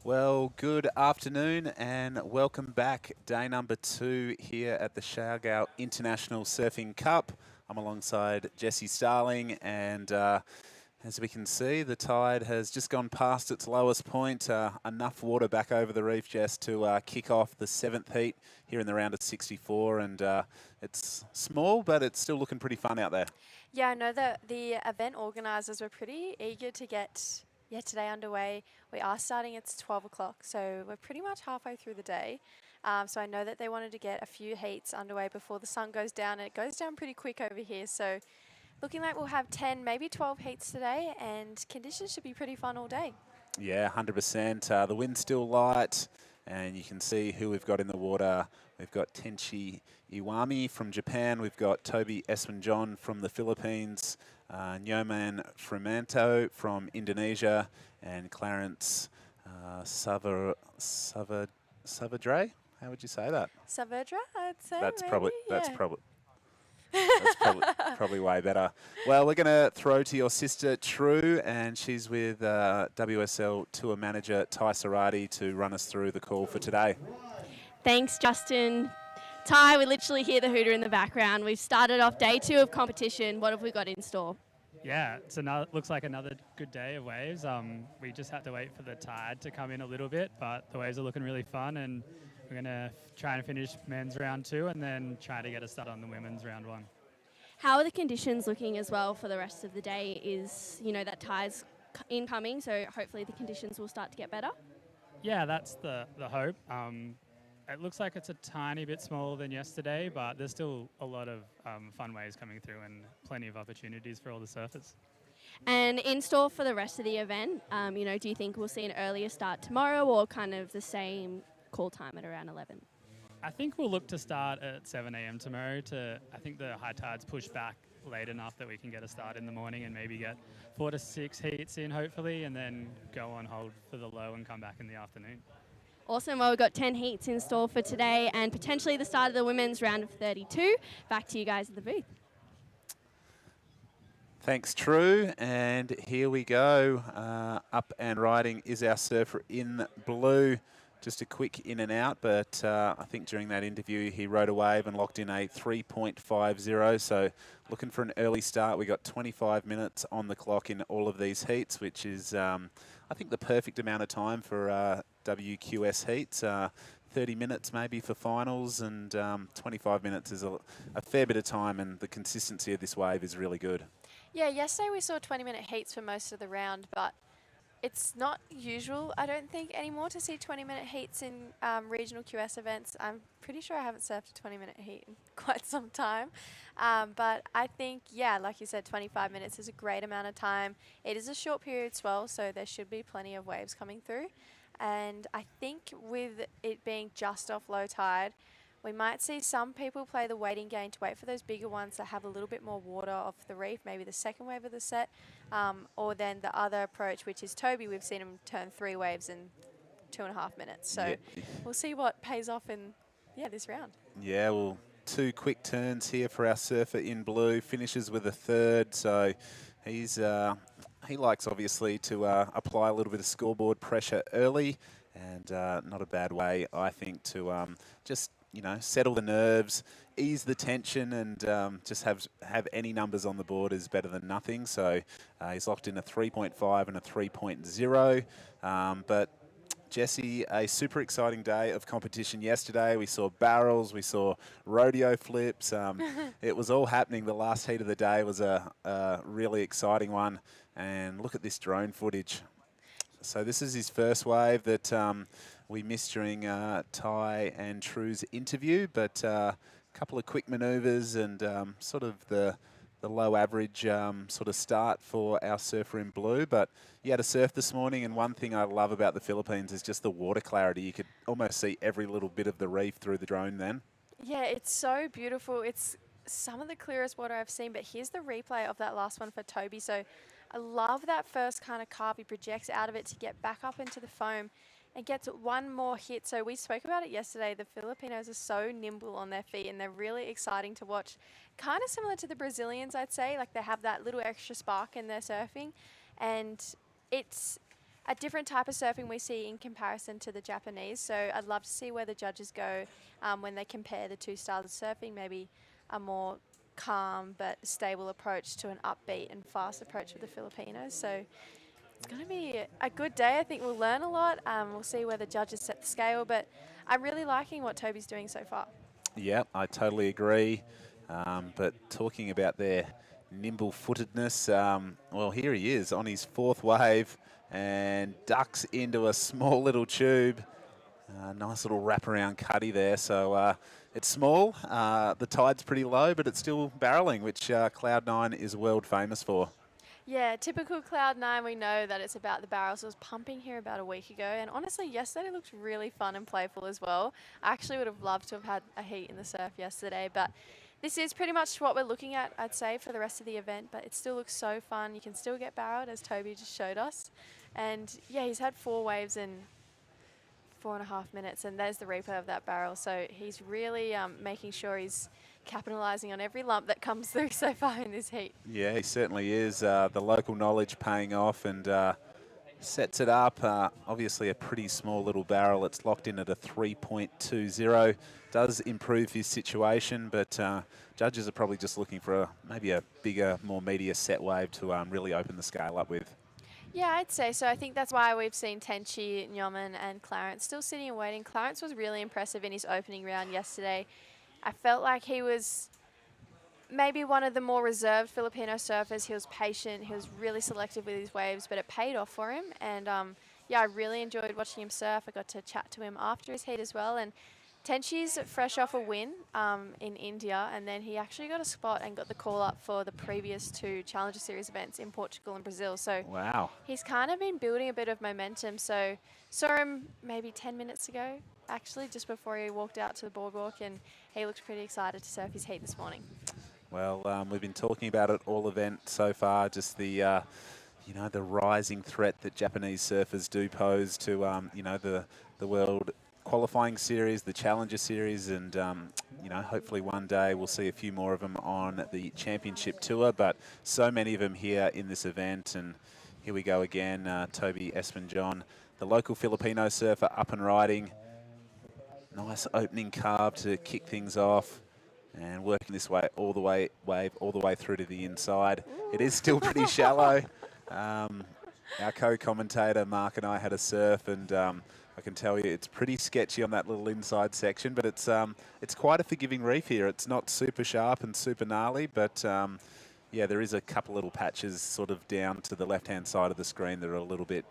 Well, good afternoon and welcome back. Day number 2 here at the Siargao International Surfing Cup. I'm alongside Jesse Starling, and as we can see, the tide has just gone past its lowest point. Enough water back over the reef, Jess, to kick off the 7th heat here in the round of 64, and it's small, but it's still looking pretty fun out there. Yeah, I know that the event organisers were pretty eager to get today underway. We are starting at 12 o'clock, so we're pretty much halfway through the day. So I know that they wanted to get a few heats underway before the sun goes down, and it goes down pretty quick over here. So looking like we'll have 10, maybe 12 heats today, and conditions should be pretty fun all day. Yeah, 100%. The wind's still light, and you can see who we've got in the water. We've got Tenchi Iwami from Japan. We've got Toby Eswanjon from the Philippines, Nyoman Fremanto from Indonesia, and Clarence Savadre. How would you say that? Saavedra, I'd say. That's maybe, probably yeah. probably way better. Well, we're going to throw to your sister, True, and she's with WSL Tour Manager Ty Sarati to run us through the call for today. Thanks, Justin. Ty, we literally hear the hooter in the background. We've started off day 2 of competition. What have we got in store? Yeah, looks like another good day of waves. We just had to wait for the tide to come in a little bit, but the waves are looking really fun, and we're going to try and finish men's round 2 and then try to get a start on the women's round 1. How are the conditions looking as well for the rest of the day? That tide's incoming, so hopefully the conditions will start to get better. Yeah, that's the hope. It looks like it's a tiny bit smaller than yesterday, but there's still a lot of fun waves coming through and plenty of opportunities for all the surfers. And in store for the rest of the event, do you think we'll see an earlier start tomorrow or kind of the same call time at around 11? I think we'll look to start at 7 a.m. tomorrow. I think the high tide's pushed back late enough that we can get a start in the morning and maybe get 4 to 6 heats in, hopefully, and then go on hold for the low and come back in the afternoon. Awesome. Well, we've got 10 heats in store for today and potentially the start of the women's round of 32. Back to you guys at the booth. Thanks, True. And here we go. Up and riding is our surfer in blue. Just a quick in and out, but I think during that interview he rode a wave and locked in a 3.50. So looking for an early start. We got 25 minutes on the clock in all of these heats, which is I think the perfect amount of time for WQS heats. 30 minutes maybe for finals, and 25 minutes is a fair bit of time, and the consistency of this wave is really good. Yeah, yesterday we saw 20-minute heats for most of the round, but it's not usual, I don't think, anymore to see 20-minute heats in regional QS events. I'm pretty sure I haven't surfed a 20-minute heat in quite some time. But I think, yeah, like you said, 25 minutes is a great amount of time. It is a short period swell, so there should be plenty of waves coming through. And I think with it being just off low tide, we might see some people play the waiting game to wait for those bigger ones that have a little bit more water off the reef, maybe the second wave of the set, or then the other approach, which is Toby. We've seen him turn 3 waves in 2.5 minutes. So we'll see what pays off in this round. Yeah, well, 2 quick turns here for our surfer in blue. Finishes with a 3rd, so he likes obviously to apply a little bit of scoreboard pressure early, and not a bad way, I think, to just settle the nerves, ease the tension, and just have any numbers on the board is better than nothing. So he's locked in a 3.5 and a 3.0. But Jesse, a super exciting day of competition yesterday. We saw barrels, we saw rodeo flips. It was all happening. The last heat of the day was a really exciting one. And look at this drone footage. So this is his first wave that we missed during Ty and True's interview, but a couple of quick manoeuvres and sort of the low average sort of start for our surfer in blue. But he had a surf this morning, and one thing I love about the Philippines is just the water clarity. You could almost see every little bit of the reef through the drone then. Yeah, it's so beautiful. It's some of the clearest water I've seen, but here's the replay of that last one for Toby. So I love that first kind of carve. He projects out of it to get back up into the foam and gets one more hit. So we spoke about it yesterday. The Filipinos are so nimble on their feet, and they're really exciting to watch. Kind of similar to the Brazilians, I'd say. Like, they have that little extra spark in their surfing. And it's a different type of surfing we see in comparison to the Japanese. So I'd love to see where the judges go when they compare the two styles of surfing, maybe a more calm but stable approach to an upbeat and fast approach with the Filipinos. So it's going to be a good day. I think we'll learn a lot. We'll see where the judges set the scale, but I'm really liking what Toby's doing so far. Yeah, I totally agree. But talking about their nimble-footedness, well, here he is on his fourth wave and ducks into a small little tube. Nice little wraparound cuddy there. So it's small. The tide's pretty low, but it's still barreling, which Cloud9 is world famous for. Yeah, typical Cloud9, we know that it's about the barrels. It was pumping here about a week ago, and honestly, yesterday looked really fun and playful as well. I actually would have loved to have had a heat in the surf yesterday, but this is pretty much what we're looking at, I'd say, for the rest of the event, but it still looks so fun. You can still get barreled, as Toby just showed us. And yeah, he's had 4 waves in 4.5 minutes, and there's the replay of that barrel. So he's really making sure he's capitalising on every lump that comes through so far in this heat. Yeah, he certainly is. The local knowledge paying off, and sets it up. Obviously a pretty small little barrel. It's locked in at a 3.20. Does improve his situation, but judges are probably just looking for maybe a bigger, more meatier set wave to really open the scale up with. Yeah, I'd say so. I think that's why we've seen Tenchi, Nyoman and Clarence still sitting and waiting. Clarence was really impressive in his opening round yesterday. I felt like he was maybe one of the more reserved Filipino surfers. He was patient. He was really selective with his waves, but it paid off for him. And yeah, I really enjoyed watching him surf. I got to chat to him after his heat as well. And Tenchi's fresh off a win in India, and then he actually got a spot and got the call up for the previous 2 Challenger Series events in Portugal and Brazil. So wow, he's kind of been building a bit of momentum. So saw him maybe 10 minutes ago, actually, just before he walked out to the boardwalk, and he looked pretty excited to surf his heat this morning. Well, we've been talking about it all event so far, just the you know, the rising threat that Japanese surfers do pose to you know, the World Qualifying Series, the Challenger Series, and you know, hopefully one day we'll see a few more of them on the Championship Tour, but so many of them here in this event. And here we go again, Toby Espanjon, the local Filipino surfer, up and riding. Nice opening carve to kick things off, and working this way all the way through to the inside. It is still pretty shallow. Our co-commentator Mark and I had a surf, and I can tell you it's pretty sketchy on that little inside section, but it's quite a forgiving reef here. It's not super sharp and super gnarly, but yeah, there is a couple little patches sort of down to the left-hand side of the screen that are a little bit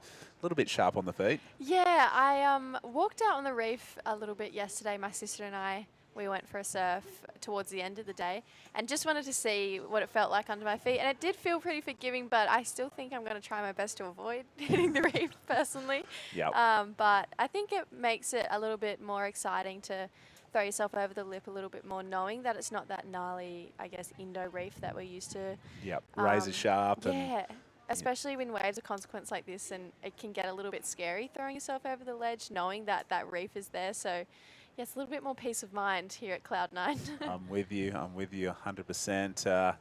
sharp on the feet. Yeah, I walked out on the reef a little bit yesterday. My sister and I, we went for a surf towards the end of the day and just wanted to see what it felt like under my feet. And it did feel pretty forgiving, but I still think I'm going to try my best to avoid hitting the reef personally. Yep. But I think it makes it a little bit more exciting to throw yourself over the lip a little bit more, knowing that it's not that gnarly, I guess, Indo reef that we're used to. Yep, razor sharp. Yeah. Especially when waves are consequence like this, and it can get a little bit scary throwing yourself over the ledge, knowing that that reef is there. So, yeah, it's a little bit more peace of mind here at Cloud9. I'm with you 100%.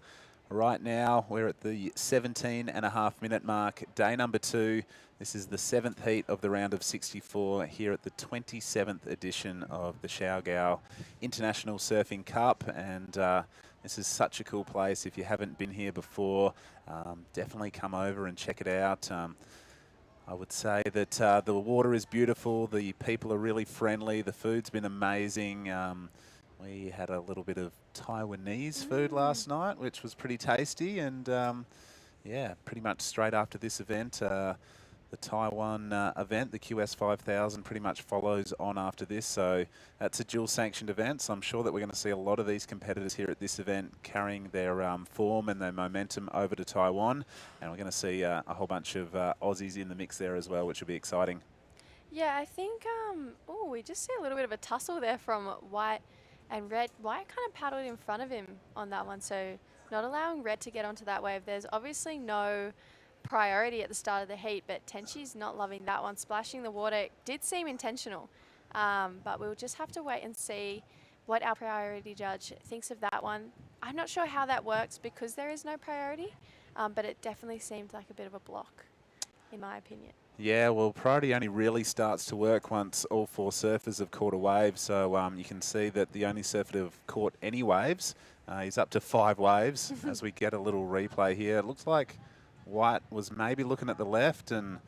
Right now, we're at the 17.5-minute mark, day number 2. This is the 7th heat of the round of 64 here at the 27th edition of the Siargao International Surfing Cup. And this is such a cool place. If you haven't been here before, definitely come over and check it out. I would say that the water is beautiful, the people are really friendly, the food's been amazing. We had a little bit of Taiwanese food last night, which was pretty tasty, and yeah, pretty much straight after this event, the Taiwan event, the QS 5000, pretty much follows on after this. So that's a dual-sanctioned event, so I'm sure that we're going to see a lot of these competitors here at this event carrying their form and their momentum over to Taiwan, and we're going to see a whole bunch of Aussies in the mix there as well, which will be exciting. Yeah, I think, oh, we just see a little bit of a tussle there from White and Red. White kind of paddled in front of him on that one, so not allowing Red to get onto that wave. There's obviously no priority at the start of the heat, but Tenchi's not loving that one. Splashing the water did seem intentional, but we'll just have to wait and see what our priority judge thinks of that one. I'm not sure how that works because there is no priority, but it definitely seemed like a bit of a block. in my opinion. Yeah, well, priority only really starts to work once all 4 surfers have caught a wave. So you can see that the only surfer to have caught any waves, he's up to 5 waves as we get a little replay here. It looks like White was maybe looking at the left and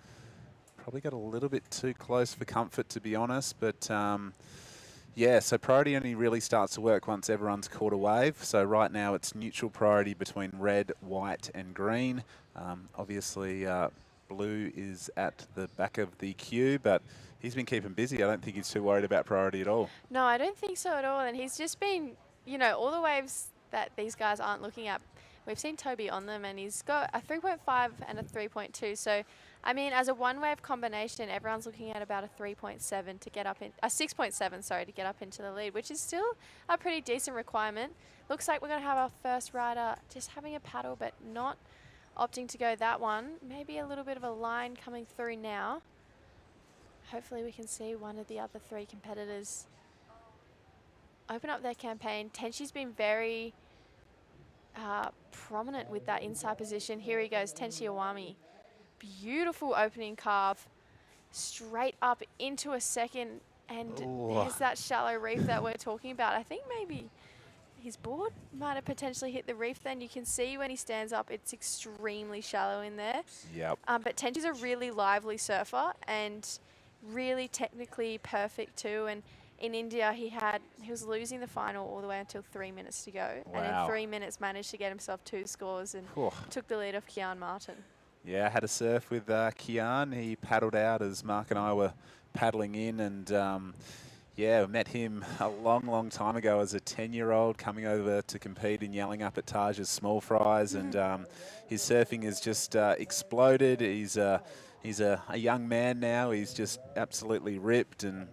probably got a little bit too close for comfort, to be honest. But yeah, so priority only really starts to work once everyone's caught a wave. So right now it's neutral priority between red, white and green. Obviously, blue is at the back of the queue, but he's been keeping busy. I don't think he's too worried about priority at all. No, I don't think so at all. And he's just been, you know, all the waves that these guys aren't looking at, we've seen Toby on them, and he's got a 3.5 and a 3.2. So, I mean, as a one-wave combination, everyone's looking at about a 3.7 to get up in, a 6.7, sorry, to get up into the lead, which is still a pretty decent requirement. Looks like we're going to have our first rider just having a paddle, but not opting to go that one. Maybe a little bit of a line coming through now. Hopefully we can see one of the other 3 competitors open up their campaign. Tenshi's been very prominent with that inside position. Here he goes, Tenshi Iwami. Beautiful opening carve, straight up into a second, and there's that shallow reef that we're talking about. I think maybe his board might have potentially hit the reef then. You can see when he stands up, it's extremely shallow in there. Yep. But Tenshi's a really lively surfer and really technically perfect too. And in India, he was losing the final all the way until 3 minutes to go. Wow. And in 3 minutes managed to get himself 2 scores and took the lead off Kian Martin. Yeah, I had a surf with Kian. He paddled out as Mark and I were paddling in, and yeah, met him a long, long time ago as a 10-year-old coming over to compete and yelling up at Taj's small fries, and his surfing has just exploded. He's a young man now. He's just absolutely ripped, and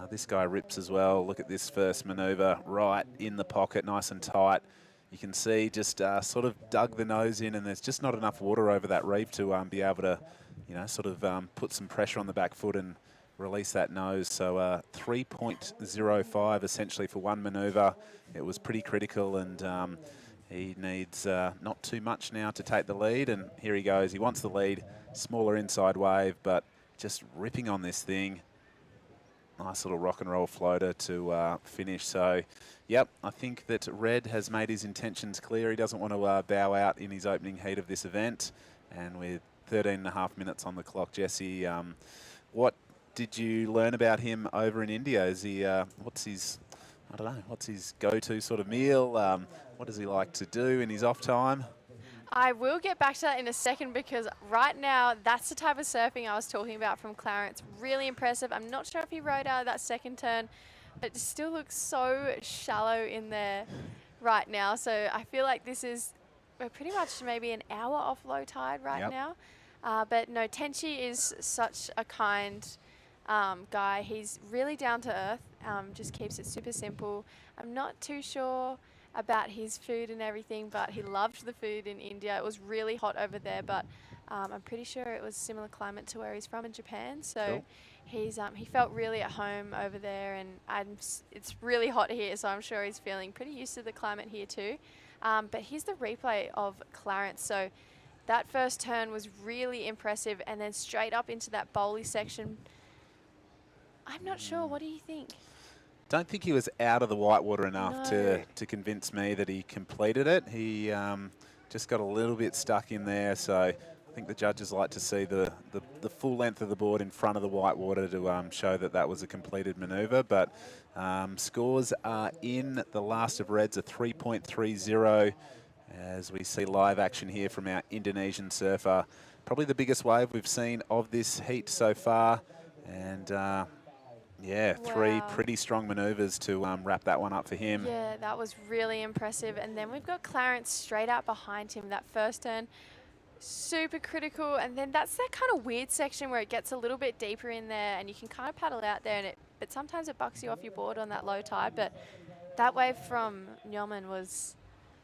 this guy rips as well. Look at this first manoeuvre, right in the pocket, nice and tight. You can see just sort of dug the nose in, and there's just not enough water over that reef to be able to, you know, sort of put some pressure on the back foot and release that nose. So 3.05 essentially for one manoeuvre. It was pretty critical, and he needs not too much now to take the lead, and here he goes. He wants the lead, smaller inside wave, but just ripping on this thing. Nice little rock and roll floater to finish. So, yep, I think that Red has made his intentions clear. He doesn't want to bow out in his opening heat of this event. And with 13 and a half minutes on the clock, Jesse, what did you learn about him over in India? Is he, what's his go-to sort of meal? What does he like to do in his off time? I will get back to that in a second, because right now that's the type of surfing I was talking about from Clarence. Really impressive. I'm not sure if he rode out of that second turn, but it still looks so shallow in there right now. So I feel like we're pretty much maybe an hour off low tide right now. But no, Tenshi is such a kind guy. He's really down to earth, just keeps it super simple. I'm not too sure about his food and everything, but he loved the food in India. It was really hot over there, but I'm pretty sure it was similar climate to where he's from in Japan. So he felt really at home over there, and it's really hot here, so I'm sure he's feeling pretty used to the climate here too. But here's the replay of Clarence. So that first turn was really impressive, and then straight up into that bowly section. I'm not sure. What do you think? Don't think he was out of the whitewater enough to convince me that he completed it. He just got a little bit stuck in there, so I think the judges like to see the full length of the board in front of the whitewater to show that that was a completed manoeuvre. But scores are in. The last of Reds, a 3.30, as we see live action here from our Indonesian surfer. Probably the biggest wave we've seen of this heat so far, and yeah, 3 pretty strong manoeuvres to wrap that one up for him. Yeah, that was really impressive. And then we've got Clarence straight out behind him. That first turn, super critical. And then that's that kind of weird section where it gets a little bit deeper in there, and you can kind of paddle out there, and but sometimes it bucks you off your board on that low tide. But that wave from Nyoman was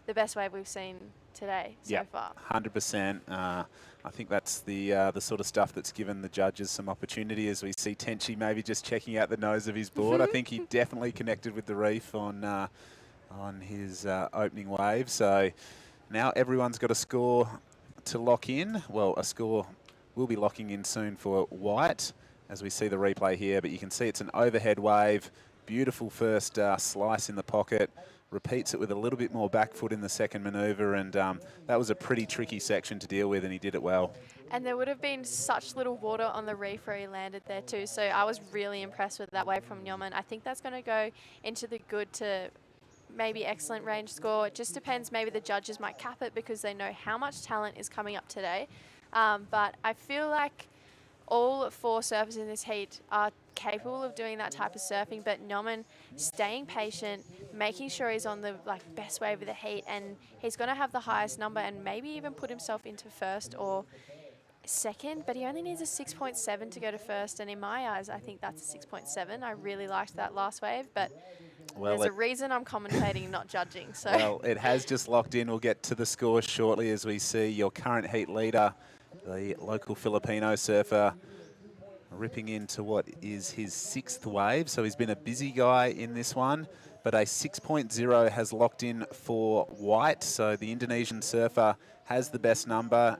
the best wave we've seen today so far. 100%. I think that's the sort of stuff that's given the judges some opportunity, as we see Tenshi maybe just checking out the nose of his board. I think he definitely connected with the reef on his opening wave. So now everyone's got a score to lock in. Well, a score will be locking in soon for White as we see the replay here, but you can see it's an overhead wave. Beautiful first slice in the pocket. Repeats it with a little bit more back foot in the second manoeuvre, and that was a pretty tricky section to deal with, and he did it well. And there would have been such little water on the reef where he landed there too, so I was really impressed with that wave from Nyoman. I think that's going to go into the good to maybe excellent range score. It just depends. Maybe the judges might cap it because they know how much talent is coming up today. But I feel like all 4 surfers in this heat are capable of doing that type of surfing, but Nyoman staying patient, making sure he's on the best wave of the heat, and he's going to have the highest number and maybe even put himself into first or second, but he only needs a 6.7 to go to first, and in my eyes I think that's a 6.7. I really liked that last wave, but there's a reason I'm commentating, not judging. So well, it has just locked in. We'll get to the scores shortly as we see your current heat leader, the local Filipino surfer, ripping into what is his 6th wave. So he's been a busy guy in this one, but a 6.0 has locked in for White. So the Indonesian surfer has the best number,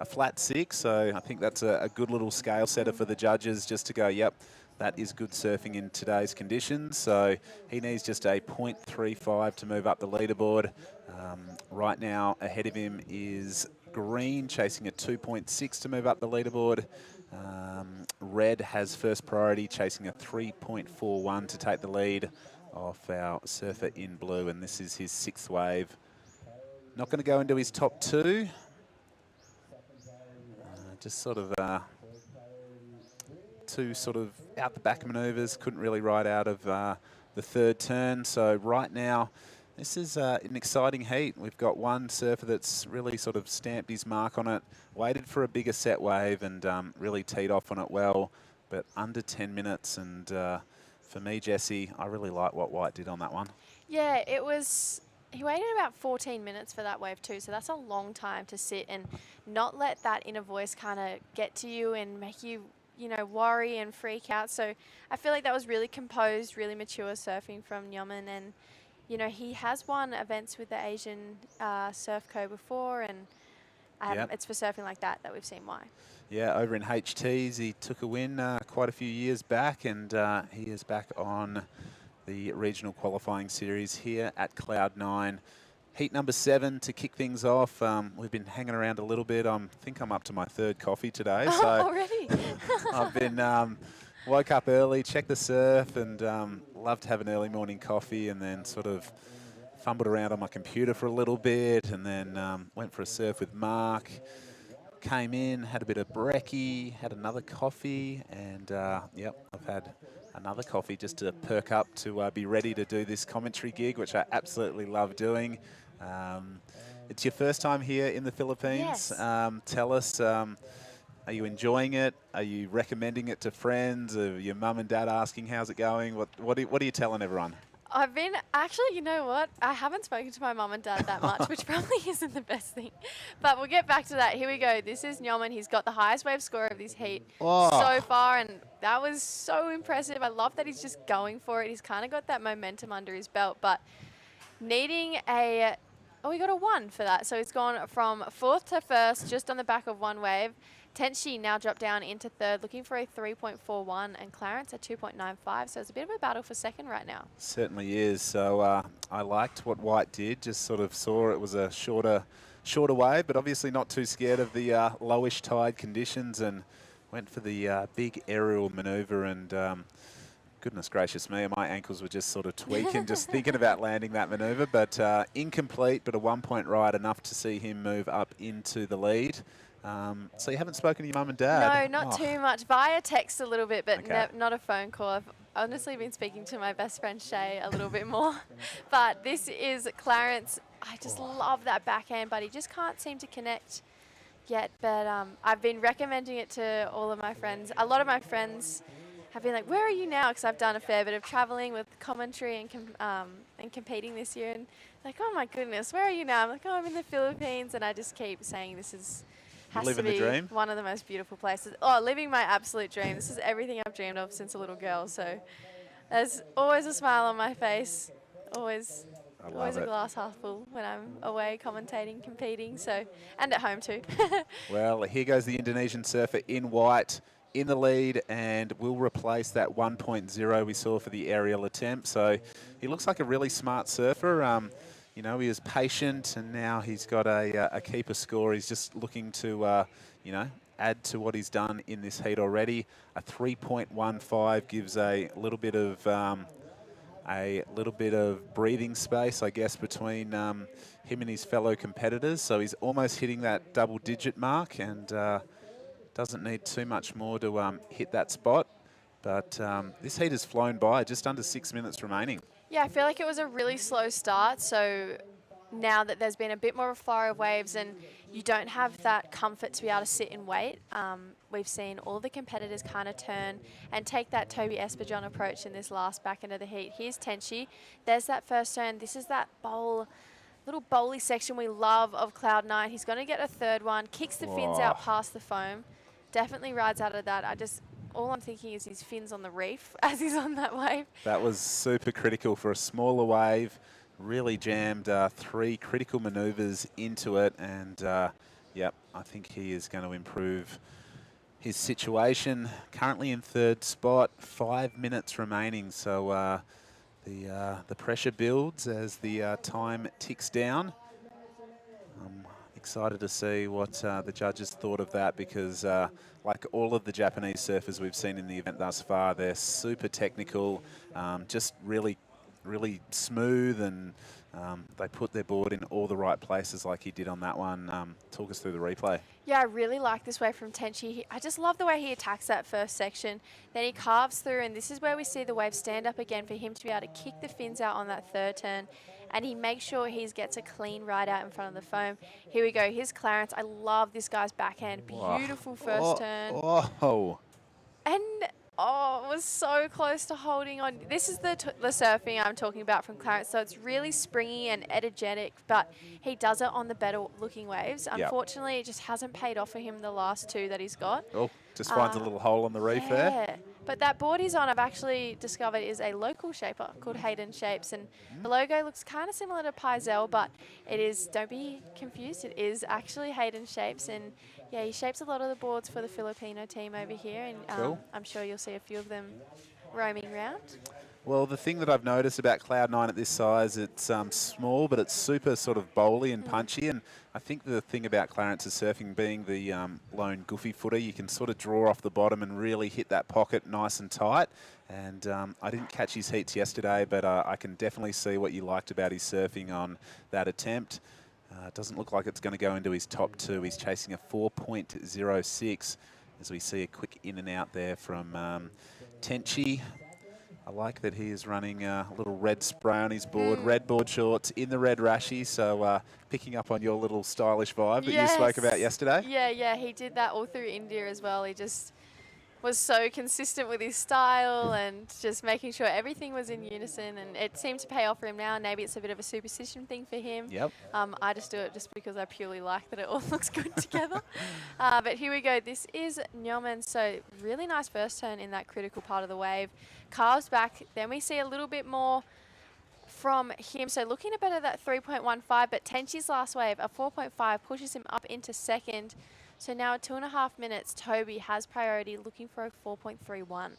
a flat 6. So I think that's a good little scale setter for the judges just to go, yep, that is good surfing in today's conditions. So he needs just a 0.35 to move up the leaderboard. Right now ahead of him is Green, chasing a 2.6 to move up the leaderboard. Red has first priority, chasing a 3.41 to take the lead off our surfer in blue, and this is his 6th wave. Not going to go into his top 2. Just sort of 2 sort of out the back manoeuvres, couldn't really ride out of the 3rd turn. So right now, this is an exciting heat. We've got one surfer that's really sort of stamped his mark on it, waited for a bigger set wave and really teed off on it well, but under 10 minutes. And for me, Jessie, I really like what White did on that one. yeah, it was. He waited about 14 minutes for that wave too, so that's a long time to sit and not let that inner voice kind of get to you and make you, worry and freak out. So I feel like that was really composed, really mature surfing from Nyoman, and he has won events with the Asian Surf Co before, and it's for surfing like that we've seen why. Yeah, over in HTs, he took a win quite a few years back, and he is back on the regional qualifying series here at Cloud9. Heat number 7 to kick things off. We've been hanging around a little bit. I think I'm up to my 3rd coffee today. So already? I've been woke up early, checked the surf, and love to have an early morning coffee, and then sort of fumbled around on my computer for a little bit, and then went for a surf with Mark. Came in, had a bit of brekkie, had another coffee, and yep, I've had another coffee just to perk up to be ready to do this commentary gig, which I absolutely love doing. It's your first time here in the Philippines. Yes. Tell us, are you enjoying it? Are you recommending it to friends? Are your mum and dad asking how's it going? What are you telling everyone? I've been, actually, you know what? I haven't spoken to my mum and dad that much, which probably isn't the best thing. But we'll get back to that. Here we go. This is Nyoman. He's got the highest wave score of this heat so far, and that was so impressive. I love that he's just going for it. He's kind of got that momentum under his belt, but needing a... Oh, we got a 1 for that. So he's gone from 4th to 1st, just on the back of 1 wave. Tenchi now dropped down into 3rd, looking for a 3.41, and Clarence a 2.95. So it's a bit of a battle for 2nd right now. Certainly is. So I liked what White did. Just sort of saw it was a shorter wave, but obviously not too scared of the lowish tide conditions, and went for the big aerial manoeuvre. And goodness gracious me, my ankles were just sort of tweaking just thinking about landing that manoeuvre. But incomplete, but a 1-point ride, enough to see him move up into the lead. So you haven't spoken to your mum and dad? No, not too much. Via text a little bit, but Okay. not a phone call. I've honestly been speaking to my best friend Shay a little bit more. But this is Clarence. I just love that backhand, but he just can't seem to connect yet. But I've been recommending it to all of my friends. A lot of my friends have been like, where are you now? Because I've done a fair bit of traveling with commentary and competing this year. And like, oh my goodness, where are you now? I'm like, oh, I'm in the Philippines. And I just keep saying this is... has to be one of the most beautiful places. Oh, living my absolute dream. This is everything I've dreamed of since a little girl. So there's always a smile on my face. Always. I Always love a it. glass half full when I'm away commentating, competing, so, and at home too. Well, here goes the Indonesian surfer in white in the lead, and will replace that 1.0 we saw for the aerial attempt. So he looks like a really smart surfer. You know, he was patient, and now he's got a keeper score. He's just looking to, you know, add to what he's done in this heat already. A 3.15 gives a little bit of breathing space, I guess, between him and his fellow competitors. So he's almost hitting that double-digit mark, and doesn't need too much more to hit that spot. But this heat has flown by, just under 6 minutes remaining. Yeah, I feel like it was a really slow start, so now that there's been a bit more of a flurry of waves and you don't have that comfort to be able to sit and wait, we've seen all the competitors kind of turn and take that Toby Espejon approach in this last back end of the heat. Here's Tenchi. There's that first turn. This is that little bowly section we love of Cloud9. He's going to get a third one, kicks the fins out past the foam, definitely rides out of that. All I'm thinking is his fins on the reef as he's on that wave. That was super critical for a smaller wave. Really jammed 3 critical maneuvers into it, and yep, I think he is going to improve his situation. Currently in third spot, 5 minutes remaining, so the pressure builds as the time ticks down. I'm excited to see what the judges thought of that, because like all of the Japanese surfers we've seen in the event thus far, they're super technical, just really smooth, and they put their board in all the right places like he did on that one. Talk us through the replay. Yeah, I really like this wave from Tenchi. I just love the way he attacks that first section. Then he carves through, and this is where we see the wave stand up again for him to be able to kick the fins out on that third turn. And he makes sure he gets a clean ride out in front of the foam. Here we go. Here's Clarence. I love this guy's backhand. Beautiful first turn. And it was so close to holding on. This is the surfing I'm talking about from Clarence. So it's really springy and energetic, but he does it on the better looking waves. Unfortunately, it just hasn't paid off for him the last 2 that he's got. Oh, just finds a little hole on the reef there. But that board he's on, I've actually discovered, is a local shaper called Hayden Shapes. And the logo looks kind of similar to Pizel, but it is, don't be confused, it is actually Hayden Shapes. And yeah, he shapes a lot of the boards for the Filipino team over here. And Cool. I'm sure you'll see a few of them roaming around. Well, the thing that I've noticed about Cloud9 at this size, it's small, but it's super sort of bowly and punchy. And I think the thing about Clarence's surfing, being the lone goofy footer, you can sort of draw off the bottom and really hit that pocket nice and tight. And I didn't catch his heats yesterday, but I can definitely see what you liked about his surfing on that attempt. It doesn't look like it's going to go into his top 2. He's chasing a 4.06 as we see a quick in and out there from Tenchi. I like that he is running a little red spray on his board, red board shorts in the red rashi, so picking up on your little stylish vibe that you spoke about yesterday. Yeah, he did that all through India as well. He just was so consistent with his style and just making sure everything was in unison, and it seemed to pay off for him now. Maybe it's a bit of a superstition thing for him. Yep. I just do it just because I purely like that it all looks good together. But here we go. This is Nyoman. So really nice first turn in that critical part of the wave. Carves back. Then we see a little bit more from him. So looking a bit at that 3.15, but Tenchi's last wave, a 4.5, pushes him up into second. So now at 2.5 minutes, Toby has priority, looking for a 4.31.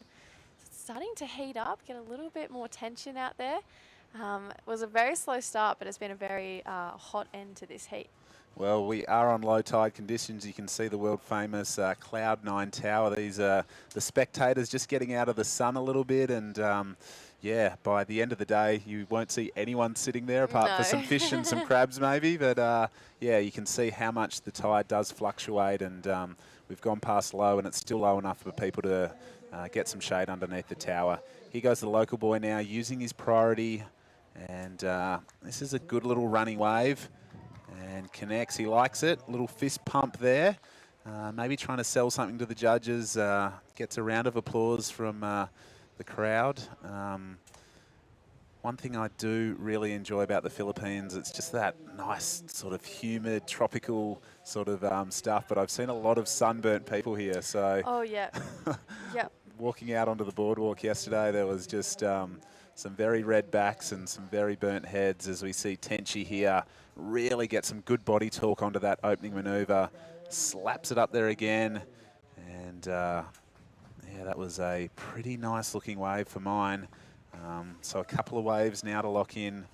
It's starting to heat up, get a little bit more tension out there. It was a very slow start, but it's been a very hot end to this heat. Well, we are on low tide conditions. You can see the world famous Cloud9 tower. These are the spectators just getting out of the sun a little bit, and yeah, by the end of the day, you won't see anyone sitting there apart for some fish and some crabs maybe. But yeah, you can see how much the tide does fluctuate, and we've gone past low, and it's still low enough for people to get some shade underneath the tower. Here goes the local boy now, using his priority, and this is a good little running wave, and connects. He likes it. Little fist pump there. Maybe trying to sell something to the judges. Gets a round of applause from the crowd. One thing I do really enjoy about the Philippines, it's just that nice sort of humid, tropical sort of stuff, but I've seen a lot of sunburnt people here, so... Oh, yeah. Yep. Walking out onto the boardwalk yesterday, there was just some very red backs and some very burnt heads as we see Tenchi here really get some good body torque onto that opening manoeuvre. Slaps it up there again. And yeah, that was a pretty nice looking wave for mine. So a couple of waves now to lock in.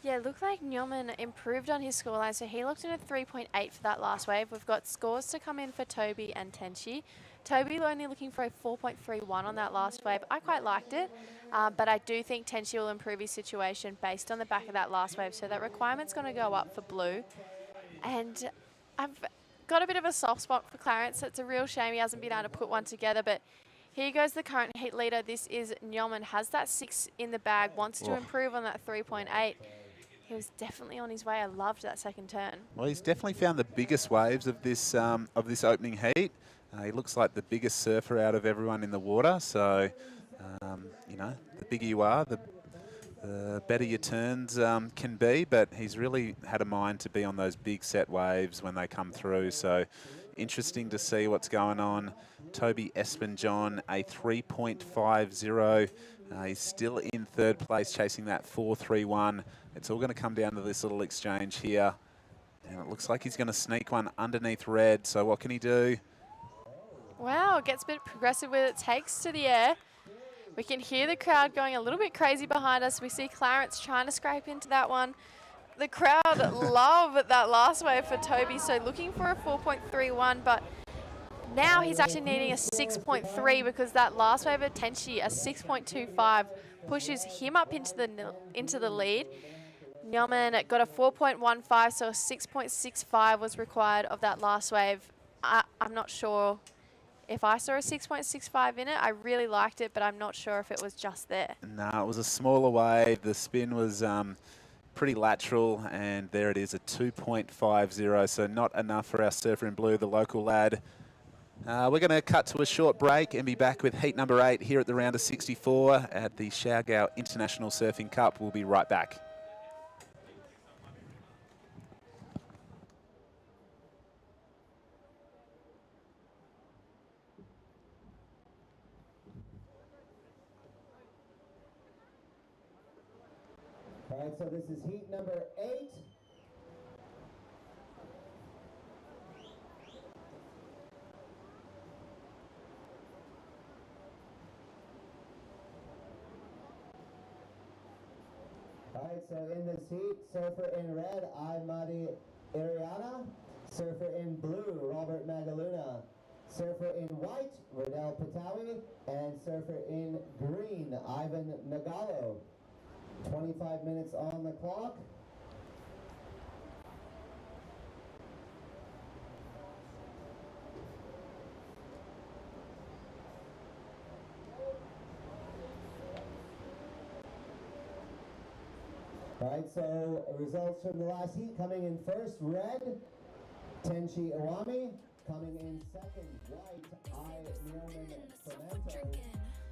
Yeah, it looked like Nyoman improved on his scoreline, so he looked in a 3.8 for that last wave. We've got scores to come in for Toby and Tenchi. Toby only looking for a 4.31 on that last wave. I quite liked it, but I do think Tenchi will improve his situation based on the back of that last wave, so that requirement's going to go up for blue. And I've got a bit of a soft spot for Clarence, so it's a real shame he hasn't been able to put one together, but here goes the current heat leader. This is Nyoman, has that 6 in the bag, wants to improve on that 3.8. He was definitely on his way. I loved that second turn. Well, he's definitely found the biggest waves of this opening heat. He looks like the biggest surfer out of everyone in the water. So, you know, the bigger you are, the better your turns can be. But he's really had a mind to be on those big set waves when they come through. So, interesting to see what's going on. Toby Espenjohn, a 3.50. He's still in third place, chasing that 4.31. It's all going to come down to this little exchange here. And it looks like he's going to sneak one underneath red. So what can he do? Wow, gets a bit progressive with it, takes to the air. We can hear the crowd going a little bit crazy behind us. We see Clarence trying to scrape into that one. The crowd love that last wave for Toby, so looking for a 4.31, but now he's actually needing a 6.3 because that last wave of Tenchi, a 6.25, pushes him up into the lead. Nyoman got a 4.15, so a 6.65 was required of that last wave. I'm not sure if I saw a 6.65 in it. I really liked it, but I'm not sure if it was just there. No, it was a smaller wave. The spin was pretty lateral, and there it is, a 2.50, so not enough for our surfer in blue, the local lad. We're going to cut to a short break and be back with heat number 8 here at the round of 64 at the Siargao International Surfing Cup. We'll be right back. All right, so this is heat number 8. All right, so in this heat, surfer in red, Madi Iriana. Surfer in blue, Robert Magaluna. Surfer in white, Rodel Patawi. And surfer in green, Ivan Nagalo. 25 minutes on the clock. All right, so results from the last heat coming in first, red, Tenchi Iwami. Coming in second, white, Nyoman Cemento.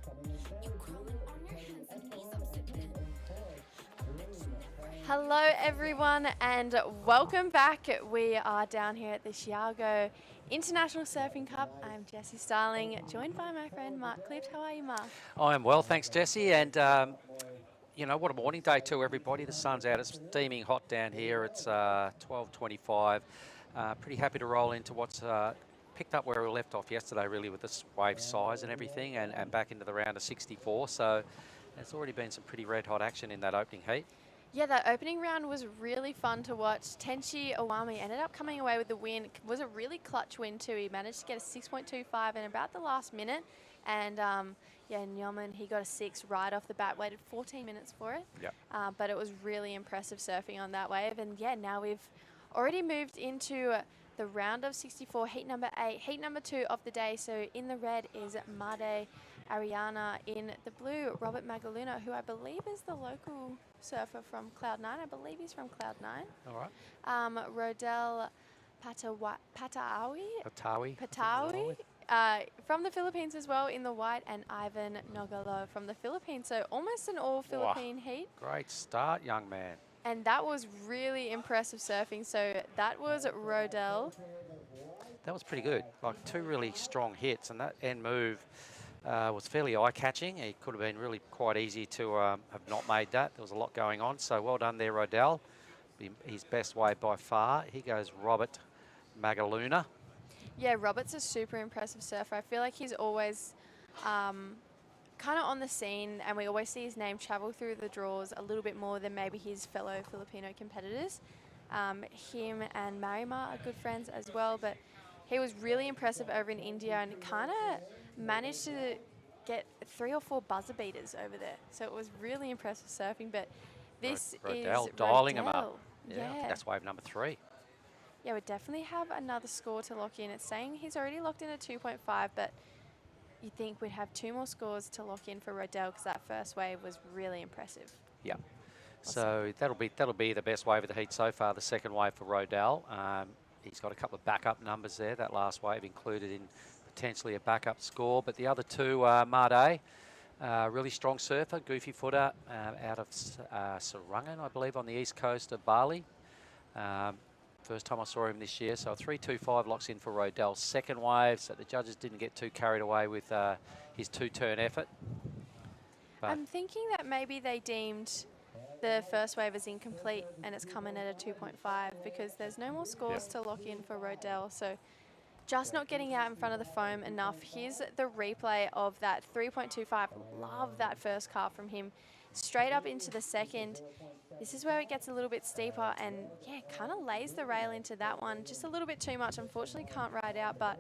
Coming in third, blue, Teddy Escalon. And coming in fourth, green. Hello everyone and welcome back. We are down here at the Siargao International Surfing Cup. I'm Jessie Starling, joined by my friend Mark Clift. How are you, Mark? I am well, thanks, Jessie. And, you know, what a morning day to everybody. The sun's out. It's steaming hot down here. It's 12:25. Pretty happy to roll into what's picked up where we left off yesterday, really, with this wave size and everything, and back into the round of 64. So there's already been some pretty red-hot action in that opening heat. Yeah, that opening round was really fun to watch. Tenchi Iwami ended up coming away with the win. It was a really clutch win too. He managed to get a 6.25 in about the last minute. And yeah, Nyoman, he got a 6 right off the bat, waited 14 minutes for it. Yep. But it was really impressive surfing on that wave. And yeah, now we've already moved into the round of 64, heat number 8, heat number 2 of the day. So in the red is Made Ariana, in the blue, Robert Magaluna, who I believe is the local surfer from Cloud9. I believe he's from Cloud9. All right. Rodel Patawi, from the Philippines as well in the white, and Ivan Nogalo from the Philippines. So almost an all-Philippine heat. Great start, young man. And that was really impressive surfing. So that was Rodel. That was pretty good. Like 2 really strong hits, and that end move was fairly eye-catching. It could have been really quite easy to have not made that. There was a lot going on, so well done there, Rodell. His best wave by far. Here goes Robert Magaluna. Yeah, Robert's a super impressive surfer. I feel like he's always kind of on the scene, and we always see his name travel through the draws a little bit more than maybe his fellow Filipino competitors. Him and Marimar are good friends as well, but he was really impressive over in India and kind of managed to get 3 or 4 buzzer beaters over there. So it was really impressive surfing, but this Rodell is dialing Rodell. him up. I Yeah. think that's wave number 3. Yeah, we definitely have another score to lock in. It's saying he's already locked in at 2.5, but you'd think we'd have 2 more scores to lock in for Rodell because that first wave was really impressive. Yeah. So that'll be the best wave of the heat so far, the second wave for Rodell. He's got a couple of backup numbers there. That last wave included in potentially a backup score. But the other two, Made, really strong surfer, goofy footer out of Sarangan, I believe, on the east coast of Bali. First time I saw him this year. So a 3.25 locks in for Rodell's second wave. So the judges didn't get too carried away with his 2-turn effort. But I'm thinking that maybe they deemed the first wave as incomplete and it's come in at a 2.5 because there's no more scores to lock in for Rodell. So just not getting out in front of the foam enough. Here's the replay of that 3.25. Love that first carve from him. Straight up into the second. This is where it gets a little bit steeper and, yeah, kind of lays the rail into that one. Just a little bit too much. Unfortunately, can't ride out. But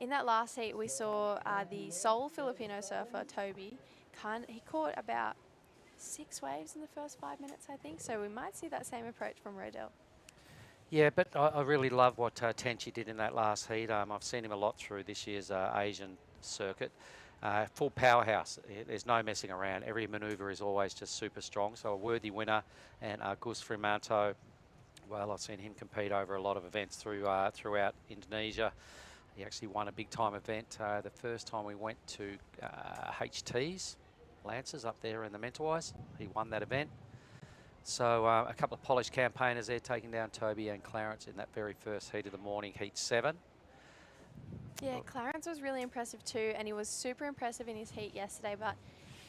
in that last heat, we saw the sole Filipino surfer, Toby. He caught about 6 waves in the first 5 minutes, I think. So we might see that same approach from Rodell. yeah, but I really love what Tenchi did in that last heat. I've seen him a lot through this year's Asian circuit. Full powerhouse. There's no messing around. Every manoeuvre is always just super strong. So a worthy winner. And Gus Fremantle, well, I've seen him compete over a lot of events throughout Indonesia. He actually won a big-time event the first time we went to HT's, Lancers up there in the Mentawais. He won that event. So a couple of polished campaigners there taking down Toby and Clarence in that very first heat of the morning, heat 7. Yeah, Clarence was really impressive too, and he was super impressive in his heat yesterday, but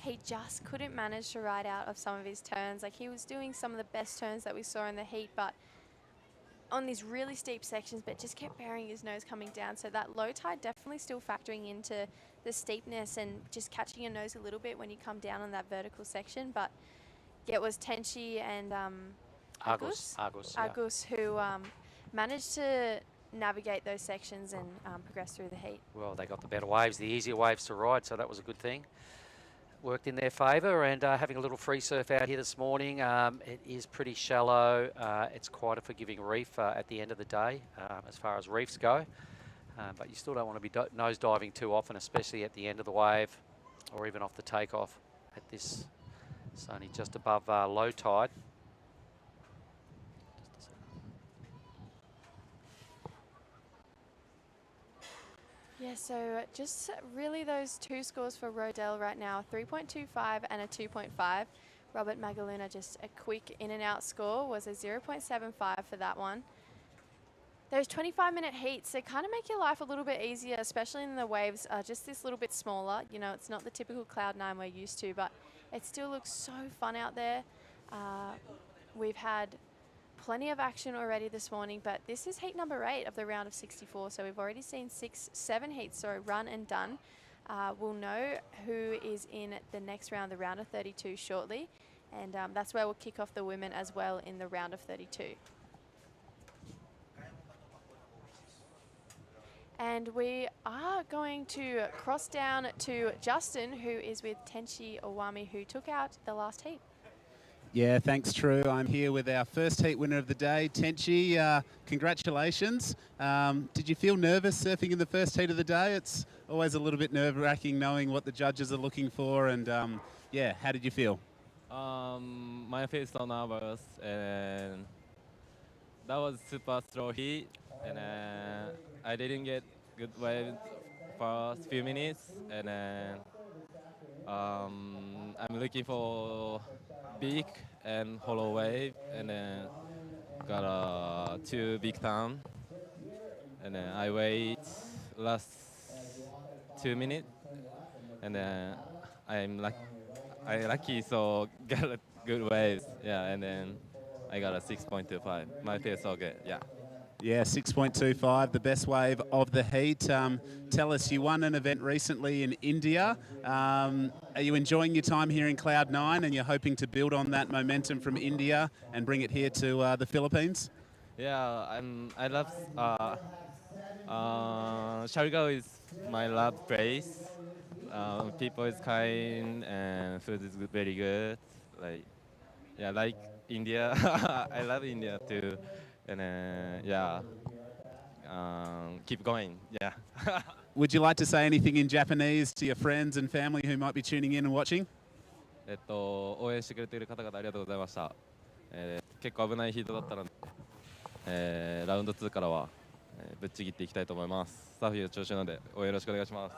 he just couldn't manage to ride out of some of his turns. Like, he was doing some of the best turns that we saw in the heat, but on these really steep sections, but just kept burying his nose coming down. So that low tide definitely still factoring into the steepness and just catching your nose a little bit when you come down on that vertical section. But yeah, it was Tenchi and Agus who managed to navigate those sections and progress through the heat. Well, they got the better waves, the easier waves to ride, so that was a good thing. Worked in their favour, and having a little free surf out here this morning. It is pretty shallow. It's quite a forgiving reef at the end of the day as far as reefs go. But you still don't want to be nose diving too often, especially at the end of the wave or even off the takeoff at this. It's only just above low tide. Yeah, so just really those 2 scores for Rodell right now, 3.25 and a 2.5. Robert Magaluna, just a quick in and out score, was a 0.75 for that one. Those 25-minute heats, they kind of make your life a little bit easier, especially in the waves are just this little bit smaller. You know, it's not the typical Cloud9 we're used to, but it still looks so fun out there. We've had plenty of action already this morning, but this is heat number 8 of the round of 64, so we've already seen 7 heats run and done. We'll know who is in the next round, the round of 32, shortly, and that's where we'll kick off the women as well in the round of 32. And we are going to cross down to Justin, who is with Tenchi Owami, who took out the last heat. Yeah, thanks, True. I'm here with our first heat winner of the day, Tenchi. Congratulations. Did you feel nervous surfing in the first heat of the day? It's always a little bit nerve-wracking knowing what the judges are looking for. And yeah, how did you feel? My face so nervous, and that was super slow heat, and I didn't get good wave for few minutes, and then I'm looking for big and hollow wave, and then got 2 big time, and then I wait last 2 minutes, and I lucky so got a good waves. Yeah, and then I got a 6.25. My feel so good. Yeah. Yeah, 6.25, the best wave of the heat. Tell us, you won an event recently in India. Are you enjoying your time here in Cloud 9 and you're hoping to build on that momentum from India and bring it here to the Philippines? Yeah, I love Siargao is my love place. People is kind and food is good, very good. Like yeah, like India. I love India too, and yeah, keep going. Yeah. Would you like to say anything in Japanese to your friends and family who might be tuning in and watching? 応援してくれている方々ありがとうございました。結構危ないヒートだったので、ラウンド2からは、ぶっちぎっていきたいと思います。サーフィンの調子なので応援よろしくお願いします。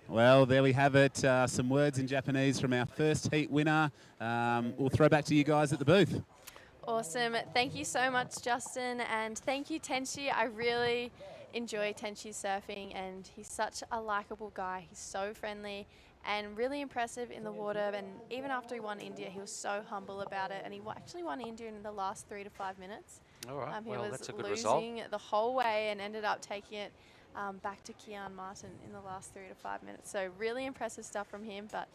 Well, there we have it. Some words in Japanese from our first heat winner. We'll throw back to you guys at the booth. Awesome. Thank you so much, Justin, and thank you, Tenchi. I really enjoy Tenchi's surfing, and he's such a likable guy. He's so friendly and really impressive in the water, and even after he won India, he was so humble about it, and he actually won India in the last 3 to 5 minutes. All right, He well, was that's a good losing result. the whole way and ended up taking it back to Kian Martin in the last 3 to 5 minutes. So really impressive stuff from him, but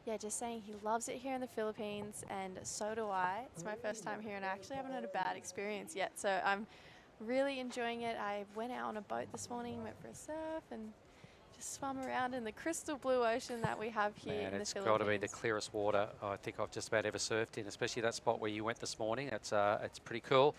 yeah, just saying he loves it here in the Philippines, and so do I. It's my first time here, and I actually haven't had a bad experience yet, so I'm really enjoying it. I went out on a boat this morning, went for a surf, and just swum around in the crystal blue ocean that we have here in the It's Philippines. got to be the clearest water I think I've just about ever surfed in, especially that spot where you went this morning. It's pretty cool.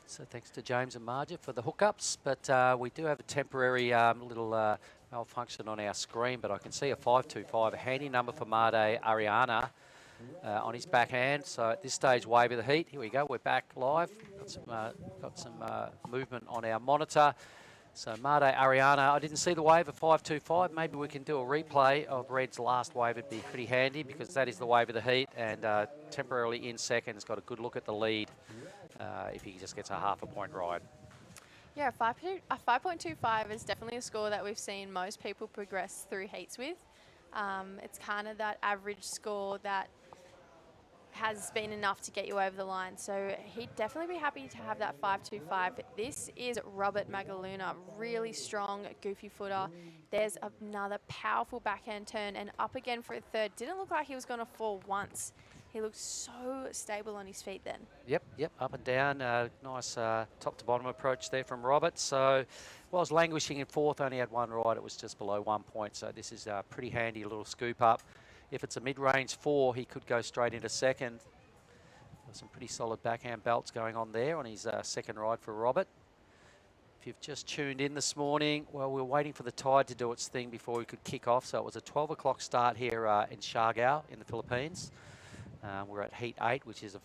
So thanks to James and Marja for the hookups, but we do have a temporary little malfunction on our screen, but I can see a 525, a handy number for Made Ariana on his backhand. So at this stage, wave of the heat. Here we go. We're back live. Got some movement on our monitor. So Made Ariana, I didn't see the wave of 525. Maybe we can do a replay of Red's last wave. It'd be pretty handy because that is the wave of the heat, and temporarily in second has got a good look at the lead if he just gets a half a point right. Yeah, a 5.25 is definitely a score that we've seen most people progress through heats with. It's kind of that average score that has been enough to get you over the line. So he'd definitely be happy to have that 5.25. This is Robert Magaluna, really strong, goofy footer. There's another powerful backhand turn and up again for a third. Didn't look like he was going to fall once. He looked so stable on his feet then. Yep, up and down. Nice top to bottom approach there from Robert. So was languishing in fourth, only had one right. It was just below 1 point. So this is a pretty handy little scoop up. If it's a mid-range 4, he could go straight into second. Some pretty solid backhand belts going on there on his second ride for Robert. If you've just tuned in this morning, well, we were waiting for the tide to do its thing before we could kick off. So it was a 12 o'clock start here in Siargao in the Philippines. We're at Heat 8, which is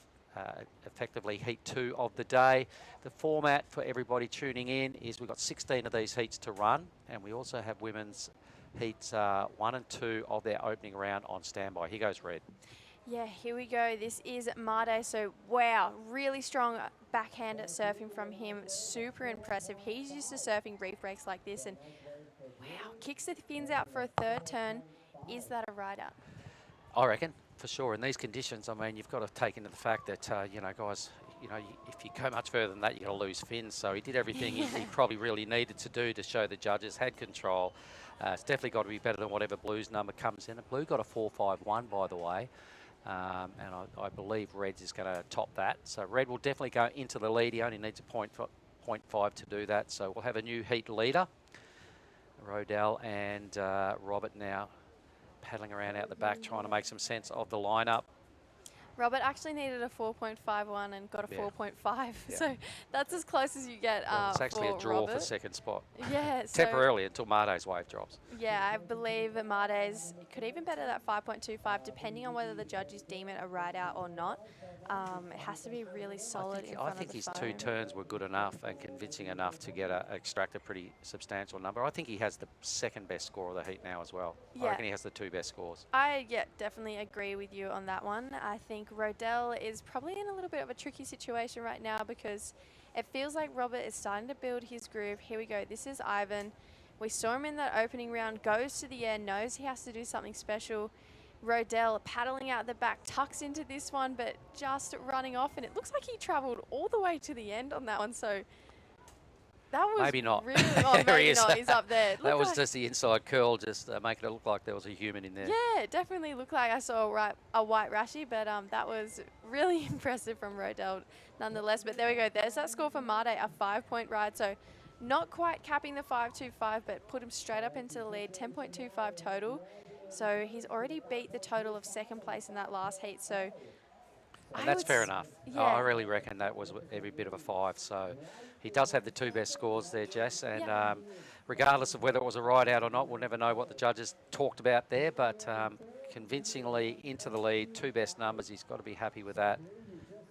effectively Heat 2 of the day. The format for everybody tuning in is we've got 16 of these heats to run, and we also have women's heats 1 and 2 of their opening round on standby. Here goes Red. Yeah, here we go. This is Made. So, wow, really strong backhand at surfing from him. Super impressive. He's used to surfing reef breaks like this, and wow, kicks the fins out for a third turn. Is that a ride out? I reckon, for sure. In these conditions, I mean, you've got to take into the fact that, you know, guys, you know, if you go much further than that, you're going to lose fins. So he did everything he probably really needed to do to show the judges had control. It's definitely got to be better than whatever Blue's number comes in. And Blue got a 4.51, by the way. And I believe Red's is going to top that. So Red will definitely go into the lead. He only needs a 0.5 to do that. So we'll have a new heat leader. Rodell and Robert now paddling around out the back, trying to make some sense of the lineup. Robert actually needed a 4.51 and got a 4.5. Yeah. So that's as close as you get well, it's actually for a draw Robert. for second spot. Yeah. Temporarily until Made's wave drops. Yeah, I believe Made's could even better that 5.25 depending on whether the judges deem it a ride out or not. It has to be really solid I think his 2 turns were good enough and convincing enough to get extract a pretty substantial number. I think he has the second best score of the heat now as well. Yeah. I reckon he has the 2 best scores. I definitely agree with you on that one. I think Rodell is probably in a little bit of a tricky situation right now because it feels like Robert is starting to build his groove. Here we go. This is Ivan. We saw him in that opening round, goes to the air, knows he has to do something special. Rodell paddling out the back, tucks into this one, but just running off, and it looks like he travelled all the way to the end on that one, so that was Maybe not. really, oh, There he maybe is. not, he's up there. That was Like, just the inside curl, just making it look like there was a human in there. yeah, it definitely looked like I saw a white Rashi, but that was really impressive from Rodell nonetheless. But there we go, there's that score for Made, a 5-point ride, so not quite capping the 5.25, but put him straight up into the lead, 10.25 total. So he's already beat the total of second place in that last heat. So And that's fair enough. Yeah. I really reckon that was every bit of a 5. So he does have the 2 best scores there, Jess. And regardless of whether it was a ride out or not, we'll never know what the judges talked about there. But convincingly into the lead, 2 best numbers. He's got to be happy with that.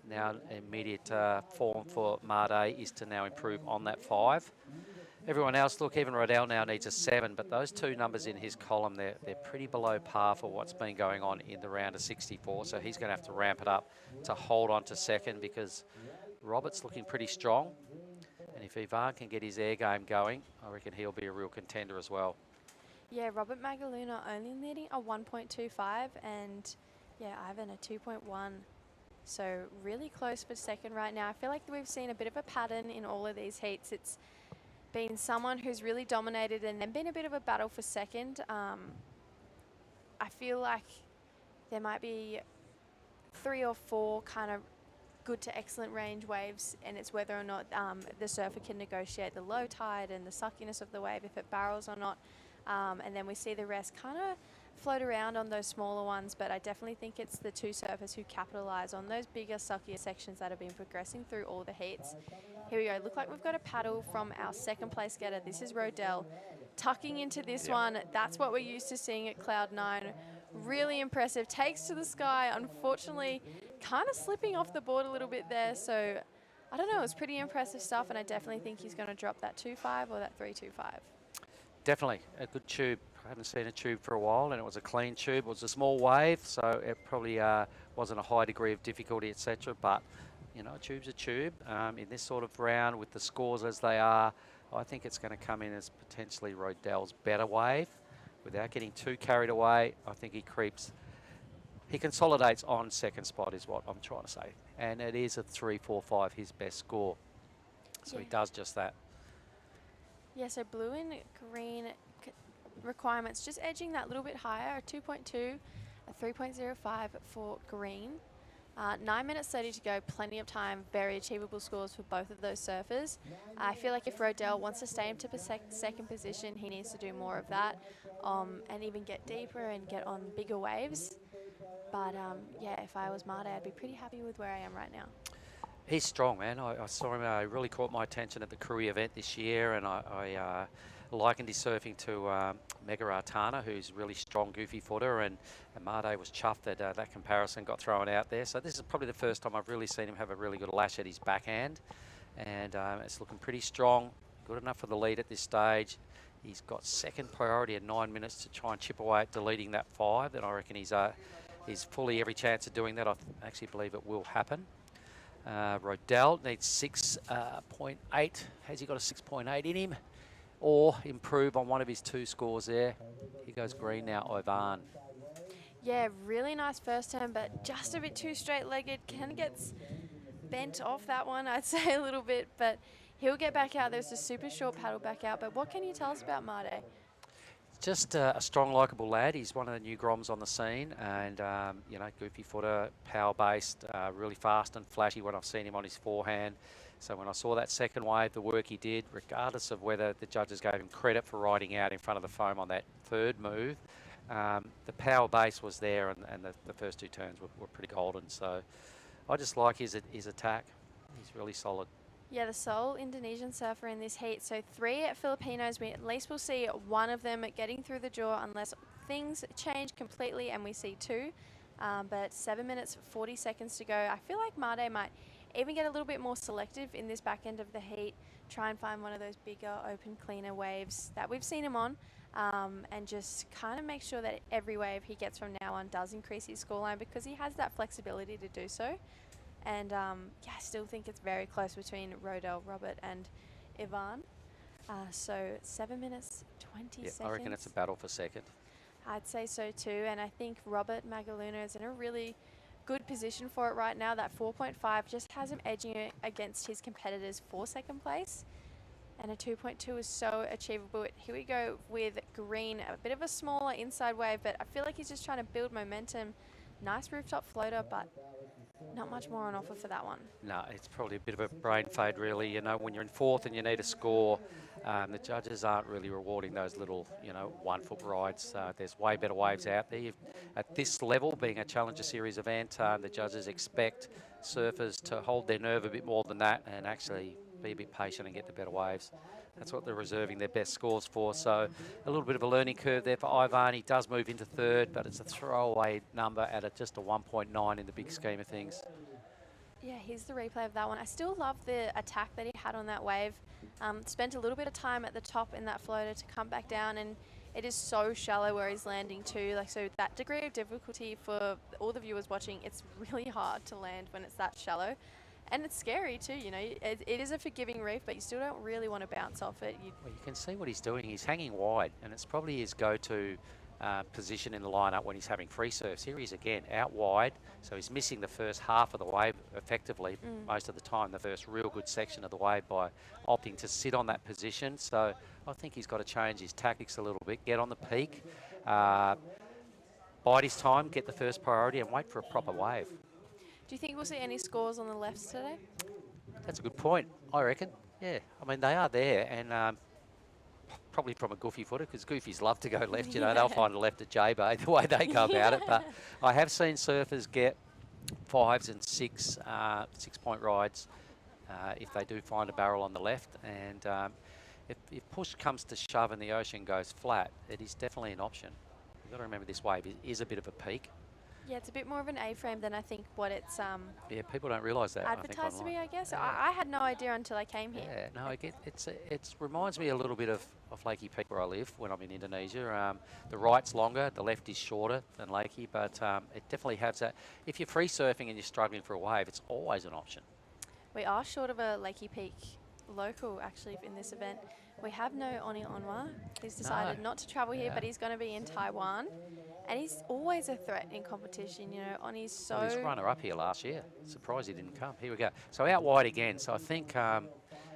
Now immediate form for Made is to now improve on that 5. Everyone else, look, even Rodell now needs a 7, but those 2 numbers in his column, they're pretty below par for what's been going on in the round of 64. So he's going to have to ramp it up to hold on to second, because Robert's looking pretty strong. And if Ivan can get his air game going, I reckon he'll be a real contender as well. Yeah, Robert Magaluna only leading a 1.25 and Ivan a 2.1. So really close for second right now. I feel like we've seen a bit of a pattern in all of these heats. It's been someone who's really dominated and then been a bit of a battle for second. I feel like there might be 3 or 4 kind of good to excellent range waves, and it's whether or not the surfer can negotiate the low tide and the suckiness of the wave, if it barrels or not. And then we see the rest kind of float around on those smaller ones, but I definitely think it's the 2 surfers who capitalise on those bigger, suckier sections that have been progressing through all the heats. Here we go. Look like we've got a paddle from our second place getter. This is Rodell. Tucking into this one. That's what we're used to seeing at Cloud 9. Really impressive. Takes to the sky. Unfortunately, kind of slipping off the board a little bit there. So, I don't know. It's pretty impressive stuff, and I definitely think he's going to drop that 2.5 or that 3.25. Definitely a good tube. I haven't seen a tube for a while, and it was a clean tube. It was a small wave, so it probably wasn't a high degree of difficulty, etc. But you know, a tube's a tube. In this sort of round, with the scores as they are, I think it's going to come in as potentially Rodell's better wave. Without getting too carried away, I think he creeps. He consolidates on second spot is what I'm trying to say. And it is a 3.45, his best score. So he does just that. Yeah, so blue and green requirements just edging that little bit higher, a 2.2, a 3.05 for green. 9 minutes 30 to go, plenty of time, very achievable scores for both of those surfers. I feel like if Rodell wants to stay into second position, he needs to do more of that and even get deeper and get on bigger waves. But yeah, if I was Made, I'd be pretty happy with where I am right now. He's strong, man. I saw him, really caught my attention at the Korea event this year, and I likened his surfing to Mega Artana, who's really strong, goofy footer, and Made was chuffed that that comparison got thrown out there. So this is probably the first time I've really seen him have a really good lash at his backhand, and it's looking pretty strong, good enough for the lead at this stage. He's got second priority at 9 minutes to try and chip away at deleting that 5, and I reckon he's fully every chance of doing that. I actually believe it will happen. Rodell needs 6.8. Has he got a 6.8 in him? Or improve on one of his 2 scores there. Here goes green now, Ivan. Yeah, really nice first turn, but just a bit too straight-legged. Kind of gets bent off that one, I'd say a little bit, but he'll get back out. There's a super short paddle back out, but what can you tell us about Made? Just a strong, likeable lad. He's one of the new Groms on the scene, and you know, goofy footer, power-based, really fast and flashy when I've seen him on his forehand. So when I saw that second wave, the work he did, regardless of whether the judges gave him credit for riding out in front of the foam on that third move, the power base was there, and the first 2 turns were pretty golden. So I just like his attack. He's really solid. Yeah, the sole Indonesian surfer in this heat. So 3 Filipinos. We at least will see one of them getting through the draw unless things change completely and we see 2. But 7 minutes 40 seconds to go. I feel like Made might even get a little bit more selective in this back end of the heat. Try and find one of those bigger, open, cleaner waves that we've seen him on. And just kind of make sure that every wave he gets from now on does increase his scoreline, because he has that flexibility to do so. And yeah, I still think it's very close between Rodell, Robert and Ivan. So 7 minutes 20 Yeah, seconds. I reckon it's a battle for second. I'd say so too, and I think Robert Magaluna is in a really good position for it right now. That 4.5 just has him edging it against his competitors for second place, and a 2.2 is so achievable. Here we go with Green, a bit of a smaller inside wave, but I feel like he's just trying to build momentum. Nice rooftop floater, but not much more on offer for that one. No, it's probably a bit of a brain fade, really. You know, when you're in fourth and you need a score, the judges aren't really rewarding those little, 1-foot rides. There's way better waves out there. At this level, being a Challenger Series event, the judges expect surfers to hold their nerve a bit more than that and actually be a bit patient and get the better waves. That's what they're reserving their best scores for. So a little bit of a learning curve there for Ivan. He does move into third, but it's a throwaway number at just a 1.9 in the big scheme of things. Yeah, here's the replay of that one. I still love the attack that he had on that wave. Spent a little bit of time at the top in that floater to come back down, and it is so shallow where he's landing too. Like, so that degree of difficulty for all the viewers watching, it's really hard to land when it's that shallow. And it's scary too, you know. It is a forgiving reef, but you still don't really want to bounce off it. Well, you can see what he's doing. He's hanging wide, and it's probably his go-to position in the lineup when he's having free surfs. Here he's again out wide, so he's missing the first half of the wave effectively most of the time, the first real good section of the wave, by opting to sit on that position. So I think he's got to change his tactics a little bit, get on the peak, bide his time, get the first priority and wait for a proper wave. Do you think we'll see any scores on the lefts today? That's a good point, I reckon. Yeah, I mean, they are there, and probably from a goofy footer, because goofies love to go left. You know, they'll find a left at J-Bay the way they go about it. But I have seen surfers get 5s and 6-point rides if they do find a barrel on the left. And if push comes to shove and the ocean goes flat, it is definitely an option. You've got to remember this wave is a bit of a peak. Yeah, it's a bit more of an A-frame than I think what it's yeah, people don't realise that. advertised to be, I guess. Yeah. I had no idea until I came here. Yeah, no, it reminds me a little bit of Lakey Peak where I live when I'm in Indonesia. The right's longer, the left is shorter than Lakey, but it definitely has that. If you're free surfing and you're struggling for a wave, it's always an option. We are short of a Lakey Peak local, actually, in this event. We have no Oni Onwa. He's decided not to travel here, but he's going to be in Taiwan. And he's always a threat in competition, you know. Oni's so... Well, he's runner-up here last year. Surprised he didn't come. Here we go. So out wide again. So I think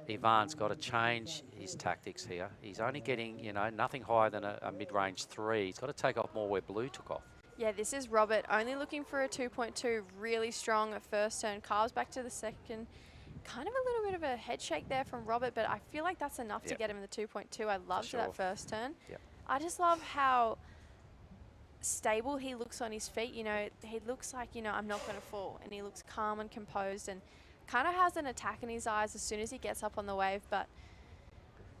Ivan's got to change his tactics here. He's only getting, nothing higher than a mid-range 3. He's got to take off more where Blue took off. Yeah, this is Robert, only looking for a 2.2, really strong at first turn. Carves back to the second. Kind of a little bit of a head shake there from Robert, but I feel like that's enough to get him in the 2.2. I loved that first turn. Yep. I just love how stable he looks on his feet. You know, he looks like, I'm not going to fall, and he looks calm and composed and kind of has an attack in his eyes as soon as he gets up on the wave. But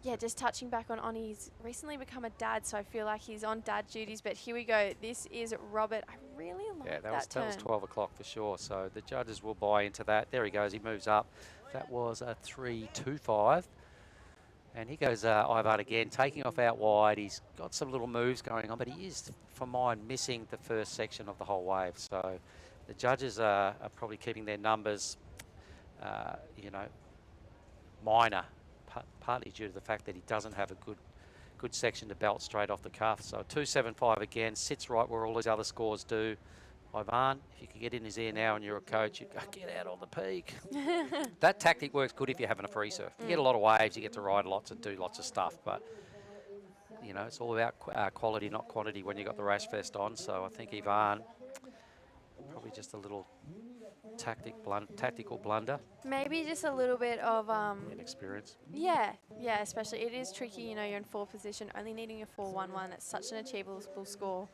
yeah, just touching back on he's recently become a dad, so I feel like he's on dad duties. But here we go. This is Robert. I really like that turn. That was 12 o'clock for sure. So the judges will buy into that. There he goes. He moves up. That was a 3.25. And here goes Ivan again, taking off out wide. He's got some little moves going on, but he is, for mine, missing the first section of the whole wave. So the judges are probably keeping their numbers, minor, partly due to the fact that he doesn't have a good section to belt straight off the cuff. So 2.75 again, sits right where all his other scores do. Ivan, if you could get in his ear now and you're a coach, you'd go, get out on the peak. That tactic works good if you're having a free surf. You get a lot of waves, you get to ride lots and do lots of stuff, but it's all about quality, not quantity when you got the rash vest on. So I think Ivan, probably just a little tactical blunder. Maybe just a little bit of inexperience. Yeah, especially it is tricky. You're in fourth position, only needing a 4.11. It's such an achievable score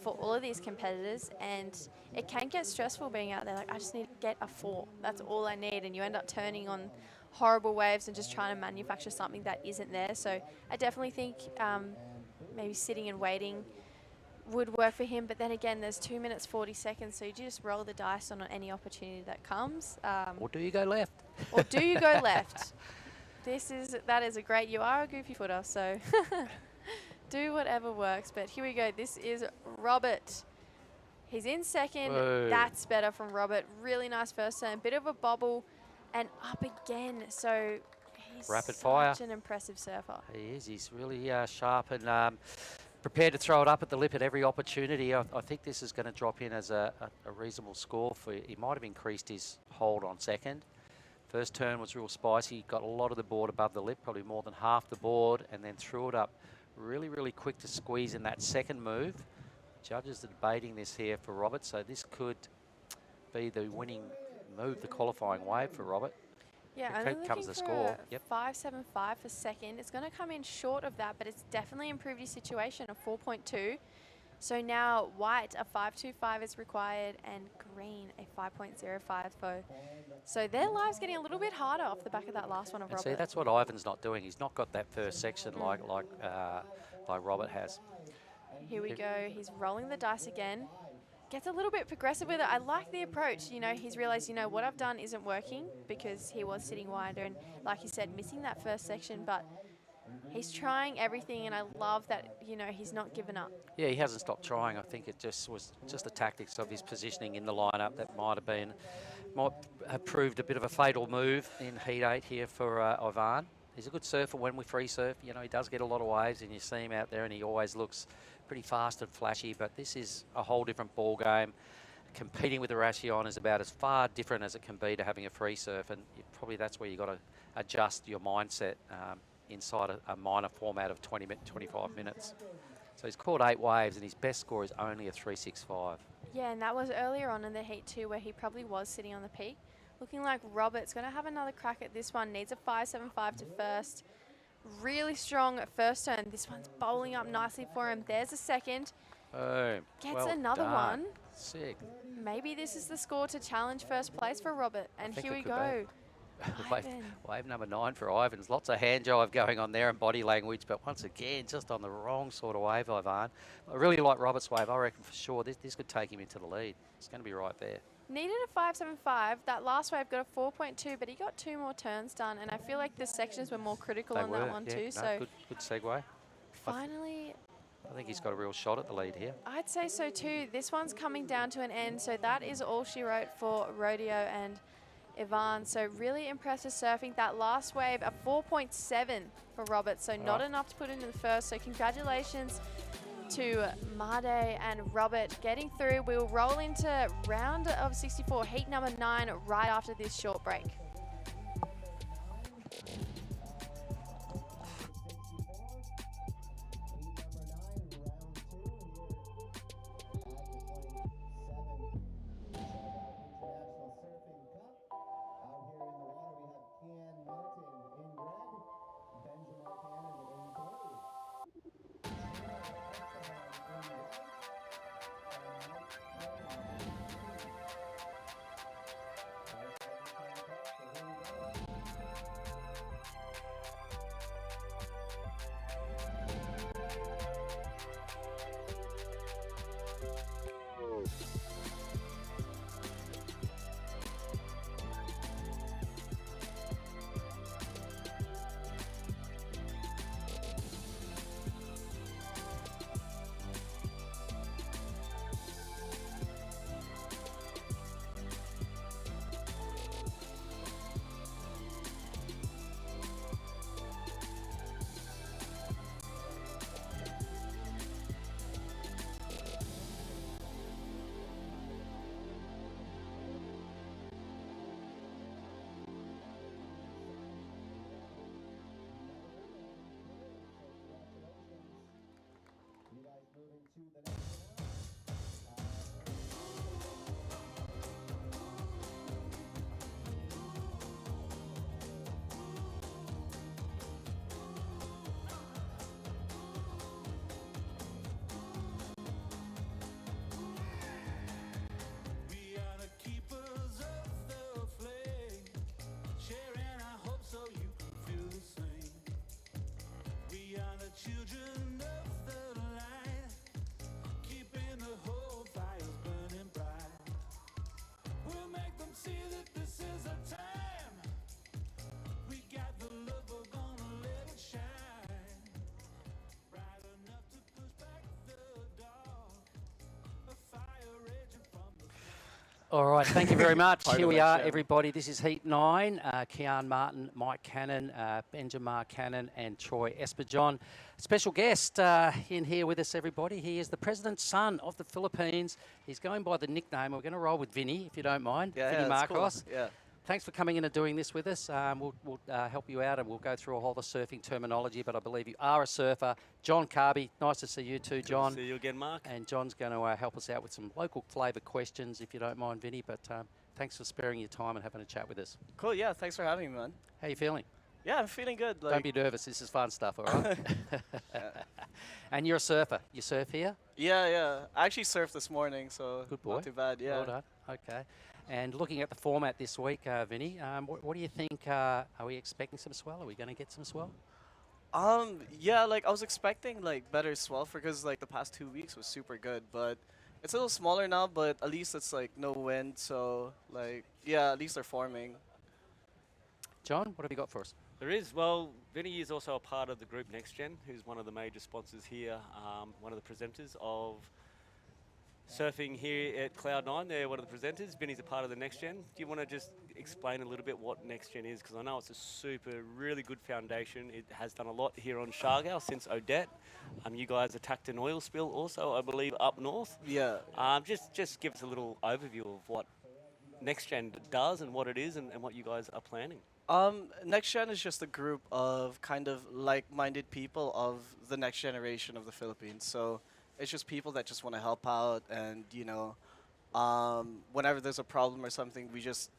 for all of these competitors, and it can get stressful being out there. Like, I just need to get a 4. That's all I need, and you end up turning on horrible waves and just trying to manufacture something that isn't there. So I definitely think maybe sitting and waiting would work for him, but then again, there's 2 minutes 40 seconds, so you just roll the dice on any opportunity that comes. Or do you go left? Or do you go left? That is a great. You are a goofy footer, so do whatever works. But here we go. This is Robert. He's in second. Whoa. That's better from Robert. Really nice first turn. Bit of a bobble and up again. So He's rapid fire. such an impressive surfer. He is. He's really sharp and prepared to throw it up at the lip at every opportunity. I think this is going to drop in as a reasonable score for. He might have increased his hold on second. First turn was real spicy. Got a lot of the board above the lip, probably more than half the board, and then threw it up really, really quick to squeeze in that second move. Judges are debating this here for Robert, so this could be the winning move, the qualifying wave for Robert. Yeah, Here only comes looking the for score. a Yep. 5.75 for second. It's going to come in short of that, but it's definitely improved his situation, a 4.2. So now white, a 5.25 is required, and green, a 5.05 for. So their lives getting a little bit harder off the back of that last one of And Robert. see, that's what Ivan's not doing. He's not got that first section like Robert has. Here we go. He's rolling the dice again. Gets a little bit progressive with it. I like the approach. You know, he's realized, you know, what I've done isn't working because he was sitting wider and, like you said, missing that first section. But he's trying everything, and I love that, you know, he's not given up. Yeah, he hasn't stopped trying. I think it just was just the tactics of his positioning in the lineup that might have proved a bit of a fatal move in Heat 8 here for Ivan. He's a good surfer when we free surf. You know, he does get a lot of waves, and you see him out there, and he always looks pretty fast and flashy. But this is a whole different ball game. Competing with the Ration is about as far different as it can be to having a free surf, and probably that's where you got to adjust your mindset inside a minor format of 25 minutes. So he's caught 8 waves, and his best score is only a 3.65. Yeah, and that was earlier on in the heat too, where he probably was sitting on the peak. Looking like Robert's going to have another crack at this one. Needs a 5.75 to first. Really strong at first turn. This one's bowling up nicely for him. There's a second. Boom. Gets Well another done. one. Sick. Maybe this is the score to challenge first place for Robert. And think here it we could go. wave, Ivan. wave number 9 for Ivan's. Lots of hand jive going on there and body language, but once again, just on the wrong sort of wave, Ivan. I really like Robert's wave. I reckon for sure this could take him into the lead. It's going to be right there. Needed a 5.75. That last wave got a 4.2, but he got 2 more turns done. And I feel like the sections were more critical They on were, that one yeah, too. no, So good segue. finally, I think he's got a real shot at the lead here. I'd say so too. This one's coming down to an end. So that is all she wrote for Rodeo and Ivan. So really impressive surfing. That last wave, a 4.7 for Robert. So not enough to put into the first. So congratulations to Made and Robert getting through. We'll roll into round of 64, heat number 9, right after this short break. All right, thank you very much. Part Here of we it, are, yeah. everybody. This is Heat 9. Kian Martin, Mike Cannon, Benjamin Cannon and Troy Esperjon. Special guest in here with us, everybody. He is the president's son of the Philippines. He's going by the nickname. We're going to roll with Vinny, if you don't mind. Yeah, Vinny yeah, that's cool. Marcos. Yeah. Thanks for coming in and doing this with us. We'll help you out and we'll go through a whole of the surfing terminology, but I believe you are a surfer. John Carby, nice to see you too, John. Good to see you again, Mark. And John's going to help us out with some local flavour questions, if you don't mind, Vinny. But thanks for sparing your time and having a chat with us. Cool, yeah, thanks for having me, man. How you feeling? Yeah, I'm feeling good. Don't be nervous. This is fun stuff, all right? And you're a surfer. You surf here? Yeah, yeah. I actually surfed this morning, so Good boy. not too bad, yeah. Well done. Okay. And looking at the format this week, Vinny, what do you think? Are we expecting some swell? Are we going to get some swell? Yeah, like I was expecting like better swell because like the past 2 weeks was super good, but it's a little smaller now, but at least it's like no wind, so like yeah, at least they're forming. John, what have you got for us? There is. Well, Vinny is also a part of the group Next Gen, who's one of the major sponsors here, one of the presenters of surfing here at Cloud9. They're one of the presenters. Vinny's a part of the Next Gen. Do you want to just explain a little bit what Next Gen is? Because I know it's a really good foundation. It has done a lot here on Siargao since Odette. You guys attacked an oil spill also, I believe, up north. Yeah. Just give us a little overview of what Next Gen does and what it is and what you guys are planning. Next Gen is just a group of kind of like-minded people of the next generation of the Philippines. So it's just people that just want to help out, and you know, whenever there's a problem or something, we just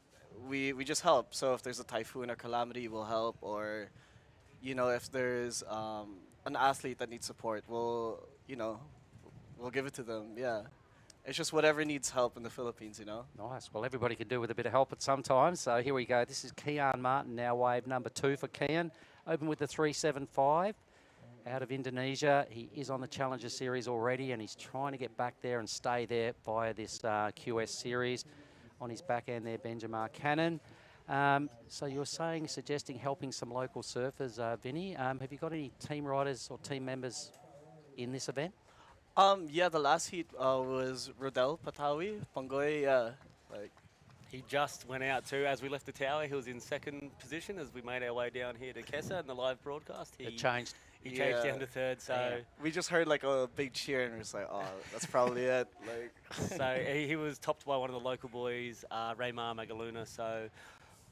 help. So if there's a typhoon or calamity, we'll help. Or you know, if there's an athlete that needs support, we'll give it to them. Yeah. It's just whatever needs help in the Philippines, you know? Nice. Well, everybody can do with a bit of help at some time. So here we go. This is Kian Martin, now wave number 2 for Kian. Open with the 375 out of Indonesia. He is on the Challenger Series already, and he's trying to get back there and stay there via this QS Series. On his back end there, Benjamin Cannon. So you're suggesting helping some local surfers, Vinny. Have you got any team riders or team members in this event? Yeah, the last heat was Rodel Patawi, Pangoy, yeah. Like, He just went out too. As we left the tower, he was in second position as we made our way down here to Kessa in the live broadcast. It changed. He changed Yeah. down to third, so we just heard like a big cheer and we're just like, oh, that's probably it. Like, so he was topped by one of the local boys, Raymar Magaluna. So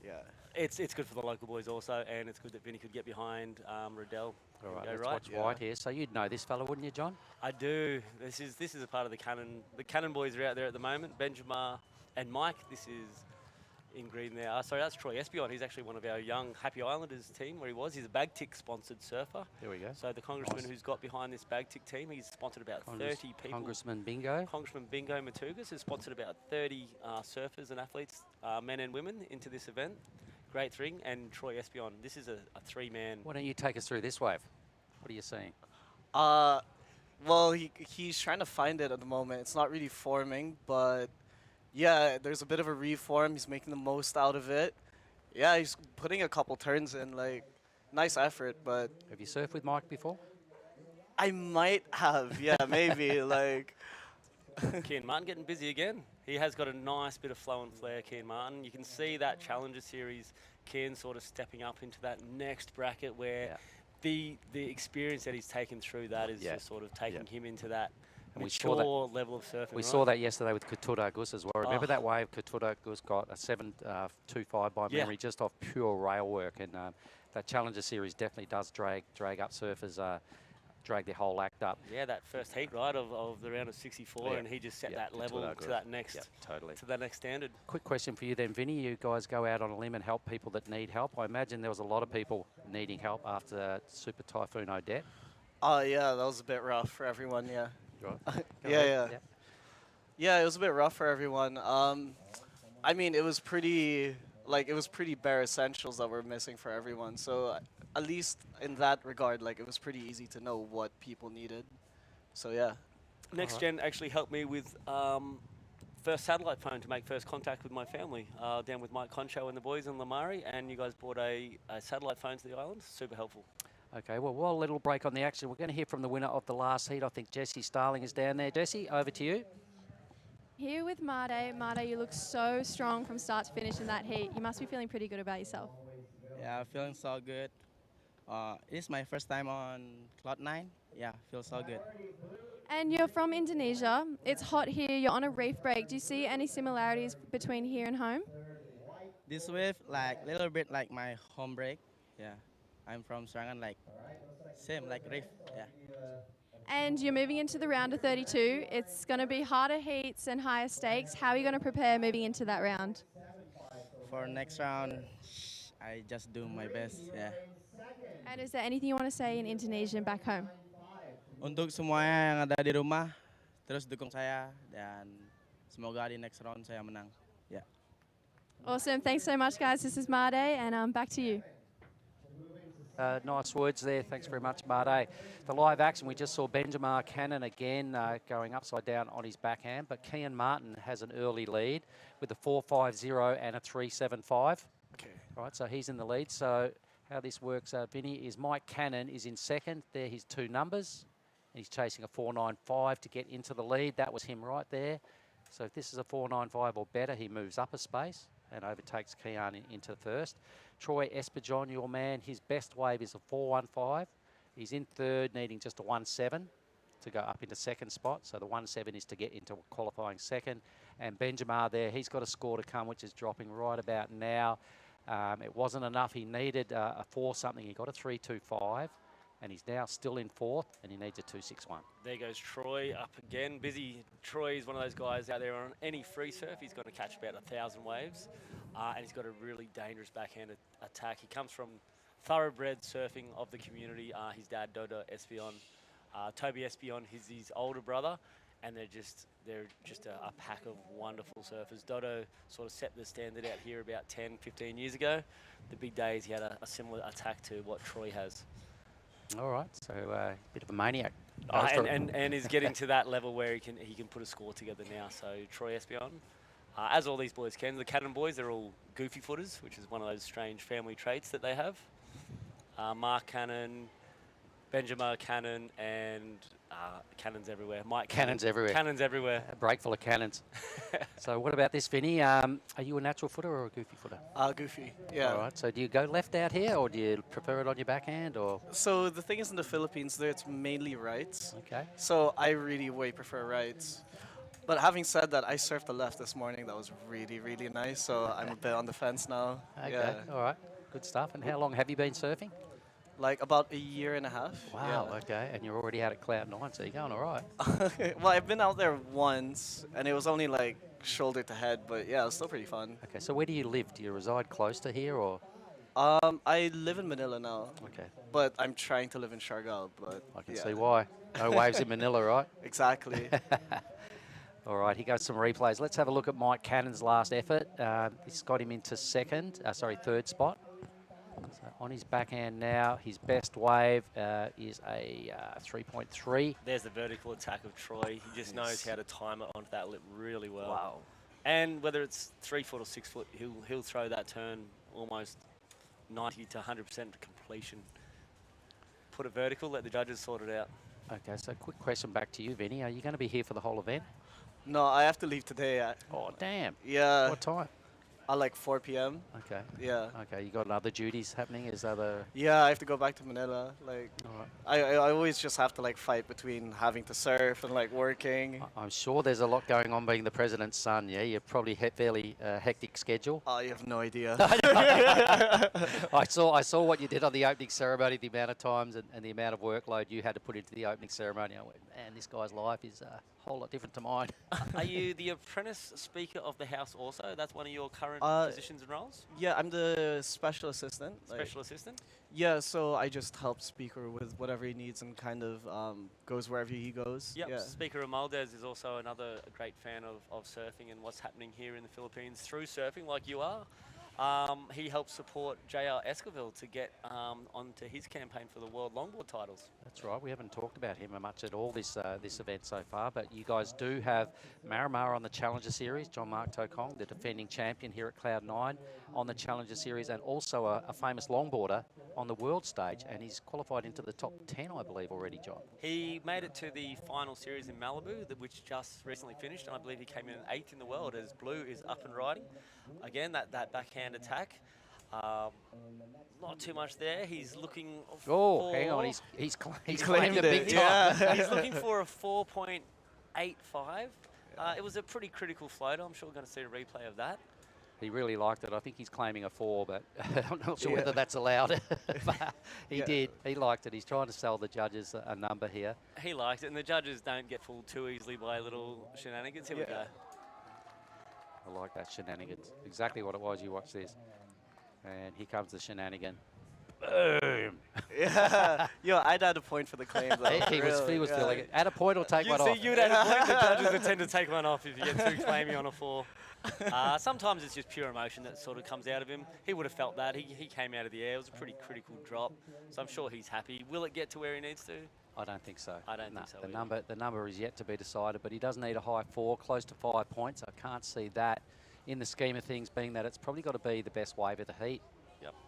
yeah. it's good for the local boys also, and it's good that Vinny could get behind Riddell. All right, Go let's right. watch White here. So you'd know this fella, wouldn't you, John? I do. This is a part of the Cannon. The Cannon boys are out there at the moment. Benjamin and Mike. This is in green there. Sorry, that's Troy Esperjon. He's actually one of our young Happy Islanders team where he was. He's a Bagtick sponsored surfer. There we go. So the congressman who's got behind this Bagtick team, he's sponsored about 30 people. Congressman Bingo. Congressman Bingo Matugas has sponsored about 30 surfers and athletes, men and women, into this event. Great thing. And Troy Esperjon. This is a three-man. Why don't you take us through this wave? What are you seeing? Well, he's trying to find it at the moment. It's not really forming, but yeah, there's a bit of a reform. He's making the most out of it. Yeah, he's putting a couple turns in, like, nice effort, but... Have you surfed with Mike before? I might have, yeah, maybe, like... Kian Martin getting busy again. He has got a nice bit of flow and flair, Kian Martin. You can see that Challenger Series, Kian sort of stepping up into that next bracket where the experience that he's taken through that is just sort of taking him into that mature level of surfing. We saw that yesterday with Katura Gus as well. Remember that wave Katura Gus got a 7.25 by memory just off pure rail work, and that Challenger Series definitely does drag up surfers, drag their whole act up. Yeah, that first heat right of the round of 64, and he just set that level to that next to that next standard. Quick question for you then, Vinny. You guys go out on a limb and help people that need help. I imagine there was a lot of people needing help after Super Typhoon Odette. Oh yeah, that was a bit rough for everyone. Yeah. Right. Yeah, it was a bit rough for everyone. I mean, it was pretty bare essentials that were missing for everyone. So at least in that regard, like, it was pretty easy to know what people needed. So yeah. Next Gen actually helped me with first satellite phone to make first contact with my family, down with Mike Concho and the boys in Lamari, and you guys brought a satellite phone to the island. Super helpful. Okay, well, while a little break on the action, we're going to hear from the winner of the last heat. I think Jesse Starling is down there. Jesse, over to you. Here with Made. Made, you look so strong from start to finish in that heat. You must be feeling pretty good about yourself. Yeah, feeling so good. It's my first time on Cloud9. Yeah, feels so good. And you're from Indonesia. It's hot here. You're on a reef break. Do you see any similarities between here and home? This wave, like little bit like my home break. Yeah, I'm from Serangan, like same like reef. Yeah. And you're moving into the round of 32. It's going to be harder heats and higher stakes. How are you going to prepare moving into that round? For next round, I just do my best. Yeah. And is there anything you want to say in Indonesian back home? Untuk semuanya yang ada di rumah, terus dukung saya dan semoga di next round saya menang. Yeah. Awesome. Thanks so much, guys. This is Made, and back to you. Nice words there. Thanks very much, Made. The live action, we just saw Benjamin Cannon again going upside down on his backhand, but Kian Martin has an early lead with a 4.50 and a 3.75. Okay. Right, so he's in the lead. So how this works, Vinny, is Mike Cannon is in second. There his two numbers. He's chasing a 4.95 to get into the lead. That was him right there. So if this is a 4.95 or better, he moves up a space and overtakes Kian into first. Troy Espejon, your man, his best wave is a 4.15. He's in third, needing just a 1.7 to go up into second spot. So the 1.7 is to get into qualifying second. And Benjamin there, he's got a score to come, which is dropping right about now. It wasn't enough. He needed a 4-something. He got a 3.25. And he's now still in fourth, and he needs a 2.61. There goes Troy up again. Busy. Troy is one of those guys out there on any free surf. He's going to catch about 1,000 waves, and he's got a really dangerous backhand attack. He comes from thoroughbred surfing of the community. His dad, Dodo Espion, Toby Espion, he's his older brother, and they're just a pack of wonderful surfers. Dodo sort of set the standard out here about 10, 15 years ago. The big days, he had a similar attack to what Troy has. All right, so a bit of a maniac. And is getting to that level where he can put a score together now. So Troy Espion, as all these boys can. The Cannon boys, they're all goofy footers, which is one of those strange family traits that they have. Mark Cannon, Benjamin Cannon, and cannons everywhere. Mike Cannons everywhere. Cannons everywhere. A break full of cannons. So what about this, Vinny? Are you a natural footer or a goofy footer? Goofy, yeah. All right, so do you go left out here, or do you prefer it on your backhand? Or So the thing is, in the Philippines, there it's mainly rights. Okay. So I really way prefer rights. But having said that, I surfed the left this morning. That was really, really nice. So I'm a bit on the fence now. Okay, Yeah. all right, good stuff. And how long have you been surfing? Like about a year and a half. Wow, Yeah. okay, and you're already out at Cloud9, so you're going all right. Well, I've been out there once, and it was only like shoulder to head, but yeah, it was still pretty fun. Okay, so where do you live? Do you reside close to here, or? I live in Manila now. Okay. But I'm trying to live in Siargao, but I can yeah. see why. No waves in Manila, right? Exactly. All right, he goes some replays. Let's have a look at Mike Cannon's last effort. This got him into third spot. So on his backhand now, his best wave is a 3.3. There's the vertical attack of Troy. He just knows how to time it onto that lip really well. Wow. And whether it's 3 foot or 6 foot, he'll throw that turn almost 90 to 100% completion. Put it vertical, let the judges sort it out. Okay, so quick question back to you, Vinny. Are you going to be here for the whole event? No, I have to leave today. Oh, damn. Yeah. What time? Like 4 p.m. Okay. Yeah. Okay, you got other duties happening? Is other? Yeah, I have to go back to Manila. Like, All right. I always just have to like fight between having to surf and like working. I'm sure there's a lot going on being the president's son. Yeah, you're probably fairly hectic schedule. Oh, you have no idea. I saw what you did on the opening ceremony, the amount of times and the amount of workload you had to put into the opening ceremony. I went, man, this guy's life is a whole lot different to mine. Are you the apprentice speaker of the house also? That's one of your current positions and roles? Yeah, I'm the special assistant. Special assistant? Yeah, so I just help Speaker with whatever he needs and kind of goes wherever he goes. Yep, Yeah. Speaker Amaldez is also another great fan of surfing and what's happening here in the Philippines through surfing like you are. He helped support J.R. Esquivel to get onto his campaign for the World Longboard titles. That's right. We haven't talked about him much at all this this event so far, but you guys do have Marimar on the Challenger Series, John Mark Tokong, the defending champion here at Cloud 9 on the Challenger Series, and also a famous longboarder on the world stage, and he's qualified into the top 10, I believe, already, John. He made it to the final series in Malibu, which just recently finished, and I believe he came in 8th in the world as Blue is up and riding. Again, that backhand attack. Not too much there. He's looking Oh, hang on. He's claimed a big time. Yeah. He's looking for a 4.85. It was a pretty critical floater. I'm sure we're going to see a replay of that. He really liked it. I think he's claiming a 4, but I'm not sure whether that's allowed. But he did. He liked it. He's trying to sell the judges a number here. He liked it, and the judges don't get fooled too easily by little shenanigans. Here we go. I like that shenanigans. Exactly what it was. You watch this. And here comes the shenanigan. Boom! Yeah. Yo, I'd add a point for the claim, though. he was feeling it. Add a point or take one off. You'd add a point. The judges would tend to take one off if you get too claimy on a 4. Sometimes it's just pure emotion that sort of comes out of him. He would have felt that. He came out of the air. It was a pretty critical drop. So I'm sure he's happy. Will it get to where he needs to? I don't think so. I don't think so. The number is yet to be decided, but he does need a high 4, close to 5 points. I can't see that in the scheme of things, being that it's probably got to be the best wave of the heat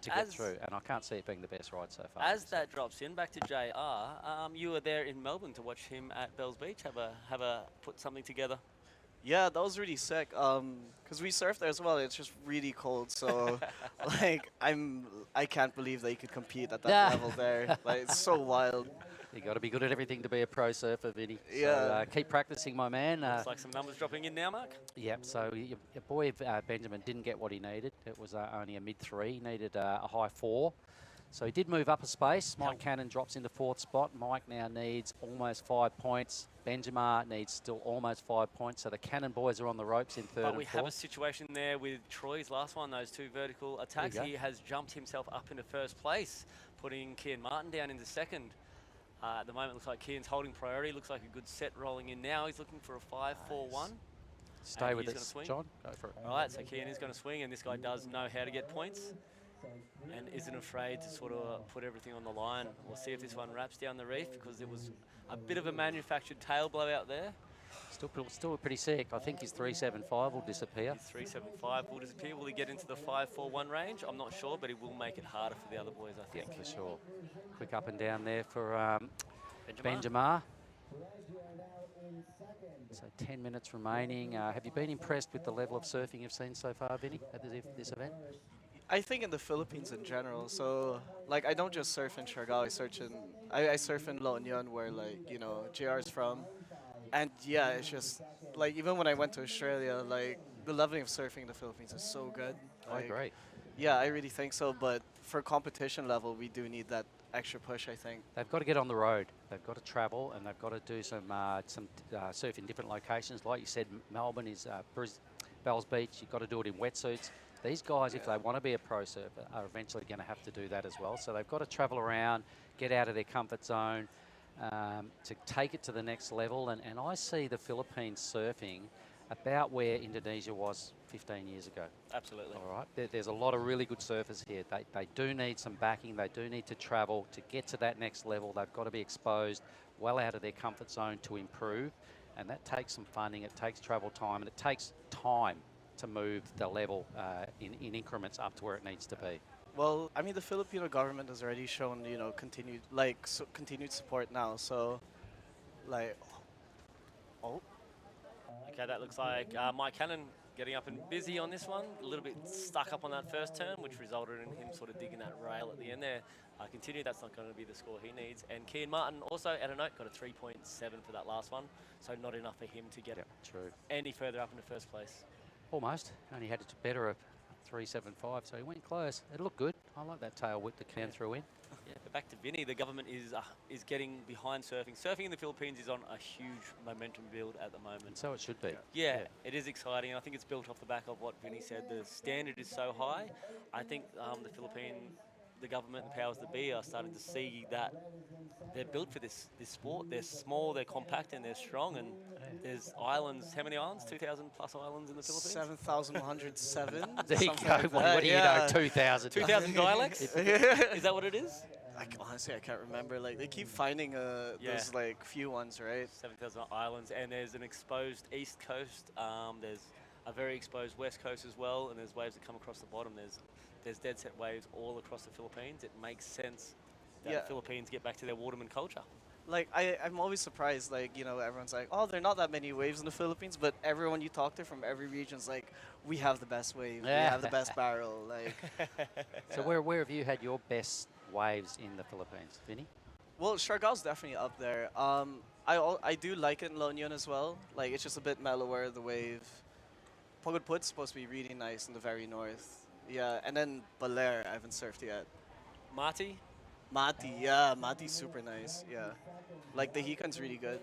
to get through, and I can't see it being the best ride so far. As that drops in, back to JR, you were there in Melbourne to watch him at Bells Beach. Have a put something together. Yeah, that was really sick. Cause we surfed there as well. It's just really cold, so like I can't believe that you could compete at that level there. Like it's so wild. You got to be good at everything to be a pro surfer, Vinny. Yeah. So, keep practicing, my man. Looks like some numbers dropping in now, Mark. Yep. So your boy Benjamin didn't get what he needed. It was only a mid-3. He needed a high 4. So he did move up a space. Mike Cannon drops into 4th spot. Mike now needs almost 5 points. Benjamin needs still almost 5 points. So the Cannon boys are on the ropes in 3rd and 4th. But we have a situation there with Troy's last one, those 2 vertical attacks. He has jumped himself up into 1st place, putting Kian Martin down into 2nd. At the moment, looks like Kian's holding priority. Looks like a good set rolling in now. He's looking for a 5-4-1. Stay with us, John. Go for it. All right, so Kian is going to swing, and this guy does know how to get points and isn't afraid to sort of put everything on the line. We'll see if this one wraps down the reef, because it was a bit of a manufactured tail blowout there. Still pretty sick. I think his 375 will disappear. His 375 will disappear. Will he get into the 5-4-1 range? I'm not sure, but it will make it harder for the other boys, I think. Yeah, for sure. Quick up and down there for Benjamin. So 10 minutes remaining. Have you been impressed with the level of surfing you've seen so far, Vinny, at this event? I think in the Philippines in general. So like I don't just surf in Siargao. I surf in La Union, where like JR is from. And yeah, it's just like even when I went to Australia, like the leveling of surfing in the Philippines is so good. I agree. Yeah, I really think so. But for competition level, we do need that extra push, I think. They've got to get on the road. They've got to travel, and they've got to do some surf in different locations. Like you said, Melbourne is Bells Beach. You've got to do it in wetsuits. These guys, if they want to be a pro surfer, are eventually going to have to do that as well. So they've got to travel around, get out of their comfort zone, to take it to the next level. And I see the Philippines surfing about where Indonesia was 15 years ago. Absolutely. All right. There's a lot of really good surfers here. They do need some backing. They do need to travel to get to that next level. They've got to be exposed well out of their comfort zone to improve. And that takes some funding. It takes travel time. And it takes time to move the level in increments up to where it needs to be. Well, I mean, the Filipino government has already shown, continued support now. So, like, Okay, that looks like Mike Cannon getting up and busy on this one. A little bit stuck up on that first turn, which resulted in him sort of digging that rail at the end there. Continue, that's not going to be the score he needs. And Kian Martin also, at a note, got a 3.7 for that last one. So not enough for him to get any further up into 1st place. Almost. Only had to better a 375, so he went close. It looked good. I like that tail whip that Cam threw in. Yeah, but back to Vinny, the government is getting behind surfing. Surfing in the Philippines is on a huge momentum build at the moment. And so it should be. Yeah, it is exciting. I think it's built off the back of what Vinny said. The standard is so high. I think the Philippine the government, the powers that be, are starting to see that they're built for this sport. They're small, they're compact, and they're strong. And there's islands. How many islands? 2,000 plus islands in the Philippines. 7,107. There you something go. like What that, do you know? 2,000. 2,000 dialects? Is that what it is? Honestly, I can't remember. Like, they keep finding those like few ones, right? 7,000 islands, and there's an exposed east coast. There's a very exposed west coast as well, and there's waves that come across the bottom. There's dead set waves all across the Philippines. It makes sense that the Philippines get back to their waterman culture. Like, I'm always surprised, like, you know, everyone's like, oh, there are not that many waves in the Philippines, but everyone you talk to from every region's like, we have the best wave, we have the best barrel, like. So where have you had your best waves in the Philippines, Vinny? Well, Siargao's definitely up there. I do like it in La Union as well. Like, it's just a bit mellower, the wave. Pagod Put's supposed to be really nice in the very north. Yeah, and then Baler, I haven't surfed yet. Mati? Mati, yeah, Mati's super nice, yeah. Like, the Hikan's really good.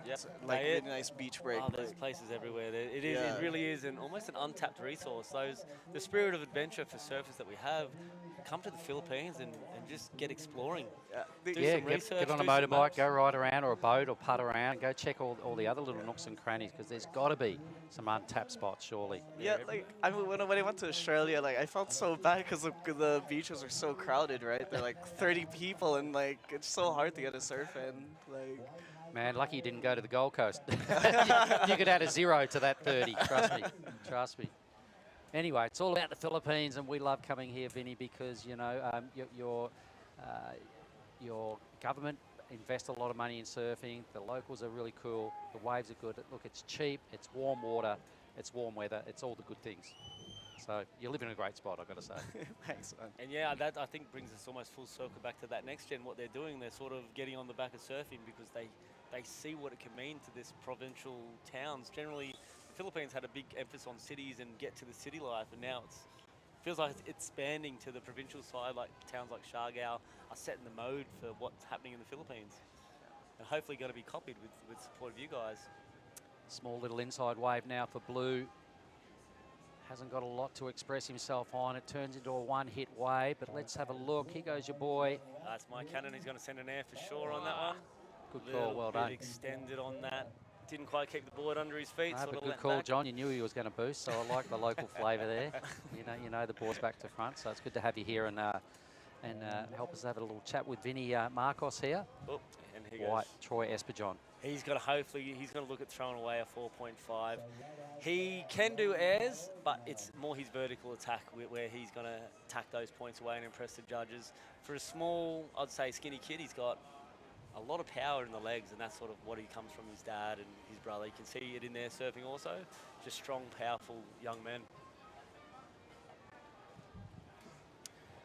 Yeah, like really nice beach break. Oh, there's places everywhere. It is. It really is, almost an untapped resource. The spirit of adventure for surfers that we have, come to the Philippines and just get exploring. Get on a motorbike, go ride around, or a boat, or putt around, go check all the other little nooks and crannies, because there's got to be some untapped spots, surely. Yeah, like, I mean, when I went to Australia, like, I felt so bad because the beaches are so crowded, right? They're like 30 people, and like, it's so hard to get a surf in, like. Man, lucky you didn't go to the Gold Coast. You could add a 0 to that 30, trust me, trust me. Anyway, it's all about the Philippines, and we love coming here, Vinny, because, you know, your government invests a lot of money in surfing. The locals are really cool. The waves are good. Look, it's cheap. It's warm water. It's warm weather. It's all the good things. So you live in a great spot, I've got to say. Thanks, man. And yeah, that I think brings us almost full circle back to that next gen. What they're doing, they're sort of getting on the back of surfing because they see what it can mean to this provincial towns. Generally, the Philippines had a big emphasis on cities and get to the city life, and now it feels like it's expanding to the provincial side. Like towns like Siargao are setting the mode for what's happening in the Philippines, and hopefully going to be copied with support of you guys. Small little inside wave now for Blue. Hasn't got a lot to express himself on. It turns into a one-hit wave, but let's have a look. Here goes your boy. That's my cannon. He's going to send an air for sure on that one. Good call, well done. Extended on that. Didn't quite keep the board under his feet. No, but good call, John. You knew he was going to boost, so I like the local flavour there. You know the board's back to front, so it's good to have you here and help us have a little chat with Vinny Marcos here. Oh, and here White, goes Troy Espejon. He's got to he's going to look at throwing away a 4.5. He can do airs, but it's more his vertical attack where he's going to tack those points away and impress the judges. For a small, I'd say skinny kid, he's got a lot of power in the legs, and that's sort of what he comes from his dad and his brother. You can see it in their surfing also. Just strong, powerful young men.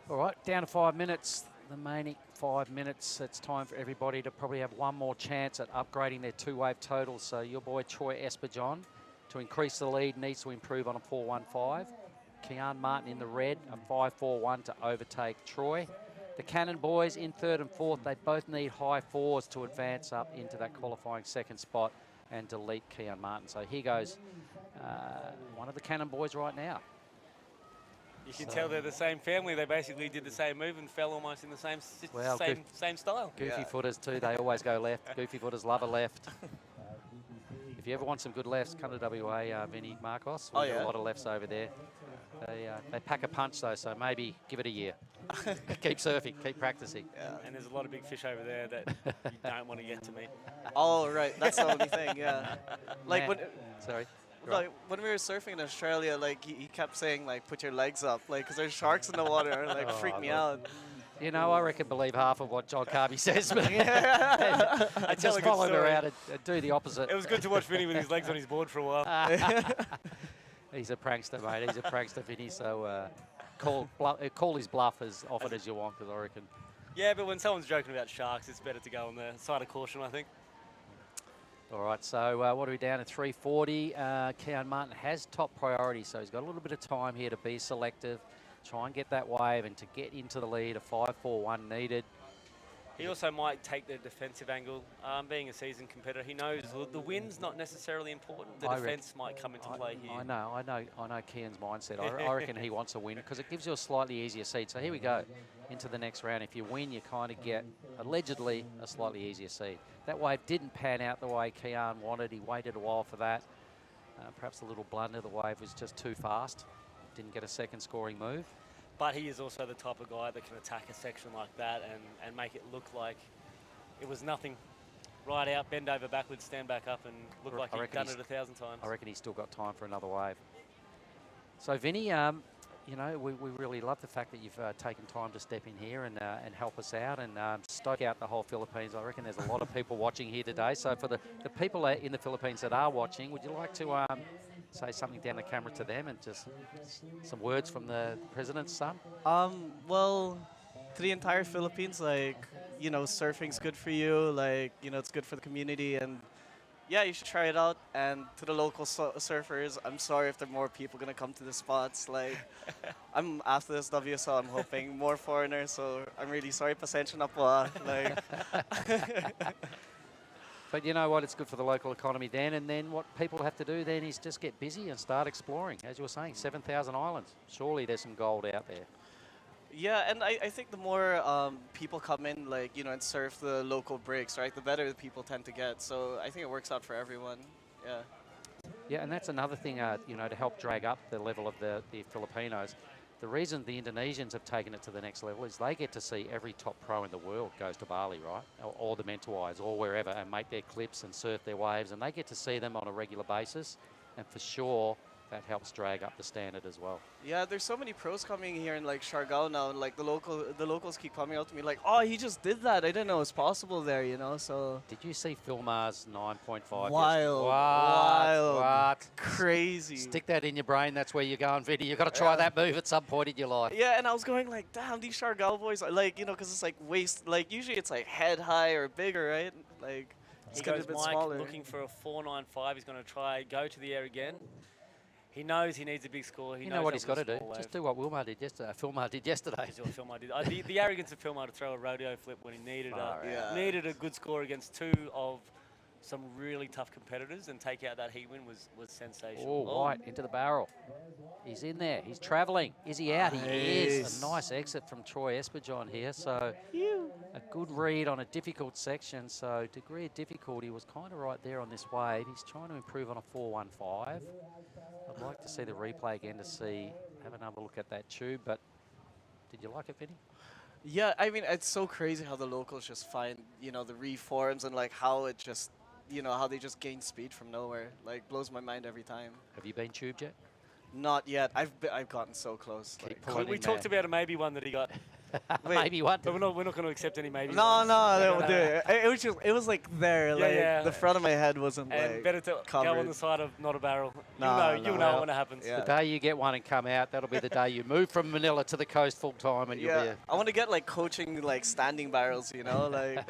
All right, down to 5 minutes. The remaining 5 minutes, it's time for everybody to probably have one more chance at upgrading their two-wave totals. So your boy Troy Espejon, to increase the lead, needs to improve on a 4.15. Kian Martin in the red, a 5.41 to overtake Troy. The Cannon boys in third and fourth, they both need high fours to advance up into that qualifying second spot and delete Kian Martin. So here goes one of the Cannon boys right now. You can tell they're the same family. They basically did the same move and fell almost in the same style. Goofy footers too, they always go left. Goofy footers love a left. If you ever want some good lefts, come to WA, Vinny Marcos. We've got a lot of lefts over there. They pack a punch though, so maybe give it a year. Keep surfing, keep practicing. Yeah. And there's a lot of big fish over there that you don't want to get to me. Oh, right, that's the only thing, yeah. Like Sorry. Like, when we were surfing in Australia, like, he kept saying, like, put your legs up, like, because there's sharks in the water, like, freak me out. You know, I reckon believe half of what John Carby says, but I just follow him around and do the opposite. It was good to watch Vinny with his legs on his board for a while. He's a prankster, mate. He's a prankster, Vinny, so call his bluff as often as you want, because I reckon. Yeah, but when someone's joking about sharks, it's better to go on the side of caution, I think. All right, so what are we down to? 340. Kian Martin has top priority, so he's got a little bit of time here to be selective, try and get that wave and to get into the lead. A 5.41 needed. He also might take the defensive angle. Being a seasoned competitor, he knows the win's not necessarily important. The defence might come into play here. I know Kian's mindset. I reckon he wants a win because it gives you a slightly easier seed. So here we go into the next round. If you win, you kind of get, allegedly, a slightly easier seed. That wave didn't pan out the way Kian wanted. He waited a while for that. Perhaps a little blunder. The wave was just too fast. Didn't get a second scoring move. But he is also the type of guy that can attack a section like that and make it look like it was nothing. Right out, bend over backwards, stand back up, and look like he's done it 1,000 times. I reckon he's still got time for another wave. So, Vinny, you know, we really love the fact that you've taken time to step in here and help us out and stoke out the whole Philippines. I reckon there's a lot of people watching here today. So for the people in the Philippines that are watching, would you like to say something down the camera to them and just some words from the president's son? Well, to the entire Philippines, like, you know, surfing's good for you. Like, you know, it's good for the community, and yeah, you should try it out. And to the local surfers, I'm sorry if there are more people gonna come to the spots. Like, I'm after this WSL, I'm hoping more foreigners. So I'm really sorry, pasensya na po. Like. But you know what? It's good for the local economy, Dan. And then what people have to do then is just get busy and start exploring. As you were saying, 7,000 islands. Surely there's some gold out there. Yeah, and I think the more people come in, like, you know, and surf the local breaks, right, the better the people tend to get. So I think it works out for everyone. Yeah. Yeah, and that's another thing, you know, to help drag up the level of the Filipinos. The reason the Indonesians have taken it to the next level is they get to see every top pro in the world goes to Bali, right? Or the Mentawais, or wherever, and make their clips and surf their waves. And they get to see them on a regular basis. And for sure, that helps drag up the standard as well. Yeah, there's so many pros coming here in like Siargao now, and like the locals keep coming up to me like, oh, he just did that. I didn't know it was possible there, you know. So did you see Filmar's 9.5? Wild, what? Crazy. Stick that in your brain. That's where you're going, Vinny. You've got to try that move at some point in your life. Yeah, and I was going like, damn, these Siargao boys are like, you know, because it's like waist, like usually it's like head high or bigger, right? Like it's he gonna goes be a bit Mike smaller. looking for a 4.95. He's going to try go to the air again. He knows he needs a big score. You know what he's got to do? Just do what Filmar did yesterday. The arrogance of Filmar to throw a rodeo flip when he needed needed a good score against two of some really tough competitors, and take out that heat win was sensational. Oh, White into the barrel. He's in there. He's travelling. Is he out? He is. A nice exit from Troy Esperjon here. So a good read on a difficult section. So degree of difficulty was kind of right there on this wave. He's trying to improve on a 4.15. I'd like to see the replay again to have another look at that tube. But did you like it, Vinny? Yeah, I mean, it's so crazy how the locals just find, you know, the reforms and like how it just, you know, how they just gain speed from nowhere. Like, blows my mind every time. Have you been tubed yet? Not yet. I've gotten so close. Like, we talked about a maybe one that he got. Maybe one. But we're not going to accept any maybe. No, it was like there. Like the front of my head wasn't and like better to covered. go on the side of not a barrel. You'll know when it happens. The day you get one and come out, that'll be the day you move from Manila to the coast full time, and you'll be. I want to get like coaching like standing barrels, you know, like.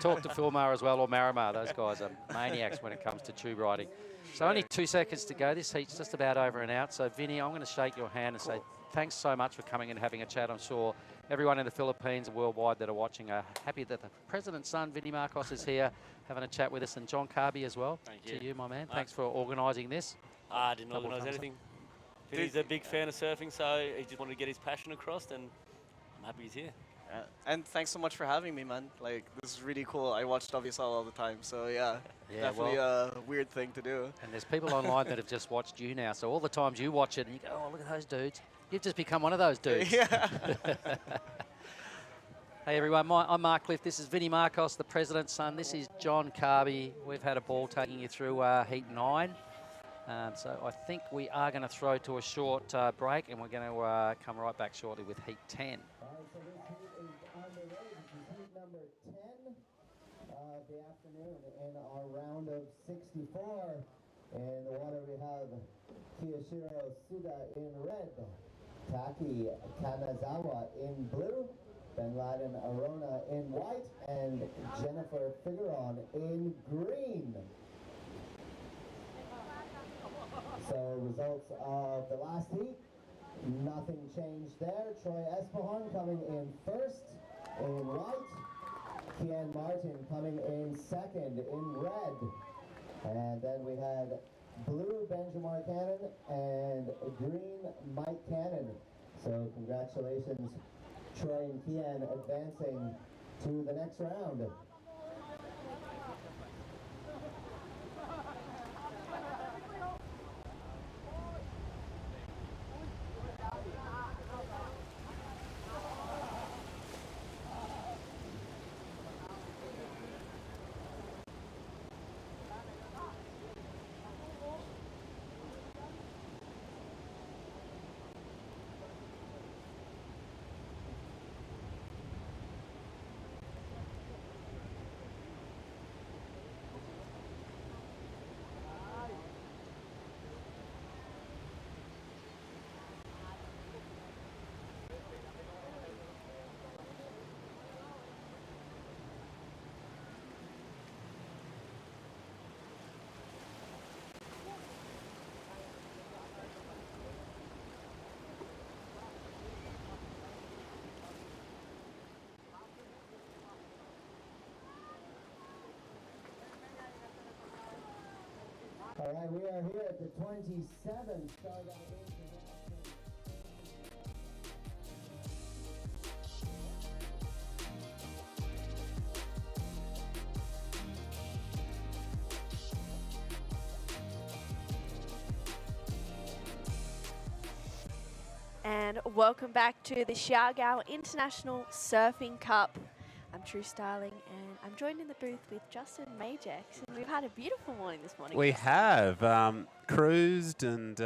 Talk to Filmar as well, or Marimar. Those guys are maniacs when it comes to tube riding. So only 2 seconds to go. This heat's just about over and out. So Vinny, I'm going to shake your hand and say thanks so much for coming and having a chat. I'm sure everyone in the Philippines and worldwide that are watching are happy that the president's son, Vinny Marcos, is here having a chat with us, and John Carby as well. Thank you. To you, my man. Thanks for organising this. I didn't organise anything. Vinny's a big fan of surfing, so he just wanted to get his passion across, and I'm happy he's here. And thanks so much for having me, man. Like, this is really cool. I watch WSL all the time, so definitely a weird thing to do. And there's people online that have just watched you now, so all the times you watch it and you go, oh, look at those dudes. You've just become one of those dudes. Yeah. Hey, everyone. I'm Mark Cliff. This is Vinny Marcos, the president's son. This is John Carby. We've had a ball taking you through Heat 9. So I think we are going to throw to a short break, and we're going to come right back shortly with Heat 10. The afternoon in our round of 64. In the water we have Kiyashiro Suda in red, Taki Kanazawa in blue, Ben Laden Arona in white, and Jennifer Figueron in green. So results of the last heat, nothing changed there. Troy Esperjon coming in first. in white, Kian Martin coming in second in red. And then we had blue Benjamin Cannon and green Mike Cannon. So congratulations, Troy and Kian advancing to the next round. All right, we are here at the 27th Siargao International. And welcome back to the Siargao International Surfing Cup. I'm True Starling, and I'm joined in the booth with Justin Majex, and we've had a beautiful morning this morning. We Justin. have cruised, and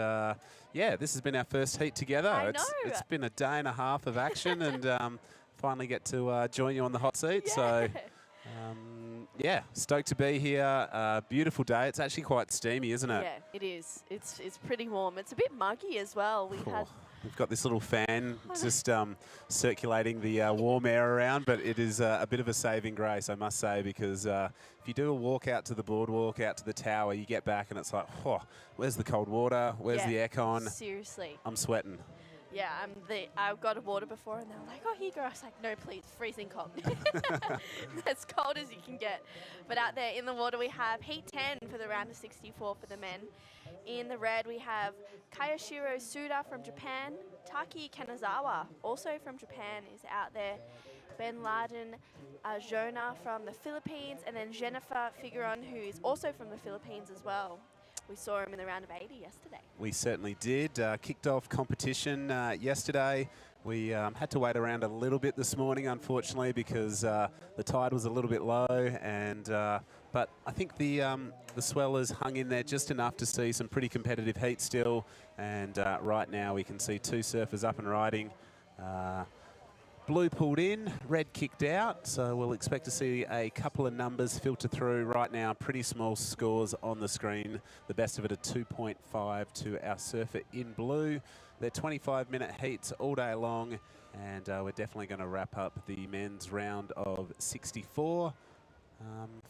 yeah, this has been our first heat together. I know. It's been a day and a half of action, and finally get to join you on the hot seat. Yeah. So, yeah, stoked to be here. Beautiful day. It's actually quite steamy, isn't it? Yeah, it is. It's pretty warm. It's a bit muggy as well. We've got this little fan just circulating the warm air around, but it is a bit of a saving grace, I must say, because if you do a walk out to the boardwalk, out to the tower, you get back and it's like, oh, where's the cold water? Where's the aircon? Seriously. I'm sweating. Yeah, I've got a water before, and they were like, "Oh, here you go." I was like, "No, please, freezing cold." As cold as you can get. But out there in the water, we have Heat 10 for the round of 64 for the men. In the red, we have Kayashiro Suda from Japan. Taki Kanazawa, also from Japan, is out there. Ben Laden Jonah from the Philippines, and then Jennifer Figueron, who is also from the Philippines as well. We saw him in the round of 80 yesterday. We certainly did. Kicked off competition yesterday. We had to wait around a little bit this morning, unfortunately, because the tide was a little bit low. And but I think the swellers hung in there just enough to see some pretty competitive heat still. And right now we can see two surfers up and riding. Blue pulled in, red kicked out, so we'll expect to see a couple of numbers filter through right now. Pretty small scores on the screen. The best of it, a 2.5 to our surfer in blue. They're 25-minute heats all day long, and we're definitely going to wrap up the men's round of 64.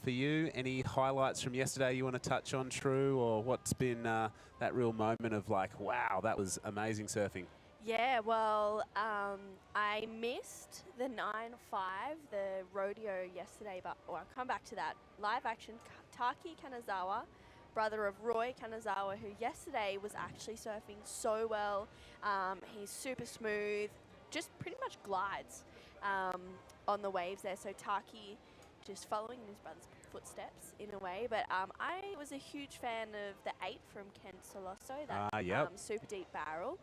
For you, any highlights from yesterday you want to touch on, True, or what's been that real moment of like, wow, that was amazing surfing? Yeah, well, I missed the 9.5, the rodeo yesterday, but I'll come back to that. Live action, Taki Kanazawa, brother of Roy Kanazawa, who yesterday was actually surfing so well. He's super smooth, just pretty much glides on the waves there. So Taki just following in his brother's footsteps in a way. But I was a huge fan of the 8 from Ken Solosso, that super deep barrel.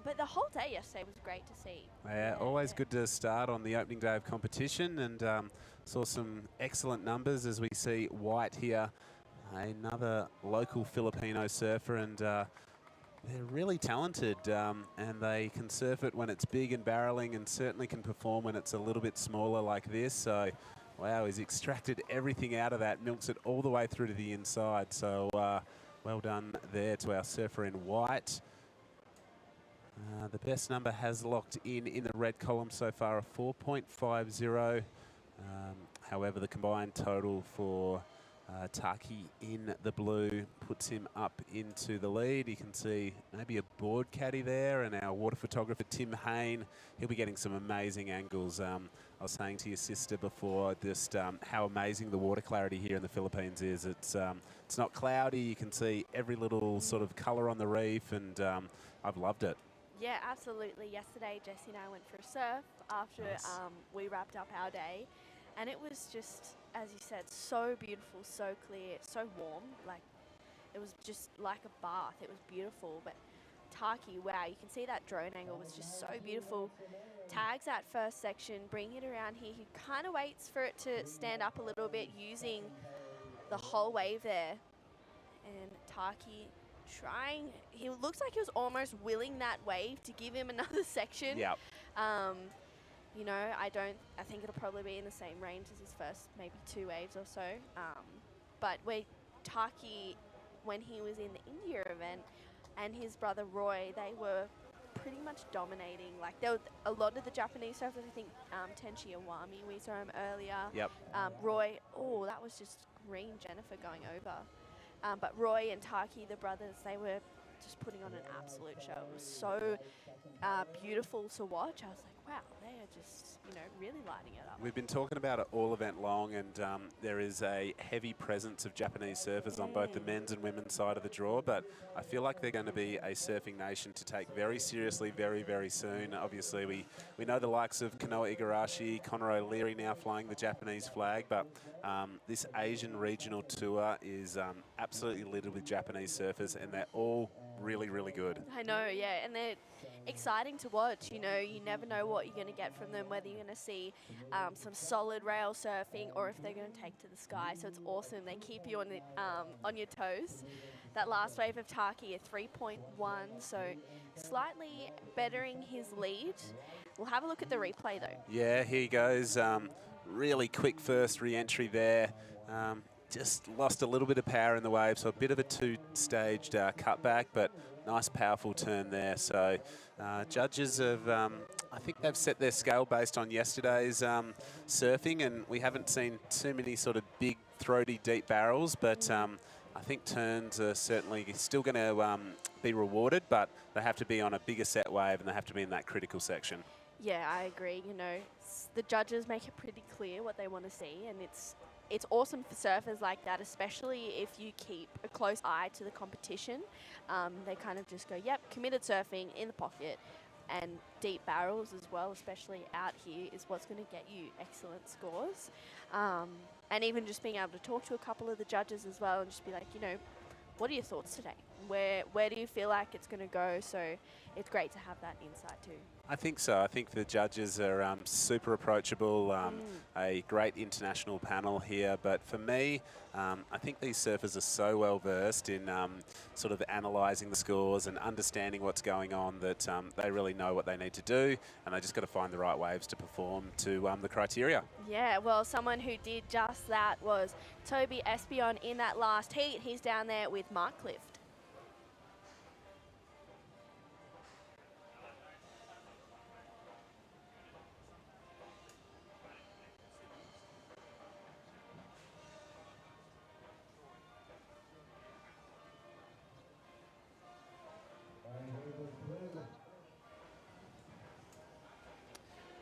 But the whole day yesterday was great to see. Yeah, always good to start on the opening day of competition, and saw some excellent numbers as we see White here, another local Filipino surfer, and they're really talented, and they can surf it when it's big and barreling, and certainly can perform when it's a little bit smaller like this. So, wow, he's extracted everything out of that, milks it all the way through to the inside. So, well done there to our surfer in White. The best number has locked in the red column so far, a 4.50. However, the combined total for Taki in the blue puts him up into the lead. You can see maybe a board caddy there, and our water photographer Tim Hain, he'll be getting some amazing angles. I was saying to your sister before just how amazing the water clarity here in the Philippines is. It's not cloudy. You can see every little sort of colour on the reef, and I've loved it. Yeah, absolutely. Yesterday, Jesse and I went for a surf after Nice. we wrapped up our day, and it was just, as you said, so beautiful, so clear, so warm. Like, it was just like a bath. It was beautiful. But Taki, wow, you can see that drone angle was just so beautiful. Tags that first section, bring it around here. He kind of waits for it to stand up a little bit using the whole wave there. And Taki trying, he looks like he was almost willing that wave to give him another section. Yep. You know, I think it'll probably be in the same range as his first maybe 2 waves or so. But Taki, when he was in the India event, and his brother Roy, they were pretty much dominating. Like, there were a lot of the Japanese surfers, I think Tenchi Iwami, we saw him earlier. Yep. Roy, oh, that was just green Jennifer going over. But Roy and Taki, the brothers, they were just putting on an absolute show. It was so beautiful to watch. I was like, wow, they are just, you know, really lighting it up. We've been talking about it all event long, and there is a heavy presence of Japanese surfers on both the men's and women's side of the draw, but I feel like they're going to be a surfing nation to take very seriously very, very soon. Obviously, we know the likes of Kanoa Igarashi, Conor O'Leary now flying the Japanese flag, but this Asian regional tour is absolutely littered with Japanese surfers, and they're all really, really good. I know, yeah, and they're exciting to watch. You know, you never know what you're going to get from them, whether you're going to see some solid rail surfing or if they're going to take to the sky. So it's awesome. They keep you on your toes. That last wave of Taki, a 3.1, so slightly bettering his lead. We'll have a look at the replay, though. Yeah, here he goes. Really quick first re-entry there. Just lost a little bit of power in the wave, so a bit of a two-staged cutback, but nice powerful turn there. So judges have, I think they've set their scale based on yesterday's surfing, and we haven't seen too many sort of big, throaty, deep barrels, but I think turns are certainly still going to be rewarded, but they have to be on a bigger set wave, and they have to be in that critical section. Yeah, I agree. You know, the judges make it pretty clear what they want to see, and it's awesome for surfers like that, especially if you keep a close eye to the competition. They kind of just go, yep, committed surfing in the pocket, and deep barrels as well, especially out here, is what's going to get you excellent scores. And even just being able to talk to a couple of the judges as well and just be like, you know, what are your thoughts today? Where do you feel like it's going to go? So it's great to have that insight too. I think so. I think the judges are super approachable, a great international panel here. But for me, I think these surfers are so well versed in sort of analysing the scores and understanding what's going on that they really know what they need to do, and they just got to find the right waves to perform to the criteria. Yeah, well, someone who did just that was Toby Espion in that last heat. He's down there with Mark Clift.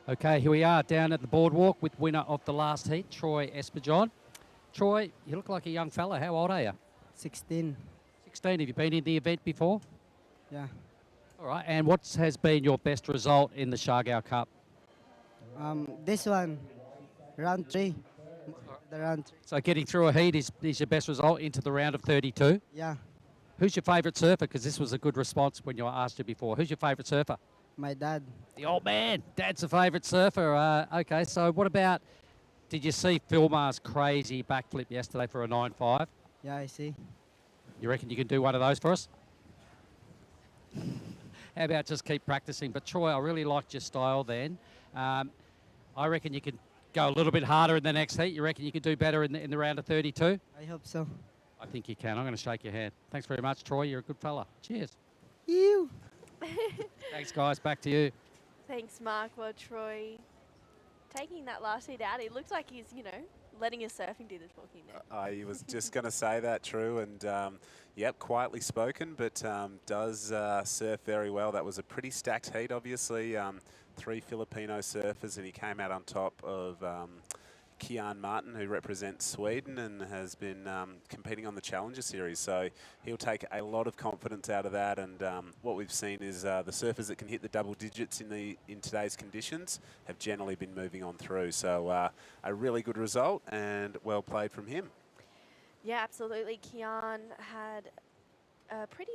Okay, here we are down at the boardwalk with winner of the last heat, Troy Espejon. Troy, you look like a young fella. How old are you? 16. 16. Have you been in the event before? Yeah. All right. And what has been your best result in the Siargao Cup? This one, round 3. The round. So getting through a heat is your best result into the round of 32? Yeah. Who's your favourite surfer? Because this was a good response when you were asked you before. Who's your favourite surfer? My dad. The old man. Dad's a favourite surfer. Okay, so what about, did you see Philmar's crazy backflip yesterday for a 9.5? Yeah, I see. You reckon you can do one of those for us? How about just keep practicing? But Troy, I really liked your style then. I reckon you can go a little bit harder in the next heat. You reckon you can do better in the round of 32? I hope so. I think you can. I'm going to shake your hand. Thanks very much, Troy. You're a good fella. Cheers. You. Thanks, guys. Back to you. Thanks, Mark. Well, Troy, taking that last heat out, it looks like he's, you know, letting his surfing do the talking there. I was just going to say that, True, and yep, quietly spoken, but does surf very well. That was a pretty stacked heat, obviously. 3 Filipino surfers, and he came out on top of Kian Martin, who represents Sweden and has been competing on the Challenger Series. So he'll take a lot of confidence out of that. And what we've seen is the surfers that can hit the double digits in today's conditions have generally been moving on through. So a really good result and well played from him. Yeah, absolutely. Kian had a pretty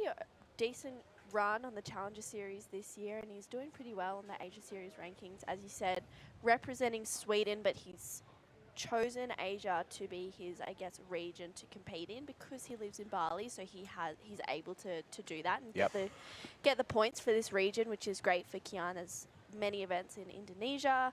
decent run on the Challenger Series this year, and he's doing pretty well in the Asia Series rankings, as you said, representing Sweden, but he's chosen Asia to be his, I guess, region to compete in because he lives in Bali, so he's able to do that and get the points for this region, which is great for Kiana's many events in Indonesia.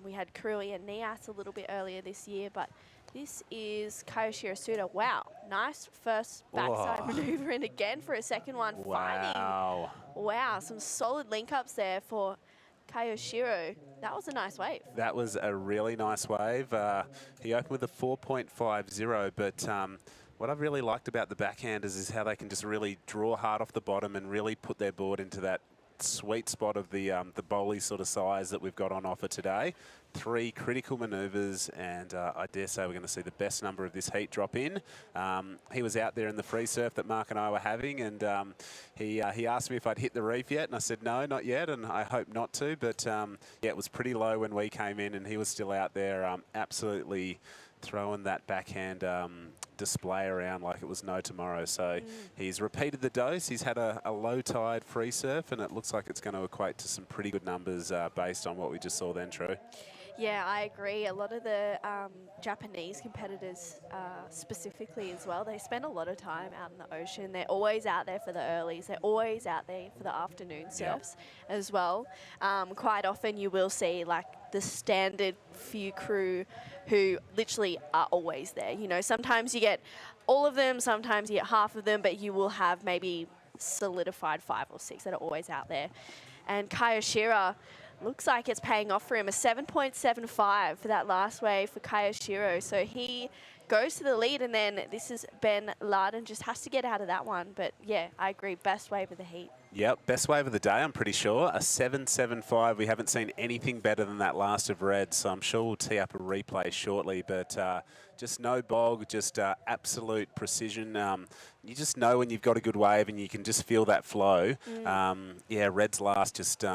We had Kurui and Nias a little bit earlier this year, but this is Kayoshiro Suda. Wow, nice first backside maneuver, and again for a second one, finding, wow, some solid link-ups there for Kayoshiro. That was a nice wave. That was a really nice wave. He opened with a 4.50, but what I've really liked about the backhanders is how they can just really draw hard off the bottom and really put their board into that sweet spot of the bowly sort of size that we've got on offer today. 3 critical manoeuvres, and I dare say we're going to see the best number of this heat drop in. He was out there in the free surf that Mark and I were having, and he asked me if I'd hit the reef yet, and I said no, not yet, and I hope not to. But yeah, it was pretty low when we came in, and he was still out there absolutely throwing that backhand display around like it was no tomorrow. So he's repeated the dose. He's had a low tide free surf, and it looks like it's going to equate to some pretty good numbers based on what we just saw then, True. Yeah, I agree. A lot of the Japanese competitors specifically as well, they spend a lot of time out in the ocean. They're always out there for the earlies. They're always out there for the afternoon surfs as well. Quite often you will see like the standard few crew who literally are always there. You know, sometimes you get all of them, sometimes you get half of them, but you will have maybe solidified 5 or 6 that are always out there. And Kayoshiro, looks like it's paying off for him. A 7.75 for that last wave for Kayoshiro. So he goes to the lead, and then this is Ben Laden, just has to get out of that one. But yeah, I agree. Best wave of the heat. Yep, best wave of the day, I'm pretty sure. A 7.75. We haven't seen anything better than that last of Red, so I'm sure we'll tee up a replay shortly. But just no bog, just absolute precision. You just know when you've got a good wave, and you can just feel that flow. Yeah, Red's last just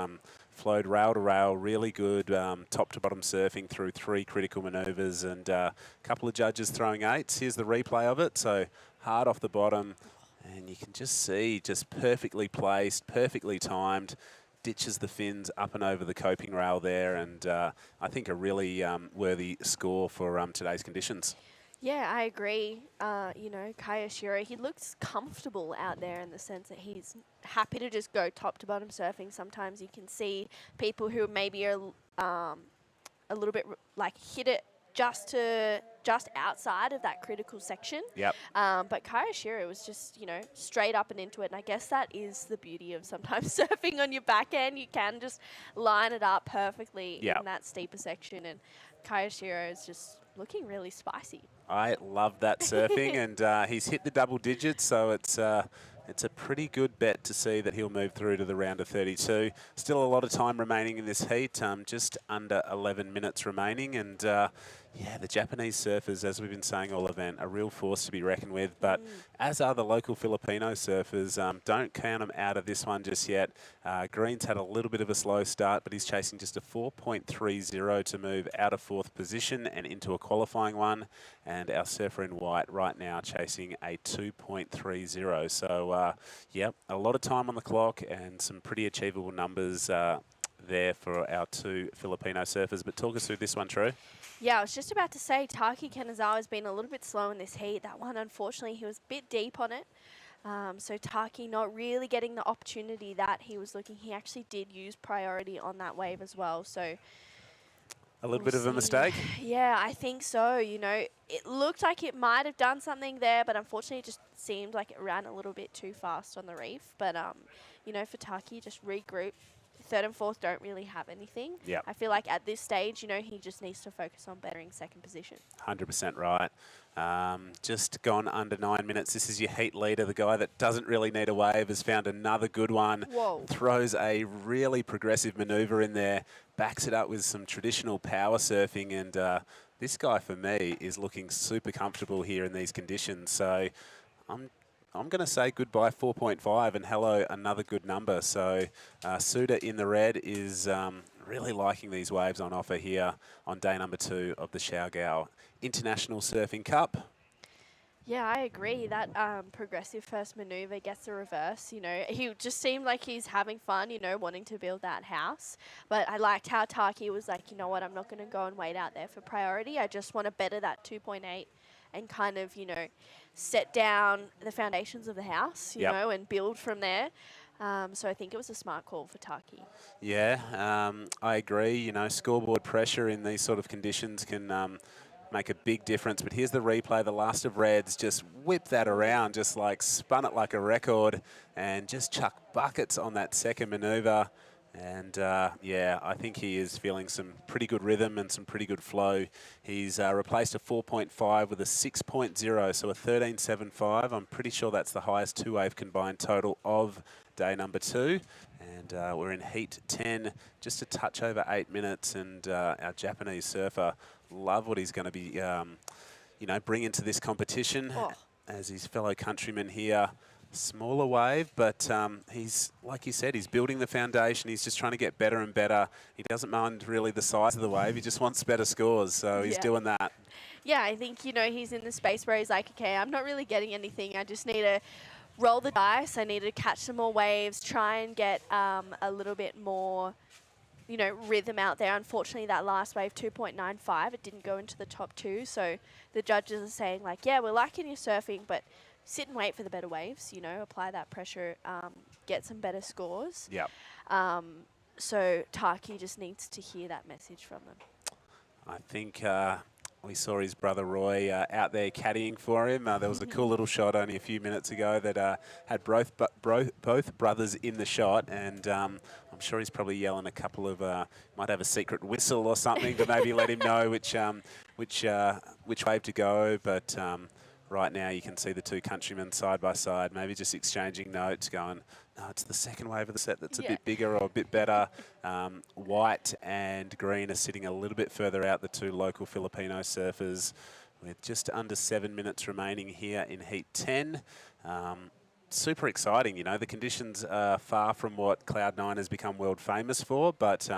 flowed rail to rail, really good top to bottom surfing through 3 critical manoeuvres, and a couple of judges throwing 8s. Here's the replay of it. So hard off the bottom, and you can just see just perfectly placed, perfectly timed, ditches the fins up and over the coping rail there, and I think a really worthy score for today's conditions. Yeah, I agree. You know, Kayoshiro, he looks comfortable out there in the sense that he's happy to just go top to bottom surfing. Sometimes you can see people who maybe are a little bit like hit it just outside of that critical section. Yep. But Kayoshiro was just, you know, straight up and into it. And I guess that is the beauty of sometimes surfing on your backhand. You can just line it up perfectly in that steeper section. And Kayoshiro is just looking really spicy. I love that surfing, and he's hit the double digits, so it's a pretty good bet to see that he'll move through to the round of 32. Still a lot of time remaining in this heat, just under 11 minutes remaining, and yeah, the Japanese surfers, as we've been saying all event, a real force to be reckoned with, but as are the local Filipino surfers. Don't count them out of this one just yet. Green's had a little bit of a slow start, but he's chasing just a 4.30 to move out of 4th position and into a qualifying one, and our surfer in white right now chasing a 2.30. So, yep, a lot of time on the clock and some pretty achievable numbers there for our 2 Filipino surfers. But talk us through this one, True. Yeah, I was just about to say, Taki Kanazawa's been a little bit slow in this heat. That one, unfortunately, he was a bit deep on it. So Taki not really getting the opportunity that he was looking. He actually did use priority on that wave as well. So a little bit of a mistake? Yeah, I think so. You know, it looked like it might have done something there, but unfortunately it just seemed like it ran a little bit too fast on the reef. But, you know, for Taki, just regroup third and fourth don't really have anything. Yep. I feel like at this stage, you know, he just needs to focus on bettering second position. 100% right. Just gone under 9 minutes. This is your heat leader. The guy that doesn't really need a wave has found another good one. Whoa. Throws a really progressive manoeuvre in there. Backs it up with some traditional power surfing. And this guy, for me, is looking super comfortable here in these conditions. So I'm going to say goodbye 4.5 and hello another good number. So Suda in the red is really liking these waves on offer here on day number 2 of the Siargao International Surfing Cup. Yeah, I agree. That progressive first maneuver gets a reverse. You know, he just seemed like he's having fun, you know, wanting to build that house. But I liked how Taki was like, you know what, I'm not going to go and wait out there for priority. I just want to better that 2.8 and kind of, you know, set down the foundations of the house, you know, and build from there. So I think it was a smart call for Taki. Yeah, I agree. You know, scoreboard pressure in these sort of conditions can make a big difference. But here's the replay. The last of Reds just whipped that around, just like spun it like a record and just chucked buckets on that second manoeuvre. And yeah, I think he is feeling some pretty good rhythm and some pretty good flow. He's replaced a 4.5 with a 6.0, so a 13.75. I'm pretty sure that's the highest two-wave combined total of day number 2. And we're in heat 10, just a touch over 8 minutes. And our Japanese surfer, love what he's going to be, you know, bringing to this competition as his fellow countrymen here. Smaller wave, but he's, like you said, he's building the foundation. He's just trying to get better and better. He doesn't mind really the size of the wave. He just wants better scores, so he's doing that. Yeah, I think, you know, he's in the space where he's like, okay, I'm not really getting anything. I just need to roll the dice. I need to catch some more waves, try and get a little bit more, you know, rhythm out there. Unfortunately, that last wave, 2.95, it didn't go into the top 2. So the judges are saying, like, yeah, we're liking your surfing, but sit and wait for the better waves, you know, apply that pressure, get some better scores. Yep. So Taki just needs to hear that message from them. I think we saw his brother Roy out there caddying for him. There was a cool little shot only a few minutes ago that had both brothers in the shot, and I'm sure he's probably yelling a couple of, might have a secret whistle or something to maybe let him know which wave to go, but right now you can see the two countrymen side by side, maybe just exchanging notes, going, no, it's the second wave of the set that's a bit bigger or a bit better. White and green are sitting a little bit further out, the two local Filipino surfers, with just under 7 minutes remaining here in heat 10. Super exciting, you know, the conditions are far from what Cloud9 has become world famous for, but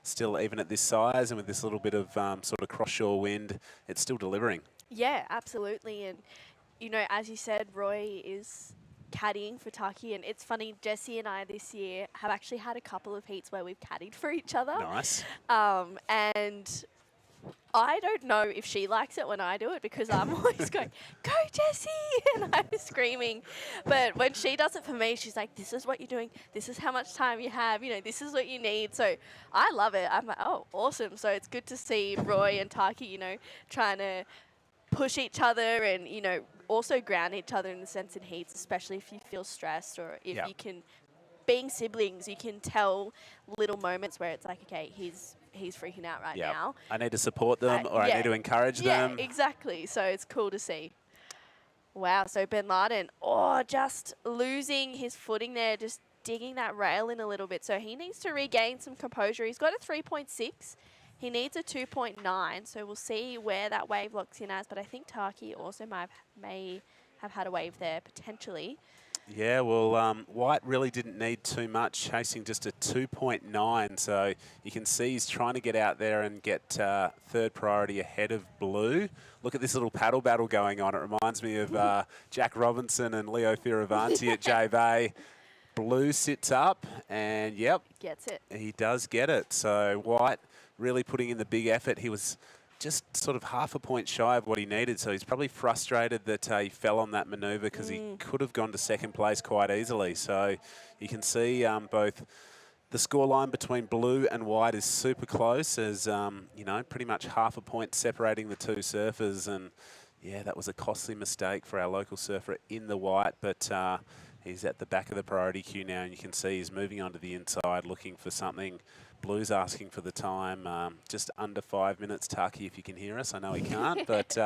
still, even at this size and with this little bit of sort of cross-shore wind, it's still delivering. Yeah, absolutely. And, you know, as you said, Roy is caddying for Taki. And it's funny, Jessie and I this year have actually had a couple of heats where we've caddied for each other. Nice. And I don't know if she likes it when I do it because I'm always going, go Jessie, and I'm screaming. But when she does it for me, she's like, this is what you're doing. This is how much time you have. You know, this is what you need. So I love it. I'm like, oh, awesome. So it's good to see Roy and Taki, you know, trying to push each other and, you know, also ground each other in the sense in heats, especially if you feel stressed or if you can, being siblings, you can tell little moments where it's like, okay, he's freaking out right now. I need to support them or I need to encourage them. Yeah, exactly. So it's cool to see. Wow, so Ben Laden, just losing his footing there, just digging that rail in a little bit. So he needs to regain some composure. He's got a 3.6. He needs a 2.9, so we'll see where that wave locks in as. But I think Taki also may have had a wave there, potentially. Yeah, well, White really didn't need too much, chasing just a 2.9. So you can see he's trying to get out there and get third priority ahead of Blue. Look at this little paddle battle going on. It reminds me of Jack Robinson and Leo Fioravanti at J-Bay. Blue sits up and, gets it. He does get it. So White really putting in the big effort. He was just sort of half a point shy of what he needed, so he's probably frustrated that he fell on that manoeuvre because he could have gone to second place quite easily. So you can see both the scoreline between Blue and White is super close, as you know, pretty much half a point separating the two surfers. And yeah, that was a costly mistake for our local surfer in the White, but He's at the back of the priority queue now, and you can see he's moving onto the inside looking for something. Blue's asking for the time, just under 5 minutes. Taki, if you can hear us, I know he can't, but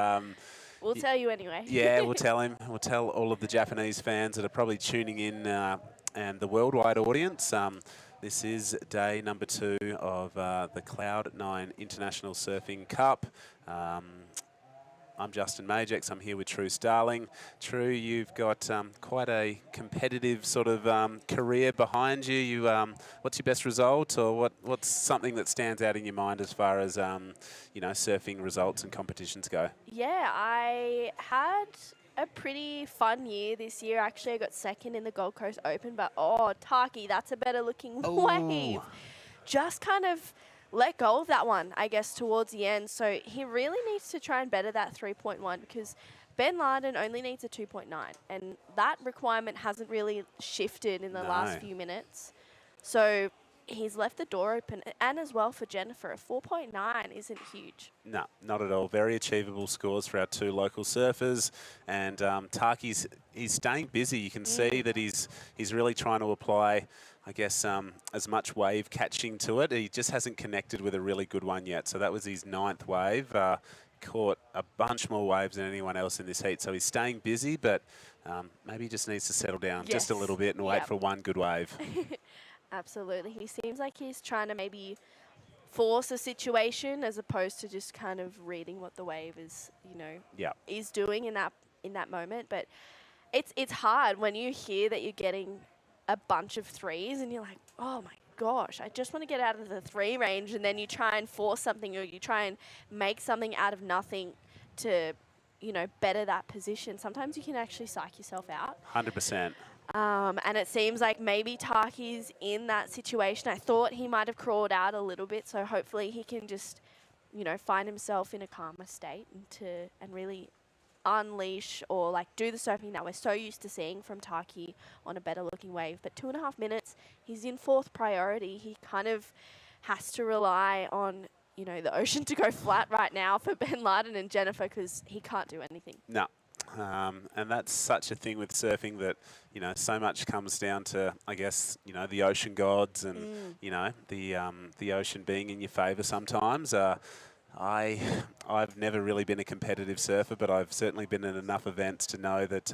we'll tell you anyway. yeah, we'll tell him. We'll tell all of the Japanese fans that are probably tuning in and the worldwide audience. This is day number 2 of the Cloud9 International Surfing Cup. I'm Justin Majex. I'm here with True Starling. True, you've got quite a competitive sort of career behind you. What's your best result, or what's something that stands out in your mind as far as you know, surfing results and competitions go? Yeah, I had a pretty fun year this year. Actually, I got second in the Gold Coast Open, but oh, Taki, that's a better looking wave. Just kind of let go of that one, I guess, towards the end. So he really needs to try and better that 3.1, because Ben Laden only needs a 2.9, and that requirement hasn't really shifted in the last few minutes. So he's left the door open, and as well for Jennifer, a 4.9 isn't huge. No, not at all. Very achievable scores for our 2 local surfers, and Taki's he's staying busy. You can see that he's really trying to apply, I guess, as much wave catching to it. He just hasn't connected with a really good one yet. So that was his 9th wave. Caught a bunch more waves than anyone else in this heat. So he's staying busy, but maybe he just needs to settle down just a little bit and wait for one good wave. Absolutely. He seems like he's trying to maybe force a situation as opposed to just kind of reading what the wave is, you know, is doing in that moment. But it's hard when you hear that you're getting a bunch of 3s and you're like, oh my gosh, I just want to get out of the 3 range, and then you try and force something, or you try and make something out of nothing to, you know, better that position. Sometimes you can actually psych yourself out. 100%. And it seems like maybe Taki's in that situation. I thought he might have crawled out a little bit, so hopefully he can just, you know, find himself in a calmer state and really unleash or like do the surfing that we're so used to seeing from Taki on a better looking wave. But 2.5 minutes, he's in 4th priority. He kind of has to rely on, you know, the ocean to go flat right now for Ben Laden and Jennifer, because he can't do anything. No. And that's such a thing with surfing that, you know, so much comes down to, I guess, you know, the ocean gods and, you know, the ocean being in your favour sometimes. I've never really been a competitive surfer, but I've certainly been in enough events to know that,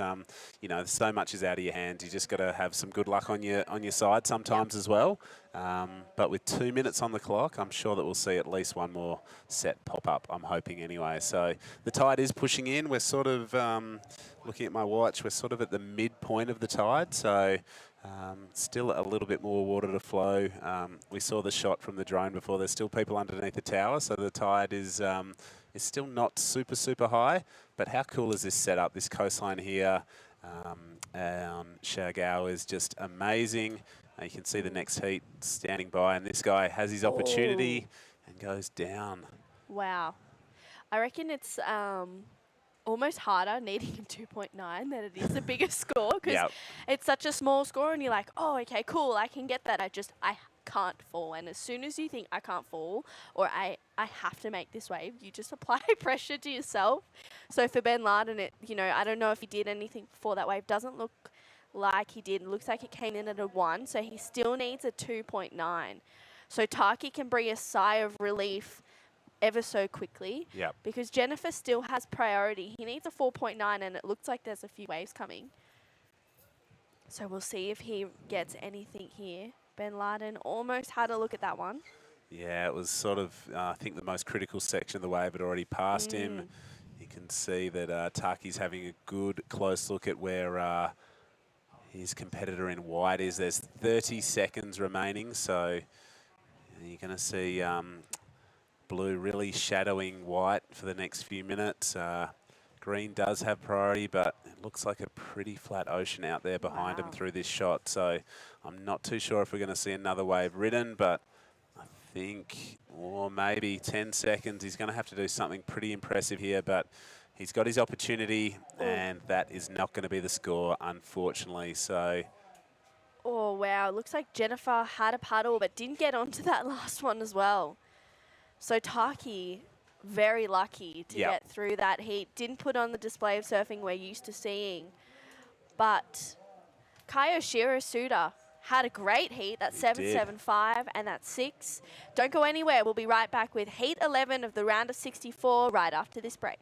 you know, so much is out of your hands. You just got to have some good luck on your side sometimes as well. But with 2 minutes on the clock, I'm sure that we'll see at least one more set pop up. I'm hoping anyway. So the tide is pushing in. We're sort of, looking at my watch, we're sort of at the midpoint of the tide. So still a little bit more water to flow. We saw the shot from the drone before. There's still people underneath the tower, so the tide is still not super high. But how cool is this setup? This coastline here on Siargao is just amazing. You can see the next heat standing by, and this guy has his opportunity and goes down. Wow. I reckon it's almost harder needing a 2.9 than it is a bigger score, because it's such a small score and you're like, oh, okay, cool, I can get that. I can't fall. And as soon as you think I can't fall, or I have to make this wave, you just apply pressure to yourself. So for Ben Laden, you know, I don't know if he did anything before that wave. Doesn't look like he did. It looks like it came in at a 1, so he still needs a 2.9. So Taki can bring a sigh of relief ever so quickly, because Jennifer still has priority. He needs a 4.9, and it looks like there's a few waves coming. So we'll see if he gets anything here. Ben Laden almost had a look at that one. Yeah, it was sort of, I think the most critical section of the wave had already passed him. You can see that Taki's having a good close look at where his competitor in white is. There's 30 seconds remaining, so you're going to see blue really shadowing white for the next few minutes. Green does have priority, but it looks like a pretty flat ocean out there behind him through this shot. So I'm not too sure if we're going to see another wave ridden, but I think, or maybe 10 seconds, he's going to have to do something pretty impressive here, but he's got his opportunity, and that is not going to be the score, unfortunately. So, oh, wow. Looks like Jennifer had a paddle, but didn't get onto that last one as well. So Taki, very lucky to get through that heat. Didn't put on the display of surfing we're used to seeing. But Kayoshiro Suda had a great heat. That's He did. 7.75 and that's 6. Don't go anywhere. We'll be right back with heat 11 of the round of 64 right after this break.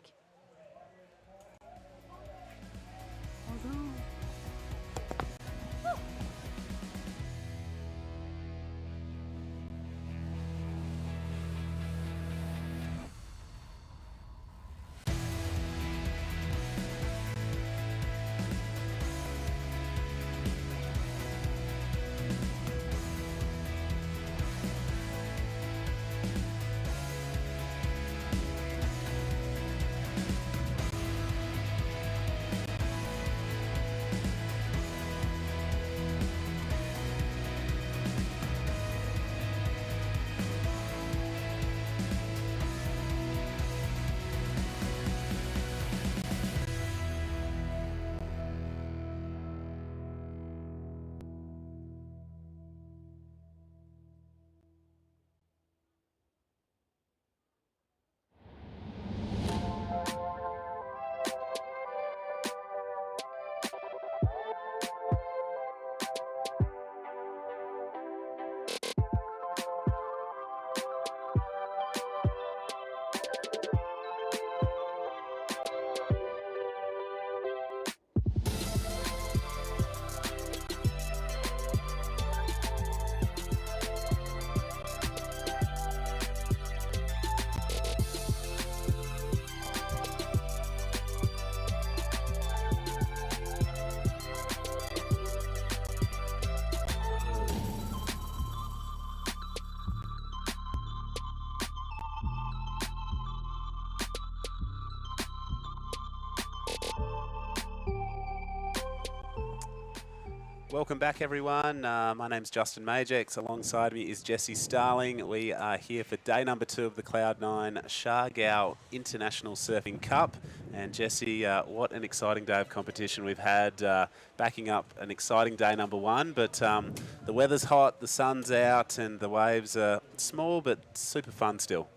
Welcome back, everyone. My name's Justin Majex. Alongside me is Jesse Starling. We are here for day number 2 of the Cloud9 Siargao International Surfing Cup. And Jesse, what an exciting day of competition we've had, backing up an exciting day number 1. But the weather's hot, the sun's out, and the waves are small but super fun still.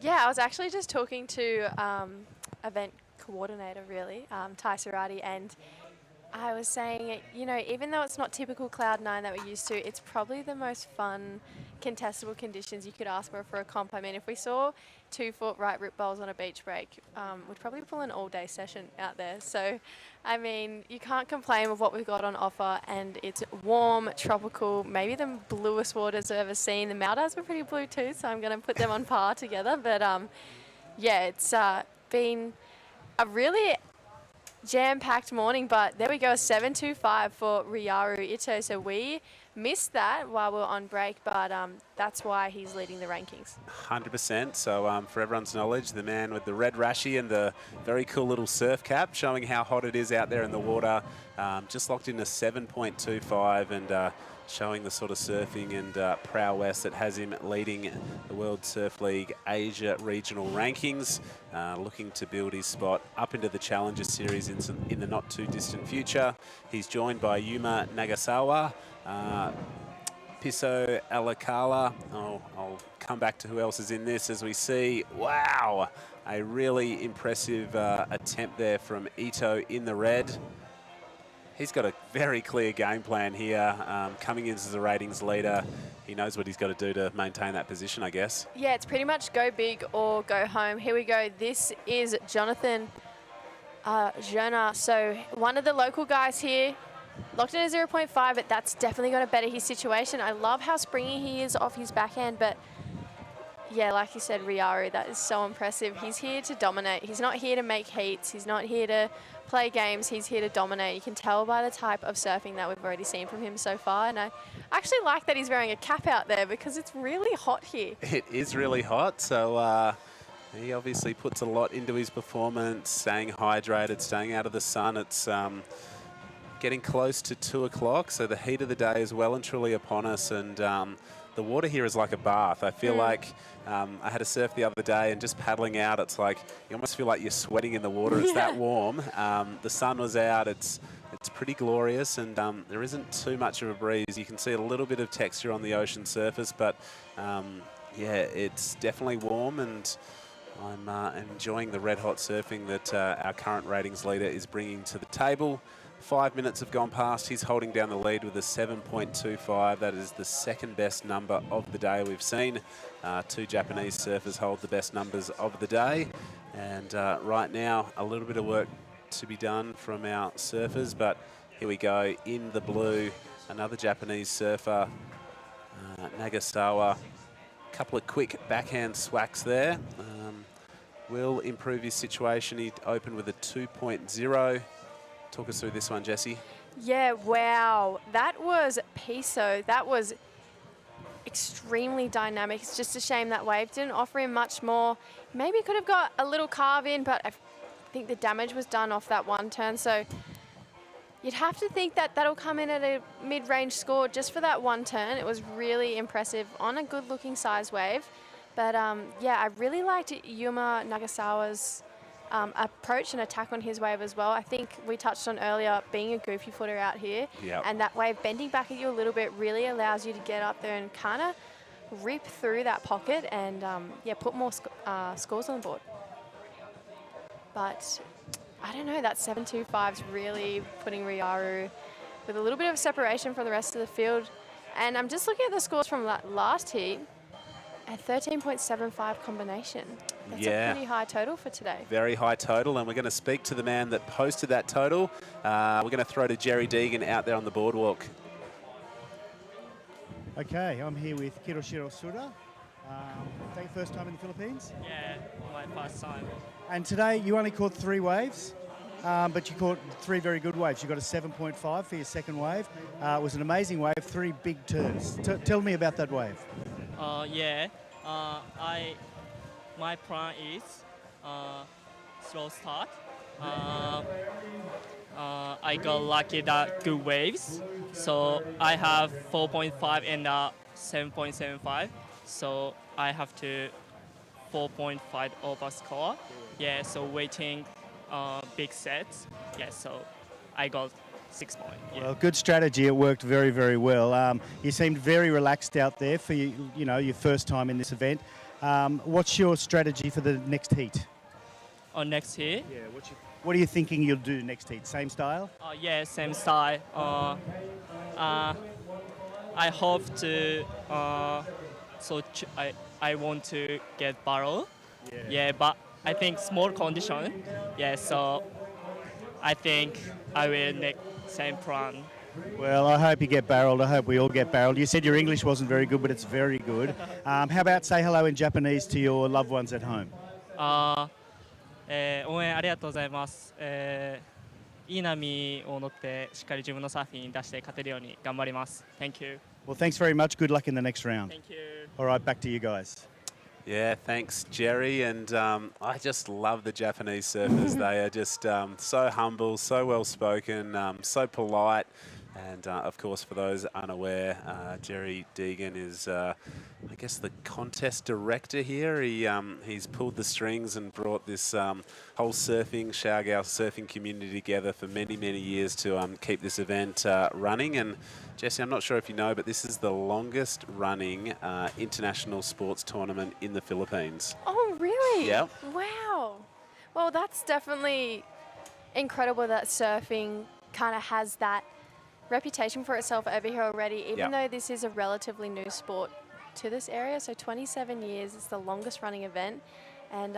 Yeah, I was actually just talking to event coordinator, really, Ty Serrati, and I was saying, you know, even though it's not typical Cloud9 that we're used to, it's probably the most fun contestable conditions you could ask for a comp. I mean, if we saw 2-foot right rip bowls on a beach break, we'd probably pull an all-day session out there. So, I mean, you can't complain with what we've got on offer, and it's warm, tropical, maybe the bluest waters I've ever seen. The Maldives were pretty blue too, so I'm going to put them on par together. But, yeah, it's been a really jam-packed morning, but there we go, 7.25 for Ryaru Ito. So we missed that while we were on break, but that's why he's leading the rankings. 100%. So for everyone's knowledge, the man with the red rashi and the very cool little surf cap, showing how hot it is out there in the water, just locked in a 7.25 and showing the sort of surfing and prowess that has him leading the World Surf League Asia regional rankings, looking to build his spot up into the Challenger Series in the not too distant future. He's joined by Yuma Nagasawa, Piso Alakala. I'll come back to who else is in this as we see, wow, a really impressive attempt there from Ito in the red. He's got a very clear game plan here, coming in as the ratings leader. He knows what he's got to do to maintain that position, I guess. Yeah, it's pretty much go big or go home. Here we go. This is Jonathan Jona. So one of the local guys here, locked in a 0.5, but that's definitely going to better his situation. I love how springy he is off his backhand, but yeah, like you said, Ryaru, that is so impressive. He's here to dominate. He's not here to make heats. He's not here to play games. He's here to dominate. You can tell by the type of surfing that we've already seen from him so far. And I actually like that he's wearing a cap out there because it's really hot here. It is really hot, so he obviously puts a lot into his performance, staying hydrated, staying out of the sun. It's getting close to 2 o'clock, so the heat of the day is well and truly upon us, and the water here is like a bath. I feel like I had a surf the other day and just paddling out, it's like you almost feel like you're sweating in the water. It's that warm. The sun was out. It's pretty glorious, and there isn't too much of a breeze. You can see a little bit of texture on the ocean surface, but yeah, it's definitely warm, and I'm enjoying the red hot surfing that our current ratings leader is bringing to the table. 5 minutes have gone past. He's holding down the lead with a 7.25. That is the second best number of the day we've seen. 2 Japanese surfers hold the best numbers of the day. And right now, a little bit of work to be done from our surfers, but here we go in the blue. Another Japanese surfer, Nagasawa. A couple of quick backhand swacks there. Will improve his situation. He opened with a 2.0. Talk us through this one, Jessie. Yeah, wow. That was Piso. That was extremely dynamic. It's just a shame that wave didn't offer him much more. Maybe could have got a little carve in, but I think the damage was done off that one turn. So you'd have to think that that'll come in at a mid-range score just for that one turn. It was really impressive on a good-looking size wave. But yeah, I really liked Yuma Nagasawa's approach and attack on his wave as well. I think we touched on earlier being a goofy footer out here. Yep. And that wave bending back at you a little bit really allows you to get up there and kind of rip through that pocket and yeah, put more scores on the board. But I don't know, that 7.25 is really putting Ryaru with a little bit of separation from the rest of the field. And I'm just looking at the scores from last heat. A 13.75 combination. That's a pretty high total for today. Very high total, and we're going to speak to the man that posted that total. We're going to throw to Jerry Deegan out there on the boardwalk. Okay, I'm here with Kiroshiro Suda. First time in the Philippines? Yeah, my first time. And today you only caught 3 waves, but you caught 3 very good waves. You got a 7.5 for your second wave. It was an amazing wave, 3 big turns. Tell me about that wave. Yeah, my plan is slow start. I got lucky that good waves, so I have 4.5 and 7.75. So I have to 4.5 over score. Yeah, so waiting big sets. Yeah, so I got 6 points. Yeah. Well, good strategy. It worked very, very well. You seemed very relaxed out there for you know, your first time in this event. What's your strategy for the next heat? On next heat? Yeah. What are you thinking you'll do next heat? Same style? Yeah, same style. I hope to. I want to get barrel. Yeah, but I think small condition. Yeah, so I think I will make same plan. Well, I hope you get barreled. I hope we all get barreled. You said your English wasn't very good, but it's very good. How about say hello in Japanese to your loved ones at home? 応援ありがとうございます。いい波を乗ってしっかり自分のサーフィンに出して勝てるように頑張ります。Thank you. Well, thanks very much. Good luck in the next round. Thank you. All right, back to you guys. Yeah, thanks, Jerry. And I just love the Japanese surfers. They are just so humble, so well-spoken, so polite. And, of course, for those unaware, Jerry Deegan is, I guess, the contest director here. He's pulled the strings and brought this whole Siargao surfing community together for many, many years to keep this event running. And, Jesse, I'm not sure if you know, but this is the longest running international sports tournament in the Philippines. Oh, really? Yep. Wow. Well, that's definitely incredible that surfing kind of has that reputation for itself over here already, even though this is a relatively new sport to this area. So 27 years is the longest running event. And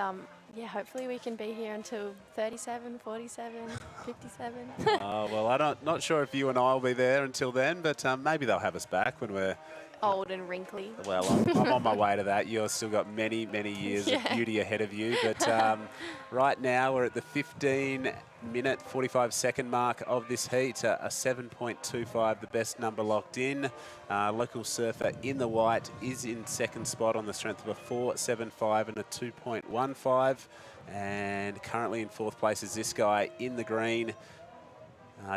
yeah, hopefully we can be here until 37, 47, 57. Well, I'm not sure if you and I will be there until then, but maybe they'll have us back when we're old and wrinkly. Well, I'm on my way to that. You've still got many, many years of beauty ahead of you. But right now we're at the 15-minute, 45-second mark of this heat. A 7.25, the best number locked in. Local surfer in the white is in second spot on the strength of a 4.75 and a 2.15. And currently in fourth place is this guy in the green.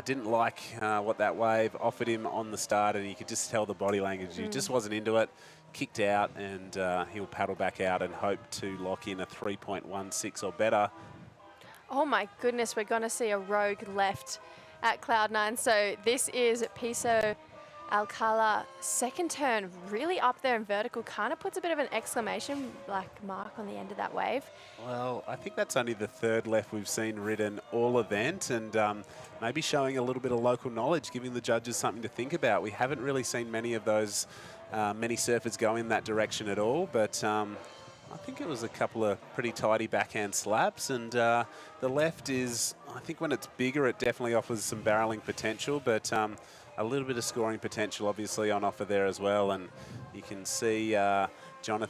Didn't like what that wave offered him on the start, and you could just tell the body language. He just wasn't into it, kicked out, and he'll paddle back out and hope to lock in a 3.16 or better. Oh my goodness, we're going to see a rogue left at Cloud9. So this is Piso Alcala, second turn, really up there in vertical, kind of puts a bit of an exclamation mark on the end of that wave. Well, I think that's only the third left we've seen ridden all event, and maybe showing a little bit of local knowledge, giving the judges something to think about. We haven't really seen many of those, many surfers go in that direction at all, but I think it was a couple of pretty tidy backhand slaps, and the left is, I think when it's bigger, it definitely offers some barreling potential, but a little bit of scoring potential obviously on offer there as well. And you can see Jonah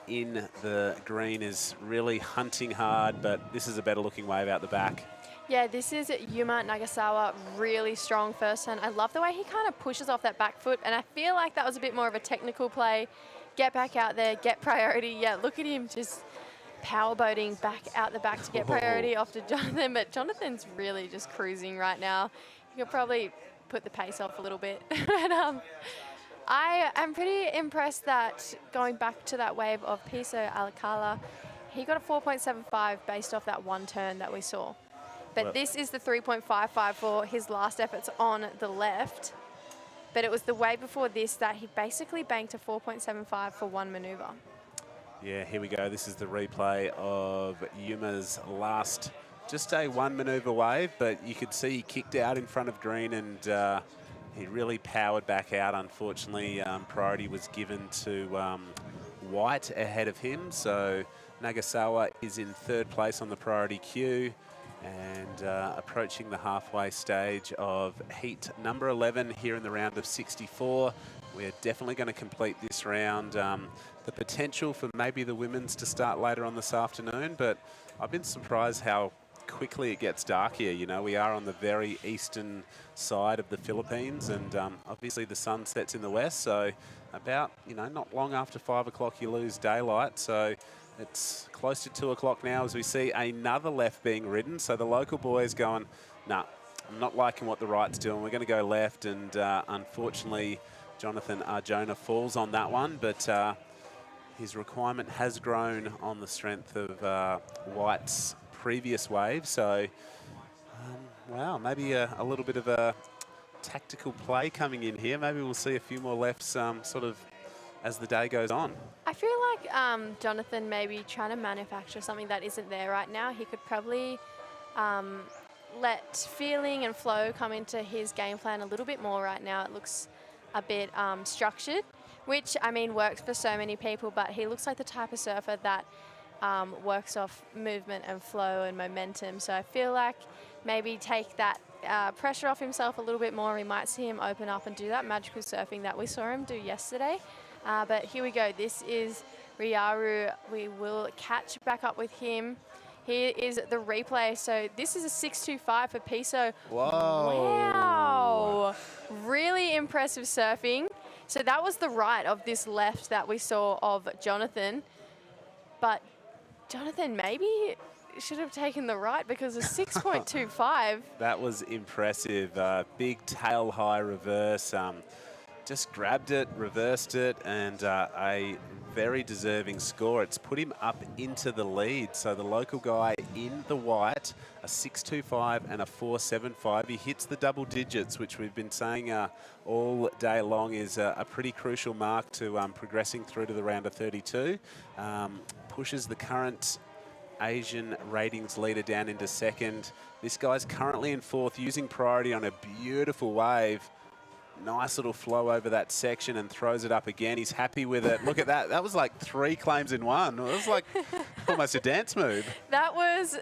in the green is really hunting hard, but this is a better looking wave out the back. Yeah, this is Yuma Nagasawa, really strong first turn. I love the way he kind of pushes off that back foot, and I feel like that was a bit more of a technical play. Get back out there, get priority. Yeah, look at him just power boating back out the back to get priority off to Jonathan, but Jonathan's really just cruising right now. You could probably put the pace off a little bit. But I am pretty impressed that going back to that wave of Piso Alcala, he got a 4.75 based off that one turn that we saw. But this is the 3.55 for his last efforts on the left. But it was the wave before this that he basically banked a 4.75 for one maneuver. Yeah, here we go. This is the replay of Yuma's last, just a one maneuver wave, but you could see he kicked out in front of green, and he really powered back out. Unfortunately, priority was given to White ahead of him. So Nagasawa is in third place on the priority queue, and approaching the halfway stage of heat number 11 here in the round of 64. We're definitely going to complete this round. The potential for maybe the women's to start later on this afternoon, but I've been surprised how quickly it gets dark here. You know, we are on the very eastern side of the Philippines, and obviously the sun sets in the west, so about, you know, not long after 5 o'clock you lose daylight. So it's close to 2 o'clock now as we see another left being ridden. So the local boys going, nah, I'm not liking what the right's doing. We're going to go left, and unfortunately Jonathan Jonah falls on that one, but his requirement has grown on the strength of White's previous wave. So, wow, maybe a little bit of a tactical play coming in here. Maybe we'll see a few more lefts sort of as the day goes on. I feel like Jonathan may be trying to manufacture something that isn't there right now. He could probably let feeling and flow come into his game plan a little bit more right now. It looks a bit structured, which, I mean, works for so many people, but he looks like the type of surfer that works off movement and flow and momentum. So I feel like maybe take that pressure off himself a little bit more. We might see him open up and do that magical surfing that we saw him do yesterday. But here we go. This is Ryaru. We will catch back up with him. Here is the replay. So this is a 6.25 for Piso. Whoa. Wow. Really impressive surfing. So that was the right of this left that we saw of Jonathan. But Jonathan maybe should have taken the right, because a 6.25. That was impressive. Big tail high reverse. Just grabbed it, reversed it, and a very deserving score. It's put him up into the lead. So the local guy in the white, a 6.25 and a 4.75. He hits the double digits, which we've been saying all day long is a pretty crucial mark to progressing through to the round of 32. Pushes the current Asian ratings leader down into second. This guy's currently in fourth, using priority on a beautiful wave. Nice little flow over that section and throws it up again. He's happy with it. Look at that. That was like 3 claims in one. It was like almost a dance move. That was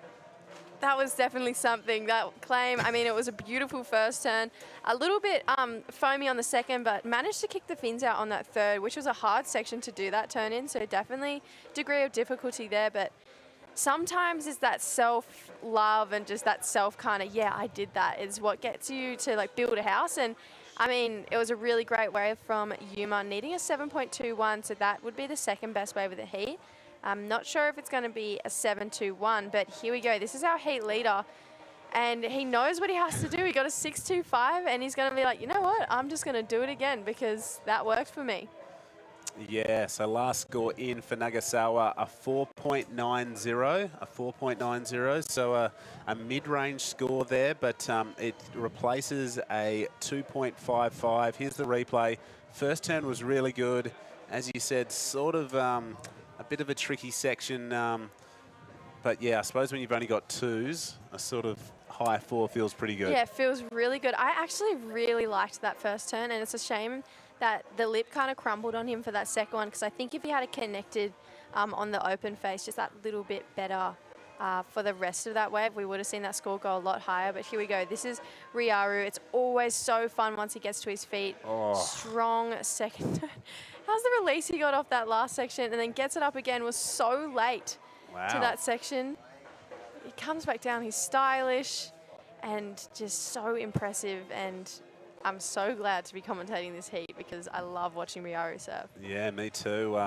definitely something, that claim. I mean, it was a beautiful first turn. A little bit foamy on the second, but managed to kick the fins out on that third, which was a hard section to do that turn in. So definitely degree of difficulty there. But sometimes it's that self-love and just that self kind of, yeah, I did that, is what gets you to like build a house. And I mean, it was a really great wave from Yuma, needing a 7.21, so that would be the second best wave of the heat. I'm not sure if it's going to be a 7.21, but here we go. This is our heat leader, and he knows what he has to do. He got a 6.25, and he's going to be like, you know what? I'm just going to do it again because that worked for me. Yeah, so last score in for Nagasawa, a 4.90, a 4.90. So a mid-range score there, but it replaces a 2.55. Here's the replay. First turn was really good. As you said, sort of a bit of a tricky section. But yeah, I suppose when you've only got twos, a sort of high 4 feels pretty good. Yeah, it feels really good. I actually really liked that first turn, and it's a shame that the lip kind of crumbled on him for that second one, because I think if he had it connected on the open face just that little bit better for the rest of that wave, we would have seen that score go a lot higher. But here we go. This is Ryaru. It's always so fun once he gets to his feet. Oh. Strong second turn. How's the release he got off that last section and then gets it up again was so late to that section. He comes back down. He's stylish and just so impressive, and I'm so glad to be commentating this heat because I love watching Ryaru surf. Yeah, me too.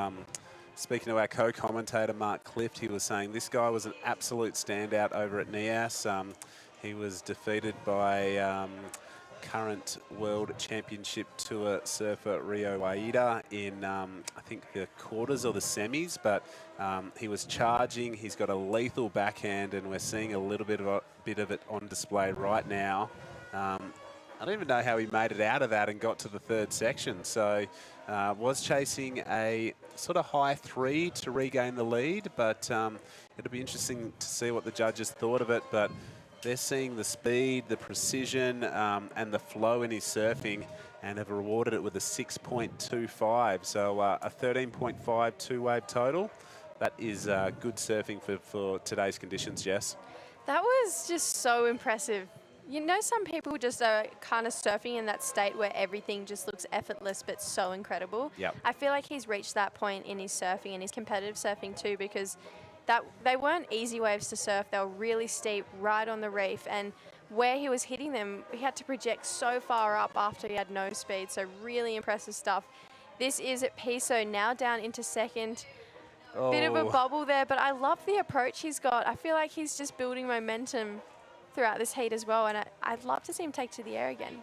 Speaking to our co-commentator, Mark Clift, he was saying this guy was an absolute standout over at Nias. He was defeated by current World Championship Tour surfer Rio Waida in, I think, the quarters or the semis, but he was charging. He's got a lethal backhand, and we're seeing a little bit of it on display right now. I don't even know how he made it out of that and got to the third section. So was chasing a sort of high 3 to regain the lead, but it'll be interesting to see what the judges thought of it. But they're seeing the speed, the precision, and the flow in his surfing, and have rewarded it with a 6.25. So a 13.5 two-wave total. That is good surfing for today's conditions, Jess. That was just so impressive. You know, some people just are kind of surfing in that state where everything just looks effortless but so incredible. Yep. I feel like he's reached that point in his surfing and his competitive surfing too, because they weren't easy waves to surf. They were really steep, right on the reef, and where he was hitting them, he had to project so far up after he had no speed. So really impressive stuff. This is at Piso, now down into second. Oh. Bit of a bubble there, but I love the approach he's got. I feel like he's just building momentum throughout this heat as well, and I'd love to see him take to the air again.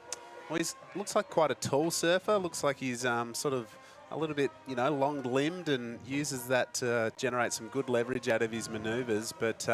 Well, he looks like quite a tall surfer. Looks like he's sort of a little bit, you know, long-limbed and uses that to generate some good leverage out of his manoeuvres. But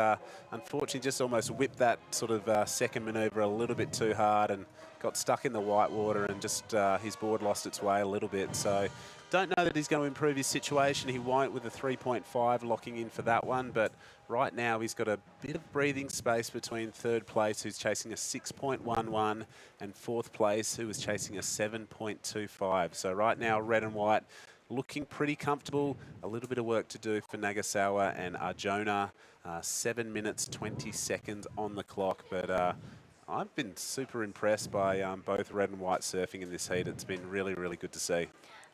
unfortunately, just almost whipped that sort of second manoeuvre a little bit too hard and got stuck in the white water, and just his board lost its way a little bit. So don't know that he's going to improve his situation. He won't with the 3.5 locking in for that one. But right now he's got a bit of breathing space between third place, who's chasing a 6.11, and fourth place, who was chasing a 7.25. So right now, red and white looking pretty comfortable. A little bit of work to do for Nagasawa and Arjona. 7 minutes, 20 seconds on the clock. But I've been super impressed by both red and white surfing in this heat. It's been really, really good to see.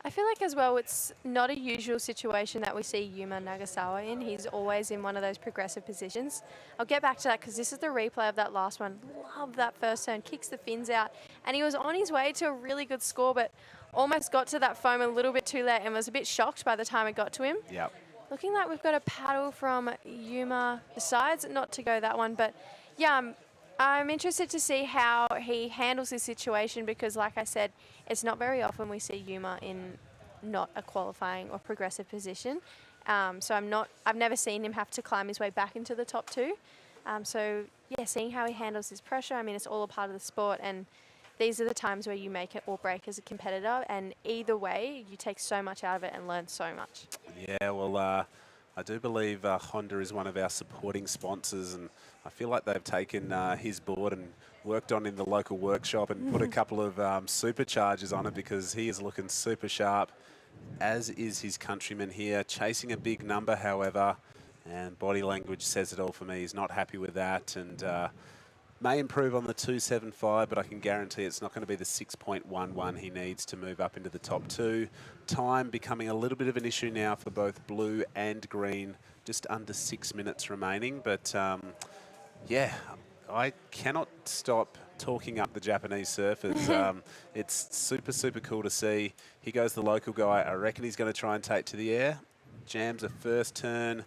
I feel like as well, it's not a usual situation that we see Yuma Nagasawa in. He's always in one of those progressive positions. I'll get back to that because this is the replay of that last one. Love that first turn, kicks the fins out, and he was on his way to a really good score, but almost got to that foam a little bit too late and was a bit shocked by the time it got to him. Yep. Looking like we've got a paddle from Yuma. Decides not to go that one, but yeah, I'm interested to see how he handles this situation because, like I said, it's not very often we see Yuma in not a qualifying or progressive position. So I've never seen him have to climb his way back into the top two. So yeah, seeing how he handles his pressure, I mean, it's all a part of the sport, and these are the times where you make it or break as a competitor, and either way, you take so much out of it and learn so much. Yeah, well, I do believe Honda is one of our supporting sponsors, and I feel like they've taken his board and worked on in the local workshop and put a couple of superchargers on it because he is looking super sharp, as is his countryman here, chasing a big number, however, and body language says it all for me. He's not happy with that, and may improve on the 2.75, but I can guarantee it's not going to be the 6.11 he needs to move up into the top two. Time becoming a little bit of an issue now for both blue and green, just under 6 minutes remaining. But yeah, I cannot stop talking up the Japanese surfers. It's super, super cool to see. Here goes the local guy. I reckon he's going to try and take to the air. Jams a first turn,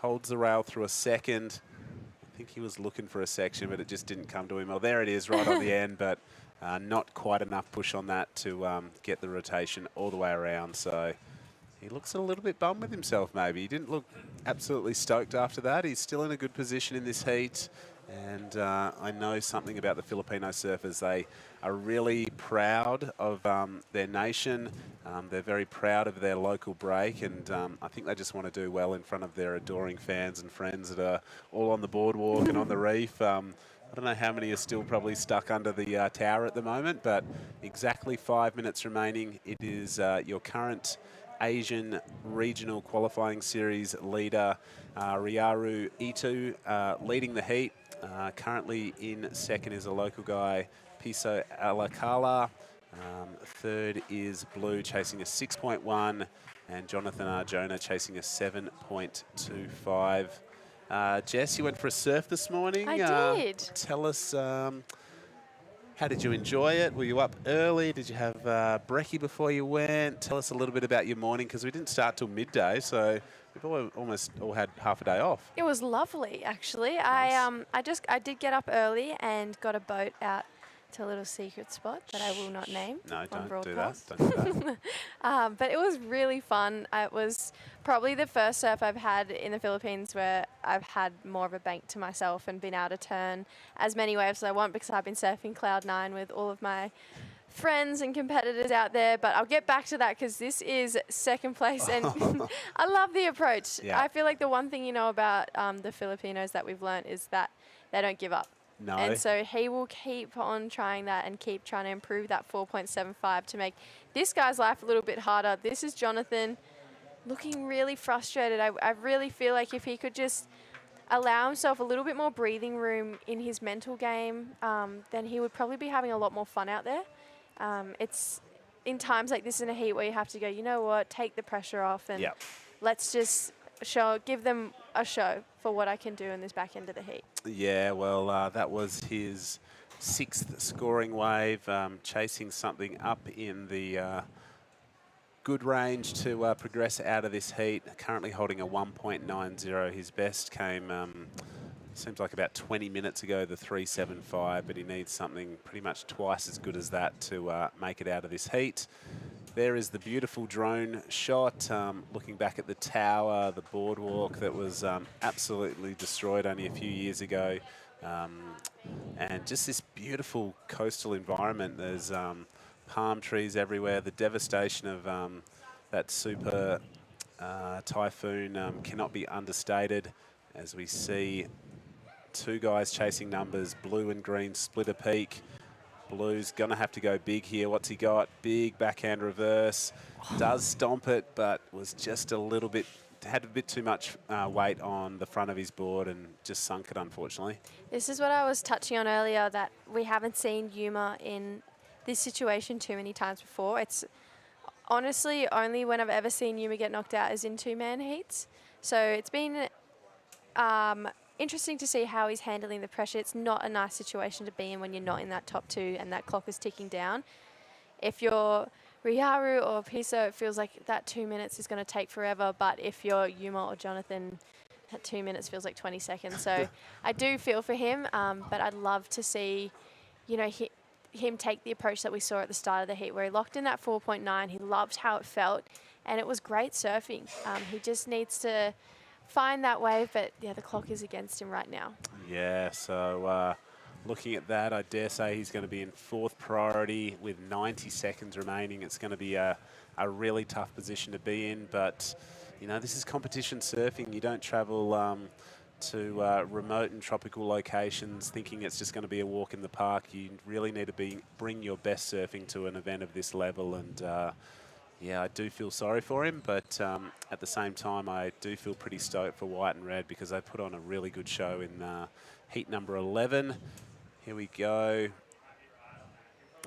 holds the rail through a second. I think he was looking for a section, but it just didn't come to him. Well, there it is, right on the end, but not quite enough push on that to get the rotation all the way around. So he looks a little bit bummed with himself, maybe. He didn't look absolutely stoked after that. He's still in a good position in this heat. And I know something about the Filipino surfers. They are really proud of their nation. They're very proud of their local break. And I think they just want to do well in front of their adoring fans and friends that are all on the boardwalk and on the reef. I don't know how many are still probably stuck under the tower at the moment, but exactly 5 minutes remaining. It is your current Asian Regional Qualifying Series leader, Riaru Itu, leading the heat. Currently in second is a local guy, Piso Alakala. Third is Blue, chasing a 6.1, and Jonathan Arjona chasing a 7.25. Jess, you went for a surf this morning. I did. Tell us, how did you enjoy it? Were you up early? Did you have brekkie before you went? Tell us a little bit about your morning, because we didn't start till midday, so we've almost all had half a day off. It was lovely, actually. Nice. I did get up early and got a boat out to a little secret spot that I will not name. No, on don't do that. broadcast. Don't do that. But it was really fun. It was probably the first surf I've had in the Philippines where I've had more of a bank to myself and been able to turn as many waves as I want, because I've been surfing Cloud 9 with all of my friends and competitors out there. But I'll get back to that, because this is second place and I love the approach. Yeah. I feel like the one thing you know about the Filipinos that we've learnt is that they don't give up. No. And so he will keep on trying that and keep trying to improve that 4.75 to make this guy's life a little bit harder. This is Jonathan looking really frustrated. I really feel like if he could just allow himself a little bit more breathing room in his mental game, then he would probably be having a lot more fun out there. It's in times like this in a heat where you have to go, you know what, take the pressure off and let's just give them a show for what I can do in this back end of the heat. Yeah, well, that was his 6th scoring wave, chasing something up in the good range to progress out of this heat. Currently holding a 1.90. His best came, seems like about 20 minutes ago, the 3.75, but he needs something pretty much twice as good as that to make it out of this heat. There is the beautiful drone shot, looking back at the tower, the boardwalk that was absolutely destroyed only a few years ago. And just this beautiful coastal environment. There's palm trees everywhere. The devastation of that super typhoon cannot be understated, as we see two guys chasing numbers, blue and green split a peak. Blue's going to have to go big here. What's he got? Big backhand reverse. Does stomp it, but was just a little bit, had a bit too much weight on the front of his board and just sunk it, unfortunately. This is what I was touching on earlier, that we haven't seen Yuma in this situation too many times before. It's honestly only when I've ever seen Yuma get knocked out is in two-man heats. So it's been interesting to see how he's handling the pressure. It's not a nice situation to be in when you're not in that top two and that clock is ticking down. If you're Riaru or Piso, it feels like that 2 minutes is going to take forever. But if you're Yuma or Jonathan, that 2 minutes feels like 20 seconds. So I do feel for him, but I'd love to see, you know, him take the approach that we saw at the start of the heat, where he locked in that 4.9. He loved how it felt, and it was great surfing. He just needs to find that wave, but yeah, the clock is against him right now. Yeah, so looking at that, I dare say he's going to be in 4th priority with 90 seconds remaining. It's going to be a really tough position to be in, but you know, this is competition surfing. You don't travel to remote and tropical locations thinking it's just going to be a walk in the park. You really need to bring your best surfing to an event of this level, and yeah, I do feel sorry for him, but at the same time, I do feel pretty stoked for White and Red, because they put on a really good show in heat number 11. Here we go.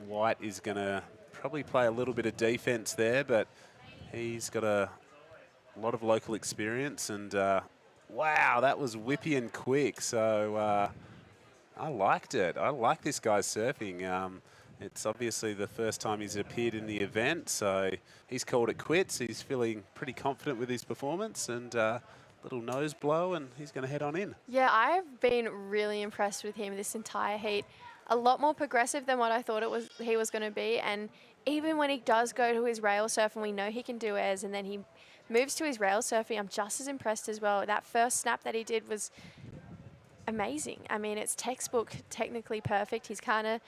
White is going to probably play a little bit of defense there, but he's got a lot of local experience, and wow, that was whippy and quick. So I liked it. I like this guy's surfing. It's obviously the first time he's appeared in the event, so he's called it quits. He's feeling pretty confident with his performance, and little nose blow, and he's going to head on in. Yeah, I've been really impressed with him this entire heat. A lot more progressive than what I thought he was going to be, and even when he does go to his rail surf and we know he can do airs and then he moves to his rail surfing, I'm just as impressed as well. That first snap that he did was amazing. I mean, it's textbook, technically perfect. He's kind of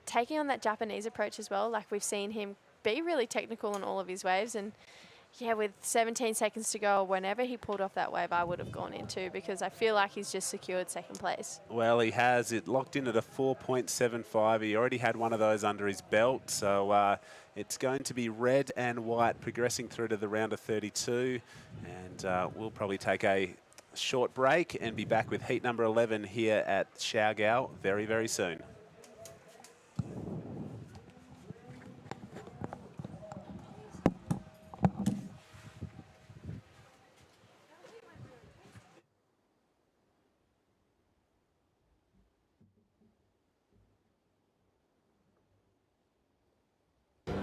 taking on that Japanese approach as well. Like, we've seen him be really technical on all of his waves, and yeah, with 17 seconds to go, whenever he pulled off that wave, I would have gone into, because I feel like he's just secured second place. Well, he has it locked in at a 4.75. He already had one of those under his belt. So it's going to be red and white progressing through to the round of 32. And we'll probably take a short break and be back with heat number 11 here at Siargao very, very soon.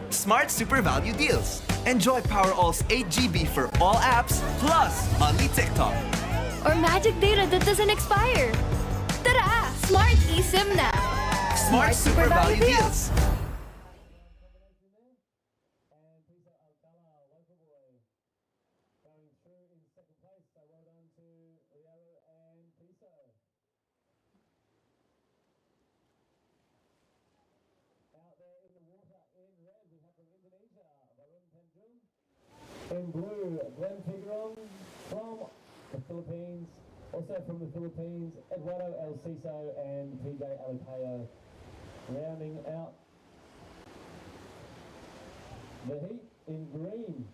Smart Super Value Deals. Enjoy PowerAll's 8 GB for all apps, plus only TikTok. Or magic data that doesn't expire. Tara! Smart eSIM na! Smart Super Value Deals. In blue, Glenn Figueron from the Philippines. Also from the Philippines, Eduardo El Ciso and PJ Alipeo. Rounding out the heat in green.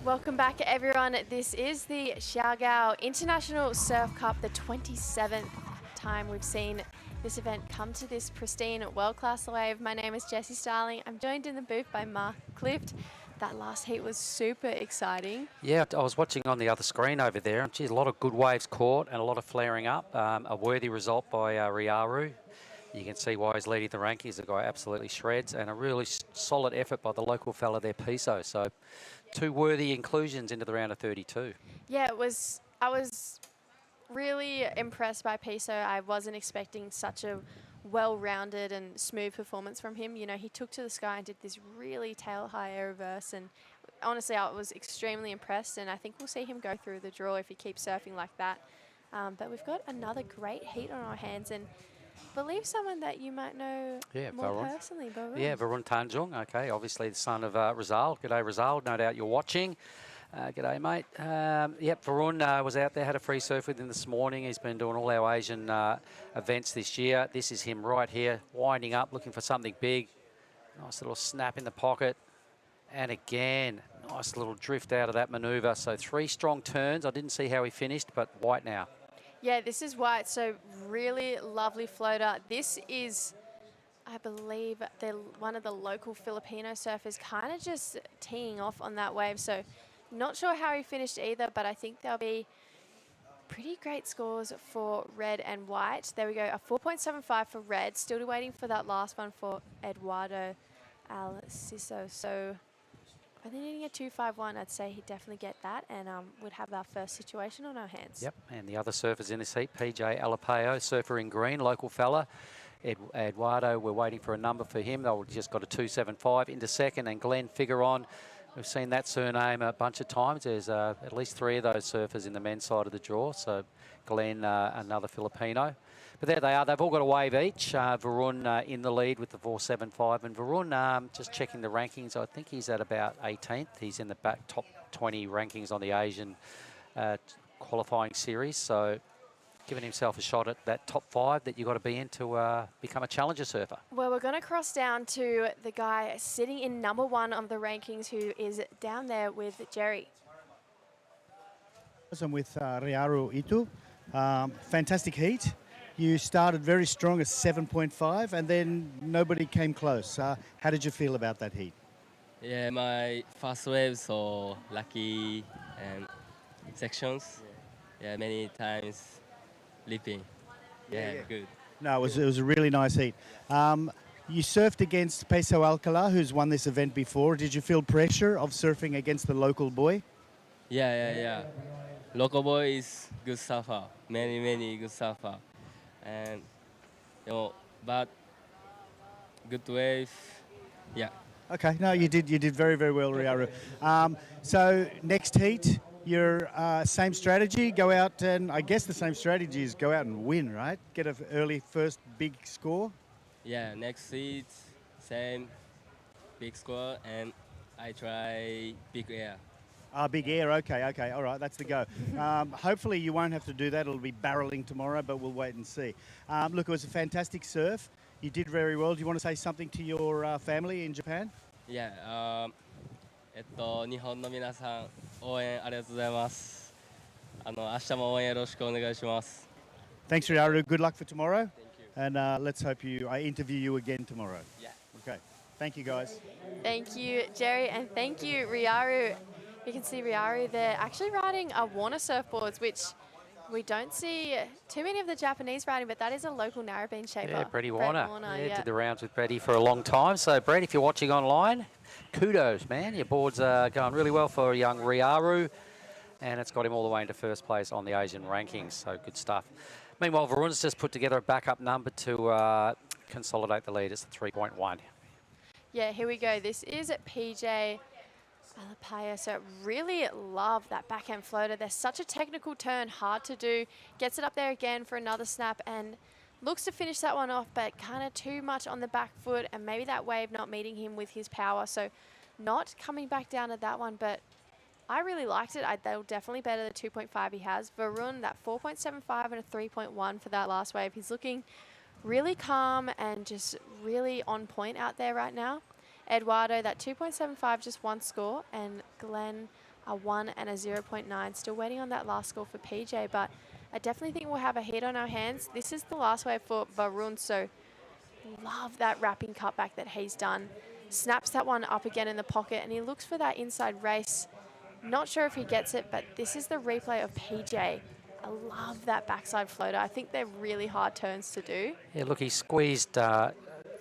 Welcome back, everyone. This is the Siargao International Surf Cup, the 27th time we've seen this event come to this pristine, world-class wave. My name is Jessie Starling. I'm joined in the booth by Mark Clift. That last heat was super exciting. Yeah, I was watching on the other screen over there, and geez, a lot of good waves caught and a lot of flaring up. A worthy result by Riaru. You can see why he's leading the rankings. The guy absolutely shreds, and a really solid effort by the local fella there, Piso. So 2 worthy inclusions into the round of 32. Yeah, I was really impressed by Piso. I wasn't expecting such a well-rounded and smooth performance from him. You know, he took to the sky and did this really tail-high air reverse, and honestly, I was extremely impressed, and I think we'll see him go through the draw if he keeps surfing like that. But we've got another great heat on our hands, and I believe someone that you might know more Varun. personally, Varun. Yeah, Varun Tanjung, okay, obviously the son of Rizal. G'day, Rizal, no doubt you're watching. G'day, mate. Yep, Varun was out there, had a free surf with him this morning. He's been doing all our Asian events this year. This is him right here, winding up, looking for something big. Nice little snap in the pocket. And again, nice little drift out of that manoeuvre. So 3 strong turns. I didn't see how he finished, but white now. Yeah, this is white, so really lovely floater. This is, I believe, one of the local Filipino surfers kind of just teeing off on that wave. So not sure how he finished either, but I think there'll be pretty great scores for red and white. There we go, a 4.75 for red. Still waiting for that last one for Eduardo El Ciso. So only needing a 2.51, I'd say he'd definitely get that, and would have our first situation on our hands. Yep, and the other surfers in this heat, PJ Alipeo, surfer in green, local fella. Eduardo, we're waiting for a number for him. They've just got a 2.75 into second, and Glenn Figueron. We've seen that surname a bunch of times. There's at least 3 of those surfers in the men's side of the draw. So Glenn, another Filipino. But there they are. They've all got a wave each. Varun in the lead with the 4.75. And Varun, just checking the rankings, I think he's at about 18th. He's in the back top 20 rankings on the Asian qualifying series. So giving himself a shot at that top 5 that you've got to be in to become a challenger surfer. Well, we're going to cross down to the guy sitting in number 1 of the rankings, who is down there with Jerry. I'm with Ryaru Itu. Fantastic heat. You started very strong at 7.5 and then nobody came close. How did you feel about that heat? Yeah, my first wave, so lucky and sections. Yeah, many times leaping. Yeah, good. No, it was a really nice heat. You surfed against Peso Alcala, who's won this event before. Did you feel pressure of surfing against the local boy? Yeah. Local boy is good surfer. Many good surfer. And but good wave. Yeah. Okay, no, you did very well, Ryaru. So next heat, your same strategy, go out and I guess the same strategy is go out and win, right? Get an early first big score. Yeah, next heat, same big score, and I try big air. Big air, okay, all right, that's the go. Hopefully you won't have to do that, it'll be barreling tomorrow, but we'll wait and see. Look, it was a fantastic surf. You did very well. Do you want to say something to your family in Japan? Yeah, 日本の皆さん応援ありがとうございます。明日も応援よろしくお願いします。Thanks, Ryaru. Good luck for tomorrow. Thank you. And let's hope I interview you again tomorrow. Yeah. Okay. Thank you, guys. Thank you, Jerry, and thank you, Ryaru. You can see Ryaru there actually riding a Warner surfboards, which we don't see too many of the Japanese riding, but that is a local narrowbeam shaper. Yeah, Brett Warner. Yeah, did the rounds with Brett for a long time. So, Brett, if you're watching online, kudos, man. Your boards are going really well for young Ryaru, and it's got him all the way into first place on the Asian rankings, so good stuff. Meanwhile, Varun's just put together a backup number to consolidate the lead. It's the 3.1. Yeah, here we go. This is PJ Alapaya, so really love that backhand floater. There's such a technical turn, hard to do. Gets it up there again for another snap and looks to finish that one off, but kind of too much on the back foot and maybe that wave not meeting him with his power. So not coming back down at that one, but I really liked it. They'll definitely better the 2.5 he has. Varun, that 4.75 and a 3.1 for that last wave. He's looking really calm and just really on point out there right now. Eduardo, that 2.75, just one score, and Glenn, a 1 and a 0.9. Still waiting on that last score for PJ, but I definitely think we'll have a hit on our hands. This is the last wave for Varun, so love that wrapping cutback that he's done. Snaps that one up again in the pocket, and he looks for that inside race. Not sure if he gets it, but this is the replay of PJ. I love that backside floater. I think they're really hard turns to do. Yeah, look, he squeezed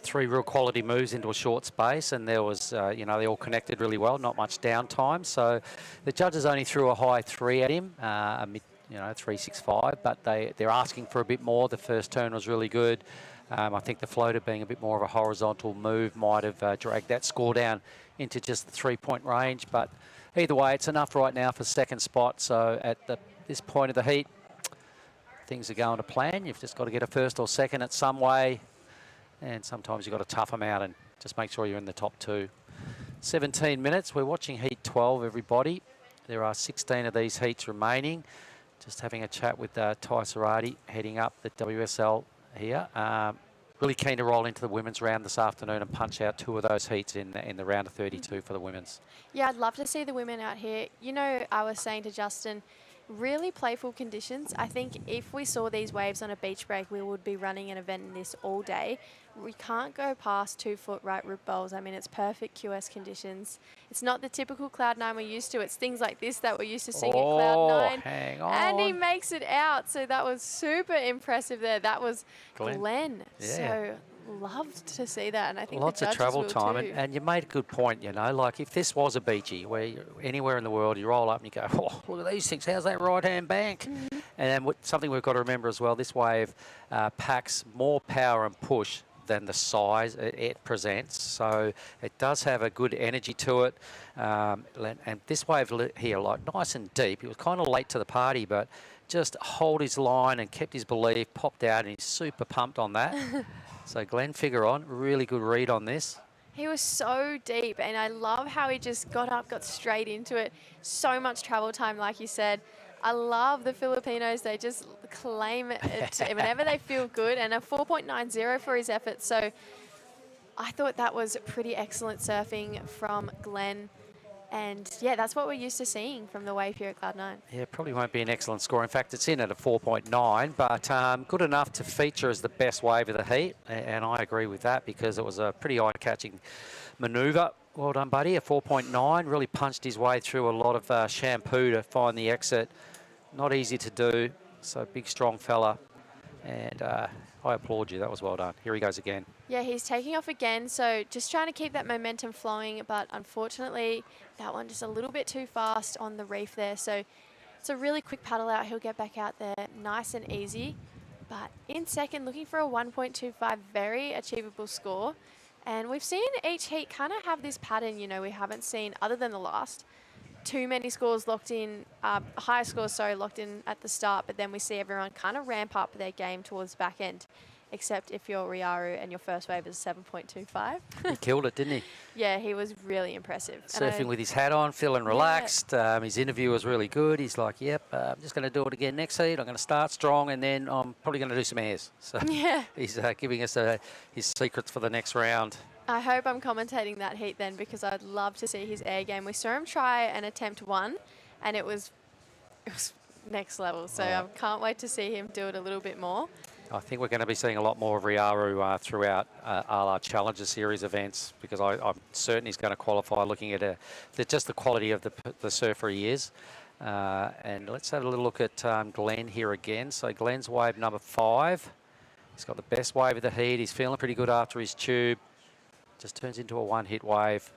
3 real quality moves into a short space, and there was, they all connected really well, not much downtime. So the judges only threw a high 3 at him, a mid, 3.65, but they're asking for a bit more. The first turn was really good. I think the floater being a bit more of a horizontal move might have dragged that score down into just the 3-point range. But either way, it's enough right now for second spot. So at this point of the heat, things are going to plan. You've just got to get a first or second at some way. And sometimes you've got to tough them out and just make sure you're in the top 2. 17 minutes. We're watching Heat 12, everybody. There are 16 of these heats remaining. Just having a chat with Ty Sarati, heading up the WSL here. Really keen to roll into the women's round this afternoon and punch out 2 of those heats in the round of 32 for the women's. Yeah, I'd love to see the women out here. I was saying to Justin, really playful conditions. I think if we saw these waves on a beach break, we would be running an event in this all day. We can't go past 2-foot right rip bowls. I mean, it's perfect QS conditions. It's not the typical Cloud9 we're used to. It's things like this that we're used to seeing at Cloud9. Hang on. And he makes it out. So that was super impressive there. That was Glenn. Yeah. So loved to see that. And I think lots the of judges travel will time. too. And you made a good point, like if this was a beachy, where you're anywhere in the world, you roll up and you go, oh, look at these things. How's that right-hand bank? And then something we've got to remember as well, this wave packs more power and push than the size it presents. So it does have a good energy to it. And this wave here, like nice and deep, he was kind of late to the party, but just hold his line and kept his belief, popped out, and he's super pumped on that. So Glenn Figueron, really good read on this. He was so deep, and I love how he just got up, got straight into it. So much travel time, like you said. I love the Filipinos. They just claim it whenever they feel good, and a 4.90 for his effort. So I thought that was pretty excellent surfing from Glenn. And, yeah, that's what we're used to seeing from the wave here at Cloud9. Yeah, probably won't be an excellent score. In fact, it's in at a 4.9, but good enough to feature as the best wave of the heat. And I agree with that because it was a pretty eye-catching manoeuvre. Well done, buddy. A 4.9. Really punched his way through a lot of shampoo to find the exit. Not easy to do. So big, strong fella. And I applaud you. That was well done. Here he goes again. Yeah, he's taking off again. So just trying to keep that momentum flowing. But unfortunately, that one just a little bit too fast on the reef there. So it's a really quick paddle out. He'll get back out there nice and easy. But in second, looking for a 1.25, very achievable score. And we've seen each heat kind of have this pattern, you know, we haven't seen, other than the last, too many scores locked in, higher scores, sorry, locked in at the start, but then we see everyone kind of ramp up their game towards the back end, except if you're Riaru and your first wave is 7.25. He killed it, didn't he? Yeah, he was really impressive. Surfing with his hat on, feeling relaxed. His interview was really good. He's like, yep, I'm just going to do it again next heat. I'm going to start strong, and then I'm probably going to do some airs. So yeah. He's giving us his secrets for the next round. I hope I'm commentating that heat then, because I'd love to see his air game. We saw him try and attempt one, and it was next level. So I can't wait to see him do it a little bit more. I think we're going to be seeing a lot more of Riaru throughout our Challenger Series events, because I'm certain he's going to qualify looking at just the quality of the surfer he is. And let's have a little look at Glenn here again. So Glenn's wave number 5. He's got the best wave of the heat. He's feeling pretty good after his tube. Just turns into a one-hit wave.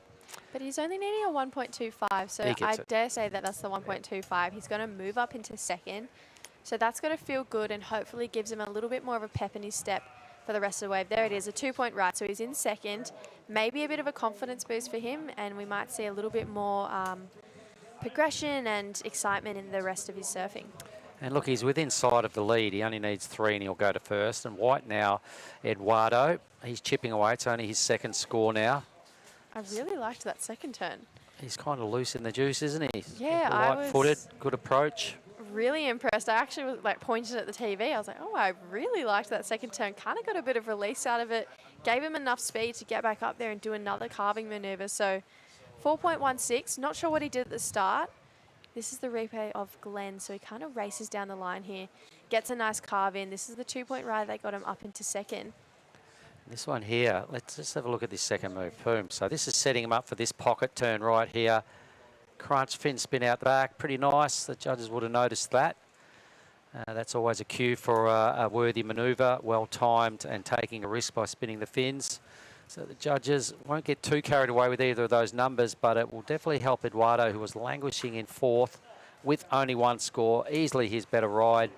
But he's only needing a 1.25, so I dare say that that's the 1.25. He's going to move up into second. So that's going to feel good and hopefully gives him a little bit more of a pep in his step for the rest of the wave. There it is, a 2-point right. So he's in second. Maybe a bit of a confidence boost for him, and we might see a little bit more progression and excitement in the rest of his surfing. And look, he's within sight of the lead. He only needs 3 and he'll go to first. And white now, Eduardo, he's chipping away. It's only his second score now. I really liked that second turn. He's kind of loose in the juice, isn't he? Yeah, Light-footed, good approach. Really impressed. I actually was like pointed at the TV. I was like, oh, I really liked that second turn. Kind of got a bit of release out of it. Gave him enough speed to get back up there and do another carving maneuver. So 4.16. Not sure what he did at the start. This is the replay of Glenn. So he kind of races down the line here. Gets a nice carve in. This is the 2-point ride that got him up into second. This one here, let's just have a look at this second move. Boom. So this is setting him up for this pocket turn right here. Crunch fin spin out the back, pretty nice. The judges would have noticed that. That's always a cue for a worthy manoeuvre, well timed and taking a risk by spinning the fins. So the judges won't get too carried away with either of those numbers, but it will definitely help Eduardo, who was languishing in 4th with only 1 score. Easily his better ride.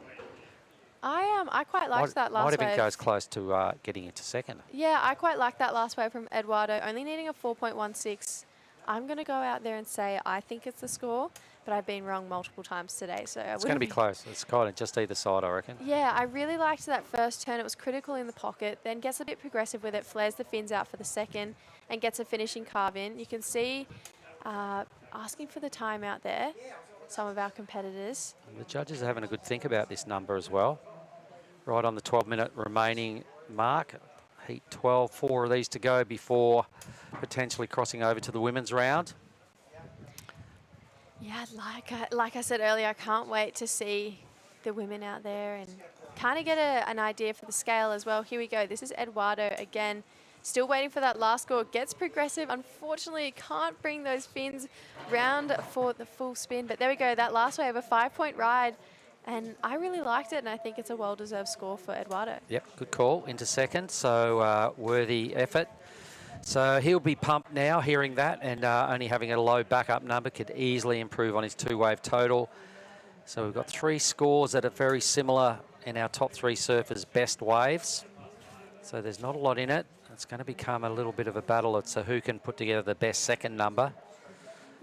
I quite liked that last wave. Might even goes close to getting into second. Yeah, I quite like that last wave from Eduardo, only needing a 4.16. I'm going to go out there and say I think it's the score, but I've been wrong multiple times today. So it's going to be close. It's kind of just either side, I reckon. Yeah, I really liked that first turn. It was critical in the pocket, then gets a bit progressive with it, flares the fins out for the second, and gets a finishing carve in. You can see asking for the timeout there, some of our competitors. And the judges are having a good think about this number as well. Right on the 12-minute remaining mark. Heat 12, 4 of these to go before potentially crossing over to the women's round. Yeah, like I said earlier, I can't wait to see the women out there and kind of get an idea for the scale as well. Here we go. This is Eduardo again. Still waiting for that last score. Gets progressive. Unfortunately, can't bring those fins round for the full spin. But there we go. That last wave, a 5-point ride. And I really liked it, and I think it's a well-deserved score for Eduardo. Yep, good call into second, so worthy effort. So he'll be pumped now hearing that, and only having a low backup number could easily improve on his 2-wave total. So we've got 3 scores that are very similar in our top 3 surfers' best waves. So there's not a lot in it. It's going to become a little bit of a battle. It's who can put together the best second number.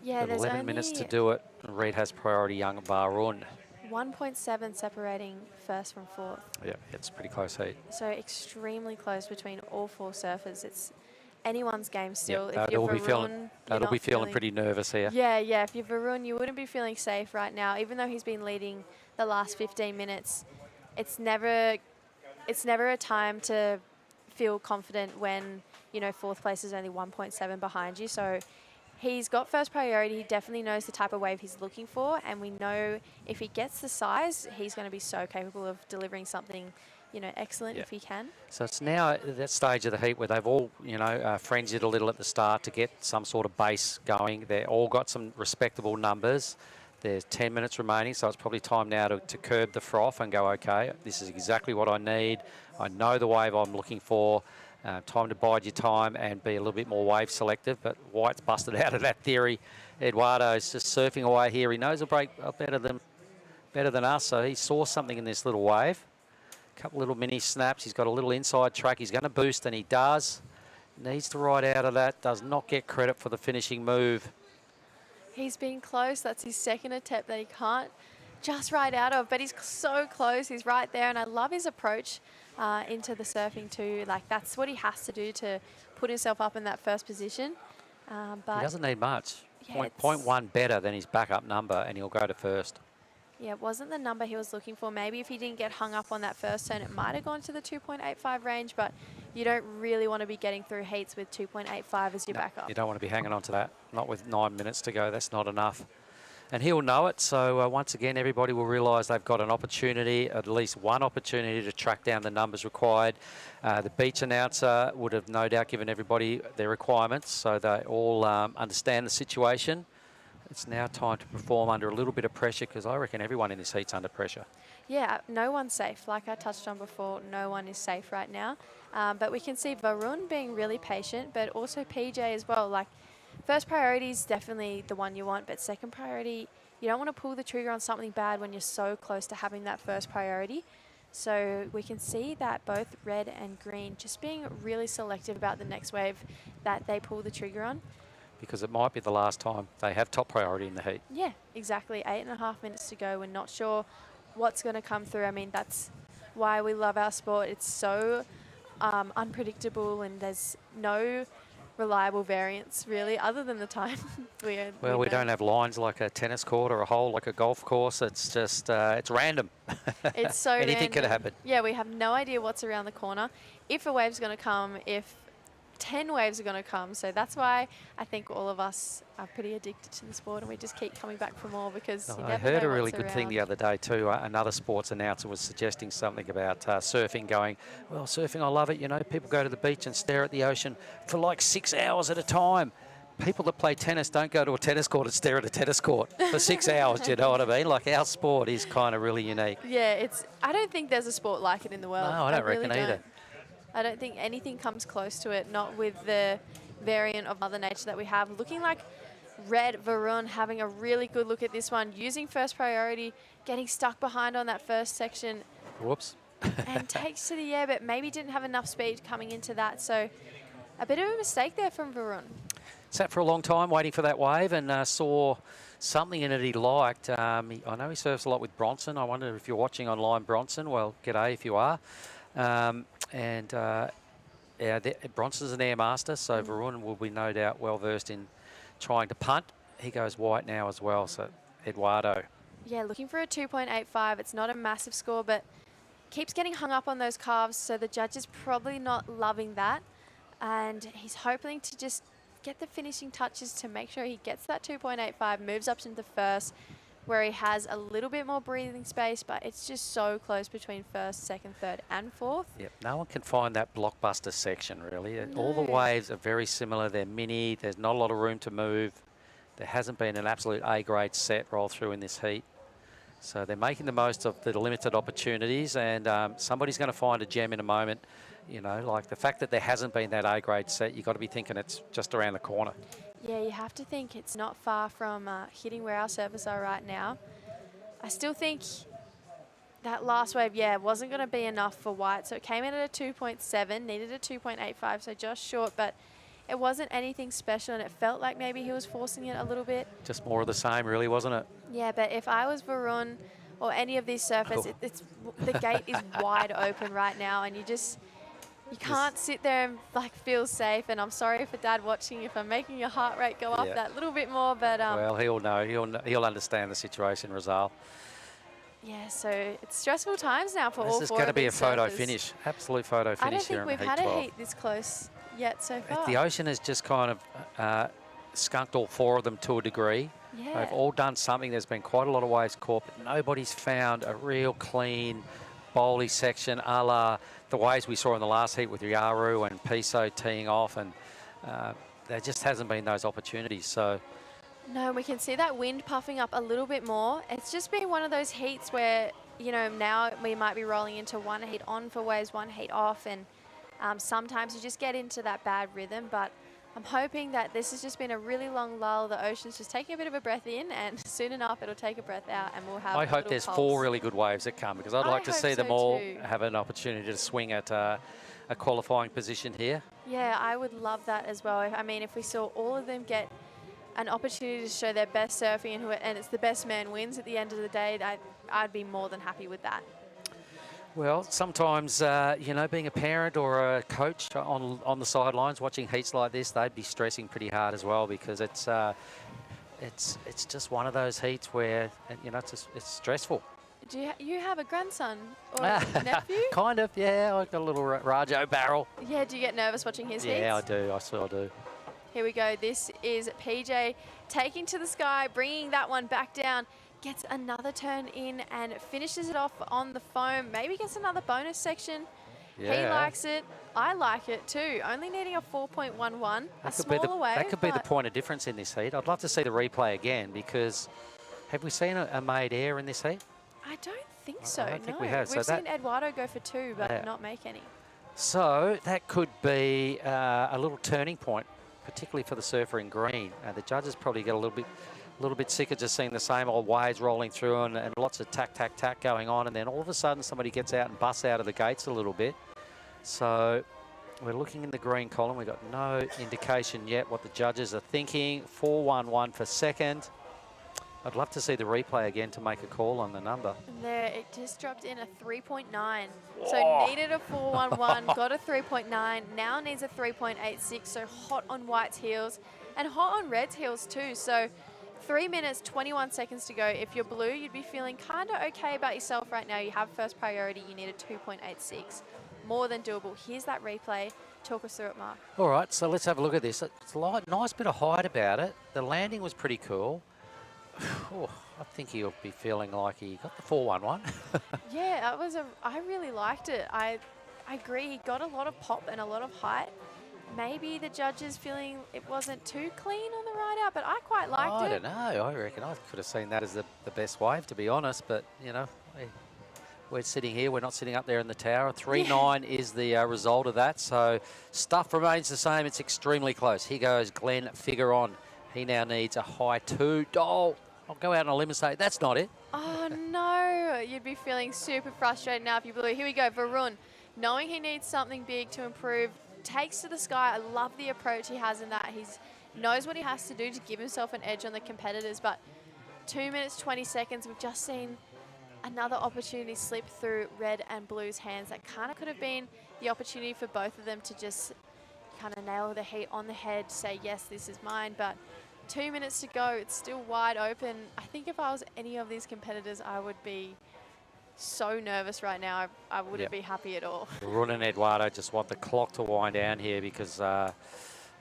Yeah, Got there's 11 minutes to only do it. Reed has priority, young Varun. 1.7 separating first from fourth. Yeah, it's pretty close heat. So extremely close between all four surfers. It's anyone's game still. Yep, If that'll you're be feeling, Varun, that'll be feeling pretty nervous here. Yeah, yeah. If you're Varun, you wouldn't be feeling safe right now, even though he's been leading the last 15 minutes. It's never a time to feel confident when, you know, fourth place is only 1.7 behind you. So he's got first priority. He definitely knows the type of wave he's looking for, and we know if he gets the size, he's going to be so capable of delivering something, you know, excellent if he can. So it's now at that stage of the heat where they've all, you know, frenzied a little at the start to get some sort of base going. They've all got some respectable numbers. There's 10 minutes remaining, so it's probably time now to curb the froth and go, okay, this is exactly what I need. I know the wave I'm looking for. Time to bide your time and be a little bit more wave selective. But White's busted out of that theory. Eduardo's just surfing away here. He knows he'll break better than us, so he saw something in this little wave. A couple little mini snaps. He's got a little inside track. He's going to boost, and he does. Needs to ride out of that. Does not get credit for the finishing move. He's been close. That's his second attempt that he can't just ride out of, but he's so close. He's right there, and I love his approach into the surfing too. Like, that's what he has to do to put himself up in that first position. But He doesn't need much. Yeah, Point one better than his backup number, and he'll go to first. yeah, it wasn't the number he was looking for. Maybe if he didn't get hung up on that first turn, it might have gone to the 2.85 range, but you don't really want to be getting through heats with 2.85 as your backup. You don't want to be hanging on to that. Not with 9 minutes to go. That's not enough. And he'll know it. So once again, everybody will realise they've got an opportunity, at least one opportunity to track down the numbers required. The beach announcer would have no doubt given everybody their requirements, so they all understand the situation. It's now time to perform under a little bit of pressure, because I reckon everyone in this heat's under pressure. Yeah, no one's safe. Like I touched on before, no one is safe right now. But we can see Varun being really patient, but also PJ as well. Like, first priority is definitely the one you want, but second priority, you don't want to pull the trigger on something bad when you're so close to having that first priority. So we can see that both red and green just being really selective about the next wave that they pull the trigger on. Because it might be the last time they have top priority in the heat. Yeah, exactly. 8.5 minutes to go. We're not sure what's going to come through. I mean, that's why we love our sport. It's so unpredictable, and there's no reliable variance really, other than the time. we don't have lines like a tennis court or a hole like a golf course. It's just, it's random. It's so Anything could random. happen. Yeah, we have no idea what's around the corner, if a wave's going to come, if 10 waves are going to come. So that's why I think all of us are pretty addicted to the sport, and we just keep coming back for more, because you I never heard know a really what's good thing the around. other day too. Another sports announcer was suggesting something about surfing, going, well, surfing, I love it. You know, people go to the beach and stare at the ocean for like 6 hours at a time. People that play tennis don't go to a tennis court and stare at a tennis court for 6 hours, do you know what I mean? Like, our sport is kind of really unique. Yeah, I don't think there's a sport like it in the world. No, I don't reckon really either. don't. I don't think anything comes close to it, not with the variant of Mother Nature that we have. Looking like red Varun having a really good look at this one, using first priority, getting stuck behind on that first section. Whoops. And takes to the air, but maybe didn't have enough speed coming into that. So a bit of a mistake there from Varun. Sat for a long time waiting for that wave, and saw something in it he liked. I know he surfs a lot with Bronson. I wonder if you're watching online, Bronson. Well, g'day if you are. Yeah, Bronson's an air master, so Varun will be no doubt well versed in trying to punt. He goes white now as well, so Eduardo. Yeah, looking for a 2.85. It's not a massive score, but keeps getting hung up on those calves, so the judge is probably not loving that. And he's hoping to just get the finishing touches to make sure he gets that 2.85, moves up into first, where he has a little bit more breathing space, but it's just so close between first, second, third, and fourth. Yep, no one can find that blockbuster section, really. All the No. waves are very similar. They're mini. There's not a lot of room to move. There hasn't been an absolute A-grade set roll through in this heat. So they're making the most of the limited opportunities, and somebody's going to find a gem in a moment. You know, like the fact that there hasn't been that A-grade set, you've got to be thinking it's just around the corner. Yeah, you have to think it's not far from hitting where our surfers are right now. I still think that last wave, yeah, wasn't going to be enough for White. So it came in at a 2.7, needed a 2.85, so just short, but it wasn't anything special, and it felt like maybe he was forcing it a little bit. Just more of the same, really, wasn't it? Yeah, but if I was Varun or any of these surfers, the gate is wide open right now, and you can't sit there and like feel safe. And I'm sorry for Dad watching if I'm making your heart rate go up that little bit more, but well, he'll know. He'll understand the situation, Rizal. yeah, so it's stressful times now for all four. This is going to be a photo surfers. finish, absolute photo finish. I don't think here we've in had Heat a 12. heat this close yet so far. The ocean has just kind of skunked all four of them to a degree. Yeah. They've all done something. There's been quite a lot of waves caught, but nobody's found a real clean bowly section a la the waves we saw in the last heat with Yaru and Piso teeing off, and there just hasn't been those opportunities. So No, we can see that wind puffing up a little bit more. It's just been one of those heats where, you know, now we might be rolling into one heat on for waves, one heat off, and sometimes you just get into that bad rhythm, but I'm hoping that this has just been a really long lull. The ocean's just taking a bit of a breath in, and soon enough it'll take a breath out, and we'll have I a hope little there's pulse. 4 really good waves that come, because I'd like to hope see them so all too. have an opportunity to swing at a qualifying position here. Yeah, I would love that as well. I mean, if we saw all of them get an opportunity to show their best surfing, and it's the best man wins at the end of the day, I'd be more than happy with that. Well, sometimes, you know, being a parent or a coach on the sidelines watching heats like this, they'd be stressing pretty hard as well, because it's just one of those heats where, you know, it's stressful. Do you have a grandson or a nephew? Kind of, yeah. I've got a little Rajo barrel. Yeah, do you get nervous watching his heats? Yeah, I do. I still do. Here we go. This is PJ taking to the sky, bringing that one back down. Gets another turn in and finishes it off on the foam. Maybe gets another bonus section. Yeah. He likes it. I like it too. Only needing a 4.11, a smaller wave. That could be the point of difference in this heat. I'd love to see the replay again, because have we seen a made air in this heat? I don't think so. I don't think no. we have. We've So seen Eduardo go for 2, but Yeah. not make any. So that could be a little turning point, particularly for the surfer in green. The judges probably get a little bit sick of just seeing the same old waves rolling through and lots of tack going on, and then all of a sudden somebody gets out and busts out of the gates a little bit. So we're looking in the green column. We've got no indication yet what the judges are thinking. 4.11 for second. I'd love to see the replay again to make a call on the number. And there, it just dropped in a 3.9. So needed a 4.11, got a 3.9, now needs a 3.86. So hot on White's heels and hot on Red's heels too. So 3 minutes, 21 seconds to go. If you're blue, you'd be feeling kind of okay about yourself right now. You have first priority. You need a 2.86. More than doable. Here's that replay. Talk us through it, Mark. All right, so let's have a look at this. It's a nice bit of height about it. The landing was pretty cool. Oh, I think he'll be feeling like he got the 4.11. Yeah, that was I really liked it. I agree. He got a lot of pop and a lot of height. Maybe the judges feeling it wasn't too clean on the ride out, but I quite liked it. I don't know. I reckon I could have seen that as the best wave, to be honest. But, you know, we're sitting here. We're not sitting up there in the tower. 3.9 is the result of that. So stuff remains the same. It's extremely close. Here goes Glenn Figueron. He now needs a high 2. I'll go out on a limb and say that's not it. Oh, no. You'd be feeling super frustrated now if you blew. Here we go. Varun, knowing he needs something big to improve, takes to the sky. I love the approach he has in that. He knows what he has to do to give himself an edge on the competitors. But 2 minutes, 20 seconds, we've just seen another opportunity slip through Red and Blue's hands. That kind of could have been the opportunity for both of them to just kind of nail the heat on the head, say, yes, this is mine. But 2 minutes to go, it's still wide open. I think if I was any of these competitors, I would be so nervous right now. I wouldn't be happy at all. Run and Eduardo just want the clock to wind down here, because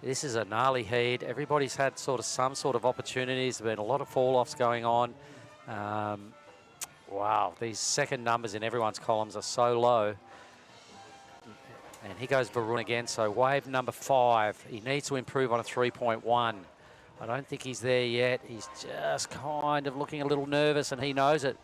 this is a gnarly heat. Everybody's had some sort of opportunities. There's been a lot of fall-offs going on. Wow, these second numbers in everyone's columns are so low. And here goes Varun again. So wave number 5. He needs to improve on a 3.1. I don't think he's there yet. He's just kind of looking a little nervous, and he knows it.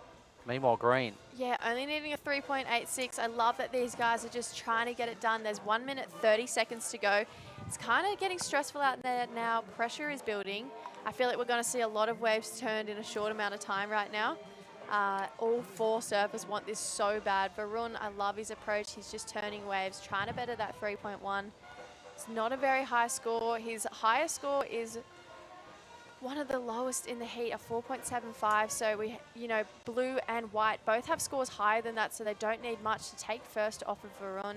Meanwhile, green. Yeah, only needing a 3.86. I love that these guys are just trying to get it done. There's 1 minute, 30 seconds to go. It's kind of getting stressful out there now. Pressure is building. I feel like we're going to see a lot of waves turned in a short amount of time right now. All four surfers want this so bad. Varun, I love his approach. He's just turning waves, trying to better that 3.1. It's not a very high score. His highest score is one of the lowest in the heat, a 4.75. So we, blue and white both have scores higher than that, so they don't need much to take first off of Varun.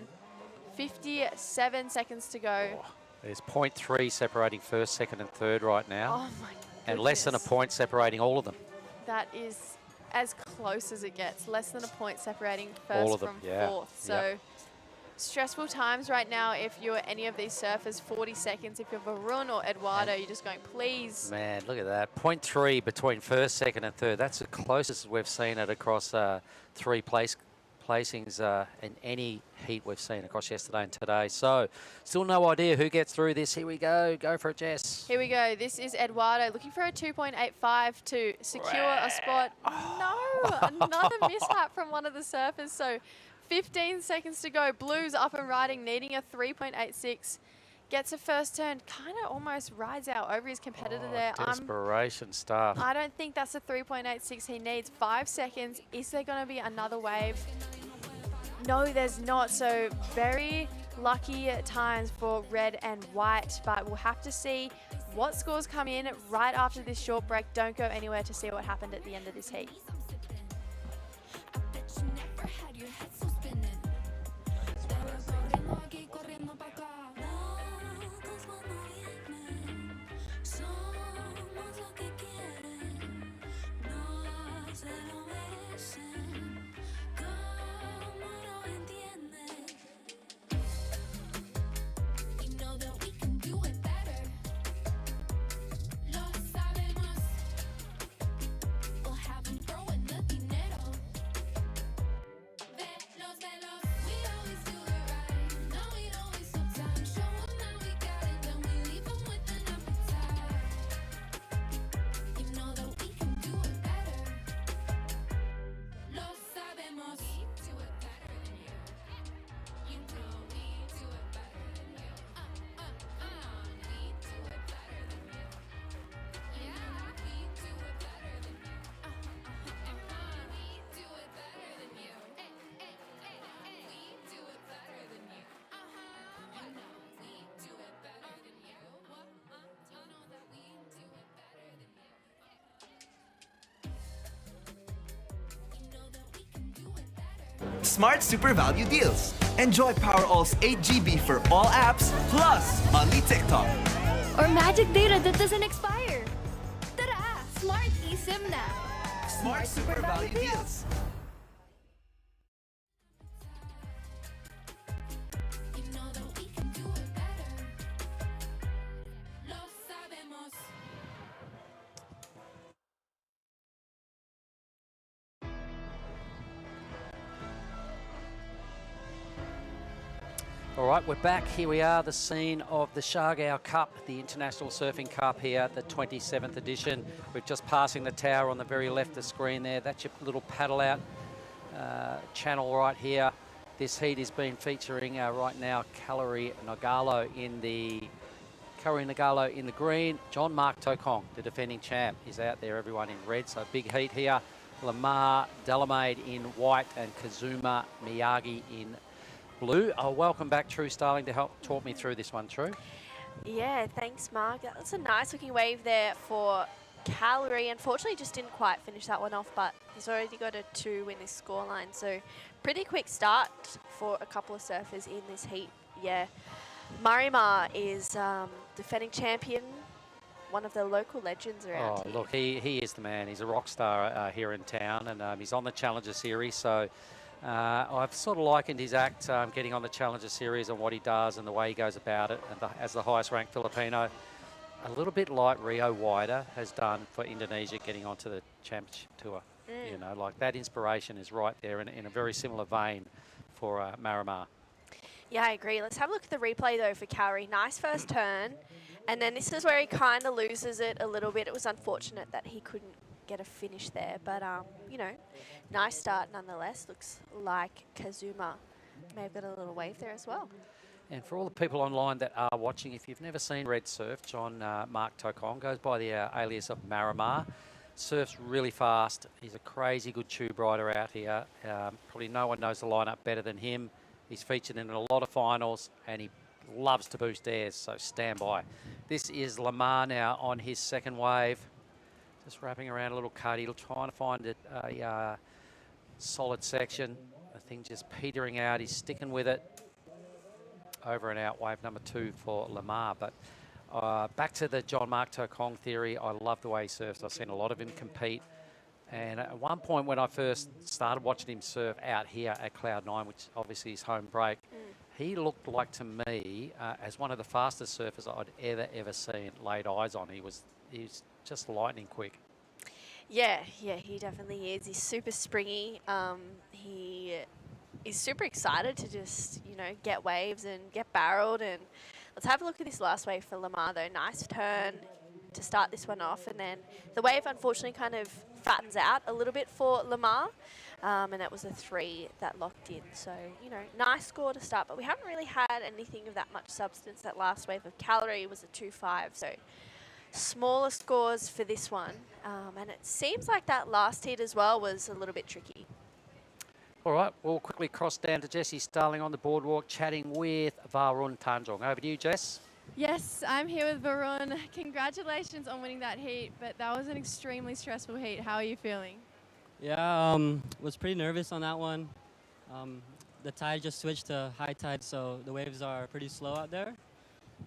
57 seconds to go. Oh, there's 0.3 separating first, second and third right now. Oh my goodness. And less than a point separating all of them. That is as close as it gets. Less than a point separating first from fourth. So stressful times right now if you're any of these surfers. 40 seconds. If you're Varun or Eduardo, you're just going, please. Man, look at that. 0.3 between first, second and third. That's the closest we've seen it across three placings in any heat we've seen across yesterday and today. So still no idea who gets through this. Here we go. Go for it, Jess. Here we go. This is Eduardo looking for a 2.85 to secure a spot. No, another mishap from one of the surfers. So 15 seconds to go. Blue's up and riding, needing a 3.86. Gets a first turn, kind of almost rides out over his competitor there. Desperation stuff. I don't think that's a 3.86 he needs. 5 seconds. Is there going to be another wave? No, there's not. So very lucky times for red and white, but we'll have to see what scores come in right after this short break. Don't go anywhere to see what happened at the end of this heat. Smart Super Value Deals. Enjoy Powerall's 8 GB for all apps, plus only TikTok. Or magic data that doesn't expire. Tara! Smart eSIM na! Smart Super Value Deals. All right, we're back. Here we are, the scene of the Siargao Cup, the International Surfing Cup here, the 27th edition. We're just passing the tower on the very left of the screen there. That's your little paddle out channel right here. This heat has been featuring right now Kalari Nagalo in the green. John Mark Tokong, the defending champ, is out there, everyone in red. So big heat here. Lamar Delamade in white and Kazuma Miyagi in blue. Welcome back, True Starling, to help talk me through this one, True. Yeah, thanks, Mark. That's a nice looking wave there for Calgary. Unfortunately, just didn't quite finish that one off, but he's already got a 2 in his scoreline. So pretty quick start for a couple of surfers in this heat. Yeah, Marimar is defending champion, one of the local legends around here. Look, he is the man. He's a rock star here in town, and he's on the Challenger Series. So I've sort of likened his act getting on the Challenger Series and what he does and the way he goes about it, and as the highest ranked Filipino, a little bit like Rio Wider has done for Indonesia getting onto the Championship Tour. You know, like that inspiration is right there in a very similar vein for Marimar. Yeah, I agree. Let's have a look at the replay, though, for Cowrie. Nice first turn. And then this is where he kind of loses it a little bit. It was unfortunate that he couldn't get a finish there. But, you know, nice start nonetheless. Looks like Kazuma may have got a little wave there as well. And for all the people online that are watching, if you've never seen Red Surf, John Mark Tokong goes by the alias of Marimar. surfs really fast. He's a crazy good tube rider out here. Probably no one knows the lineup better than him. He's featured in a lot of finals, and he loves to boost airs, so stand by. This is Lamar now on his second wave. Just wrapping around a little cut. He'll try and find a solid section. The thing just petering out. He's sticking with it. Over and out, wave number 2 for Lamar. But back to the John Mark Tokong theory. I love the way he surfs. I've seen a lot of him compete. And at one point when I first started watching him surf out here at Cloud 9, which obviously is home break, he looked like to me as one of the fastest surfers I'd ever seen, laid eyes on. He was just lightning quick. Yeah, he definitely is. He's super springy. He is super excited to just, get waves and get barreled. And let's have a look at this last wave for Lamar, though. Nice turn to start this one off. And then the wave, unfortunately, kind of fattens out a little bit for Lamar. And that was a 3 that locked in. So, nice score to start. But we haven't really had anything of that much substance. That last wave of Calorie was a 2.5. So smaller scores for this one. And it seems like that last heat as well was a little bit tricky. All right, we'll quickly cross down to Jessie Starling on the boardwalk, chatting with Varun Tanjong. Over to you, Jess. Yes, I'm here with Varun. Congratulations on winning that heat, but that was an extremely stressful heat. How are you feeling? Yeah, was pretty nervous on that one. The tide just switched to high tide, so the waves are pretty slow out there.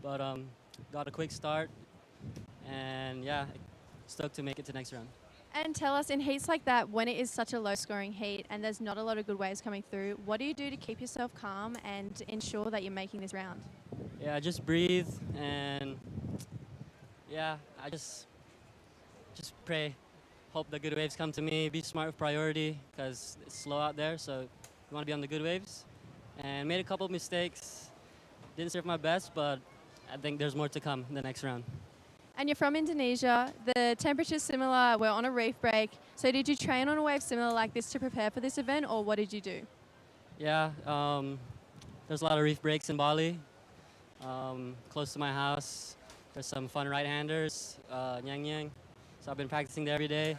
But got a quick start, and yeah, stoked to make it to next round. And tell us, in heats like that, when it is such a low-scoring heat and there's not a lot of good waves coming through, what do you do to keep yourself calm and ensure that you're making this round? Yeah, just breathe, and yeah, I just pray, hope the good waves come to me, be smart with priority, because it's slow out there, so you want to be on the good waves. And made a couple of mistakes, didn't serve my best, but I think there's more to come in the next round. And you're from Indonesia. The temperature's similar. We're on a reef break. So did you train on a wave similar like this to prepare for this event, or what did you do? Yeah, there's a lot of reef breaks in Bali, close to my house. There's some fun right-handers, Nyang Nyang. So I've been practicing there every day.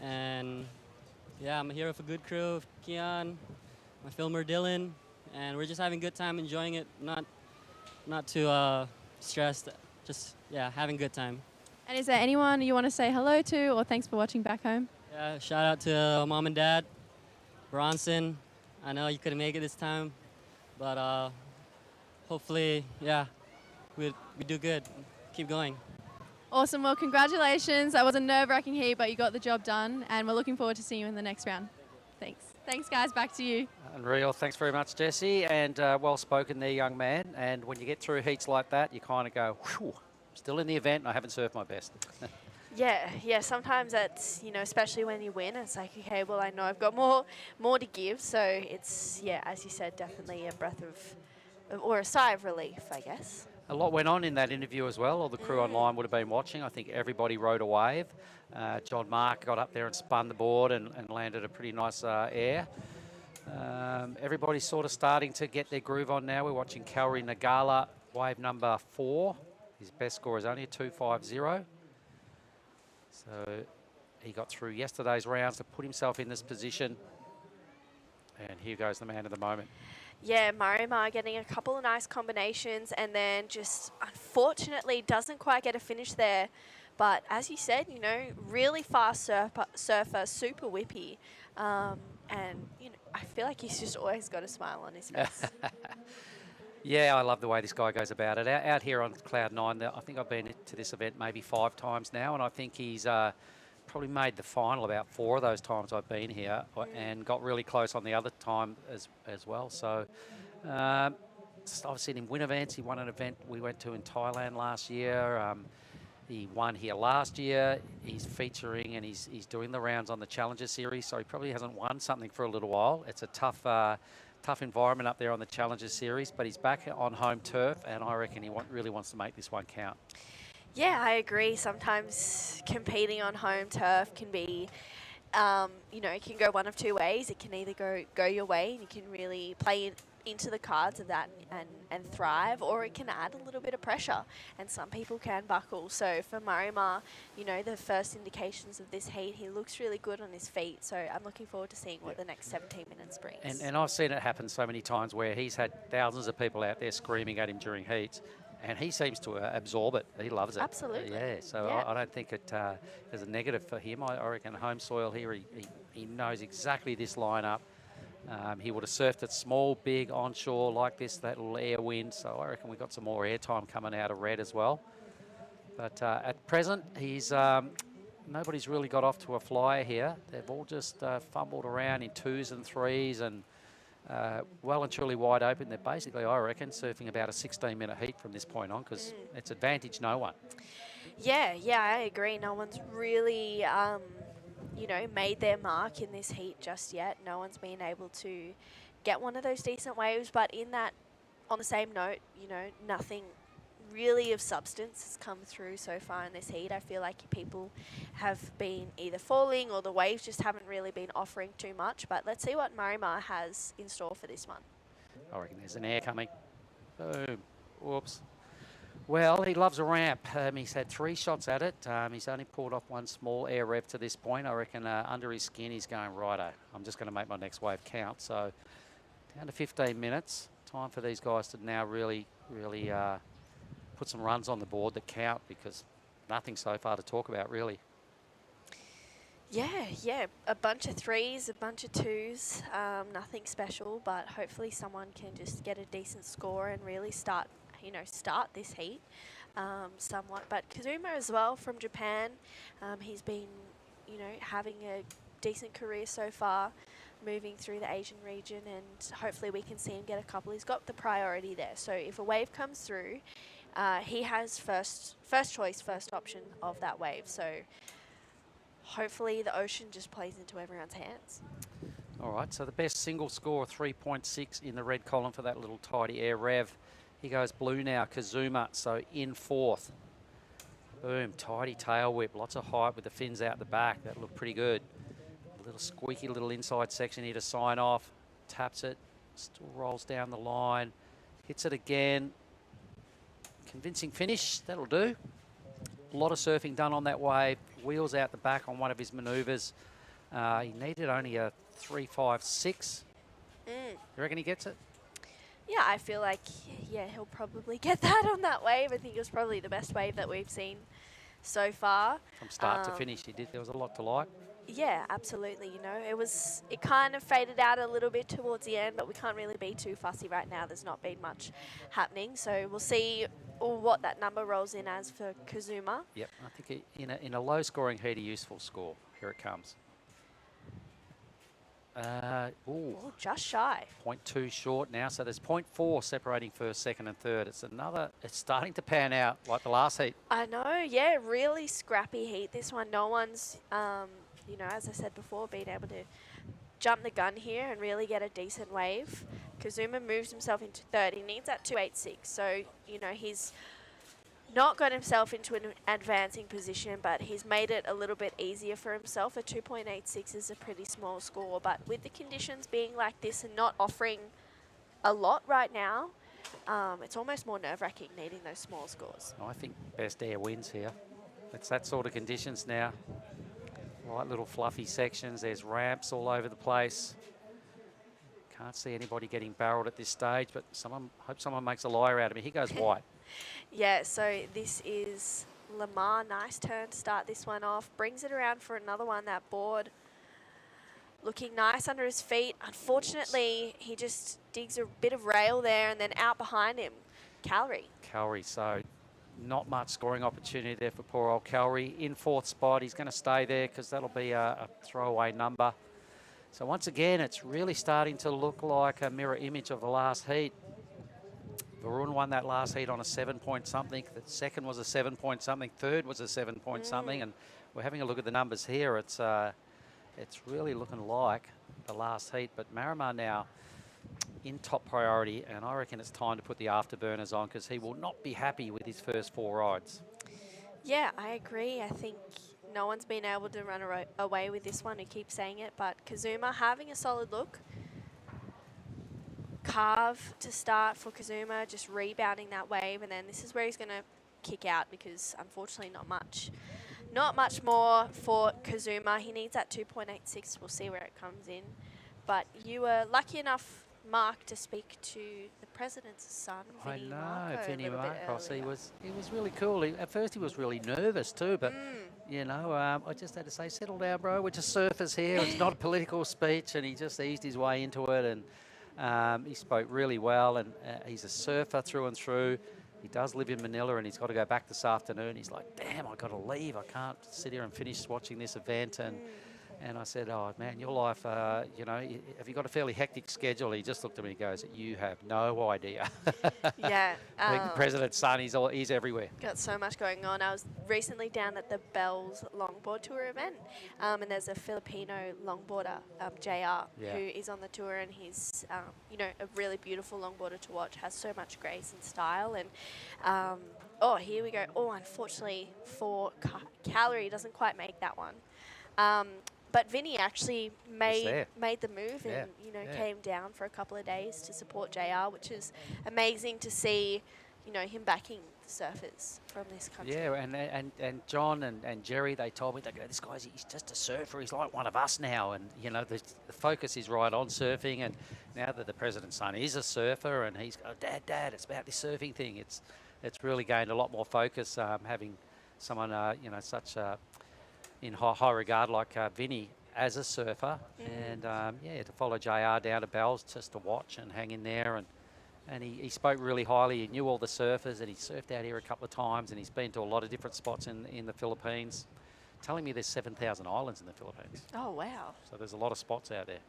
And yeah, I'm here with a good crew, Kian, my filmer Dylan, and we're just having a good time, enjoying it, not too stressed. Just, yeah, having a good time. And is there anyone you want to say hello to or thanks for watching back home? Yeah, shout out to Mom and Dad, Bronson. I know you couldn't make it this time, but hopefully, yeah, we do good. Keep going. Awesome. Well, congratulations. That was a nerve-wracking heat, but you got the job done, and we're looking forward to seeing you in the next round. Thanks. Thanks, guys. Back to you. Unreal. Thanks very much, Jesse. And well spoken there, young man. And when you get through heats like that, you kind of go, whew, still in the event, and I haven't surfed my best. Yeah. Sometimes that's, especially when you win, it's like, okay, well, I know I've got more to give. So it's, yeah, as you said, definitely a breath of, or a sigh of relief, I guess. A lot went on in that interview as well. All the crew online would have been watching. I think everybody rode a wave. John Mark got up there and spun the board and landed a pretty nice air. Everybody's sort of starting to get their groove on now. We're watching Kauri Nagala, wave number 4. His best score is only a 2.50. So he got through yesterday's rounds to put himself in this position. And here goes the man of the moment. Yeah, Marimar getting a couple of nice combinations and then just unfortunately doesn't quite get a finish there. But as you said, really fast surfer, super whippy. And, I feel like he's just always got a smile on his face. Yeah, I love the way this guy goes about it. Out here on Cloud 9, I think I've been to this event maybe 5 times now, and I think he's probably made the final about 4 of those times I've been here, and got really close on the other time as well. So I've seen him win events. He won an event we went to in Thailand last year. He won here last year. He's featuring and he's doing the rounds on the Challenger Series, so he probably hasn't won something for a little while. It's a tough environment up there on the Challenger Series, but he's back on home turf, and I reckon he really wants to make this one count. Yeah, I agree. Sometimes competing on home turf can be, it can go one of 2 ways. It can either go your way and you can really play into the cards of that and thrive, or it can add a little bit of pressure, and some people can buckle. So for Marimar, you know, the first indications of this heat, he looks really good on his feet, so I'm looking forward to seeing what the next 17 minutes brings. And I've seen it happen so many times where he's had thousands of people out there screaming at him during heats, and he seems to absorb it. He loves it. Absolutely. Yeah, so Yeah. I don't think it is a negative for him. I reckon home soil here, he knows exactly this lineup. He would have surfed it small, big, onshore like this, that little air wind. So I reckon we've got some more air time coming out of Red as well. But at present, he's nobody's really got off to a flyer here. They've all just fumbled around in 2s and 3s and well and truly wide open. They're basically, I reckon, surfing about a 16-minute heat from this point on because it's advantage no one. Yeah, I agree. No one's really, you know, made their mark in this heat just yet. No one's been able to get one of those decent waves. But in that, on the same note, you know, nothing really of substance has come through so far in this heat. I feel like people have been either falling or the waves just haven't really been offering too much. But let's see what Marimar has in store for this one. I reckon there's an air coming. Boom. Whoops. Well, he loves a ramp. He's had 3 shots at it. He's only pulled off 1 small air rev to this point. I reckon under his skin he's going, righto, I'm just going to make my next wave count. So down to 15 minutes. Time for these guys to now really put some runs on the board that count, because nothing so far to talk about, really. Yeah, a bunch of 3s, a bunch of 2s, nothing special, but hopefully someone can just get a decent score and really start this heat somewhat. But Kazuma as well from Japan, he's been, you know, having a decent career so far, moving through the Asian region, and hopefully we can see him get a couple. He's got the priority there, so if a wave comes through, he has first choice, first option of that wave. So hopefully the ocean just plays into everyone's hands. All right, so the best single score, 3.6 in the red column for that little tidy air rev. He goes blue now, Kazuma, so in 4th. Boom, tidy tail whip, lots of height with the fins out the back. That looked pretty good. A little squeaky little inside section here to sign off. Taps it, still rolls down the line, hits it again. Convincing finish, that'll do. A lot of surfing done on that wave. Wheels out the back on one of his manoeuvres. He needed only a 3.56. You reckon he gets it? Yeah, I feel like, yeah, he'll probably get that on that wave. I think it was probably the best wave that we've seen so far. From start to finish, he did. There was a lot to like. Yeah, absolutely. You know, it kind of faded out a little bit towards the end, but we can't really be too fussy right now. There's not been much happening, so we'll see what that number rolls in as for Kazuma. Yep, I think in a low-scoring heat, a useful score. Here it comes. Just shy. 0.2 short now, so there's 0.4 separating first, second, and third. It's starting to pan out like the last heat. I know, yeah, really scrappy heat. This one, no one's, you know, as I said before, been able to jump the gun here and really get a decent wave. Kazuma moves himself into 3rd. He needs that 2.86, so, you know, he's not got himself into an advancing position, but he's made it a little bit easier for himself. A 2.86 is a pretty small score, but with the conditions being like this and not offering a lot right now, it's almost more nerve-wracking needing those small scores. I think best air wins here. It's that sort of conditions now. Right little fluffy sections. There's ramps all over the place. Can't see anybody getting barreled at this stage, but hope someone makes a liar out of me. He goes white. Yeah, so this is Lamar. Nice turn to start this one off. Brings it around for another one. That board looking nice under his feet. Unfortunately, he just digs a bit of rail there, and then out behind him, Calry. So not much scoring opportunity there for poor old Calry. In 4th spot, he's going to stay there because that'll be a throwaway number. So once again, it's really starting to look like a mirror image of the last heat. Varun won that last heat on a 7-point-something. The second was a 7-point-something. Third was a 7-point-something. And we're having a look at the numbers here. It's really looking like the last heat. But Marimar now in top priority, and I reckon it's time to put the afterburners on because he will not be happy with his first 4 rides. Yeah, I agree. I think no one's been able to run away with this one. Who keeps saying it, but Kazuma having a solid look. carve to start for Kazuma, just rebounding that wave, and then this is where he's going to kick out because unfortunately not much more for Kazuma. He needs that 2.86. We'll see where it comes in. But you were lucky enough, Mark, to speak to the president's son, Vinny Marco, Vinny a little bit Marcos. He earlier. was really cool. At first he was really nervous too, but you know, I just had to say, settle down, bro. We're just surfers here. It's not a political speech, and he just eased his way into it, and he spoke really well. And he's a surfer through and through. He does live in Manila, and he's got to go back this afternoon. He's like, damn, I've got to leave. I can't sit here and finish watching this event. And I said, oh, man, your life, you know, have you got a fairly hectic schedule? He just looked at me and goes, you have no idea. Yeah. The president's son, he's everywhere. Got so much going on. I was recently down at the Bells Longboard Tour event, and there's a Filipino longboarder, JR, who is on the tour, and he's, you know, a really beautiful longboarder to watch, has so much grace and style. And, oh, here we go. Oh, unfortunately for Calorie, doesn't quite make that one. But Vinny actually made the move and, you know, came down for a couple of days to support JR, which is amazing to see, you know, him backing the surfers from this country. Yeah, and John and Jerry, they told me, they go, this guy's, he's just a surfer. He's like one of us now. And, you know, the focus is right on surfing. And now that the president's son is a surfer and he's going, Dad, it's about this surfing thing. It's really gained a lot more focus having someone, you know, such in high regard like Vinny as a surfer, and yeah, to follow JR down to Bells just to watch and hang in there, and he spoke really highly. He knew all the surfers, and he surfed out here a couple of times, and he's been to a lot of different spots in the Philippines. Telling me there's 7,000 islands in the Philippines. Oh, wow. So there's a lot of spots out there.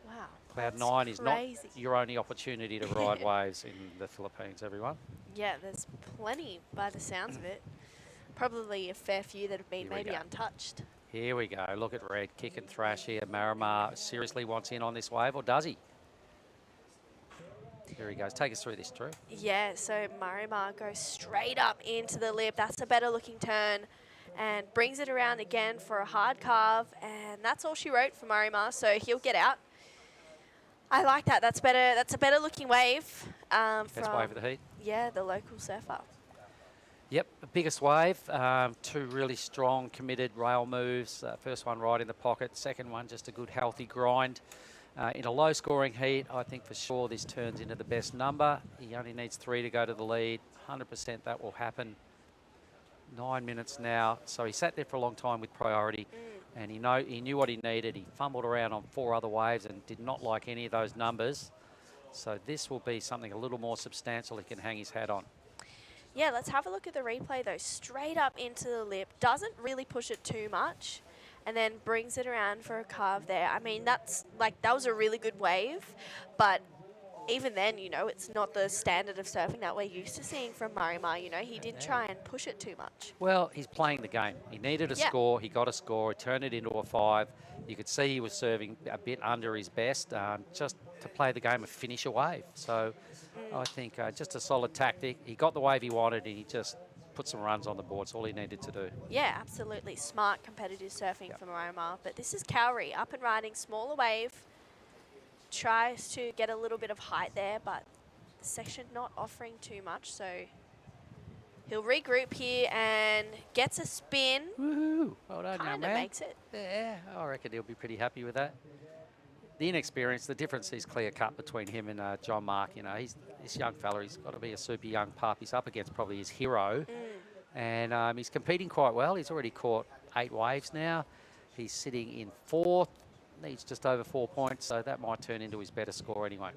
Wow. Cloud 9 is not your only opportunity to ride waves in the Philippines, everyone. Yeah, there's plenty by the sounds of it. Probably a fair few that have been maybe untouched. Here we go. Look at Red, kick and thrash here. Marimar seriously wants in on this wave, or does he? Here he goes. Take us through this, Drew. Yeah, so Marimar goes straight up into the lip. That's a better looking turn and brings it around again for a hard carve. And that's all she wrote for Marimar, so he'll get out. I like that. That's better. That's a better looking wave. Best wave of the heat. Yeah, the local surfer. Yep, the biggest wave. Two really strong, committed rail moves. First one right in the pocket. Second one just a good, healthy grind. In a low-scoring heat, I think for sure this turns into the best number. He only needs 3 to go to the lead. 100% that will happen. 9 minutes now. So he sat there for a long time with priority, and he knew what he needed. He fumbled around on 4 other waves and did not like any of those numbers. So this will be something a little more substantial he can hang his hat on. Yeah, let's have a look at the replay though. Straight up into the lip. Doesn't really push it too much. And then brings it around for a carve there. I mean, that's like, that was a really good wave. But even then, you know, it's not the standard of surfing that we're used to seeing from Marimar. You know, he didn't try and push it too much. Well, he's playing the game. He needed a score. He got a score. He turned it into a 5. You could see he was serving a bit under his best, just to play the game and finish a wave. So I think just a solid tactic. He got the wave he wanted, and he just put some runs on the board. That's all he needed to do. Yeah, absolutely. Smart competitive surfing from Marimar. But this is Cowrie, up and riding, smaller wave. Tries to get a little bit of height there, but the section not offering too much, so he'll regroup here and gets a spin. Woohoo! Well done, young man. Makes it. Yeah, I reckon he'll be pretty happy with that. The inexperience, the difference is clear cut between him and John Mark. You know, this young fella, he's got to be a super young pup. He's up against probably his hero, and he's competing quite well. He's already caught 8 waves now. He's sitting in 4th. Needs just over 4 points, so that might turn into his better score anyway.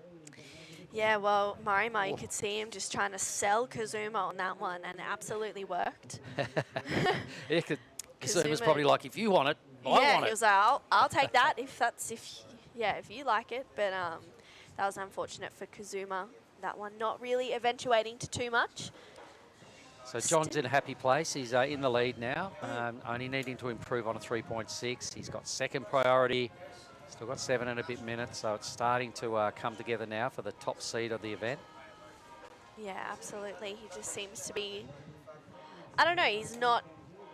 Yeah, well, Marimar, you could see him just trying to sell Kazuma on that one, and it absolutely worked. Yeah, Kazuma's probably like, if you want it, I want it. Yeah, he was like, I'll take that if you like it. But that was unfortunate for Kazuma. That one not really eventuating to too much. So John's in a happy place. He's in the lead now, only needing to improve on a 3.6. He's got second priority. Still got 7 and a bit minutes, so it's starting to come together now for the top seed of the event. Yeah, absolutely. He just seems to be, I don't know, he's not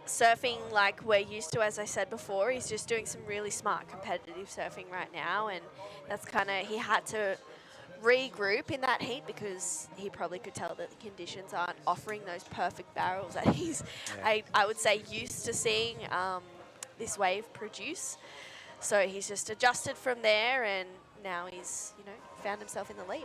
surfing like we're used to, as I said before. He's just doing some really smart competitive surfing right now, and that's kind of, he had to regroup in that heat because he probably could tell that the conditions aren't offering those perfect barrels that he's, I would say, used to seeing this wave produce. So he's just adjusted from there, and now he's, you know, found himself in the lead.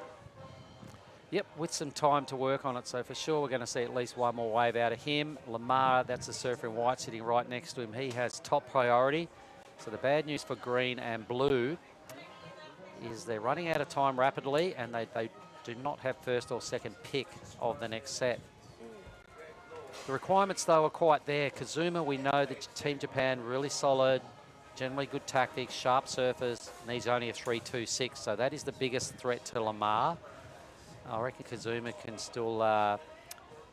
Yep, with some time to work on it. So for sure, we're going to see at least one more wave out of him. Lamar, that's the surfer in white sitting right next to him. He has top priority. So the bad news for green and blue is they're running out of time rapidly, and they do not have first or second pick of the next set. The requirements, though, are quite there. Kazuma, we know that Team Japan, really solid, generally good tactics, sharp surfers, and he's only a 3.26, so that is the biggest threat to Lamar. I reckon Kazuma can still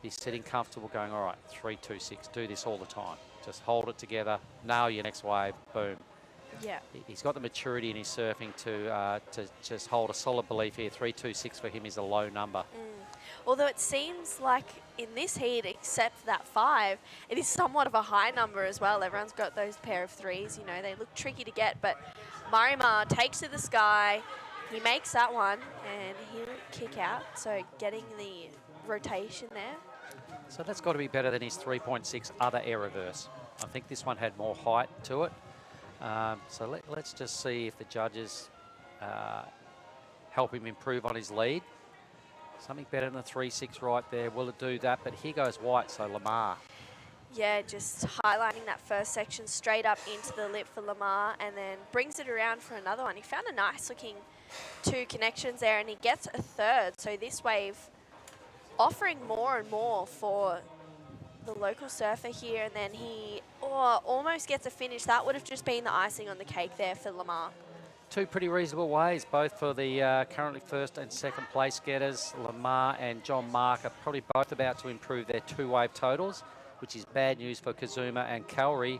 be sitting comfortable going, all right, 3.26, do this all the time. Just hold it together, nail your next wave, boom. Yeah. He's got the maturity in his surfing to just hold a solid belief here. 3.26 for him is a low number. Although it seems like in this heat, except for that 5, it is somewhat of a high number as well. Everyone's got those pair of 3s, you know, they look tricky to get, but Marimar takes to the sky, he makes that one, and he'll kick out, so getting the rotation there. So that's got to be better than his 3.6 other air reverse. I think this one had more height to it. So let's just see if the judges help him improve on his lead. Something better than a 3.6 right there. Will it do that? But here goes white, so Lamar. Yeah, just highlighting that first section straight up into the lip for Lamar, and then brings it around for another one. He found a nice looking 2 connections there, and he gets a 3rd. So this wave offering more and more for the local surfer here, and then he almost gets a finish. That would have just been the icing on the cake there for Lamar. 2 pretty reasonable waves, both for the currently first and second place getters. Lamar and John Mark are probably both about to improve their 2-wave totals, which is bad news for Kazuma and Cowrie.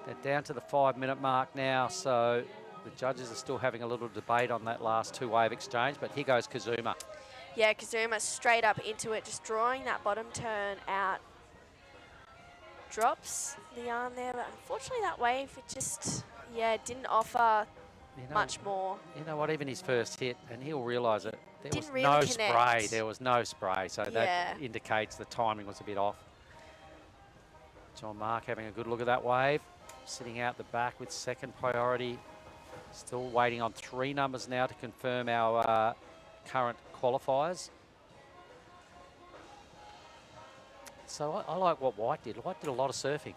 They're down to the 5-minute mark now, so the judges are still having a little debate on that last 2-wave exchange, but here goes Kazuma. Yeah, Kazuma straight up into it, just drawing that bottom turn out. Drops the arm there, but unfortunately that wave, it just, didn't offer much more. You know what, even his first hit, and he'll realise it, there Didn't was really no connect. spray. There was no spray, so that indicates the timing was a bit off. John Mark having a good look at that wave, sitting out the back with second priority. Still waiting on 3 numbers now to confirm our current qualifiers. So I like what White did. White did a lot of surfing.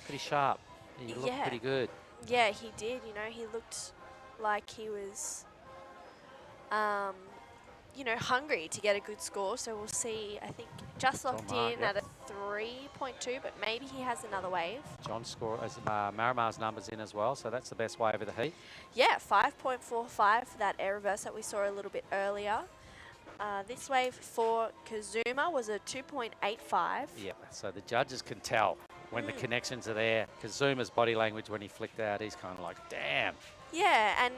Pretty sharp. He looked pretty good. Yeah, he did. You know, he looked like he was, you know, hungry to get a good score. So we'll see. I think just locked in at a 3.2, but maybe he has another wave. John score as Marimar's numbers in as well, so that's the best wave of the heat. Yeah, 5.45 for that air reverse that we saw a little bit earlier. This wave for Kazuma was a 2.85. Yeah, so the judges can tell when the connections are there. Kazuma's body language when he flicked out, he's kind of like, damn. Yeah, and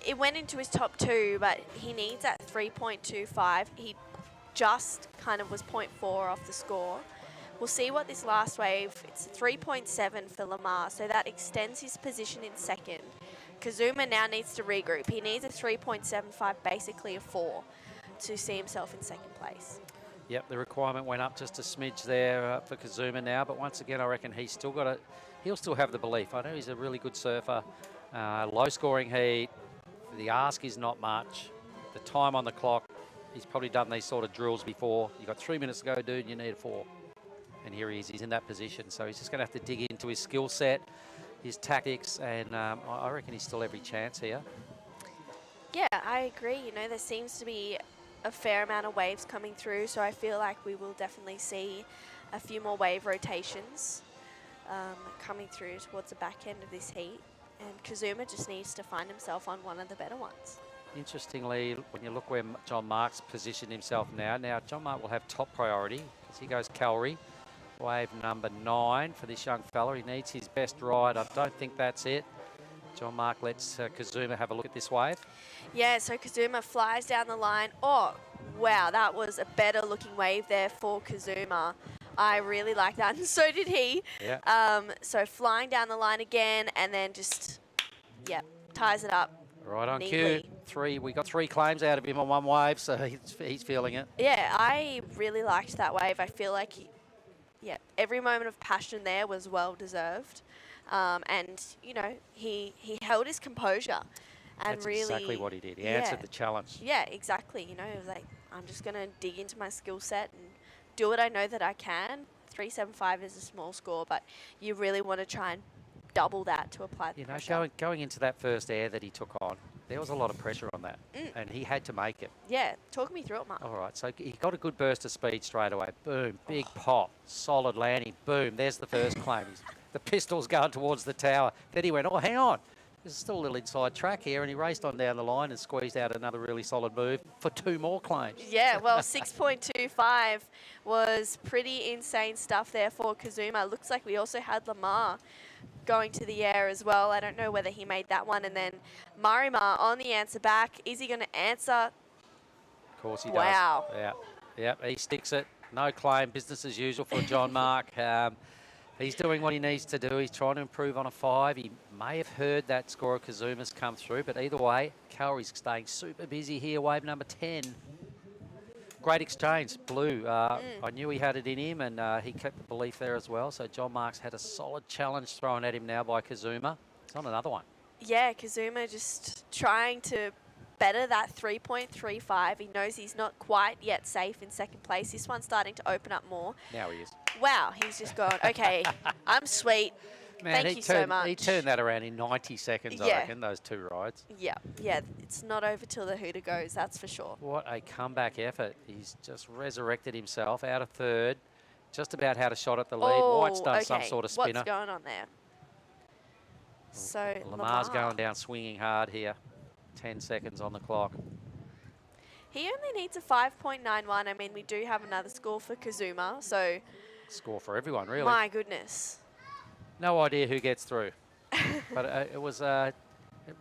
it went into his top 2, but he needs that 3.25. He just kind of was 0.4 off the score. We'll see what this last wave, it's 3.7 for Lamar, so that extends his position in second. Kazuma now needs to regroup. He needs a 3.75, basically a 4, to see himself in second place. Yep, the requirement went up just a smidge there for Kazuma now, but once again, I reckon he's still got he'll still have the belief. I know he's a really good surfer, low scoring heat, the ask is not much, the time on the clock, he's probably done these sort of drills before. You've got 3 minutes to go, dude, you need a 4. And here he is, he's in that position, so he's just going to have to dig into his skill set, his tactics, and I reckon he's still every chance here. Yeah, I agree. You know, there seems to be a fair amount of waves coming through, so I feel like we will definitely see a few more wave rotations coming through towards the back end of this heat, and Kazuma just needs to find himself on one of the better ones. Interestingly, when you look where John Mark's positioned himself now John Mark will have top priority because he goes Cowrie, wave number 9 for this young fella. He needs his best ride. I don't think that's it. John Mark lets Kazuma have a look at this wave. Yeah, so Kazuma flies down the line. Oh, wow, that was a better looking wave there for Kazuma. I really like that, and so did he. Yeah. So flying down the line again, and then just, ties it up. Right on neatly. cue. We got 3 claims out of him on one wave, so he's feeling it. Yeah, I really liked that wave. I feel like, every moment of passion there was well deserved. And, you know, he held his composure. And That's really, exactly what he did. He answered the challenge. Yeah, exactly. You know, it was like, I'm just going to dig into my skill set and do what I know that I can. 375 is a small score, but you really want to try and double that to apply the pressure. Going into that first air that he took on, there was a lot of pressure on that, and he had to make it. Yeah, talk me through it, Mark. All right, so he got a good burst of speed straight away. Boom, big pop, solid landing. Boom, there's the first claim. The pistol's going towards the tower. Then he went, oh, hang on. There's still a little inside track here, and he raced on down the line and squeezed out another really solid move for 2 more claims. Yeah, well, 6.25 was pretty insane stuff there for Kazuma. Looks like we also had Lamar going to the air as well. I don't know whether he made that one. And then Marimar on the answer back. Is he going to answer? Of course he does. Wow. Yeah, he sticks it. No claim, business as usual for John Mark. He's doing what he needs to do. He's trying to improve on a 5. He may have heard that score of Kazuma's come through, but either way, Cowrey's staying super busy here, wave number 10. Great exchange, Blue. I knew he had it in him, and he kept the belief there as well. So John Mark's had a solid challenge thrown at him now by Kazuma. It's on another one. Yeah, Kazuma just trying to better that 3.35. He knows he's not quite yet safe in second place. This one's starting to open up more. Now he is. Wow, he's just gone, okay, I'm sweet. Man, Thank you so much. He turned that around in 90 seconds, I reckon, those 2 rides. Yeah, it's not over till the hooter goes, that's for sure. What a comeback effort. He's just resurrected himself out of 3rd. Just about had a shot at the lead. Oh, White's done some sort of spinner. What's going on there? So Lamar's going down swinging hard here. 10 seconds on the clock. He only needs a 5.91. I mean, we do have another score for Kazuma, so... Score for everyone, really. My goodness. No idea who gets through. But it was... it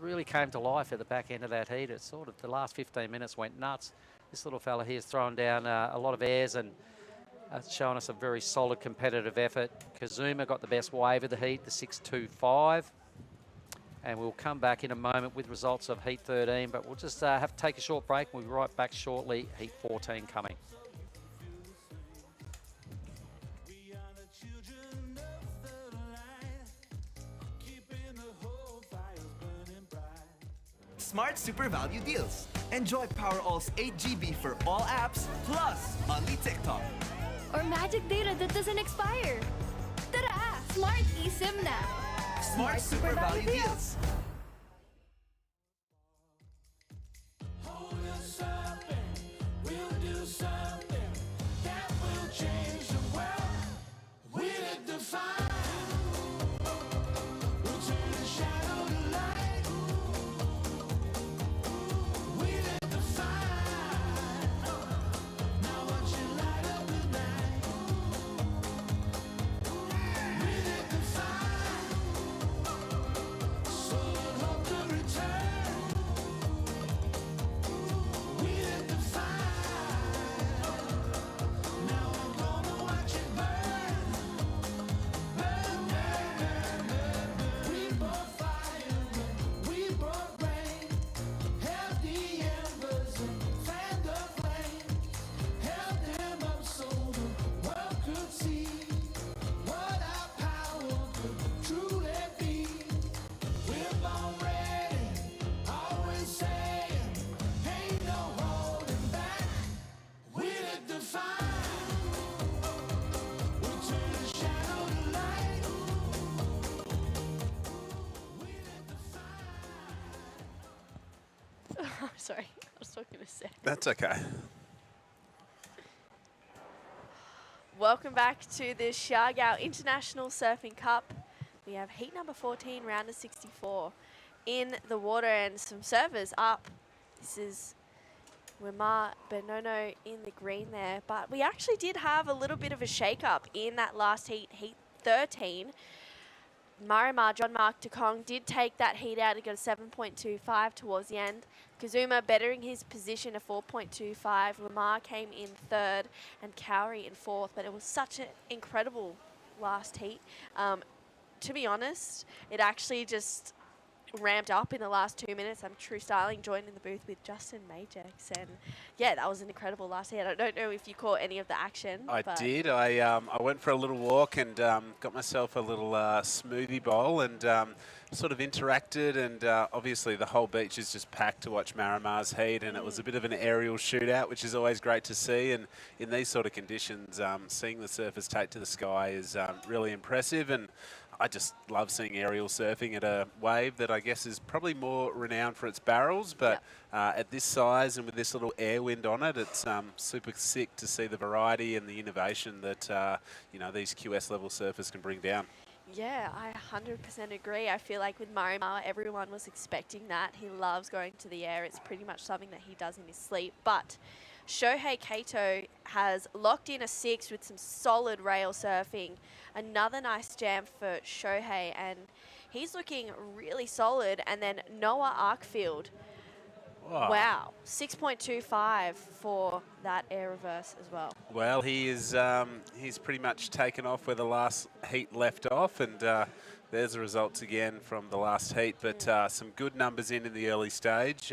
really came to life at the back end of that heat. It sort of... The last 15 minutes went nuts. This little fella here's thrown down a lot of airs and shown us a very solid competitive effort. Kazuma got the best wave of the heat, the 6.25. And we'll come back in a moment with results of Heat 13, but we'll just have to take a short break. We'll be right back shortly. Heat 14 coming. Smart Super Value Deals. Enjoy Powerall's 8 GB for all apps, plus only TikTok. Or magic data that doesn't expire. Tara! Smart eSIM na! Smart Super Value Deals. Sorry, I was talking to Seth. That's okay. Welcome back to the Siargao International Surfing Cup. We have heat number 14, round of 64 in the water and some surfers up. This is Wimar Benono in the green there, but we actually did have a little bit of a shake-up in that last heat, heat 13. Marimar, John Mark Kong did take that heat out and got a 7.25 towards the end. Kazuma bettering his position, a 4.25. Lamar came in 3rd and Cowrie in 4th, but it was such an incredible last heat. To be honest, it actually just ramped up in the last 2 minutes. I'm True Styling joined in the booth with Justin Majex, and yeah, that was an incredible last hit. I don't know if you caught any of the action. I but did. I went for a little walk and got myself a little smoothie bowl and sort of interacted. And obviously the whole beach is just packed to watch Marimar's heat, and it was a bit of an aerial shootout, which is always great to see. And in these sort of conditions, seeing the surfers take to the sky is really impressive. And I just love seeing aerial surfing at a wave that I guess is probably more renowned for its barrels, but at this size and with this little air wind on it, it's super sick to see the variety and the innovation that you know, these QS level surfers can bring down. yeah, I 100% agree. I feel like with Marimar, everyone was expecting that. He loves going to the air. It's pretty much something that he does in his sleep. But Shohei Kato has locked in a 6 with some solid rail surfing. Another nice jam for Shohei, and he's looking really solid. And then Noah Arkfield. Wow, 6.25 for that air reverse as well. Well, he's pretty much taken off where the last heat left off, and there's the results again from the last heat, but some good numbers in the early stage.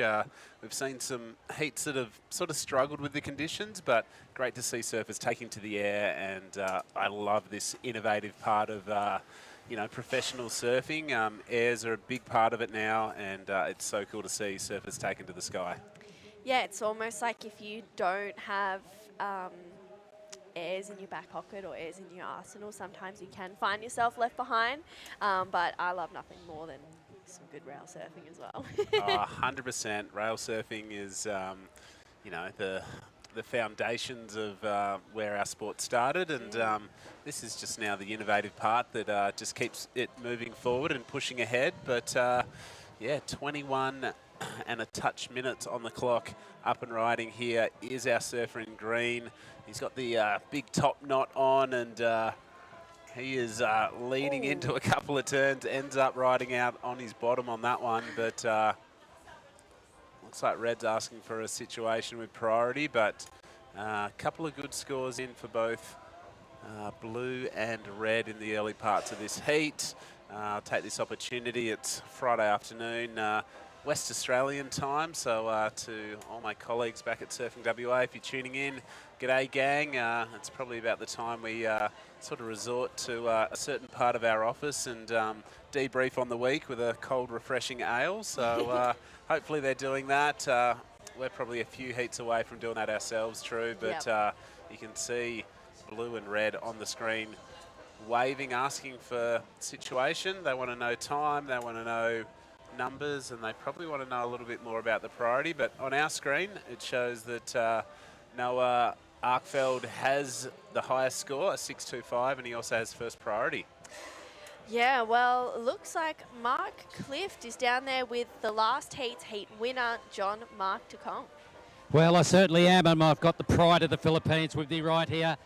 We've seen some heats that have sort of struggled with the conditions, but great to see surfers taking to the air, and I love this innovative part of you know, professional surfing. Airs are a big part of it now, and it's so cool to see surfers taken to the sky. Yeah, it's almost like if you don't have airs in your back pocket or airs in your arsenal, sometimes you can find yourself left behind. But I love nothing more than some good rail surfing as well. 100%. Rail surfing is, you know, the foundations of where our sport started, and this is just now the innovative part that just keeps it moving forward and pushing ahead. But yeah, 21 and a touch minutes on the clock, up and riding here is our surfer in green. He's got the big top knot on, and he is leading into a couple of turns, ends up riding out on his bottom on that one, but looks like Red's asking for a situation with priority, but a couple of good scores in for both blue and red in the early parts of this heat. I'll take this opportunity. It's Friday afternoon, West Australian time, so to all my colleagues back at Surfing WA, if you're tuning in, g'day gang. It's probably about the time we sort of resort to a certain part of our office and debrief on the week with a cold, refreshing ale. So hopefully they're doing that. We're probably a few heats away from doing that ourselves, True, but you can see blue and red on the screen waving, asking for situation. They want to know time, they want to know numbers, and they probably want to know a little bit more about the priority. But on our screen, it shows that Noah Arkfeld has the highest score, a 6.25, and he also has first priority. Yeah, well, looks like Mark Clift is down there with the last heat winner, John Mark Tacong. Well, I certainly am, and I've got the pride of the Philippines with me right here.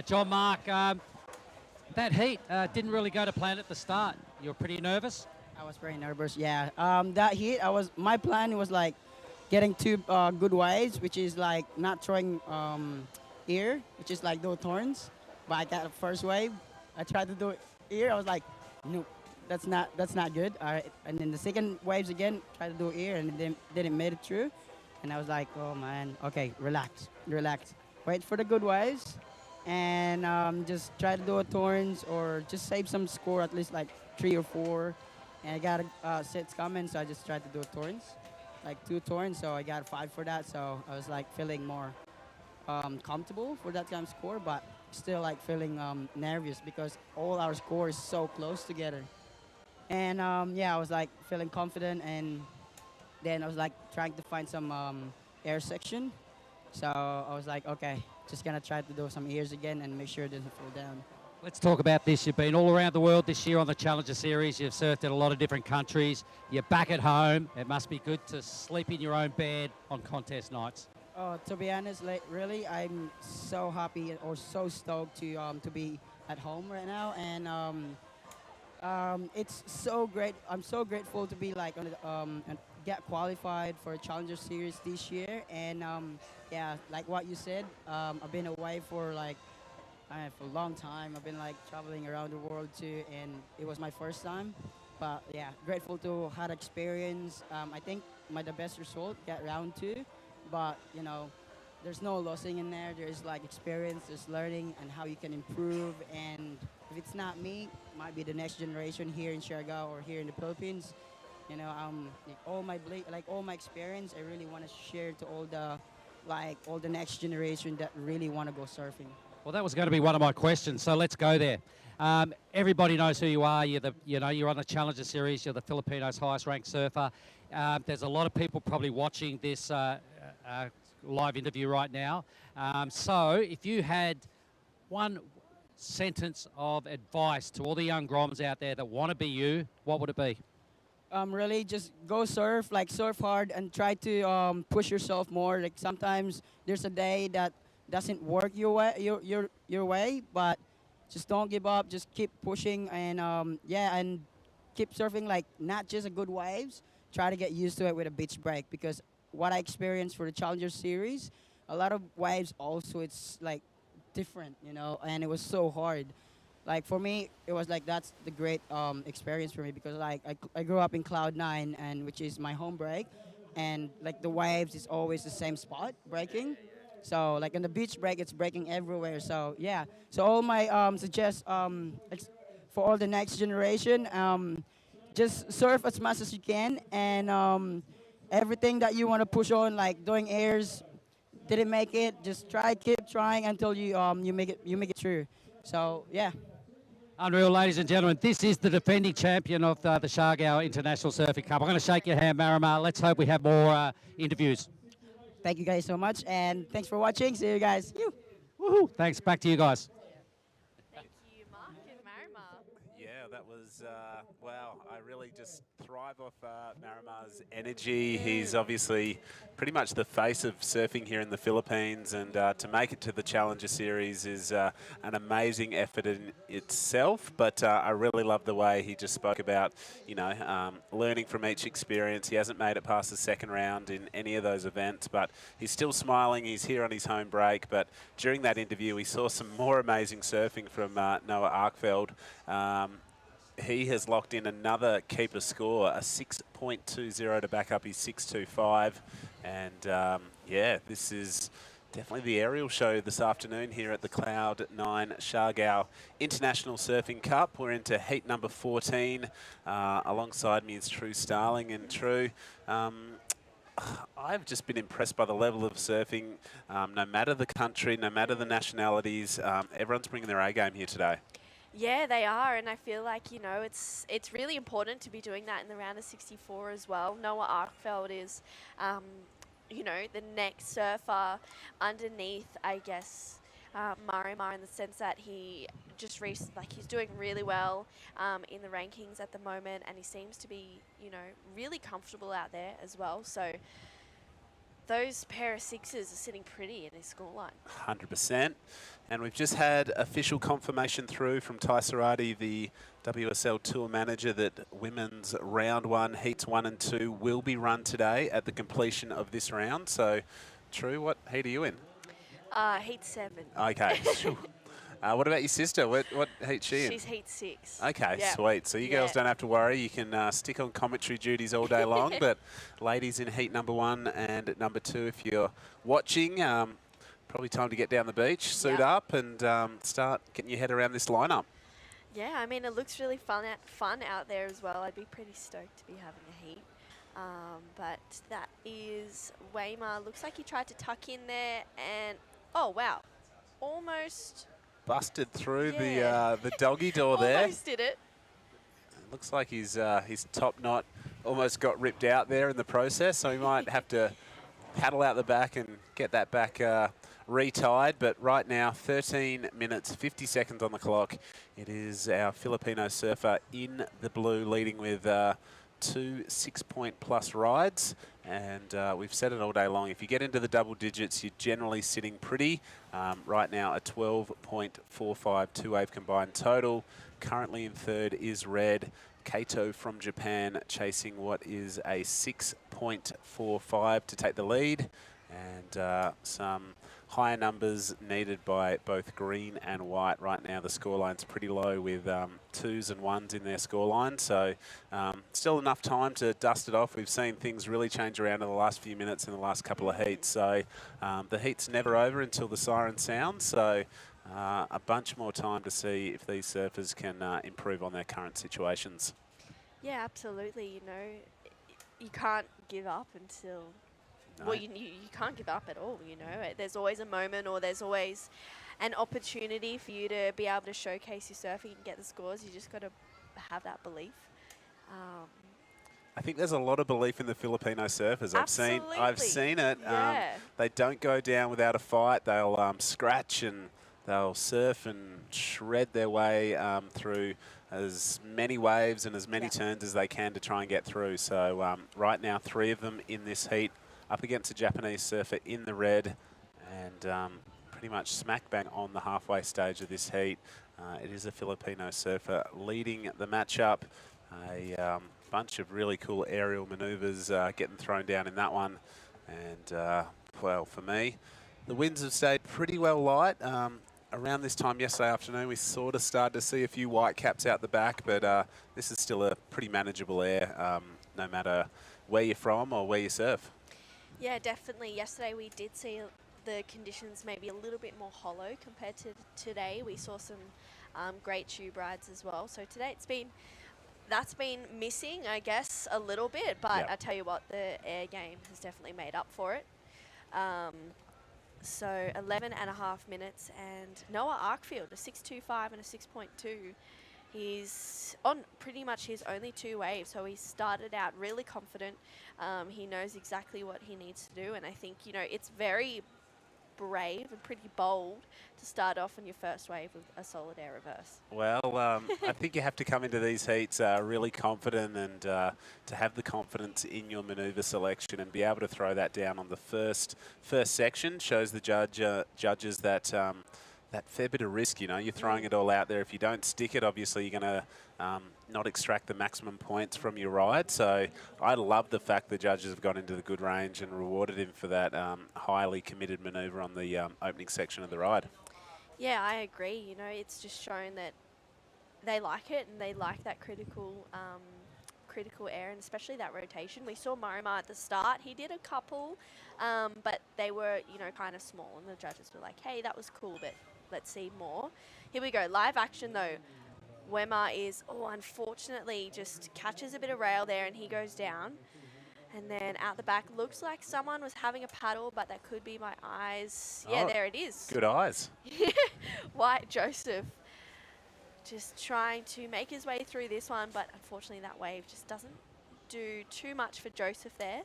John Mark, that heat didn't really go to plan at the start. You were pretty nervous? I was very nervous, yeah. That heat, my plan was like getting two good waves, which is like not throwing ear, which is like those thorns. But I got the first wave. I tried to do ear. I was like, no, that's not good. All right. And then the second waves again, tried to do ear, and then didn't made it through. And I was like, oh man, okay, relax. Wait for the good waves, and just try to do a thorns or just save some score, at least like 3 or 4. And I got sets coming, so I just tried to do thorns, like 2 thorns. So I got 5 for that. So I was like feeling more comfortable for that kind of score, but still like feeling nervous because all our score is so close together. And yeah, I was like feeling confident, and then I was like trying to find some air section. So I was like, okay, just gonna try to do some ears again and make sure it doesn't fall down. Let's talk about this. You've been all around the world this year on the Challenger Series. You've surfed in a lot of different countries. You're back at home. It must be good to sleep in your own bed on contest nights. To be honest, like, really, I'm so happy or so stoked to be at home right now, and it's so great. I'm so grateful to be like on and get qualified for a Challenger Series this year, and yeah, like what you said, I've been away for like for a long time. I've been like traveling around the world too, and it was my first time. But yeah, grateful to had experience. I think the best result get round 2, but you know, there's no losing in there. There's like experience, there's learning and how you can improve. And if it's not me, might be the next generation here in Siargao or here in the Philippines. You know, like all my experience, I really want to share to all the next generation that really want to go surfing. Well, that was going to be one of my questions, so let's go there. Everybody knows who you are. You're on the Challenger Series. You're the Filipino's highest-ranked surfer. There's a lot of people probably watching this live interview right now. So, if you had one sentence of advice to all the young groms out there that want to be you, what would it be? Really just go surf, like surf hard and try to push yourself more. Like sometimes there's a day that doesn't work your way, but just don't give up. Just keep pushing and yeah, and keep surfing like not just a good waves. Try to get used to it with a beach break because what I experienced for the Challenger Series, a lot of waves also it's like different, you know, and it was so hard. Like for me, it was like that's the great experience for me because like I grew up in Cloud 9 and which is my home break, and like the waves is always the same spot breaking. So like in the beach break, it's breaking everywhere. So yeah. So all my for all the next generation, just surf as much as you can and everything that you want to push on, like doing airs, didn't make it. Just keep trying until you make it through. So yeah. Unreal, ladies and gentlemen. This is the defending champion of the Siargao International Surfing Cup. I'm going to shake your hand, Marimar. Let's hope we have more interviews. Thank you guys so much, and thanks for watching. See you guys. Woohoo! Thanks. Back to you guys. Thank you, Mark and Marimar. Yeah, that was, wow, I really just thrive off Marimar's energy. He's obviously pretty much the face of surfing here in the Philippines, and to make it to the Challenger Series is an amazing effort in itself, but I really love the way he just spoke about, you know, learning from each experience. He hasn't made it past the second round in any of those events, but he's still smiling. He's here on his home break, but during that interview, we saw some more amazing surfing from Noah Arkfeld. He has locked in another keeper score, a 6.20 to back up his 6.25. And yeah, this is definitely the aerial show this afternoon here at the Cloud 9 Siargao International Surfing Cup. We're into heat number 14. Alongside me is True Starling. And True, I've just been impressed by the level of surfing. No matter the country, no matter the nationalities, everyone's bringing their A game here today. Yeah, they are, and I feel like, you know, it's really important to be doing that in the round of 64 as well. Noah Arkfeld is, you know, the next surfer underneath, I guess, Marimar, in the sense that he just he's doing really well in the rankings at the moment, and he seems to be, you know, really comfortable out there as well. So those pair of sixes are sitting pretty in his scoreline. 100%. And we've just had official confirmation through from Ty Sarati, the WSL Tour Manager, that women's round 1, heats 1 and 2 will be run today at the completion of this round. So, True, what heat are you in? Heat 7. Okay. What about your sister? What heat's she in? She's heat 6. Okay, yep. Sweet. So you girls don't have to worry. You can stick on commentary duties all day long. But ladies in heat number 1 and number 2, if you're watching, probably time to get down the beach, suit up, and start getting your head around this lineup. Yeah, I mean, it looks really fun out there as well. I'd be pretty stoked to be having a heat. But that is Waymar. Looks like he tried to tuck in there, and oh wow, almost Busted through the doggy door there. Almost did it. Looks like his top knot almost got ripped out there in the process, so he might have to paddle out the back and get that back retied. But right now, 13 minutes, 50 seconds on the clock. It is our Filipino surfer in the blue leading with 2 6-point plus rides. And we've said it all day long, if you get into the double digits, you're generally sitting pretty. Right now, a 12.45 two-wave combined total. Currently in third is Red. Kato from Japan chasing what is a 6.45 to take the lead. and some higher numbers needed by both green and white. Right now the scoreline's pretty low with 2s and 1s in their scoreline, so still enough time to dust it off. We've seen things really change around in the last few minutes in the last couple of heats, so the heat's never over until the siren sounds, so a bunch more time to see if these surfers can improve on their current situations. Yeah, absolutely. You know, you can't give up until, well, you can't give up at all, you know. There's always a moment, or there's always an opportunity for you to be able to showcase your surfing and get the scores. You just got to have that belief. I think there's a lot of belief in the Filipino surfers. I've seen it. Yeah. They don't go down without a fight. They'll scratch and they'll surf and shred their way through as many waves and as many turns as they can to try and get through. So right now, 3 of them in this heat up against a Japanese surfer in the red, and pretty much smack bang on the halfway stage of this heat. It is a Filipino surfer leading the matchup. A bunch of really cool aerial maneuvers getting thrown down in that one. And, well, for me, the winds have stayed pretty well light. Around this time yesterday afternoon, we sort of started to see a few white caps out the back, but this is still a pretty manageable air, no matter where you're from or where you surf. Yeah, definitely. Yesterday we did see the conditions maybe a little bit more hollow compared to today. We saw some great tube rides as well. So today that's been missing, I guess, a little bit, but I tell you what, the air game has definitely made up for it. So 11 and a half minutes, and Noah Arkfield, a 6.25 and a 6.2. He's on pretty much his only 2 waves, so he started out really confident. He knows exactly what he needs to do, and I think, you know, it's very brave and pretty bold to start off on your first wave with a solid air reverse. Well, I think you have to come into these heats really confident, and to have the confidence in your manoeuvre selection and be able to throw that down on the first section shows the judges that that fair bit of risk. You know, you're throwing it all out there. If you don't stick it, obviously you're going to not extract the maximum points from your ride. So I love the fact the judges have gone into the good range and rewarded him for that highly committed manoeuvre on the opening section of the ride. Yeah, I agree. You know, it's just shown that they like it, and they like that critical air, and especially that rotation. We saw Marima at the start. He did a couple, but they were, you know, kind of small, and the judges were like, hey, that was cool, but let's see more. Here we go. Live action, though. Wema is, unfortunately, just catches a bit of rail there, and he goes down. And then out the back, looks like someone was having a paddle, but that could be my eyes. Yeah, there it is. Good eyes. White Joseph just trying to make his way through this one, but unfortunately that wave just doesn't do too much for Joseph there.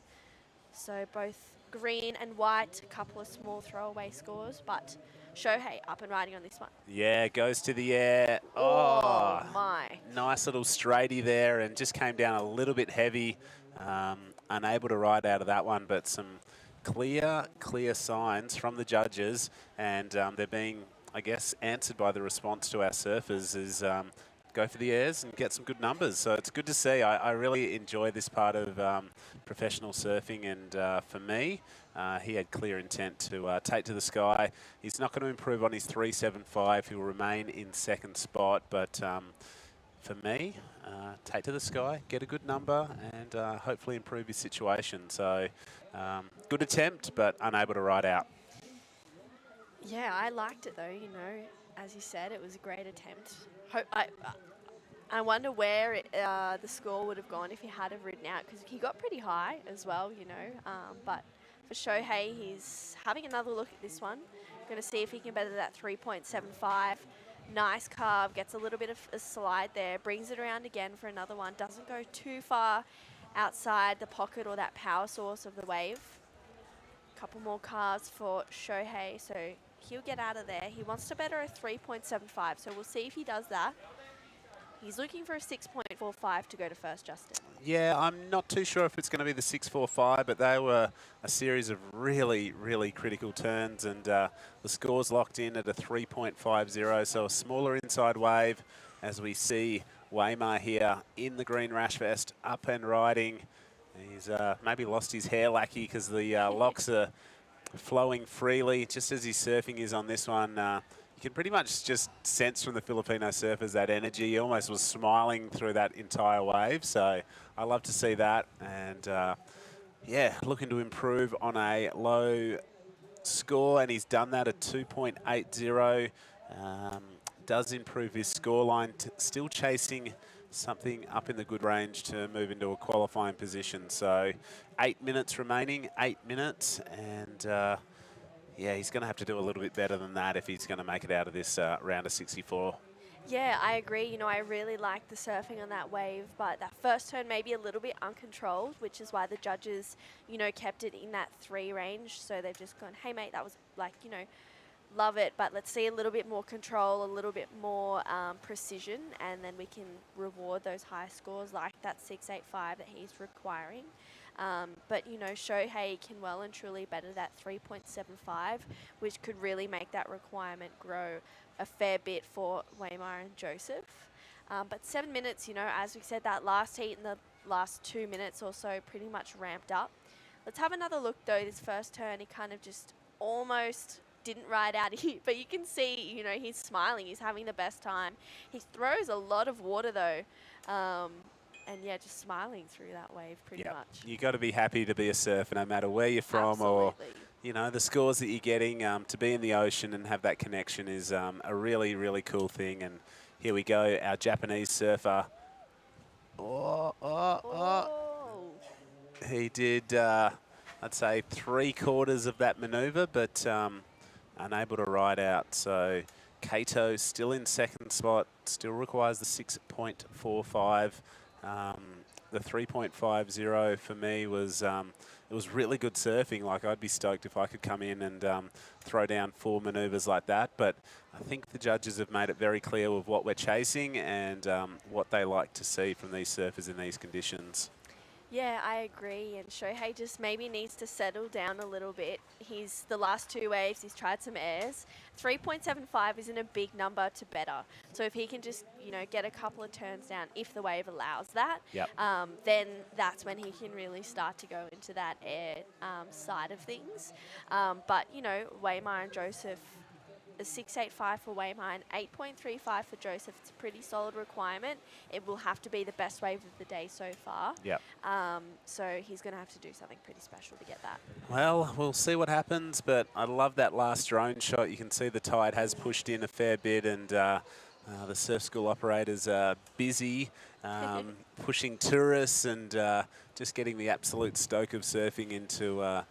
So both green and white, a couple of small throwaway scores, but Shohei up and riding on this one. Yeah, goes to the air. Oh my. Nice little straighty there, and just came down a little bit heavy. Unable to ride out of that one, but some clear signs from the judges, and they're being, I guess, answered by the response to our surfers is go for the airs and get some good numbers. So it's good to see. I really enjoy this part of professional surfing, and for me, he had clear intent to take to the sky. He's not going to improve on his 3.75. He'll remain in second spot, but for me, take to the sky, get a good number, and hopefully improve his situation. So good attempt, but unable to ride out. Yeah, I liked it though, you know. As you said, it was a great attempt. I wonder where the score would have gone if he had have ridden out, because he got pretty high as well, you know. But for Shohei, he's having another look at this one. Going to see if he can better that 3.75. Nice carve, gets a little bit of a slide there, brings it around again for another one. Doesn't go too far outside the pocket or that power source of the wave. Couple more carves for Shohei, so he'll get out of there. He wants to better a 3.75, so we'll see if he does that. He's looking for a 6.45 to go to first, Justin. Yeah, I'm not too sure if it's going to be the 6.45, but they were a series of really critical turns, and the score's locked in at a 3.50, so a smaller inside wave as we see Waymar here in the green rash vest, up and riding. He's maybe lost his hair lacquey because the locks are flowing freely, just as his surfing is on this one. You can pretty much just sense from the Filipino surfers that energy. He almost was smiling through that entire wave. So I love to see that. And yeah, looking to improve on a low score, and he's done that at 2.80. Does improve his scoreline, still chasing something up in the good range to move into a qualifying position. So 8 minutes remaining, 8 minutes, and yeah, he's going to have to do a little bit better than that if he's going to make it out of this round of 64. Yeah, I agree. You know, I really like the surfing on that wave, but that first turn maybe a little bit uncontrolled, which is why the judges, you know, kept it in that 3 range. So they've just gone, hey, mate, that was like, you know, love it, but let's see a little bit more control, a little bit more precision, and then we can reward those high scores like that 685 that he's requiring. But, you know, Shohei can well and truly better that 3.75, which could really make that requirement grow a fair bit for Waymar and Joseph. But 7 minutes, you know, as we said, that last heat in the last 2 minutes or so pretty much ramped up. Let's have another look, though. This first turn, he kind of just almost didn't ride out of it, but you can see, you know, he's smiling. He's having the best time. He throws a lot of water, though. And yeah, just smiling through that wave pretty much. You got to be happy to be a surfer, no matter where you're from or, you know, the scores that you're getting. To be in the ocean and have that connection is a really, really cool thing. And here we go, our Japanese surfer. He did, I'd say, 3/4 of that maneuver, but unable to ride out. So Kato still in second spot, still requires the 6.45. The 3.50 for me was it was really good surfing. Like, I'd be stoked if I could come in and throw down 4 maneuvers like that. But I think the judges have made it very clear with what we're chasing and what they like to see from these surfers in these conditions. Yeah, I agree. And Shohei just maybe needs to settle down a little bit. He's the last 2 waves, he's tried some airs. 3.75 isn't a big number to better. So if he can just, you know, get a couple of turns down, if the wave allows that, then that's when he can really start to go into that air side of things. But, you know, Waymar and Joseph, a 6.85 for Waymar and 8.35 for Joseph. It's a pretty solid requirement. It will have to be the best wave of the day so far. So he's going to have to do something pretty special to get that. Well, we'll see what happens, but I love that last drone shot. You can see the tide has pushed in a fair bit, and the surf school operators are busy pushing tourists and just getting the absolute stoke of surfing into a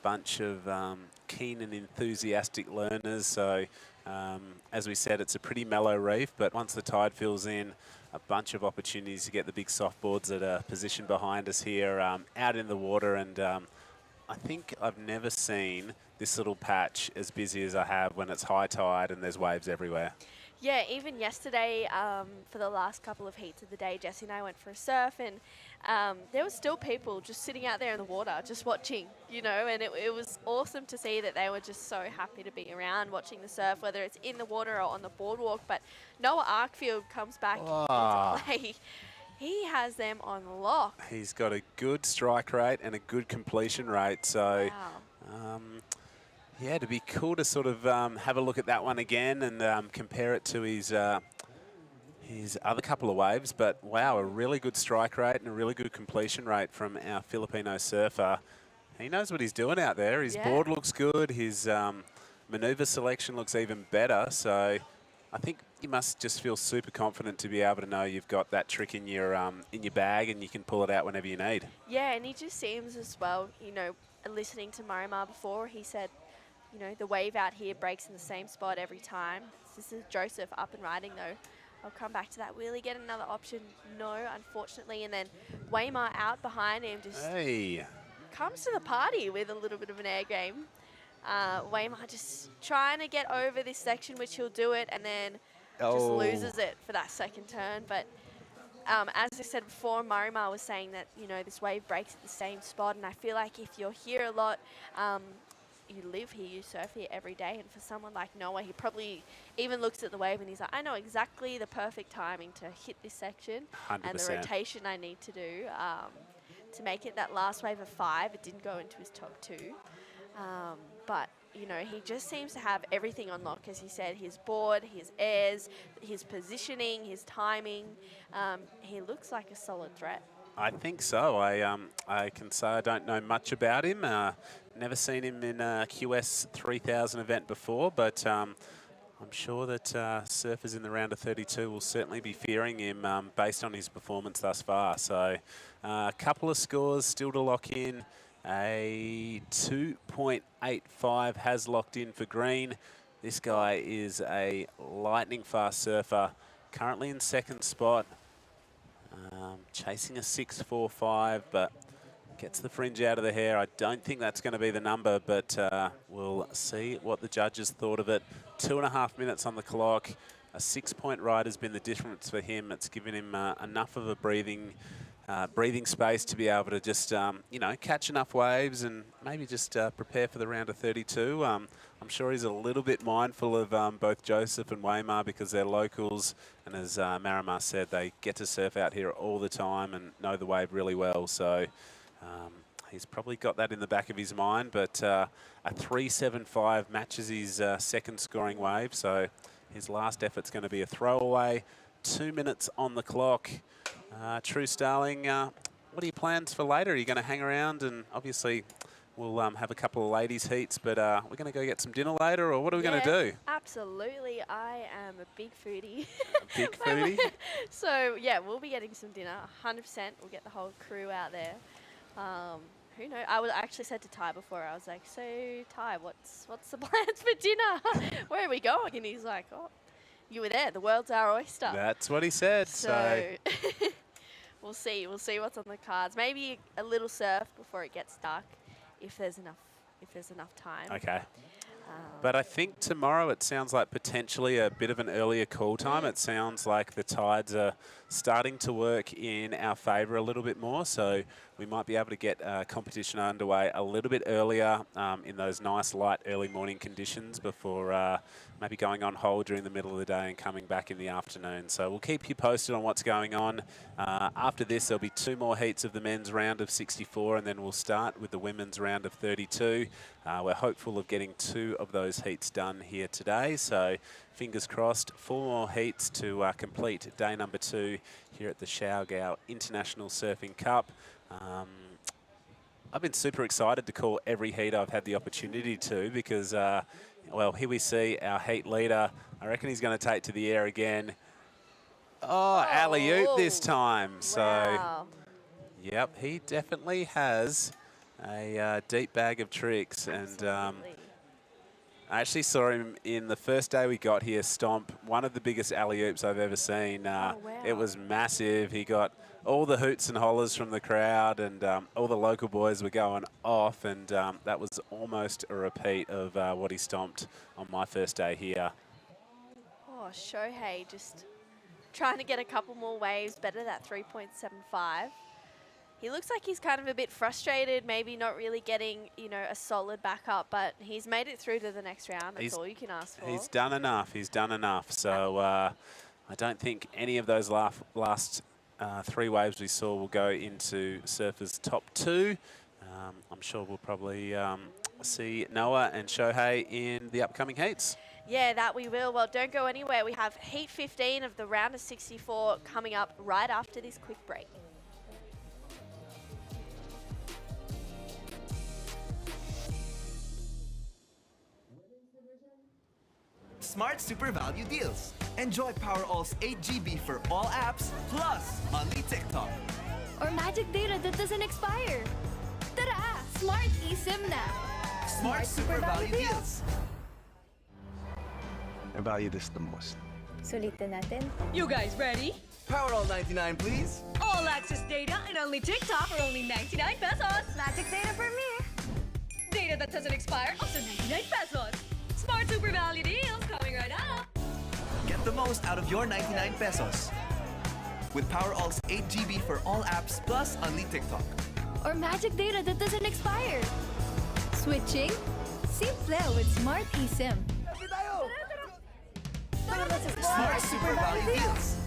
bunch of keen and enthusiastic learners. So as we said, it's a pretty mellow reef, but once the tide fills in, a bunch of opportunities to get the big softboards that are positioned behind us here out in the water. And I think I've never seen this little patch as busy as I have when it's high tide and there's waves everywhere. Yeah, even yesterday, for the last couple of heats of the day, Jesse and I went for a surf, and there were still people just sitting out there in the water, just watching, you know, and it was awesome to see that they were just so happy to be around watching the surf, whether it's in the water or on the boardwalk. But Noah Arkfield comes back into play. He has them on lock. He's got a good strike rate and a good completion rate, so yeah, it'd be cool to sort of have a look at that one again and compare it to his other couple of waves. But wow, a really good strike rate and a really good completion rate from our Filipino surfer. He knows what he's doing out there. His board looks good. His maneuver selection looks even better. So I think you must just feel super confident to be able to know you've got that trick in your bag and you can pull it out whenever you need. Yeah, and he just seems as well, you know, listening to Marimar before, he said, you know, the wave out here breaks in the same spot every time. This is Joseph up and riding, though. I'll come back to that. Will he get another option? No, unfortunately. And then Waymar out behind him just comes to the party with a little bit of an air game. Waymar just trying to get over this section, which he'll do it, and then just loses it for that second turn. But as I said before, Marimar was saying that, you know, this wave breaks at the same spot, and I feel like if you're here a lot, you live here, you surf here every day, and for someone like Noah, he probably even looks at the wave and he's like, I know exactly the perfect timing to hit this section 100%. and the rotation I need to do to make it that last wave of 5. It didn't go into his top 2. But you know, he just seems to have everything on lock, as he said, his board, his airs, his positioning, his timing. He looks like a solid threat. I think so. I can say I don't know much about him. Never seen him in a QS 3000 event before, but I'm sure that surfers in the round of 32 will certainly be fearing him based on his performance thus far. So a couple of scores still to lock in. A 2.85 has locked in for Green. This guy is a lightning fast surfer, currently in second spot. Chasing a 6.45, but gets the fringe out of the hair. I don't think that's going to be the number, but we'll see what the judges thought of it. 2.5 minutes on the clock. A 6-point ride has been the difference for him. It's given him enough of a breathing space to be able to just, you know, catch enough waves and maybe just prepare for the round of 32. I'm sure he's a little bit mindful of both Joseph and Waymar because they're locals. And as Marimar said, they get to surf out here all the time and know the wave really well. So he's probably got that in the back of his mind. But a 3.75 matches his second scoring wave. So his last effort's going to be a throwaway. 2 minutes on the clock. True Starling, what are your plans for later? Are you going to hang around? And obviously we'll have a couple of ladies' heats, but we're going to go get some dinner later, or what are we going to do? Absolutely. I am a big foodie. Big foodie? So, yeah, we'll be getting some dinner, 100%. We'll get the whole crew out there. Who knows? I actually said to Ty before, I was like, so, Ty, what's the plans for dinner? Where are we going? And he's like, oh, you were there. The world's our oyster. That's what he said. So we'll see. We'll see what's on the cards. Maybe a little surf before it gets dark, if there's enough time. Okay. But I think tomorrow it sounds like potentially a bit of an earlier call time. It sounds like the tides are starting to work in our favour a little bit more. So we might be able to get competition underway a little bit earlier in those nice light early morning conditions before maybe going on hold during the middle of the day and coming back in the afternoon. So we'll keep you posted on what's going on. After this, there'll be 2 more heats of the men's round of 64, and then we'll start with the women's round of 32. We're hopeful of getting 2 of those heats done here today. So fingers crossed, 4 more heats to complete day number 2 here at the Siargao International Surfing Cup. I've been super excited to call every heat I've had the opportunity to because, well, here we see our heat leader. I reckon he's going to take to the air again. Oh, alley-oop this time. Wow. So, yep, he definitely has a deep bag of tricks. And I actually saw him in the first day we got here stomp one of the biggest alley-oops I've ever seen. It was massive. He got all the hoots and hollers from the crowd, and all the local boys were going off, and that was almost a repeat of what he stomped on my first day here. Oh, Shohei just trying to get a couple more waves, better that 3.75. He looks like he's kind of a bit frustrated, maybe not really getting, you know, a solid backup, but he's made it through to the next round. That's all you can ask for. He's done enough. He's done enough. So I don't think any of those last 3 waves we saw will go into Surfer's top 2. I'm sure we'll probably see Noah and Shohei in the upcoming heats. Yeah, that we will. Well, don't go anywhere. We have heat 15 of the round of 64 coming up right after this quick break. Smart Super Value Deals. Enjoy Powerall's 8 GB for all apps, plus only TikTok. Or magic data that doesn't expire. Tara! Smart eSIM na! Smart Super Value Deals. I value this the most. Sulitin natin. You guys ready? Powerall 99, please. All access data and only TikTok for only 99 pesos. Magic data for me. Data that doesn't expire, also 99 pesos. Smart Super Value Deals coming right up. Get the most out of your 99 pesos. With Powerall's 8 GB for all apps, plus only TikTok. Or magic data that doesn't expire. Switching? Simple with Smart eSIM. Smart Super Value Deals.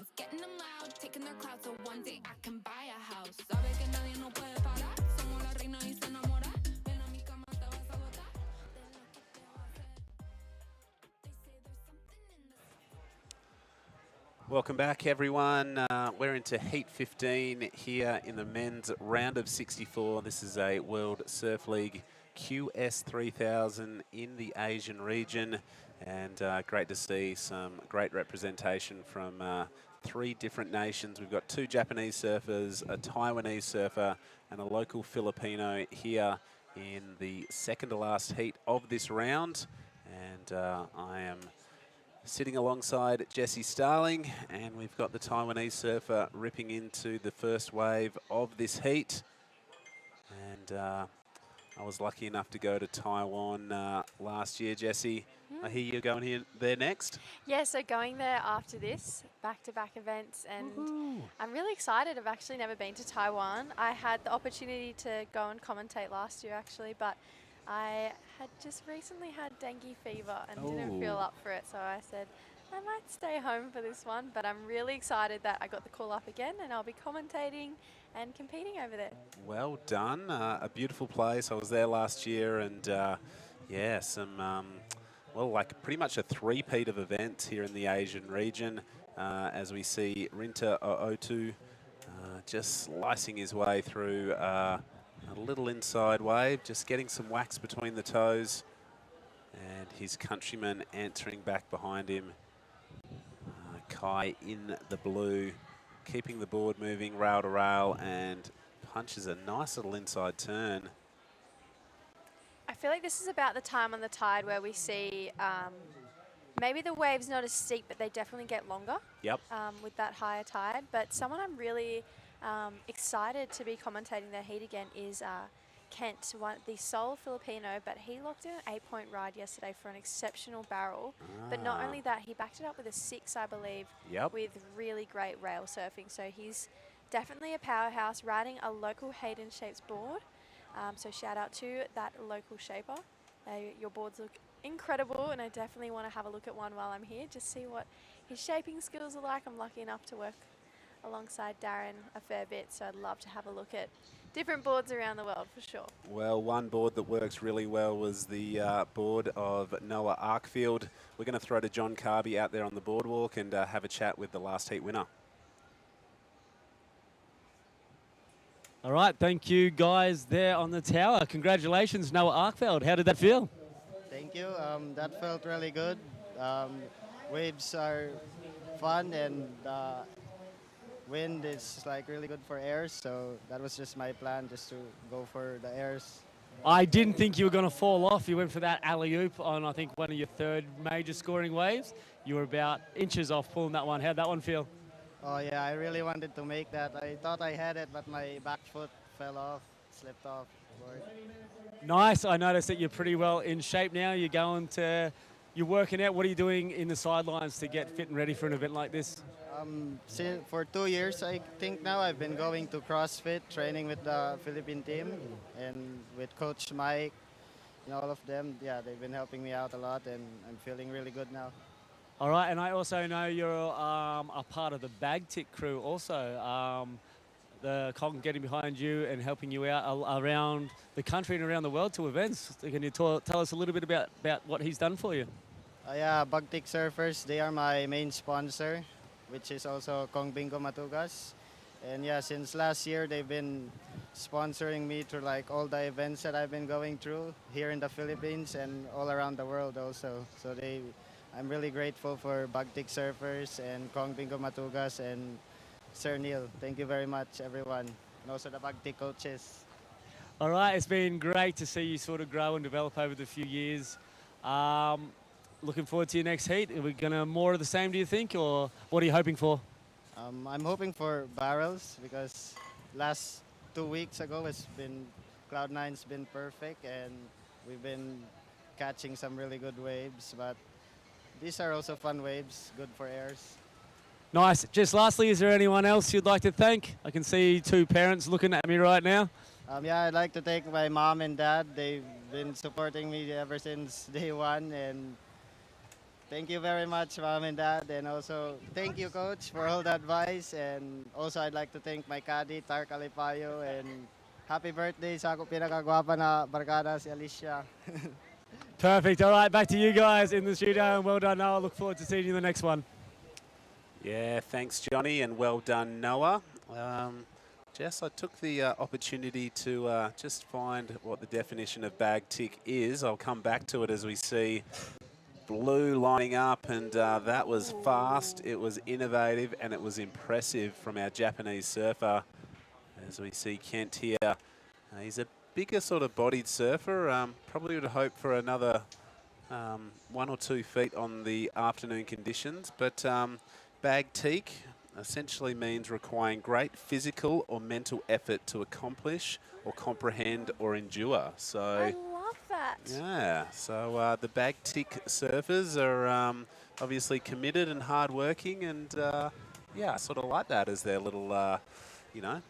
mouth, getting them loud, taking their clout, so one day I can buy a house. Sabe que nadie no puede parar, somos la reina y se enamora. Ven a mi cama, te vas a botar. Welcome back, everyone. We're into Heat 15 here in the men's round of 64. This is a World Surf League QS 3000 in the Asian region. And great to see some great representation from 3 different nations. We've got 2 Japanese surfers, a Taiwanese surfer, and a local Filipino here in the second to last heat of this round. And I am sitting alongside Jesse Starling, and we've got the Taiwanese surfer ripping into the first wave of this heat. And I was lucky enough to go to Taiwan last year, Jesse. I hear you're going there next. Yeah, so going there after this, back-to-back events, and I'm really excited. I've actually never been to Taiwan. I had the opportunity to go and commentate last year, actually, but I had just recently had dengue fever and didn't feel up for it, so I said I might stay home for this one, but I'm really excited that I got the call up again and I'll be commentating and competing over there. Well done. A beautiful place. I was there last year, and yeah, some, well, like pretty much a three-peat of events here in the Asian region as we see Rinta Ootu just slicing his way through a little inside wave, just getting some wax between the toes, and his countryman answering back behind him. Kai in the blue, keeping the board moving rail to rail, and punches a nice little inside turn. I feel like this is about the time on the tide where we see maybe the wave's not as steep, but they definitely get longer. Yep. With that higher tide. But someone I'm really excited to be commentating their heat again is Kent, the sole Filipino, but he locked in an 8-point ride yesterday for an exceptional barrel. But not only that, he backed it up with a 6, I believe, with really great rail surfing. So he's definitely a powerhouse, riding a local Hayden Shapes board. So shout out to that local shaper. Your boards look incredible, and I definitely want to have a look at one while I'm here, just see what his shaping skills are like. I'm lucky enough to work alongside Darren a fair bit, so I'd love to have a look at different boards around the world for sure. Well, one board that works really well was the board of Noah Arkfield. We're going to throw to John Carby out there on the boardwalk and have a chat with the last heat winner. All right, thank you guys there on the tower. Congratulations, Noah Arkfeld. How did that feel? Thank you. That felt really good. Waves are fun, and wind is like really good for airs. So that was just my plan, just to go for the airs. I didn't think you were going to fall off. You went for that alley-oop on, I think, one of your third major scoring waves. You were about inches off pulling that one. How'd that one feel? Oh yeah, I really wanted to make that. I thought I had it, but my back foot fell off, slipped off. Nice. I noticed that you're pretty well in shape now. You're working out. What are you doing in the sidelines to get fit and ready for an event like this? For 2 years, I think now, I've been going to CrossFit, training with the Philippine team and with Coach Mike, all of them. Yeah, they've been helping me out a lot, and I'm feeling really good now. All right, and I also know you're a part of the bag tick crew also. The Colin getting behind you and helping you out around the country and around the world to events. Can you tell us a little bit about what he's done for you? Yeah, Bag Tick Surfers, they are my main sponsor, which is also Kong Bingo Matugas. And yeah, since last year, they've been sponsoring me to like all the events that I've been going through here in the Philippines and all around the world also. So I'm really grateful for Bag Tick Surfers and Kong Bingo Matugas and Sir Neil. Thank you very much, everyone. And also the Bag Tick coaches. All right, it's been great to see you sort of grow and develop over the few years. Looking forward to your next heat. Are we going to more of the same, do you think, or what are you hoping for? I'm hoping for barrels, because last 2 weeks ago, Cloud9's been perfect, and we've been catching some really good waves, but these are also fun waves, good for airs. Nice. Just lastly, is there anyone else you'd like to thank? I can see 2 parents looking at me right now. Yeah, I'd like to thank my mom and dad. They've been supporting me ever since day one, and Thank you very much, Mom and Dad. And also, thank you, Coach, for all the advice. And also, I'd like to thank my caddy, Tar Calipayo. And happy birthday sa ako pinakagwapa na barkada, si Alicia. Perfect. All right, back to you guys in the studio, and well done, Noah. Look forward to seeing you in the next one. Yeah, thanks, Johnny, and well done, Noah. Jess, I took the opportunity to just find what the definition of bag tick is. I'll come back to it as we see Blue lining up, and that was fast, it was innovative, and it was impressive from our Japanese surfer. As we see Kent here, he's a bigger sort of bodied surfer, probably would hope for another 1 or 2 feet on the afternoon conditions, but bag teak essentially means requiring great physical or mental effort to accomplish or comprehend or endure. So I love that. yeah, so the bag tick surfers are obviously committed and hardworking, and yeah, I sort of like that as their little, you know,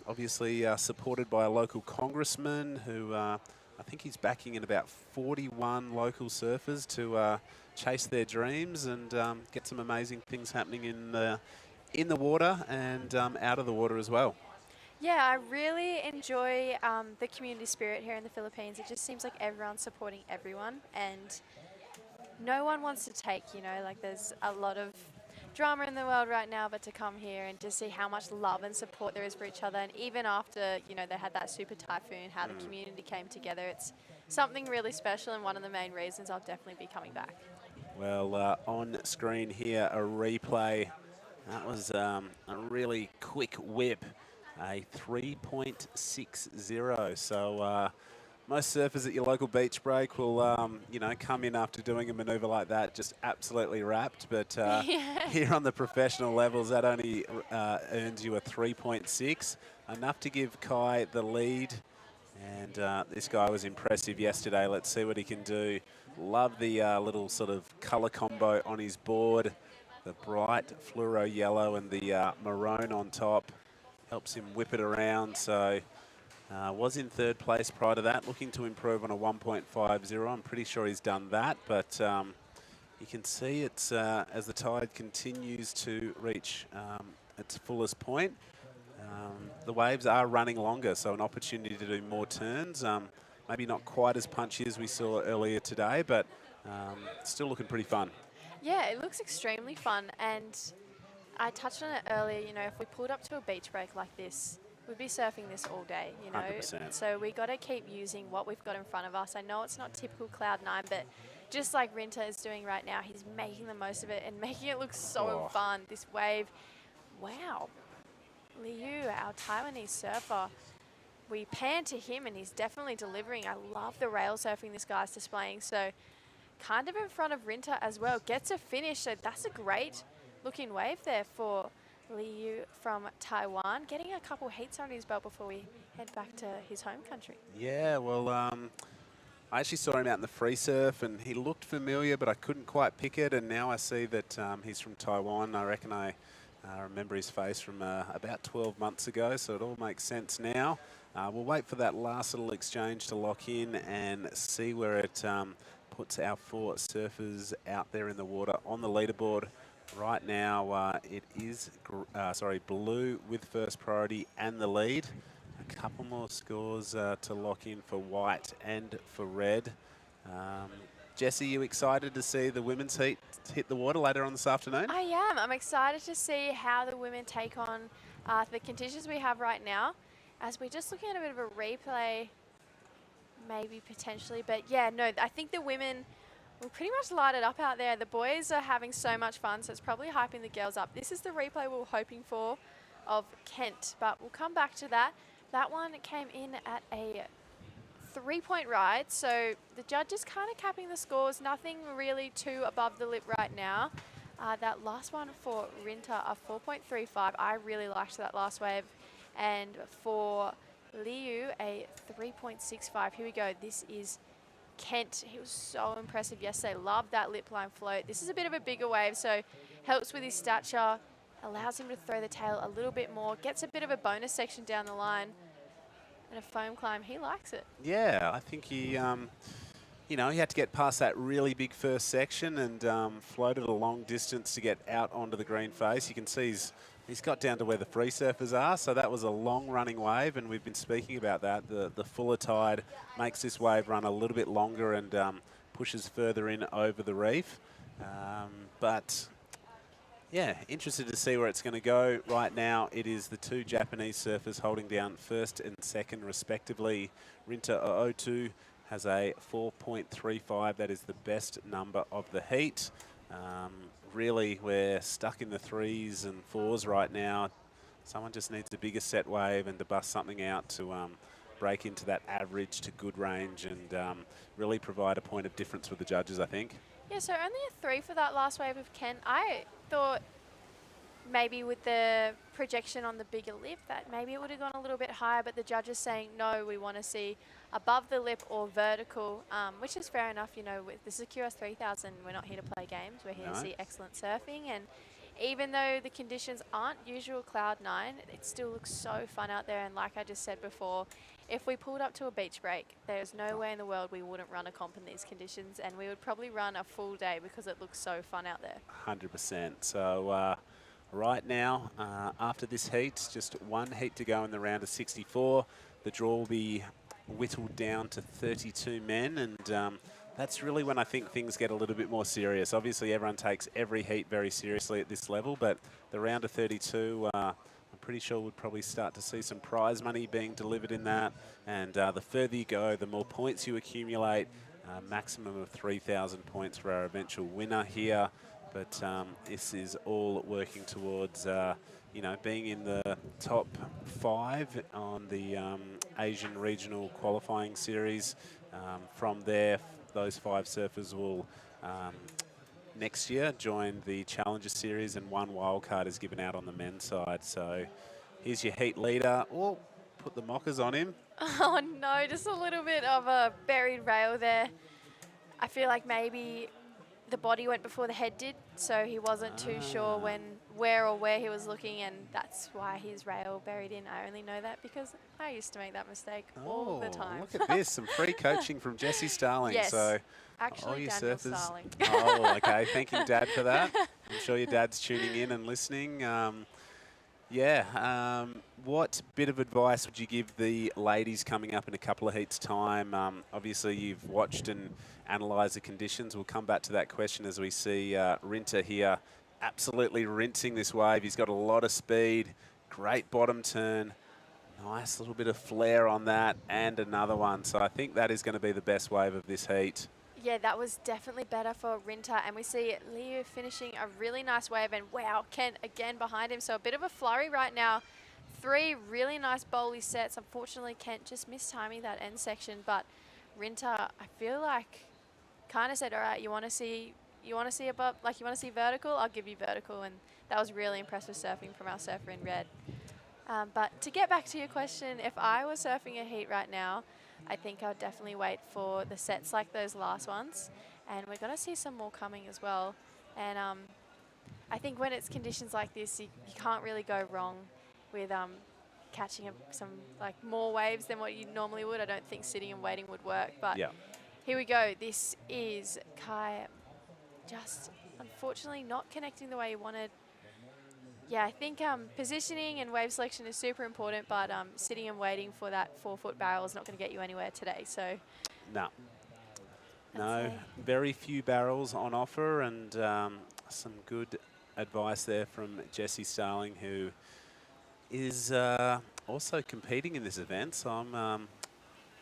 obviously supported by a local congressman who I think he's backing in about 41 local surfers to chase their dreams and get some amazing things happening in the water and out of the water as well. Yeah, I really enjoy the community spirit here in the Philippines. It just seems like everyone's supporting everyone, and no one wants to take, you know, like there's a lot of drama in the world right now, but to come here and to see how much love and support there is for each other, and even after, you know, they had that super typhoon, how the community came together, it's something really special, and one of the main reasons I'll definitely be coming back. Well, on screen here, a replay. That was a really quick whip, a 3.60. So most surfers at your local beach break will, you know, come in after doing a maneuver like that, just absolutely wrapped. But here on the professional levels, that only earns you a 3.6, enough to give Kai the lead. And this guy was impressive yesterday. Let's see what he can do. Love the little sort of colour combo on his board. The bright fluoro yellow and the maroon on top helps him whip it around. So was in 3rd place prior to that, looking to improve on a 1.50. I'm pretty sure he's done that, but you can see it's as the tide continues to reach its fullest point. The waves are running longer, so an opportunity to do more turns. Maybe not quite as punchy as we saw earlier today, but still looking pretty fun. Yeah, it looks extremely fun, and I touched on it earlier, you know, if we pulled up to a beach break like this, we'd be surfing this all day, you know. 100%. So we got to keep using what we've got in front of us. I know it's not typical Cloud9, but just like Rinta is doing right now, he's making the most of it and making it look so fun. This wave, wow. Liu, our Taiwanese surfer, we pan to him and he's definitely delivering. I love the rail surfing this guy's displaying. So kind of in front of Rinta as well. Gets a finish, so that's a great looking wave there for Liu from Taiwan. Getting a couple heats under his belt before we head back to his home country. Yeah, well, I actually saw him out in the free surf and he looked familiar, but I couldn't quite pick it. And now I see that he's from Taiwan. I reckon I remember his face from about 12 months ago, so it all makes sense now. We'll wait for that last little exchange to lock in and see where it puts our 4 surfers out there in the water on the leaderboard. Right now, it is Blue with first priority and the lead. A couple more scores to lock in for white and for red. Jessie, you excited to see the women's heat hit the water later on this afternoon? I am. I'm excited to see how the women take on the conditions we have right now. As we're just looking at a bit of a replay, maybe potentially. But yeah, no, I think the women will pretty much light it up out there. The boys are having so much fun, so it's probably hyping the girls up. This is the replay we were hoping for of Kent, but we'll come back to that. That one came in at a 3-point ride, so the judge is kind of capping the scores. Nothing really too above the lip right now. That last one for Rinta, a 4.35. I really liked that last wave. And for Liu, a 3.65. Here we go. This is Kent. He was so impressive yesterday. Loved that lip line float. This is a bit of a bigger wave, so helps with his stature. Allows him to throw the tail a little bit more. Gets a bit of a bonus section down the line. And a foam climb, he likes it. Yeah, I think he you know, he had to get past that really big first section and floated a long distance to get out onto the green face. You can see he's got down to where the free surfers are, so that was a long running wave, and we've been speaking about that. The fuller tide makes this wave run a little bit longer and pushes further in over the reef. But yeah, interested to see where it's going to go. Right now, it is the two Japanese surfers holding down first and second, respectively. Rinta Ootu has a 4.35. That is the best number of the heat. Really, we're stuck in the 3s and 4s right now. Someone just needs a bigger set wave and to bust something out to break into that average to good range and really provide a point of difference with the judges, I think. Yeah, so only a 3 for that last wave of Kent. I thought maybe with the projection on the bigger lip that maybe it would have gone a little bit higher, but the judges saying, no, we want to see above the lip or vertical, which is fair enough. You know, this is QS 3000. We're not here to play games. We're here to see excellent surfing. And even though the conditions aren't usual cloud 9, it still looks so fun out there. And like I just said before, if we pulled up to a beach break, there's no way in the world we wouldn't run a comp in these conditions, and we would probably run a full day because it looks so fun out there. 100%. So right now, after this heat, just one heat to go in the round of 64. The draw will be whittled down to 32 men, and that's really when I think things get a little bit more serious. Obviously, everyone takes every heat very seriously at this level, but the round of 32, I'm pretty sure we'll probably start to see some prize money being delivered in that. And the further you go, the more points you accumulate. Maximum of 3,000 points for our eventual winner here. But this is all working towards, you know, being in the top 5 on the Asian Regional Qualifying Series. From there, those 5 surfers will next year join the Challenger Series, and one wildcard is given out on the men's side. So here's your heat leader. Oh, put the mockers on him. Oh no, just a little bit of a buried rail there. I feel like maybe the body went before the head did, so he wasn't too sure where he was looking, and that's why his rail buried in. I only know that because I used to make that mistake all the time. Look at this, some free coaching from Jesse Starling. Yes, so actually all you Daniel surfers. Starling. Oh, okay, thanking Dad for that. I'm sure your dad's tuning in and listening. What bit of advice would you give the ladies coming up in a couple of heats' time? Obviously, you've watched and analysed the conditions. We'll come back to that question as we see Rinta here absolutely rinsing this wave. He's got a lot of speed, great bottom turn, nice little bit of flare on that, and another one. So I think that is going to be the best wave of this heat. Yeah, that was definitely better for Rinta, and we see Leo finishing a really nice wave, and wow, Kent again behind him. So a bit of a flurry right now. 3 really nice bowly sets. Unfortunately, Kent just missed timing that end section, but Rinta, I feel like, kind of said, all right, you want to see above, like you want to see vertical, I'll give you vertical, and that was really impressive surfing from our surfer in red. But to get back to your question, if I was surfing a heat right now, I think I'd definitely wait for the sets like those last ones, and we're going to see some more coming as well. And I think when it's conditions like this, you can't really go wrong with catching some like more waves than what you normally would. I don't think sitting and waiting would work, but here we go. This is Kai just unfortunately not connecting the way he wanted. Yeah, I think positioning and wave selection is super important, but sitting and waiting for that 4-foot barrel is not going to get you anywhere today. So no, very few barrels on offer, and some good advice there from Jesse Starling, who is also competing in this event. So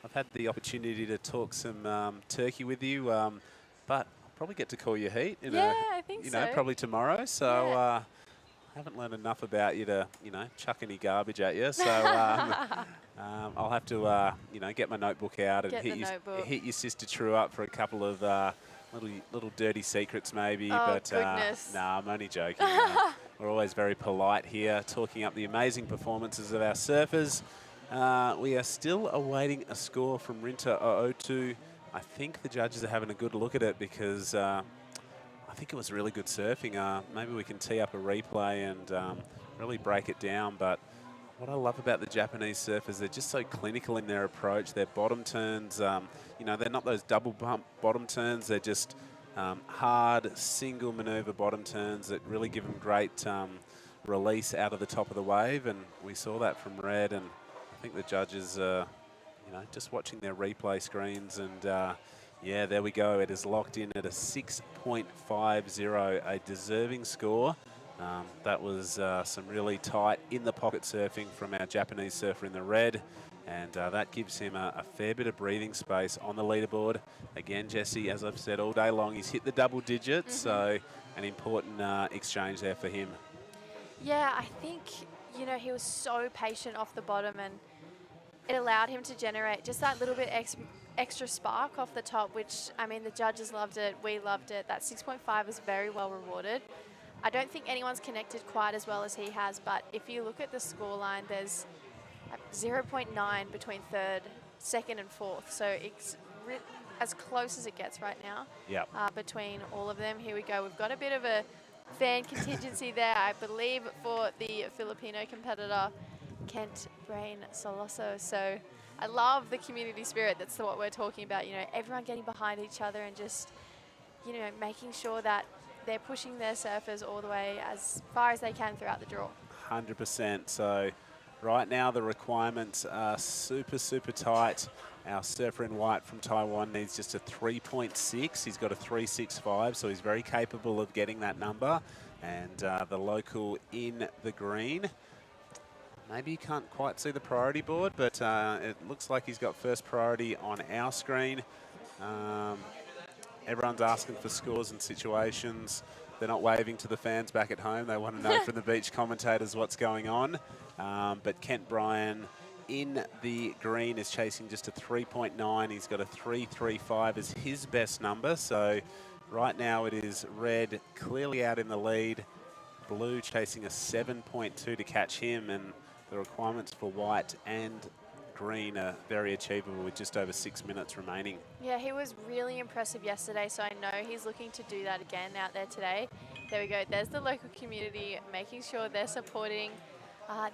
I've had the opportunity to talk some turkey with you, but I'll probably get to call you heat in I think you know, probably tomorrow. So I haven't learned enough about you to, you know, chuck any garbage at you. So I'll have to, you know, get my notebook out and hit your sister True up for a couple of little dirty secrets maybe. Oh, but goodness. nah, I'm only joking. We're always very polite here, talking up the amazing performances of our surfers. We are still awaiting a score from Rinta Ootu. I think the judges are having a good look at it because I think it was really good surfing. Maybe we can tee up a replay and really break it down. But What I love about the Japanese surfers, they're just so clinical in their approach. Their bottom turns, you know, they're not those double bump bottom turns. They're just hard, single maneuver bottom turns that really give them great release out of the top of the wave. And we saw that from Red. And I think the judges, you know, just watching their replay screens. And yeah, there we go. It is locked in at a 6.50, a deserving score. That was some really tight in-the-pocket surfing from our Japanese surfer in the red, and that gives him a fair bit of breathing space on the leaderboard. Again, Jesse, as I've said all day long, he's hit the double digits, so an important exchange there for him. Yeah, I think, you know, he was so patient off the bottom, and it allowed him to generate just that little bit extra spark off the top, which, I mean, the judges loved it, we loved it. That 6.5 was very well rewarded. I don't think anyone's connected quite as well as he has, but if you look at the scoreline, there's 0.9 between third, second and fourth. So it's as close as it gets right now. Yep. Between all of them. Here we go. We've got a bit of a fan contingency there, I believe, for the Filipino competitor, Kent Brain Soloso. So I love the community spirit. That's what we're talking about. You know, everyone getting behind each other and just, you know, making sure that they're pushing their surfers all the way as far as they can throughout the draw. 100%. So right now the requirements are super, super tight. Our surfer in white from Taiwan needs just a 3.6. He's got a 3.65, so he's very capable of getting that number. And the local in the green, maybe you can't quite see the priority board, but it looks like he's got first priority on our screen. Everyone's asking for scores and situations. They're not waving to the fans back at home. They want to know from the beach commentators what's going on. But Kent Bryan in the green is chasing just a 3.9. He's got a 3.35 as his best number. So right now it is red clearly out in the lead. Blue chasing a 7.2 to catch him. And the requirements for white and green are very achievable with just over 6 minutes remaining. Yeah, he was really impressive yesterday, so I know he's looking to do that again out there today. There we go. There's the local community making sure they're supporting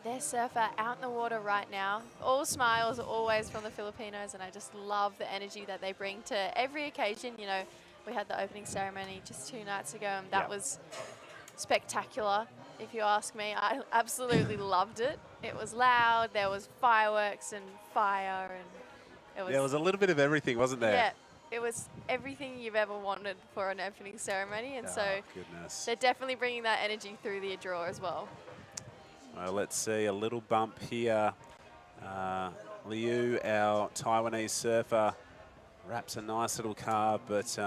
their surfer out in the water right now. All smiles always from the Filipinos, and I just love the energy that they bring to every occasion. You know, we had the opening ceremony just 2 nights ago, and that was spectacular. If you ask me, I absolutely loved it. It was loud, there was fireworks and fire, and it was... There was a little bit of everything, wasn't there? Yeah, it was everything you've ever wanted for an opening ceremony, and so goodness. they're definitely bringing that energy through the draw as well. Well, let's see, a little bump here. Liu, our Taiwanese surfer, wraps a nice little carve, but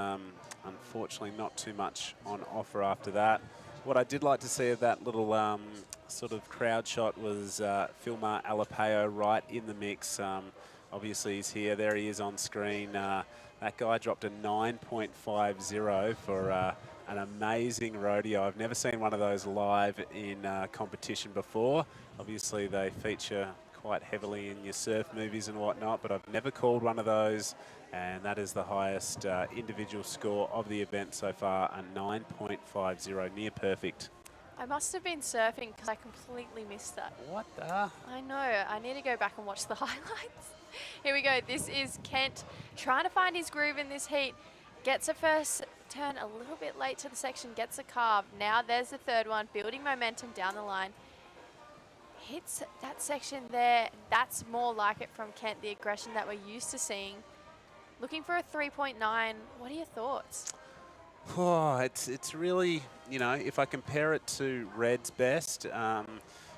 unfortunately not too much on offer after that. What I did like to see of that little sort of crowd shot was Filmar Alapeo right in the mix. Obviously he's here, there he is on screen. That guy dropped a 9.50 for an amazing rodeo. I've never seen one of those live in competition before. Obviously they feature quite heavily in your surf movies and whatnot, but I've never called one of those. And that is the highest individual score of the event so far, a 9.50, near perfect. I must have been surfing because I completely missed that. What the? I know. I need to go back and watch the highlights. Here we go. This is Kent trying to find his groove in this heat. Gets a first turn a little bit late to the section, gets a carve. Now there's the third one, building momentum down the line. Hits that section there. That's more like it from Kent, the aggression that we're used to seeing. Looking for a 3.9. What are your thoughts? Oh, it's really, you know, if I compare it to Red's best,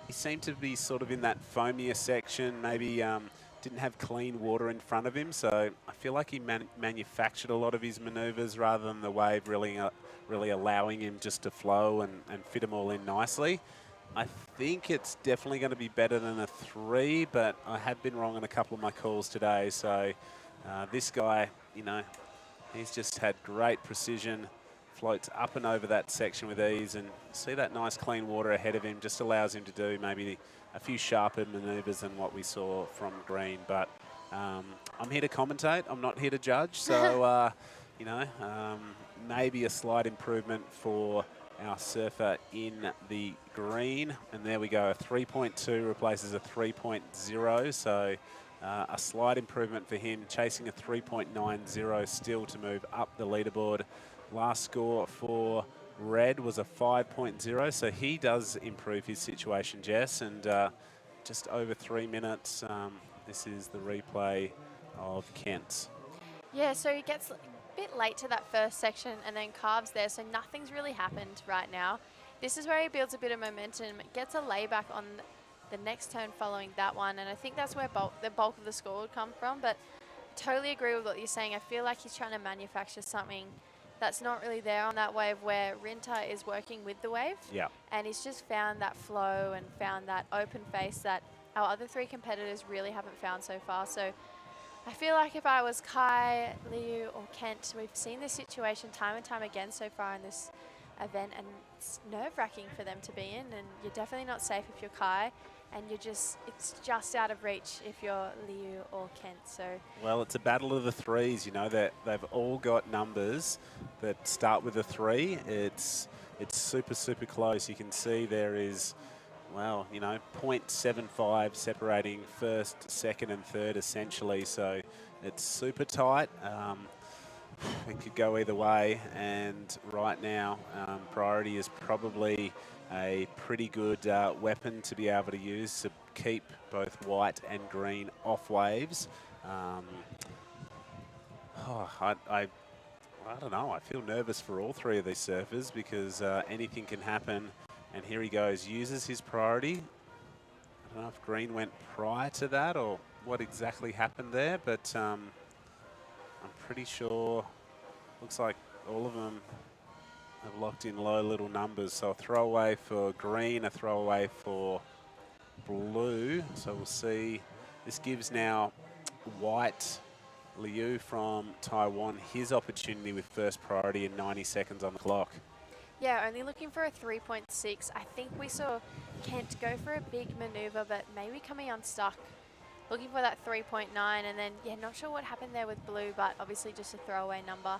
he seemed to be sort of in that foamier section, maybe didn't have clean water in front of him, so I feel like he manufactured a lot of his maneuvers rather than the wave really allowing him just to flow and fit them all in nicely. I think it's definitely going to be better than a 3, but I have been wrong on a couple of my calls today, so this guy, you know, he's just had great precision, floats up and over that section with ease, and see that nice clean water ahead of him just allows him to do maybe a few sharper maneuvers than what we saw from green. But I'm here to commentate, I'm not here to judge, so you know, maybe a slight improvement for our surfer in the green. And there we go, a 3.2 replaces a 3.0, so a slight improvement for him, chasing a 3.90 still to move up the leaderboard. Last score for Red was a 5.0, so he does improve his situation, Jess, and just over 3 minutes. This is the replay of Kent's. Yeah, so he gets a bit late to that first section and then carves there, so nothing's really happened right now. This is where he builds a bit of momentum, gets a layback on the next turn following that one, and I think that's where the bulk of the score would come from, but totally agree with what you're saying. I feel like he's trying to manufacture something that's not really there on that wave, where Rinta is working with the wave. Yeah. And he's just found that flow and found that open face that our other three competitors really haven't found so far. So I feel like if I was Kai, Liu or Kent, we've seen this situation time and time again so far in this event, and it's nerve-wracking for them to be in, and you're definitely not safe if you're Kai, and it's just out of reach if you're Liu or Kent. So well, it's a battle of the threes, you know, that they've all got numbers that start with a 3. It's super, super close. You can see there is, well, you know, 0.75 separating first, second and third essentially, so it's super tight. It could go either way, and right now priority is probably a pretty good weapon to be able to use to keep both white and green off waves. I don't know, I feel nervous for all three of these surfers because anything can happen. And here he goes, uses his priority. I don't know if green went prior to that or what exactly happened there, but I'm pretty sure, looks like all of them have locked in low little numbers. So a throwaway for green, a throwaway for blue. So we'll see. This gives now white Liu from Taiwan his opportunity with first priority in 90 seconds on the clock. yeah, only looking for a 3.6. I think we saw Kent go for a big maneuver, but maybe coming unstuck. Looking for that 3.9, and then, yeah, not sure what happened there with blue, but obviously just a throwaway number.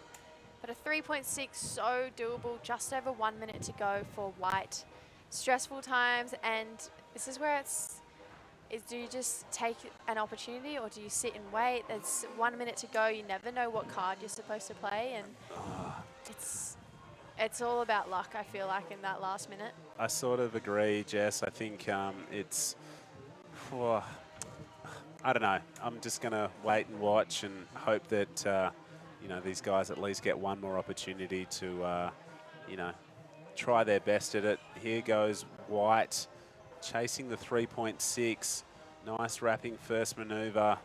But a 3.6, so doable, just over 1 minute to go for white. Stressful times, and this is where do you just take an opportunity or do you sit and wait? There's 1 minute to go, you never know what card you're supposed to play, and it's all about luck, I feel like, in that last minute. I sort of agree, Jess. I think it's, I don't know. I'm just going to wait and watch and hope that, you know, these guys at least get one more opportunity to, you know, try their best at it. Here goes white, chasing the 3.6. Nice wrapping first maneuver.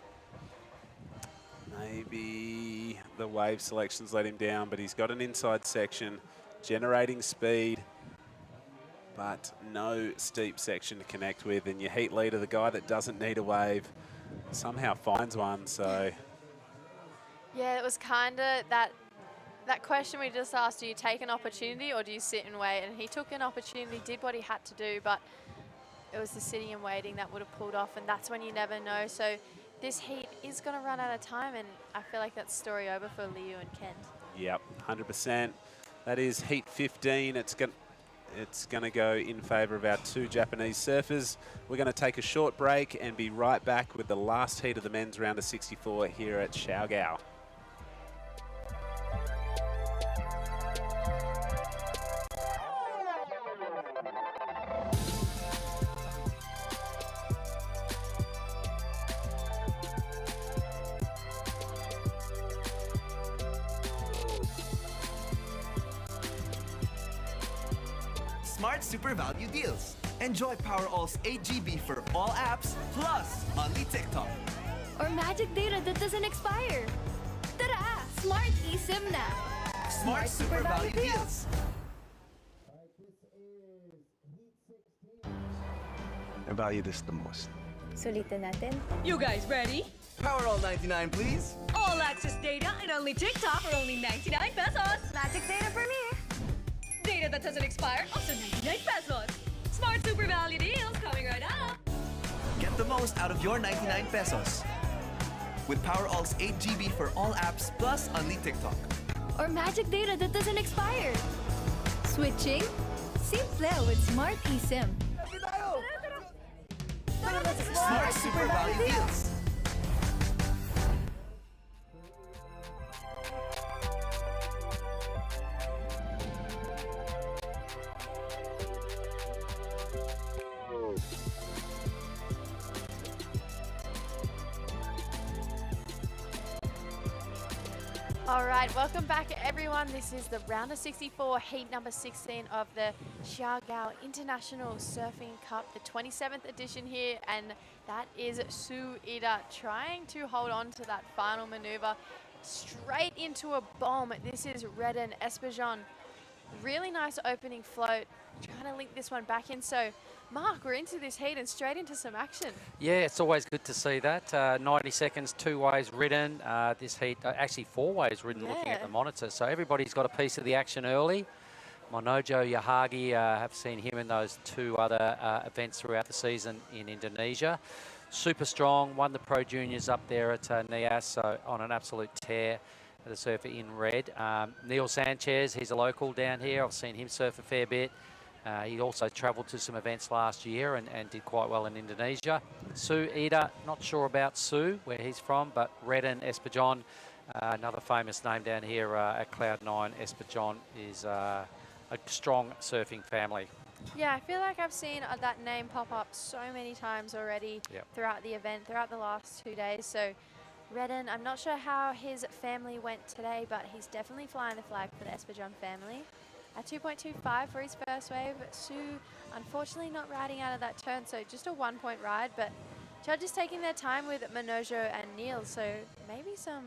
Maybe the wave selections let him down, but he's got an inside section, generating speed, but no steep section to connect with. And your heat leader, the guy that doesn't need a wave, somehow finds one. So yeah, it was kind of that question we just asked, do you take an opportunity or do you sit and wait? And he took an opportunity, did what he had to do, but it was the sitting and waiting that would have pulled off, and that's when you never know. So this heat is going to run out of time, and I feel like that's story over for Liu and Kent. Yep, 100%. That is heat 15. It's going to go in favour of our two Japanese surfers. We're going to take a short break and be right back with the last heat of the men's round of 64 here at Siargao. Smart Super Value Deals. Enjoy Powerall's 8GB for all apps, plus only TikTok. Or magic data that doesn't expire. Tara! Smart eSIM na! Smart Super Value Deals. I value this the most. Sulitin natin. You guys ready? Powerall 99, please. All access data and only TikTok for only 99 pesos. Magic data for me. Data that doesn't expire, also 99 pesos. Smart Super Value Deals coming right up. Get the most out of your 99 pesos. With Powerall's 8GB for all apps, plus only TikTok. Or magic data that doesn't expire. Switching? Simple with Smart eSIM. Smart Super Value Deals. All right, welcome back everyone. This is the round of 64, heat number 16 of the Siargao International Surfing Cup, the 27th edition here, and that is Sue Ida trying to hold on to that final maneuver straight into a bomb. This is Redden Espejon. Really nice opening float, trying to link this one back in. So, Mark, we're into this heat and straight into some action. Yeah, it's always good to see that. 90 seconds, 2 ways ridden. This heat, actually 4 ways ridden looking at the monitor. So everybody's got a piece of the action early. Monojo Yahagi, have seen him in those 2 other events throughout the season in Indonesia. Super strong, won the Pro Juniors up there at Nias, so on an absolute tear. The surfer in red. Neil Sanchez, he's a local down here. I've seen him surf a fair bit. He also travelled to some events last year and did quite well in Indonesia. Sue Ida, not sure about Sue, where he's from, but Redden Espejon, another famous name down here at Cloud9. Espejon is a strong surfing family. Yeah, I feel like I've seen that name pop up so many times already throughout the event, throughout the last 2 days. So Redden, I'm not sure how his family went today, but he's definitely flying the flag for the Espejon family. At 2.25 for his first wave, Sue unfortunately not riding out of that turn, so just a 1-point ride, but judges taking their time with Manojo and Neil, so maybe some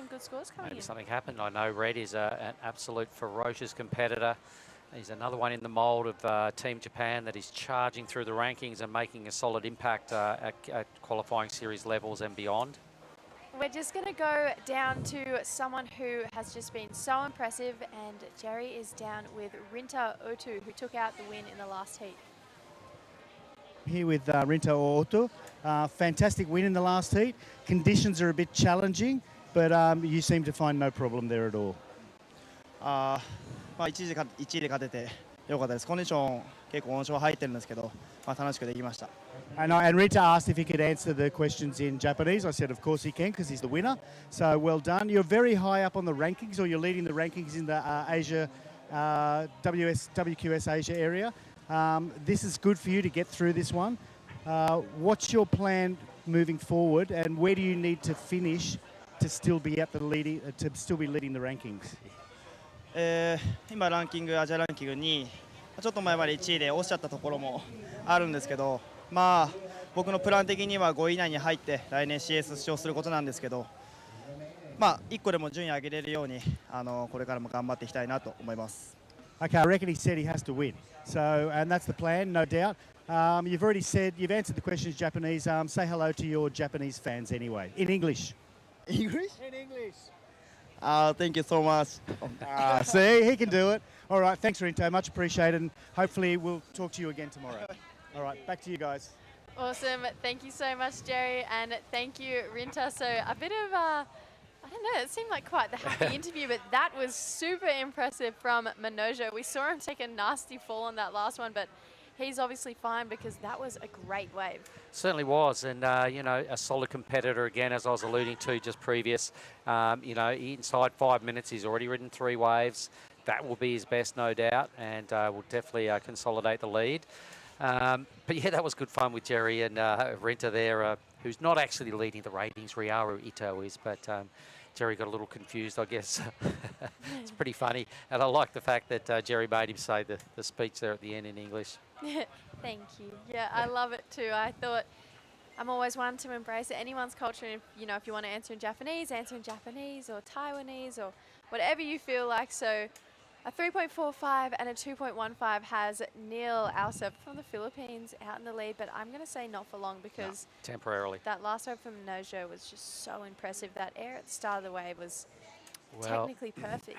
good scores coming in. Maybe something happened. I know Red is an absolute ferocious competitor. He's another one in the mould of Team Japan that is charging through the rankings and making a solid impact at qualifying series levels and beyond. We're just going to go down to someone who has just been so impressive, and Jerry is down with Rinta Otu, who took out the win in the last heat. Here with Rinta Otu. Fantastic win in the last heat. Conditions are a bit challenging, but you seem to find no problem there at all. 1位で勝ててよかったです。コンディション結構温床入ってるんですけど、楽しくできました。 And Rinta asked if he could answer the questions in Japanese. I said, of course he can, because he's the winner. So well done. You're very high up on the rankings, or you're leading the rankings in the Asia, WQS Asia area. This is good for you to get through this one. What's your plan moving forward, and where do you need to finish to still be at the leading, leading the rankings? 今ランキングアジアランキング2位、ちょっと前まで1位で落ちちゃったところもあるんですけど、僕のプラン的には5位以内に入って来年 CS 出場することなんですけど、1個でも順位上げれるようにこれからも頑張っていきたいなと思います。 Okay, I reckon he said he has to win. So, and that's the plan, no doubt. You've already said, you've answered the questions in Japanese. Say hello to your Japanese fans anyway, in English. English? In English. Thank you so much. See, he can do it. All right, thanks, Rinto. Much appreciated. And hopefully we'll talk to you again tomorrow. All right, back to you guys. Awesome. Thank you so much, Jerry. And thank you, Rinta. So a bit of, I don't know, it seemed like quite the happy interview, but that was super impressive from Manojo. We saw him take a nasty fall on that last one, but he's obviously fine because that was a great wave. Certainly was, and you know, a solid competitor again, as I was alluding to just previous. You know, inside 5 minutes, he's already ridden 3 waves. That will be his best, no doubt, and will definitely consolidate the lead. But yeah, that was good fun with Jerry and Rinta there, who's not actually leading the ratings. Ryaru Ito is, but Jerry got a little confused, I guess. It's pretty funny, and I like the fact that Jerry made him say the speech there at the end in English. Thank you. Yeah, I love it too. I thought I'm always one to embrace anyone's culture. And if you want to answer in Japanese or Taiwanese or whatever you feel like. So a 3.45 and a 2.15 has Neil, our surfer from the Philippines, out in the lead. But I'm going to say not for long because temporarily. That last wave from Nojo was just so impressive. That air at the start of the wave was technically perfect.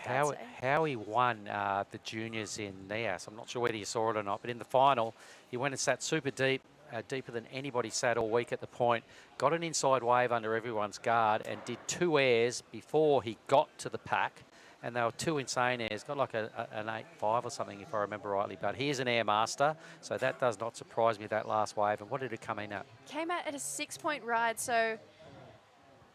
How he won the juniors in Nias, I'm not sure whether you saw it or not, but in the final, he went and sat super deep, deeper than anybody sat all week at the point, got an inside wave under everyone's guard and did 2 airs before he got to the pack and they were 2 insane airs. Got like an 8.5 or something, if I remember rightly. But he is an air master, so that does not surprise me, that last wave. And what did it come in at? Came out at a 6-point ride, so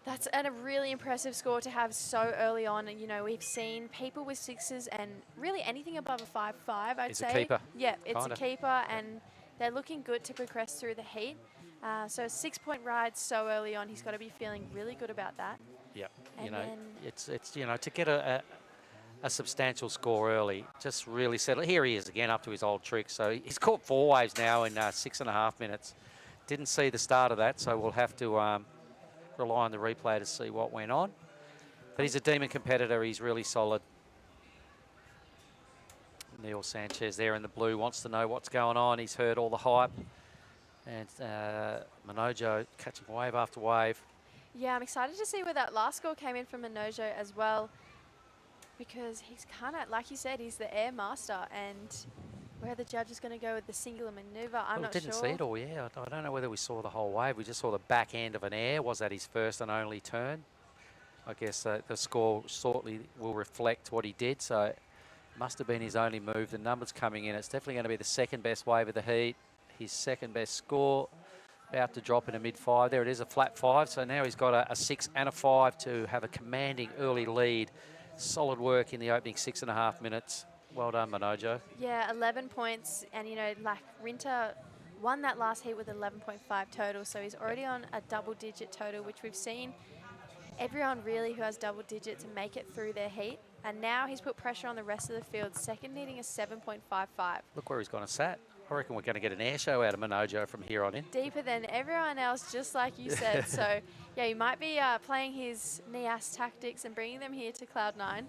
that's a really impressive score to have so early on. And, you know, we've seen people with 6s and really anything above a 5.5, I'd It's say. a keeper. Yeah, it's Kinda. a keeper, and they're looking good to progress through the heat. So a 6-point ride so early on, he's got to be feeling really good about that. Yeah, you And know, then- it's you know, to get a substantial score early, just really settle. Here he is again, up to his old trick. So he's caught 4 waves now in 6.5 minutes. Didn't see the start of that, so we'll have to rely on the replay to see what went on. But he's a demon competitor. He's really solid. Neil Sanchez there in the blue wants to know what's going on. He's heard all the hype. And Manojo catching wave after wave. Yeah, I'm excited to see where that last score came in from Manojo as well, because he's kind of, like you said, he's the air master, and where the judge is going to go with the singular maneuver, I'm not sure. Didn't see it all, yeah. I don't know whether we saw the whole wave. We just saw the back end of an air. Was that his first and only turn? I guess the score shortly will reflect what he did, so it must have been his only move. The numbers coming in, it's definitely going to be the second best wave of the heat. His second best score, about to drop in a mid-5. There it is, a flat 5. So now he's got a 6 and a 5 to have a commanding early lead. Solid work in the opening 6.5 minutes. Well done, Manojo. Yeah, 11 points, and, you know, like, Rinta won that last heat with 11.5 total, so he's already on a double-digit total, which we've seen everyone really who has double digits make it through their heat, and now he's put pressure on the rest of the field, second needing a 7.55. Look where he's gone and sat. I reckon we're going to get an air show out of Manojo from here on in. Deeper than everyone else, just like you said. So, yeah, he might be playing his NIAS tactics and bringing them here to Cloud9.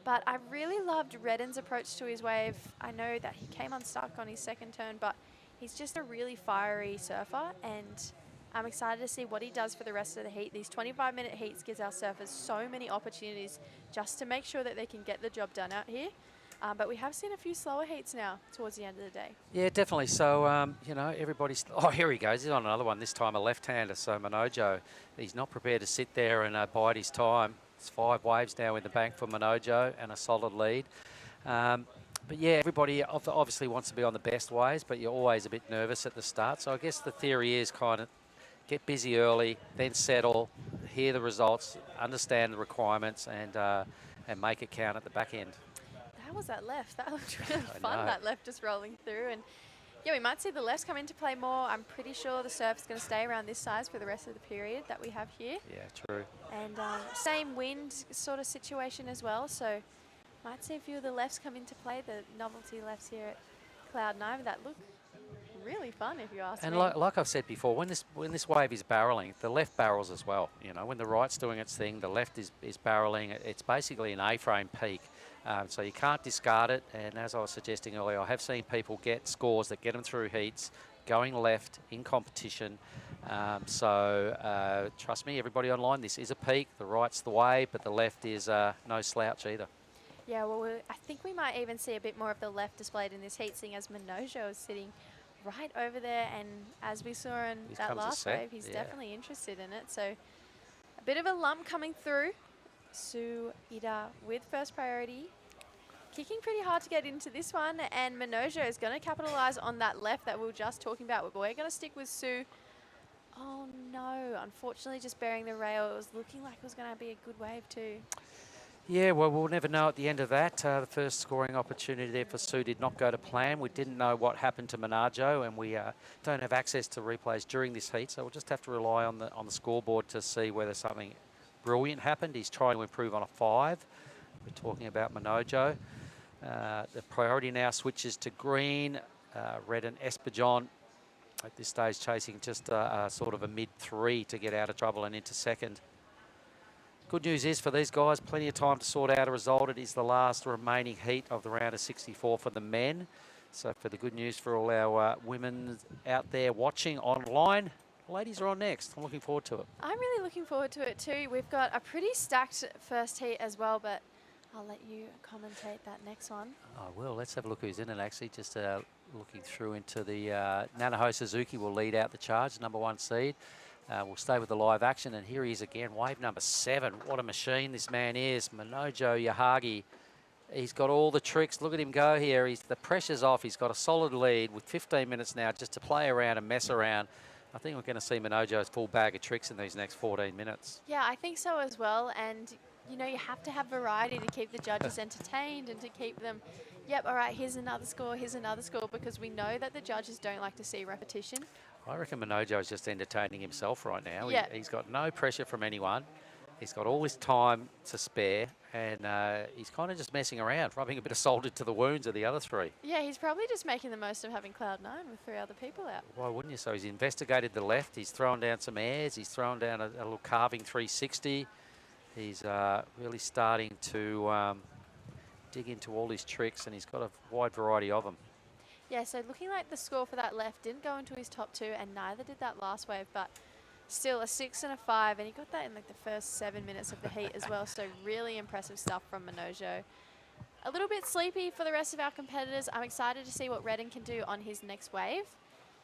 But I really loved Redden's approach to his wave. I know that he came unstuck on his second turn, but he's just a really fiery surfer, and I'm excited to see what he does for the rest of the heat. These 25-minute heats gives our surfers so many opportunities just to make sure that they can get the job done out here. But we have seen a few slower heats now towards the end of the day. Yeah, definitely. So, you know, everybody's... Oh, here he goes. He's on another one, this time a left-hander. So Manojo, he's not prepared to sit there and bide his time. It's 5 waves now in the bank for Manojo and a solid lead. But, yeah, everybody obviously wants to be on the best waves, but you're always a bit nervous at the start. So I guess the theory is kind of get busy early, then settle, hear the results, understand the requirements, and make it count at the back end. How was that left? That looked really fun, that left just rolling through. And yeah, we might see the lefts come into play more. I'm pretty sure the surf's going to stay around this size for the rest of the period that we have here. Yeah, true. And same wind sort of situation as well. So might see a few of the lefts come into play, the novelty lefts here at Cloud9 that look really fun, if you ask me. And like I've said before, when this wave is barreling, the left barrels as well. You know, when the right's doing its thing, the left is barreling. It's basically an A-frame peak. So you can't discard it, and as I was suggesting earlier, I have seen people get scores that get them through heats, going left in competition. So trust me, everybody online, this is a peak. The right's the way, but the left is no slouch either. Yeah, well, I think we might even see a bit more of the left displayed in this heat, seeing as Manojo is sitting right over there, and as we saw in that last wave, he's definitely interested in it. So a bit of a lump coming through. Su Ida with first priority, kicking pretty hard to get into this one, and Manojo is going to capitalise on that left that we were just talking about. But we're going to stick with Su. Oh no, unfortunately just bearing the rail. It was looking like it was going to be a good wave too. Yeah, well, we'll never know at the end of that. The first scoring opportunity there for Sue did not go to plan. We didn't know what happened to Manojo, and we don't have access to replays during this heat, so we'll just have to rely on the scoreboard to see whether something brilliant happened. He's trying to improve on a 5. We're talking about Manojo. The priority now switches to green. Red and Espejon at this stage chasing just sort of a mid-3 to get out of trouble and into second. Good news is for these guys, plenty of time to sort out a result. It is the last remaining heat of the round of 64 for the men. So for the good news for all our women out there watching online, ladies are on next. I'm looking forward to it. I'm really looking forward to it too. We've got a pretty stacked first heat as well, but I'll let you commentate that next one. I will. Let's have a look who's in it actually. Just looking through into the Nanaho Suzuki will lead out the charge, number 1 seed. We'll stay with the live action, and here he is again, wave number 7. What a machine this man is, Manojo Yahagi. He's got all the tricks. Look at him go here. The pressure's off. He's got a solid lead with 15 minutes now just to play around and mess around. I think we're going to see Manojo's full bag of tricks in these next 14 minutes. Yeah, I think so as well. And, you know, you have to have variety to keep the judges entertained and to keep them, yep, all right, here's another score, because we know that the judges don't like to see repetition. I reckon Manojo's just entertaining himself right now. Yeah. He's got no pressure from anyone. He's got all his time to spare, and he's kind of just messing around, rubbing a bit of salt into the wounds of the other 3. Yeah, he's probably just making the most of having Cloud9 with 3 other people out. Why wouldn't you? So he's investigated the left. He's thrown down some airs. He's thrown down a little carving 360. He's really starting to dig into all his tricks, and he's got a wide variety of them. Yeah, so looking like the score for that left didn't go into his top 2, and neither did that last wave, but still a 6 and a 5, and he got that in like the first 7 minutes of the heat as well. So really impressive stuff from Manojo. A little bit sleepy for the rest of our competitors. I'm excited to see what Redden can do on his next wave,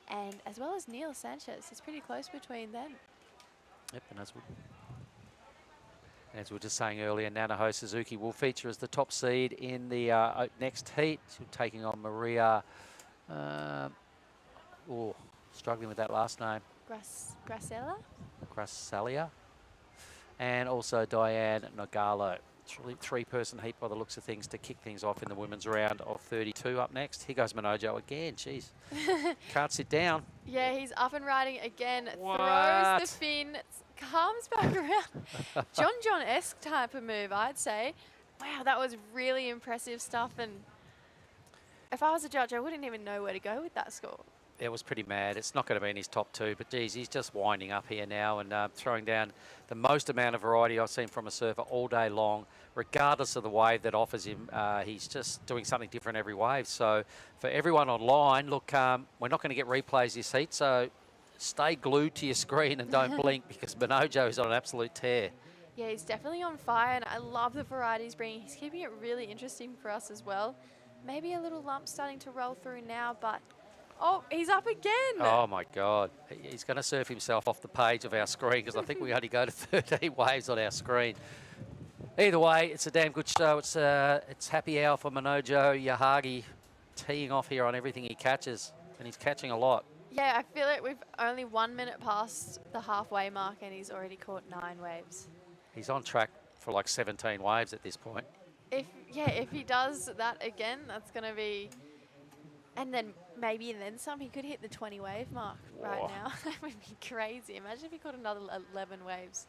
and as well as Neil Sanchez. It's pretty close between them. Yep, and as we were just saying earlier, Nanaho Suzuki will feature as the top seed in the next heat. She's taking on Maria. Struggling with that last name. Grasalia. And also Diane Nogalo. 3-person heat by the looks of things to kick things off in the women's round of 32. Up next, here goes Manojo again. Jeez, can't sit down. Yeah, he's up and riding again. What? Throws the fin, comes back around. John-esque type of move, I'd say. Wow, that was really impressive stuff. And if I was a judge, I wouldn't even know where to go with that score. It was pretty mad. It's not going to be in his top 2, but geez, he's just winding up here now and throwing down the most amount of variety I've seen from a surfer all day long. Regardless of the wave that offers him, he's just doing something different every wave. So for everyone online, look, we're not going to get replays this heat, so stay glued to your screen and don't blink because Manojo is on an absolute tear. Yeah, he's definitely on fire, and I love the variety he's bringing. He's keeping it really interesting for us as well. Maybe a little lump starting to roll through now, but oh, he's up again. Oh, my God. He's going to surf himself off the page of our screen because I think we only go to 13 waves on our screen. Either way, it's a damn good show. It's happy hour for Manojo Yahagi teeing off here on everything he catches, and he's catching a lot. Yeah, I feel like we've only 1 minute past the halfway mark, and he's already caught 9 waves. He's on track for like 17 waves at this point. If he does that again, that's going to be... And then maybe then some, he could hit the 20 wave mark right now. That would be crazy. Imagine if he caught another 11 waves.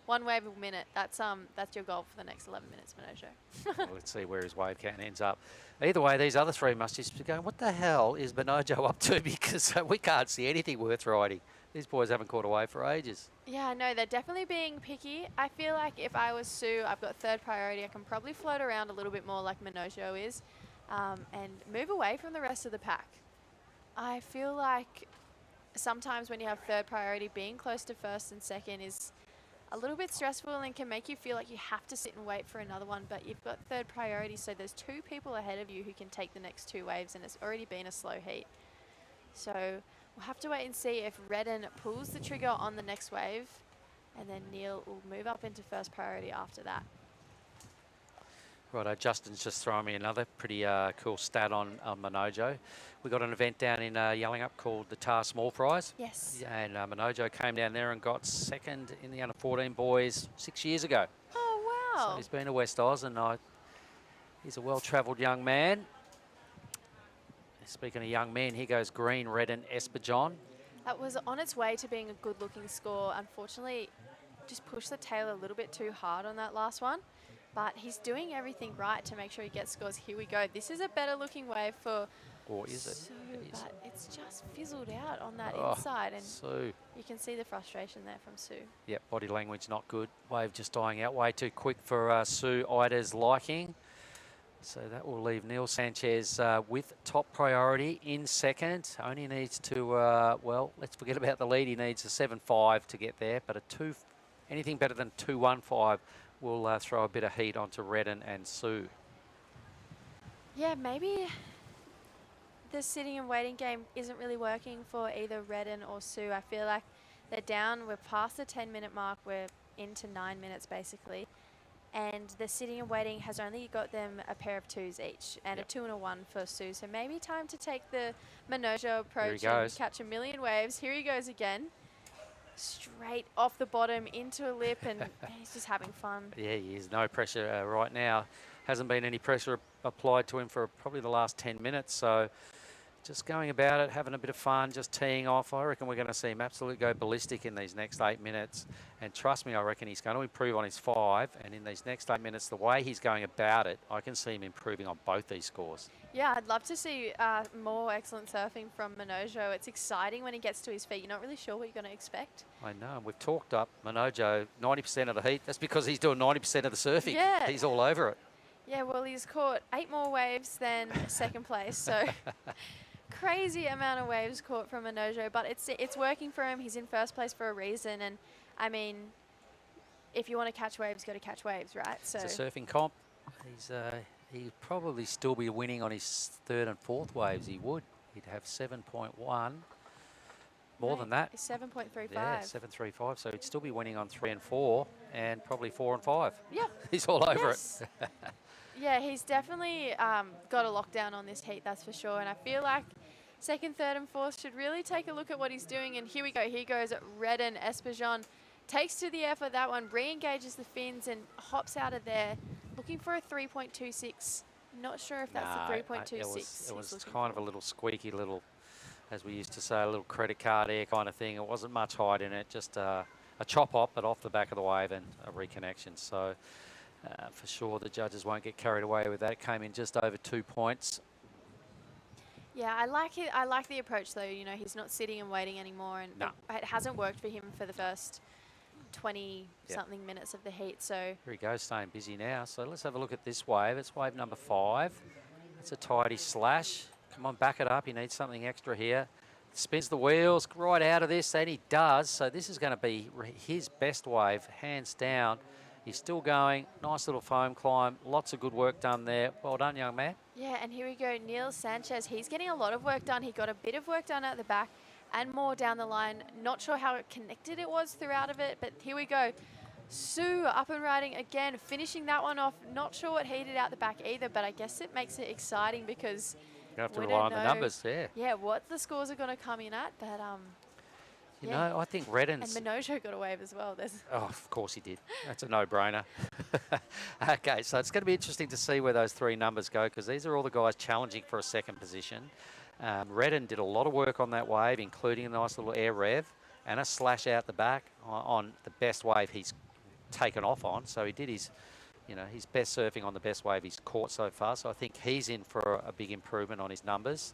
1 wave a minute. That's your goal for the next 11 minutes, Manojo. Well, let's see where his wave count ends up. Either way, these other 3 must just be going, what the hell is Manojo up to? Because we can't see anything worth riding. These boys haven't caught a wave for ages. Yeah, I know. They're definitely being picky. I feel like if I was Sue, I've got 3rd priority. I can probably float around a little bit more like Manojo is. And move away from the rest of the pack. I feel like sometimes when you have 3rd priority, being close to 1st and 2nd is a little bit stressful and can make you feel like you have to sit and wait for another one, but you've got 3rd priority, so there's 2 people ahead of you who can take the next 2 waves, and it's already been a slow heat. So we'll have to wait and see if Redden pulls the trigger on the next wave, and then Neil will move up into 1st priority after that. Righto, Justin's just throwing me another pretty cool stat on Manojo. We got an event down in Yallingup called the TAR Small Prize. Yes. And Manojo came down there and got 2nd in the under-14 boys 6 years ago. Oh, wow. So he's been to West Oz, and he's a well-travelled young man. Speaking of young men, here goes Green, Redden, Espadjon. That was on its way to being a good-looking score. Unfortunately, just pushed the tail a little bit too hard on that last one. But he's doing everything right to make sure he gets scores. Here we go. This is a better looking wave for Or is it? Sue, but it's just fizzled out on that Oh, inside. And Sue. you can see the frustration there from Sue. Yep, body language not good. Wave just dying out way too quick for Sue Ida's liking. So that will leave Neil Sanchez with top priority in 2nd. Only needs to, well, let's forget about the lead. He needs a 7.5 to get there, but anything better than 2.15 will throw a bit of heat onto Redden and Sue. Yeah, maybe the sitting and waiting game isn't really working for either Redden or Sue. I feel like They're down. We're past the 10-minute mark. We're into 9 minutes, basically. And the sitting and waiting has only got them a pair of 2s each and a 2 and a 1 for Sue. So maybe time to take the Minojo approach and catch a million waves. Here he goes again. Straight off the bottom into a lip, and he's just having fun. Yeah, he is. No pressure right now. Hasn't been any pressure applied to him for probably the last 10 minutes. So just going about it, having a bit of fun, just teeing off. I reckon we're going to see him absolutely go ballistic in these next 8 minutes. And trust me, I reckon he's going to improve on his 5. And in these next 8 minutes, the way he's going about it, I can see him improving on both these scores. Yeah, I'd love to see more excellent surfing from Minojo. It's exciting when he gets to his feet. You're not really sure what you're going to expect. I know. We've talked up Minojo 90% of the heat. That's because he's doing 90% of the surfing. Yeah. He's all over it. Yeah, well, he's caught 8 more waves than second place. So crazy amount of waves caught from Minojo, but it's working for him. He's in first place for a reason. And, I mean, if you want to catch waves, go to catch waves, right? So it's a surfing comp. He'd probably still be winning on his 3rd and 4th waves. He would. He'd have 7.1. More than that. 7.35. Yeah, 7.35. So he'd still be winning on 3 and 4 and probably 4 and 5. Yeah. He's all over it. Yeah, he's definitely got a lockdown on this heat, that's for sure. And I feel like 2nd, 3rd and 4th should really take a look at what he's doing. And here we go. Here goes Redden Espejon. Takes to the air for that one, re-engages the fins and hops out of there. Looking for a 3.26. Not sure if that's the 3.26. It was kind of a little squeaky little, as we used to say, a little credit card air kind of thing. It wasn't much height in it, just a chop hop, but off the back of the wave and a reconnection. So for sure the judges won't get carried away with that. It came in just over 2 points. Yeah, I like it. I like the approach, though. You know, he's not sitting and waiting anymore, and it hasn't worked for him for the first 20-something minutes of the heat. So here he goes, staying busy now. So let's have a look at this wave. It's wave number 5. It's a tidy slash. Come on, back it up. He needs something extra here. Spins the wheels right out of this, and he does. So this is going to be his best wave, hands down. He's still going. Nice little foam climb. Lots of good work done there. Well done, young man. yeah, and here we go. Neil Sanchez. He's getting a lot of work done. He got a bit of work done at the back and more down the line. Not sure how connected it was throughout of it, but here we go. Sue up and riding again, finishing that one off. Not sure what he did out the back either, but I guess it makes it exciting because you have to we rely don't on the know, numbers, yeah. Yeah, what the scores are going to come in at, but you know, I think Redden's... And Minojo got a wave as well. Oh, of course he did. That's a no-brainer. Okay, so it's going to be interesting to see where those 3 numbers go because these are all the guys challenging for a 2nd position. Redden did a lot of work on that wave, including a nice little air rev and a slash out the back on the best wave he's taken off on. So he did his, you know, his best surfing on the best wave he's caught so far. So I think he's in for a big improvement on his numbers.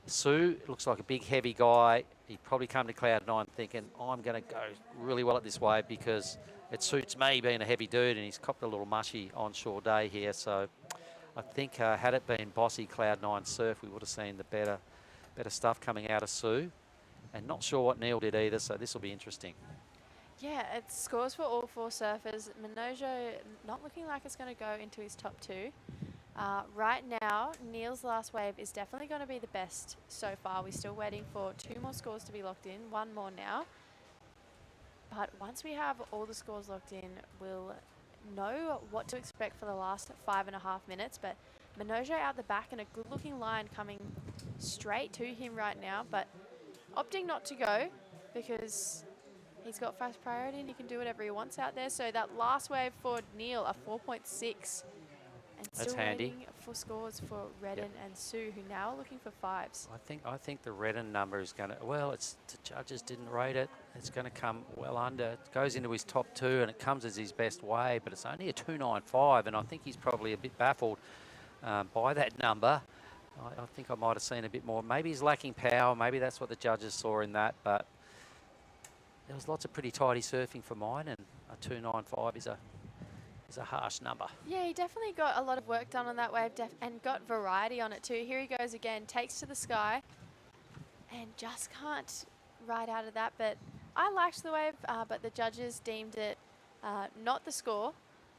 Sue looks like a big, heavy guy. He'd probably come to Cloud 9 thinking, I'm going to go really well at this wave because it suits me being a heavy dude, and he's copped a little mushy onshore day here. So I think had it been bossy Cloud 9 surf, we would have seen the better stuff coming out of Sue. And not sure what Neil did either, so this will be interesting. Yeah, it scores for all 4 surfers. Minojo not looking like it's going to go into his top 2. Right now, Neil's last wave is definitely going to be the best so far. We're still waiting for 2 more scores to be locked in, 1 more now. But once we have all the scores locked in, we'll know what to expect for the last 5.5 minutes. But Minojo out the back and a good-looking line coming straight to him right now, but opting not to go because he's got fast priority and he can do whatever he wants out there. So that last wave for Neil, a 4.6. And That's still handy. waiting for scores for Redden and Sue, who now are looking for 5s. I think the Redden number is going to, well, it's the judges didn't rate it. It's going to come well under. It goes into his top 2 and it comes as his best wave, but it's only a 2.95, and I think he's probably a bit baffled by that number. I think I might have seen a bit more. Maybe he's lacking power. Maybe that's what the judges saw in that, but there was lots of pretty tidy surfing for mine, and a 2.95 is a harsh number. Yeah, he definitely got a lot of work done on that wave and got variety on it too. Here he goes again, takes to the sky and just can't ride out of that. But I liked the wave, but the judges deemed it not the score.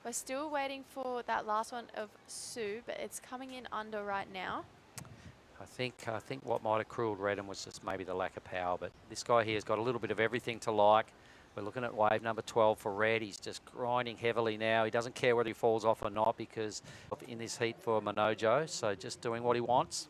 We're still waiting for that last one of Sue, but it's coming in under right now. I think what might have cruelled Redden was just maybe the lack of power, but this guy here has got a little bit of everything to like. We're looking at wave number 12 for Red. He's just grinding heavily now. He doesn't care whether he falls off or not because in this heat for Manojo, so just doing what he wants.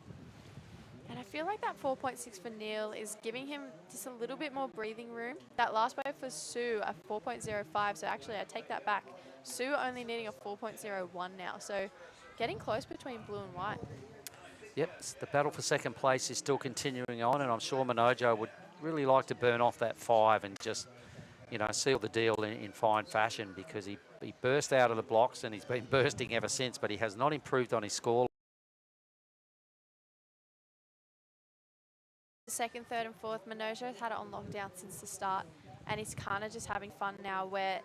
And I feel like that 4.6 for Neil is giving him just a little bit more breathing room. That last wave for Sue, a 4.05, so actually I take that back. Sue only needing a 4.01 now, so getting close between blue and white. Yep, the battle for second place is still continuing on, and I'm sure Manojo would really like to burn off that 5 and just, you know, seal the deal in fine fashion, because he burst out of the blocks and he's been bursting ever since, but he has not improved on his score. Second, third and fourth, Manojo's had it on lockdown since the start, and he's kind of just having fun now where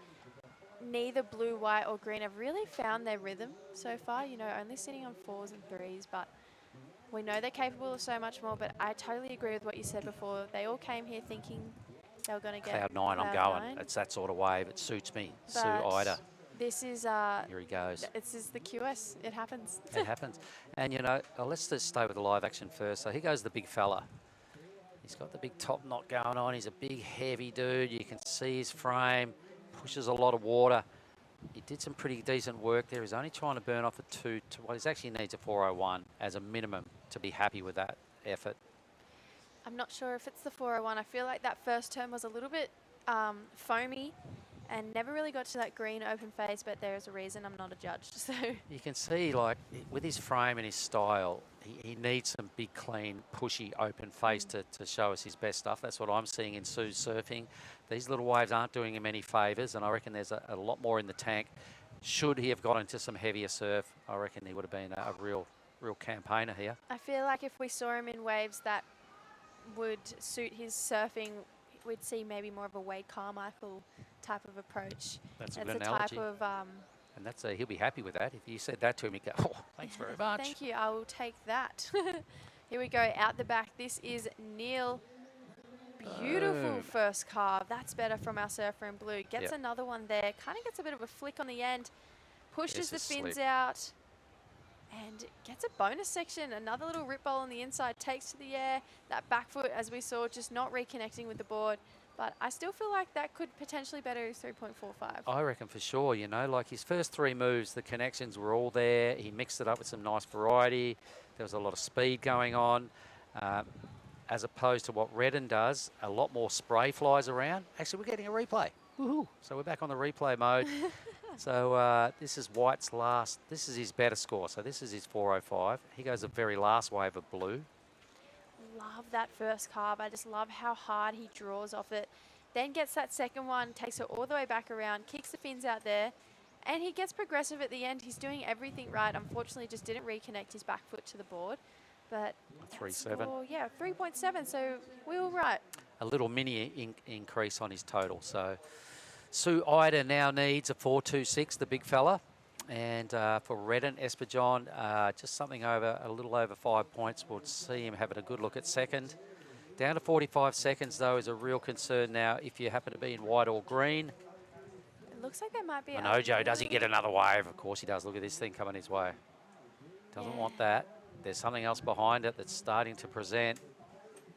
neither blue, white or green have really found their rhythm so far, you know, only sitting on 4s and 3s, but we know they're capable of so much more. But I totally agree with what you said before. They all came here thinking they were going to get Cloud 9, I'm going. It's that sort of wave. It suits me. Sue Ida. This is here he goes. This is the QS. It happens. It happens. And, you know, let's just stay with the live action first. So here goes the big fella. He's got the big top knot going on. He's a big, heavy dude. You can see his frame. Pushes a lot of water. He did some pretty decent work there. He's only trying to burn off a 2. Well, he actually needs a 401 as a minimum to be happy with that effort. I'm not sure if it's the 401. I feel like that first turn was a little bit foamy and never really got to that green open face, but there is a reason I'm not a judge. So you can see, like, with his frame and his style, he needs some big, clean, pushy, open face to show us his best stuff. That's what I'm seeing in Sue's surfing. These little waves aren't doing him any favours, and I reckon there's a lot more in the tank. Should he have got into some heavier surf, I reckon he would have been a real campaigner here. I feel like if we saw him in waves that would suit his surfing, we'd see maybe more of a Wade Carmichael type of approach. That's a good analogy. Type of, and that's he'll be happy with that. If you said that to him, he'd go, "Oh, thanks very much." Thank you. I will take that. Here we go, out the back. This is Neil. Beautiful first carve. That's better from our surfer in blue. Gets another one there. Kind of gets a bit of a flick on the end. Pushes the fins out. And gets a bonus section. Another little rip bowl on the inside. Takes to the air. That back foot, as we saw, just not reconnecting with the board. But I still feel like that could potentially better his 3.45. I reckon for sure, you know, like his first 3 moves, the connections were all there. He mixed it up with some nice variety. There was a lot of speed going on. As opposed to what Redden does, a lot more spray flies around. Actually, we're getting a replay. Woohoo. So we're back on the replay mode. So this is White's last. This is his better score. So this is his 405. He goes the very last wave of blue. Love that first carve. I just love how hard he draws off it. Then gets that second one, takes it all the way back around, kicks the fins out there, and he gets progressive at the end. He's doing everything right. Unfortunately, just didn't reconnect his back foot to the board. But 3.7. Yeah, 3.7. So we were right. A little mini increase on his total. So Sue Ida now needs a 4.26, the big fella. And for Redden, Espadjon, just something over, a little over 5 points. We'll see him having a good look at second. Down to 45 seconds, though, is a real concern now if you happen to be in white or green. It looks like there might be... Manojo, does he get another wave? Of course he does. Look at this thing coming his way. Doesn't want that. There's something else behind it that's starting to present.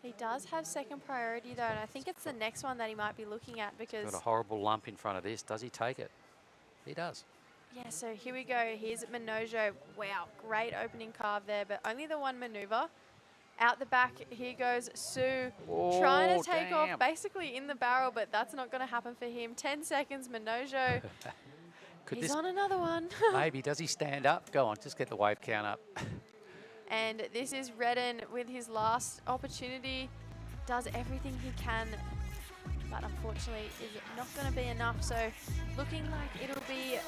He does have second priority, though, and I think it's the next one that he might be looking at because... Got a horrible lump in front of this. Does he take it? He does. Yeah, so here we go. Here's Manojo. Wow, great opening carve there, but only the one maneuver. Out the back, here goes Sue, trying to take off basically in the barrel, but that's not going to happen for him. 10 seconds, Manojo. He's on another one. Maybe. Does he stand up? Go on, just get the wave count up. And this is Redden with his last opportunity. Does everything he can, but unfortunately is not going to be enough. So looking like it'll be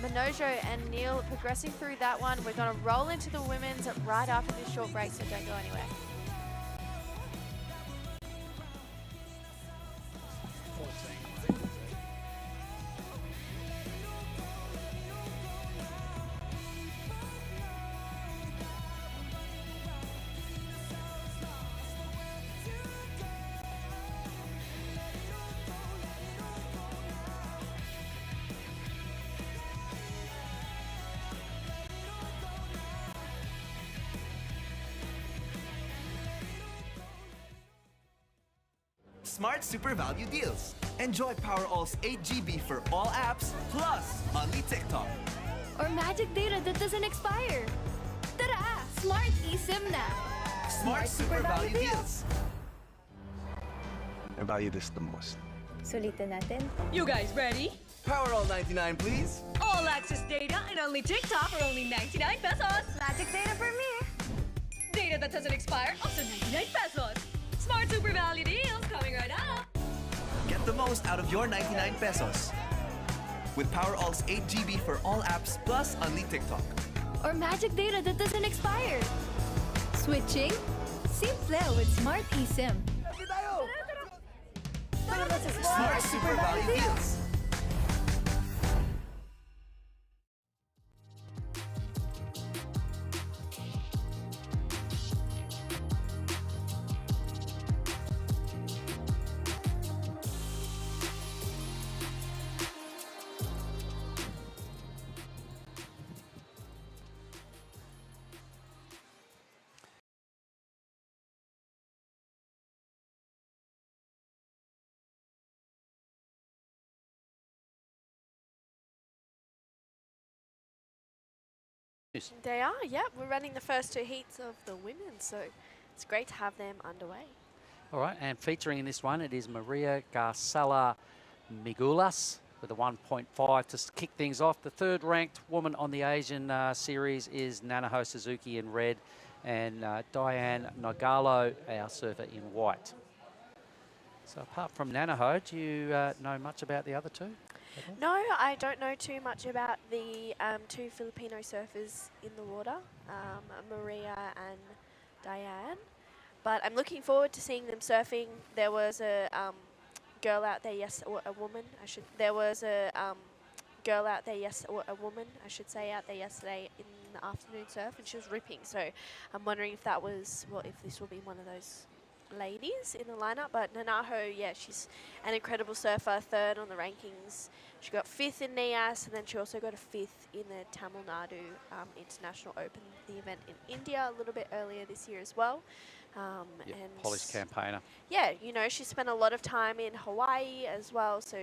Manojo and Neil progressing through that one. We're going to roll into the women's right after this short break, so don't go anywhere. smart super value deals. Enjoy Powerall's 8GB for all apps, plus only TikTok. Or magic data that doesn't expire. Tara! Smart eSIM na! Smart super value deals. I value this the most. Sulitin natin. You guys ready? Powerall 99, please. All access data and only TikTok for only 99 pesos. Magic data for me. Data that doesn't expire, also 99 pesos. Smart super value deals coming right up. Get the most out of your 99 pesos. With Powerall's 8GB for all apps, plus only TikTok. Or magic data that doesn't expire. Switching? Simple with Smart eSIM. Smart super value deals. They are, yeah. We're running the first two heats of the women, so it's great to have them underway. All right, and featuring in this one, it is Maria Garcella Migulas with a 1.5 to kick things off. The third ranked woman on the Asian series is Nanaho Suzuki in red and Diane Nogalo, our surfer, in white. So apart from Nanaho, do you know much about the other two? No, I don't know too much about the two Filipino surfers in the water, Maria and Diane. But I'm looking forward to seeing them surfing. There was a girl out there, or a woman, there was a girl out there, or a woman, I should say, out there yesterday in the afternoon surf, and she was ripping. So I'm wondering if that was, well, if this will be one of those ladies in the lineup. But Nanaho, yeah, she's an incredible surfer, third on the rankings. She got 5th in NIAS, and then she also got a 5th in the Tamil Nadu International Open, the event in India, a little bit earlier this year as well. Yep, and polished campaigner. yeah, you know, she spent a lot of time in Hawaii as well, so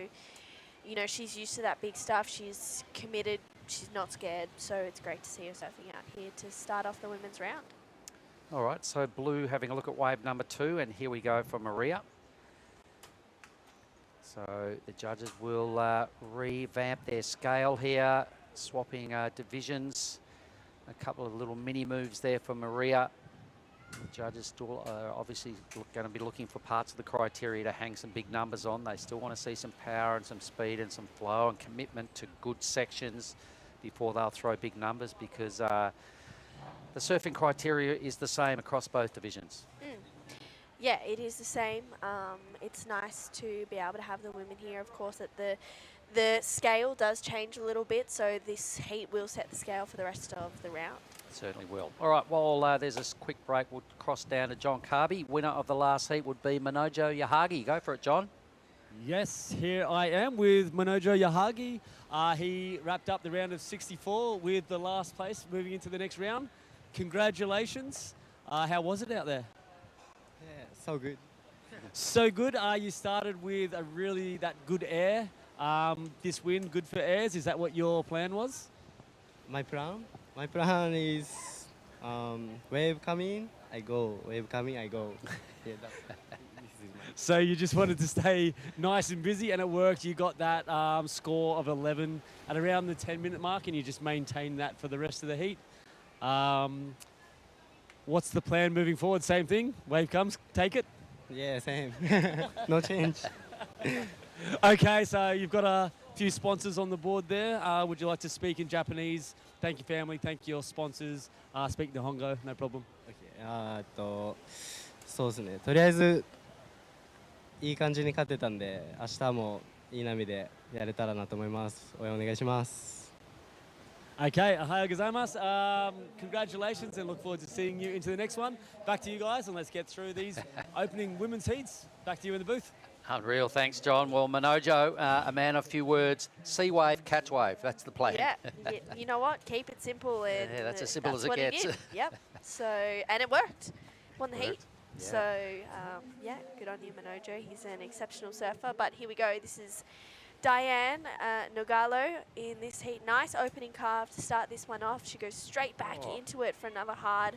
you know, she's used to that big stuff. She's committed, she's not scared, so it's great to see her surfing out here to start off the women's round. All right, so Blue having a look at wave number 2, and here we go for Maria. So the judges will revamp their scale here, swapping divisions. A couple of little mini moves there for Maria. The judges still are obviously going to be looking for parts of the criteria to hang some big numbers on. They still want to see some power and some speed and some flow and commitment to good sections before they'll throw big numbers, because the surfing criteria is the same across both divisions. Yeah, it is the same. It's nice to be able to have the women here. Of course, that the scale does change a little bit, so this heat will set the scale for the rest of the round. Certainly will. All right, while there's a quick break, we'll cross down to John Carby. Winner of the last heat would be Manojo Yahagi. Go for it, John. Yes, here I am with Manojo Yahagi. He wrapped up the round of 64 with the last place moving into the next round. Congratulations. How was it out there? Yeah, so good. So good. You started with that good air. This win, good for airs. Is that what your plan was? My plan is wave coming, I go. Wave coming, I go. Yeah, So you just wanted to stay nice and busy, and it worked. You got that score of 11 at around the 10-minute mark, and you just maintained that for the rest of the heat. What's the plan moving forward? Same thing? Wave comes, take it? Yeah, same. No change. Okay, so you've got a few sponsors on the board there. Would you like to speak in Japanese? Thank you, family. Thank you, your sponsors. Speak Nihongo, no problem. Okay. そうですね。とりあえずいい感じに勝てたんで、明日もいい波でやれたらなと思います。応援お願いします。Okay, ohayou gozaimasu. Congratulations, and look forward to seeing you into the next one. Back to you guys, and let's get through these opening women's heats. Back to you in the booth. Unreal, thanks, John. Well, Manojo, a man of few words. See wave, catch wave. That's the plan. Yeah, you know what? Keep it simple. And yeah, that's as simple as it what gets. Yep. So, and it worked. Won the heat. Yeah. So, yeah, good on you, Manojo. He's an exceptional surfer. But here we go. This is Diane Nogalo in this heat. Nice opening carve to start this one off. She goes straight back into it for another hard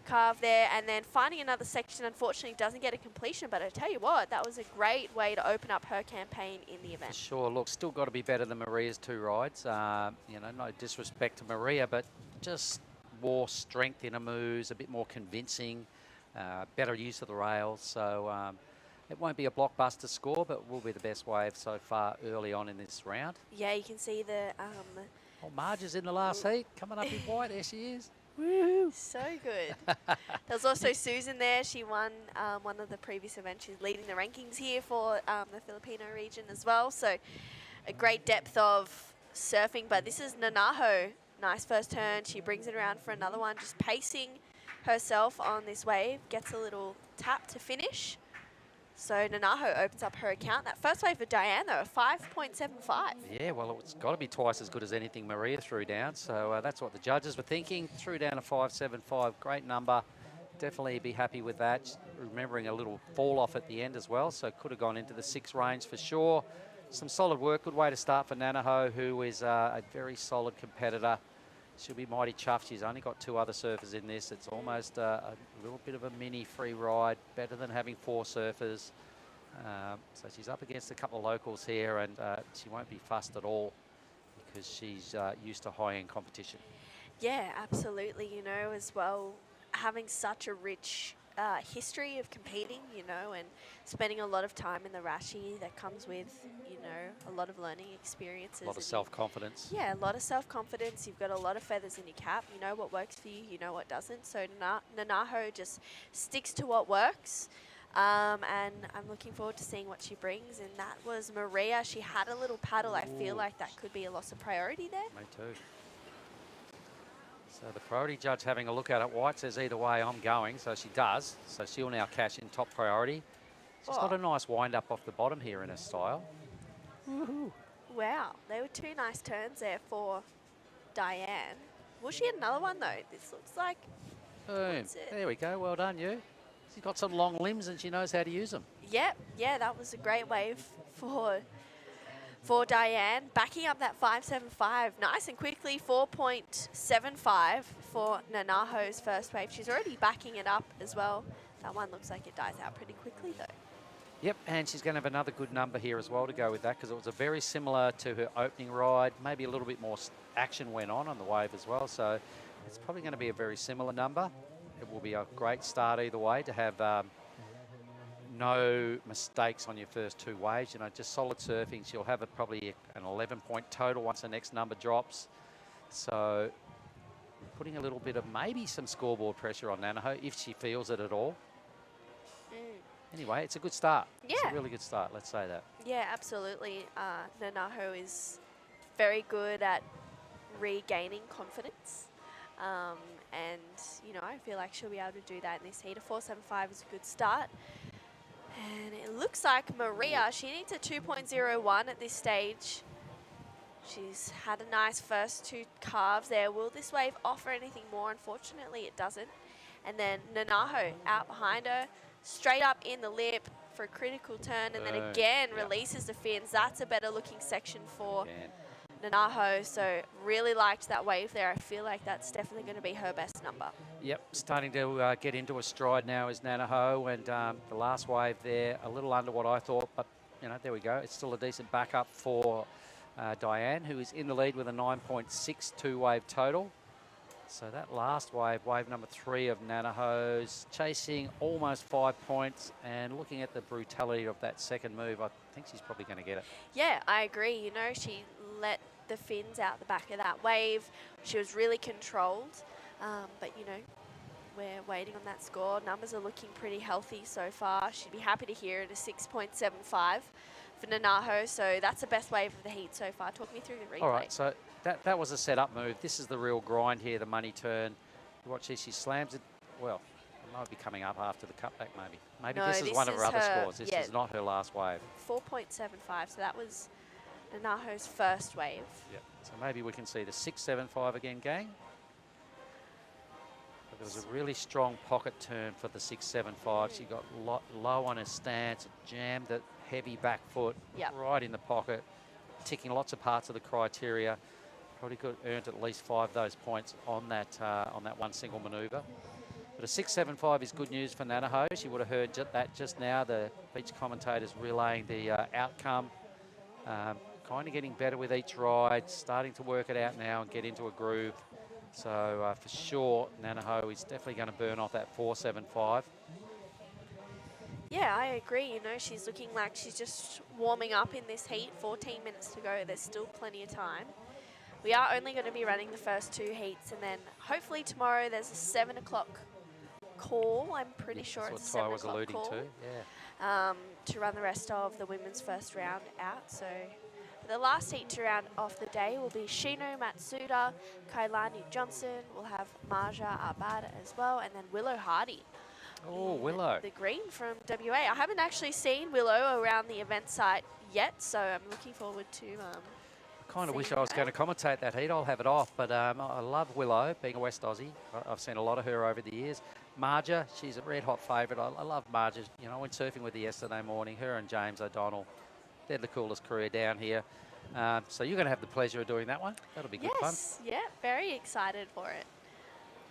carve there, and then finding another section. Unfortunately doesn't get a completion, but I tell you what, that was a great way to open up her campaign in the event. Sure, look, still got to be better than Maria's 2 rides. You know, no disrespect to Maria, but just more strength in her moves, a bit more convincing, better use of the rails. So it won't be a blockbuster score, but will be the best wave so far early on in this round. Yeah, you can see the Oh, Marge is in the last heat, coming up in white. There she is. Woo! So good. There's also Susan there. She won one of the previous events. She's leading the rankings here for the Filipino region as well. So a great depth of surfing. But this is Nanaho. Nice first turn. She brings it around for another one. Just pacing herself on this wave. Gets a little tap to finish. So Nanaho opens up her account. That first wave for Diane, though, 5.75. Yeah, well, it's got to be twice as good as anything Maria threw down. So that's what the judges were thinking. Threw down a 5.75. Great number. Definitely be happy with that. Remembering a little fall off at the end as well. So could have gone into the 6 range for sure. Some solid work. Good way to start for Nanaho, who is a very solid competitor. She'll be mighty chuffed. She's only got 2 other surfers in this. It's almost a little bit of a mini free ride, better than having 4 surfers. So she's up against a couple of locals here, and she won't be fussed at all because she's used to high-end competition. Yeah, absolutely. You know, as well, having such a rich history of competing, you know, and spending a lot of time in the Rashi that comes with, you know, a lot of learning experiences. A lot of self-confidence. Yeah, a lot of self-confidence. You've got a lot of feathers in your cap. You know what works for you, you know what doesn't. So Nanaho just sticks to what works. And I'm looking forward to seeing what she brings. And that was Maria. She had a little paddle. I feel like that could be a loss of priority there. Me too. So the priority judge having a look at it. White says either way I'm going, so she does. So she'll now cash in top priority. She's got a nice wind up off the bottom here in her style. Woohoo. Wow, they were 2 nice turns there for Diane. Will she get another one though? This looks like... Boom. There we go, well done you. She's got some long limbs and she knows how to use them. Yep, yeah, that was a great wave for Diane. Backing up that 5.75 nice and quickly, 4.75 for Nanaho's first wave. She's already backing it up as well. That one looks like it dies out pretty quickly though. Yep, and she's going to have another good number here as well to go with that because it was a very similar to her opening ride. Maybe a little bit more action went on the wave as well. So it's probably going to be a very similar number. It will be a great start either way to have no mistakes on your first 2 waves. You know, just solid surfing. She'll have probably an 11-point total once the next number drops. So putting a little bit of maybe some scoreboard pressure on Nanaho if she feels it at all. Anyway, it's a good start. Yeah. It's a really good start, let's say that. Yeah, absolutely. Nanaho is very good at regaining confidence. And, you know, I feel like she'll be able to do that in this heat. A 4.75 is a good start. And it looks like Maria, she needs a 2.01 at this stage. She's had a nice first 2 carves there. Will this wave offer anything more? Unfortunately, it doesn't. And then Nanaho out behind her, straight up in the lip for a critical turn, and then again releases the fins. That's a better looking section for Nanaho. So really liked that wave there. I feel like that's definitely going to be her best number. Yep, starting to get into a stride now is Nanaho, and the last wave there, a little under what I thought, but you know, there we go. It's still a decent backup for Diane, who is in the lead with a 9.62 wave total. So that last wave, wave number 3 of Nanaho's, chasing almost 5 points, and looking at the brutality of that second move, I think she's probably going to get it. Yeah, I agree. You know, she let the fins out the back of that wave. She was really controlled, but you know, we're waiting on that score. Numbers are looking pretty healthy so far. She'd be happy to hear it, a 6.75 for Nanaho. So that's the best wave of the heat so far. Talk me through the replay. All right, so that was a setup move. This is the real grind here, the money turn. You watch this, she slams it. Well, it might be coming up after the cutback maybe. Maybe No, this is one of her other scores. This yeah, is not her last wave. 4.75, so that was Nanaho's first wave. Yep. So maybe we can see the 6.75 again, gang. There was a really strong pocket turn for the 675. She got low on her stance, jammed that heavy back foot right in the pocket, ticking lots of parts of the criteria. Probably could have earned at least 5 of those points on that one single manoeuvre. But a 675 is good news for Nanaho. She would have heard that just now. The beach commentators relaying the outcome. Kind of getting better with each ride, starting to work it out now and get into a groove. So for sure, Nanaho is definitely going to burn off that 475. Yeah, I agree. You know, she's looking like she's just warming up in this heat. 14 minutes to go. There's still plenty of time. We are only going to be running the first 2 heats, and then hopefully tomorrow there's a 7 o'clock call. I'm pretty sure it's a 7 o'clock alluding call. To run the rest of the women's first round out. So the last heat to round off the day will be Shino Matsuda, Kailani Johnson. We'll have Marja Abad as well, and then Willow Hardy. Oh, Willow. The green from WA. I haven't actually seen Willow around the event site yet, so I'm looking forward to Kind of wish I was going to commentate that heat. I'll have it off, but I love Willow, being a West Aussie. I've seen a lot of her over the years. Marja, she's a red-hot favourite. I love Marja. You know, I went surfing with her yesterday morning. Her and James O'Donnell, they're the coolest career down here. So you're going to have the pleasure of doing that one. That'll be good fun. Yes, yeah, very excited for it.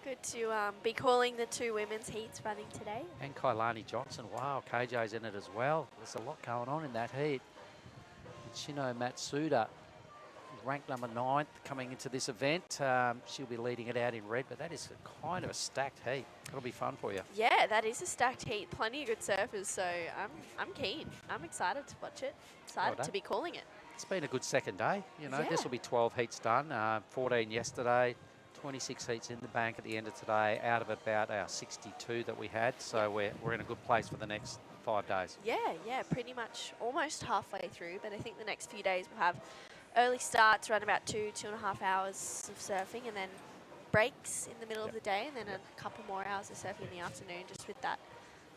Good to be calling the 2 women's heats running today. And Kailani Johnson. Wow, KJ's in it as well. There's a lot going on in that heat. Shino Matsuda, ranked number 9th coming into this event. She'll be leading it out in red, but that is kind of a stacked heat. It'll be fun for you. Yeah, that is a stacked heat. Plenty of good surfers, so I'm keen. I'm excited to watch it. Excited to be calling it. It's been a good second day. You know, this will be 12 heats done. 14 yesterday, 26 heats in the bank at the end of today, out of about our 62 that we had. So we're in a good place for the next 5 days. Yeah, pretty much almost halfway through, but I think the next few days we'll have early starts, around about 2.5 hours of surfing, and then breaks in the middle of the day, and then a couple more hours of surfing in the afternoon, just with that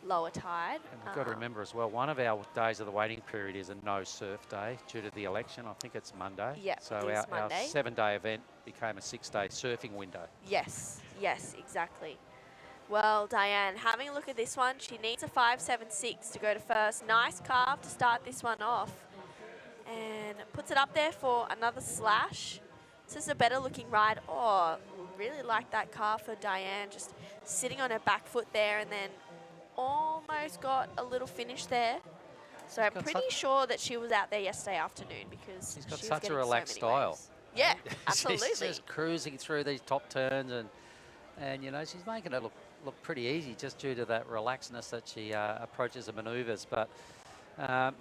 lower tide. And we've got to remember as well, one of our days of the waiting period is a no surf day due to the election. I think it's Monday. Yeah, so it is our Monday. 7-day event became a 6-day surfing window. Yes, exactly. Well, Diane, having a look at this one, she needs a 5.76 to go to first. Nice carve to start this one off. And puts it up there for another slash. This is a better looking ride. Oh, really like that carve for Diane, just sitting on her back foot there, and then almost got a little finish there. So I'm pretty sure that she was out there yesterday afternoon, because she's got she was such a getting relaxed so many style. waves. Yeah, absolutely. She's just cruising through these top turns, and you know, she's making it look pretty easy just due to that relaxedness that she approaches the manoeuvres. But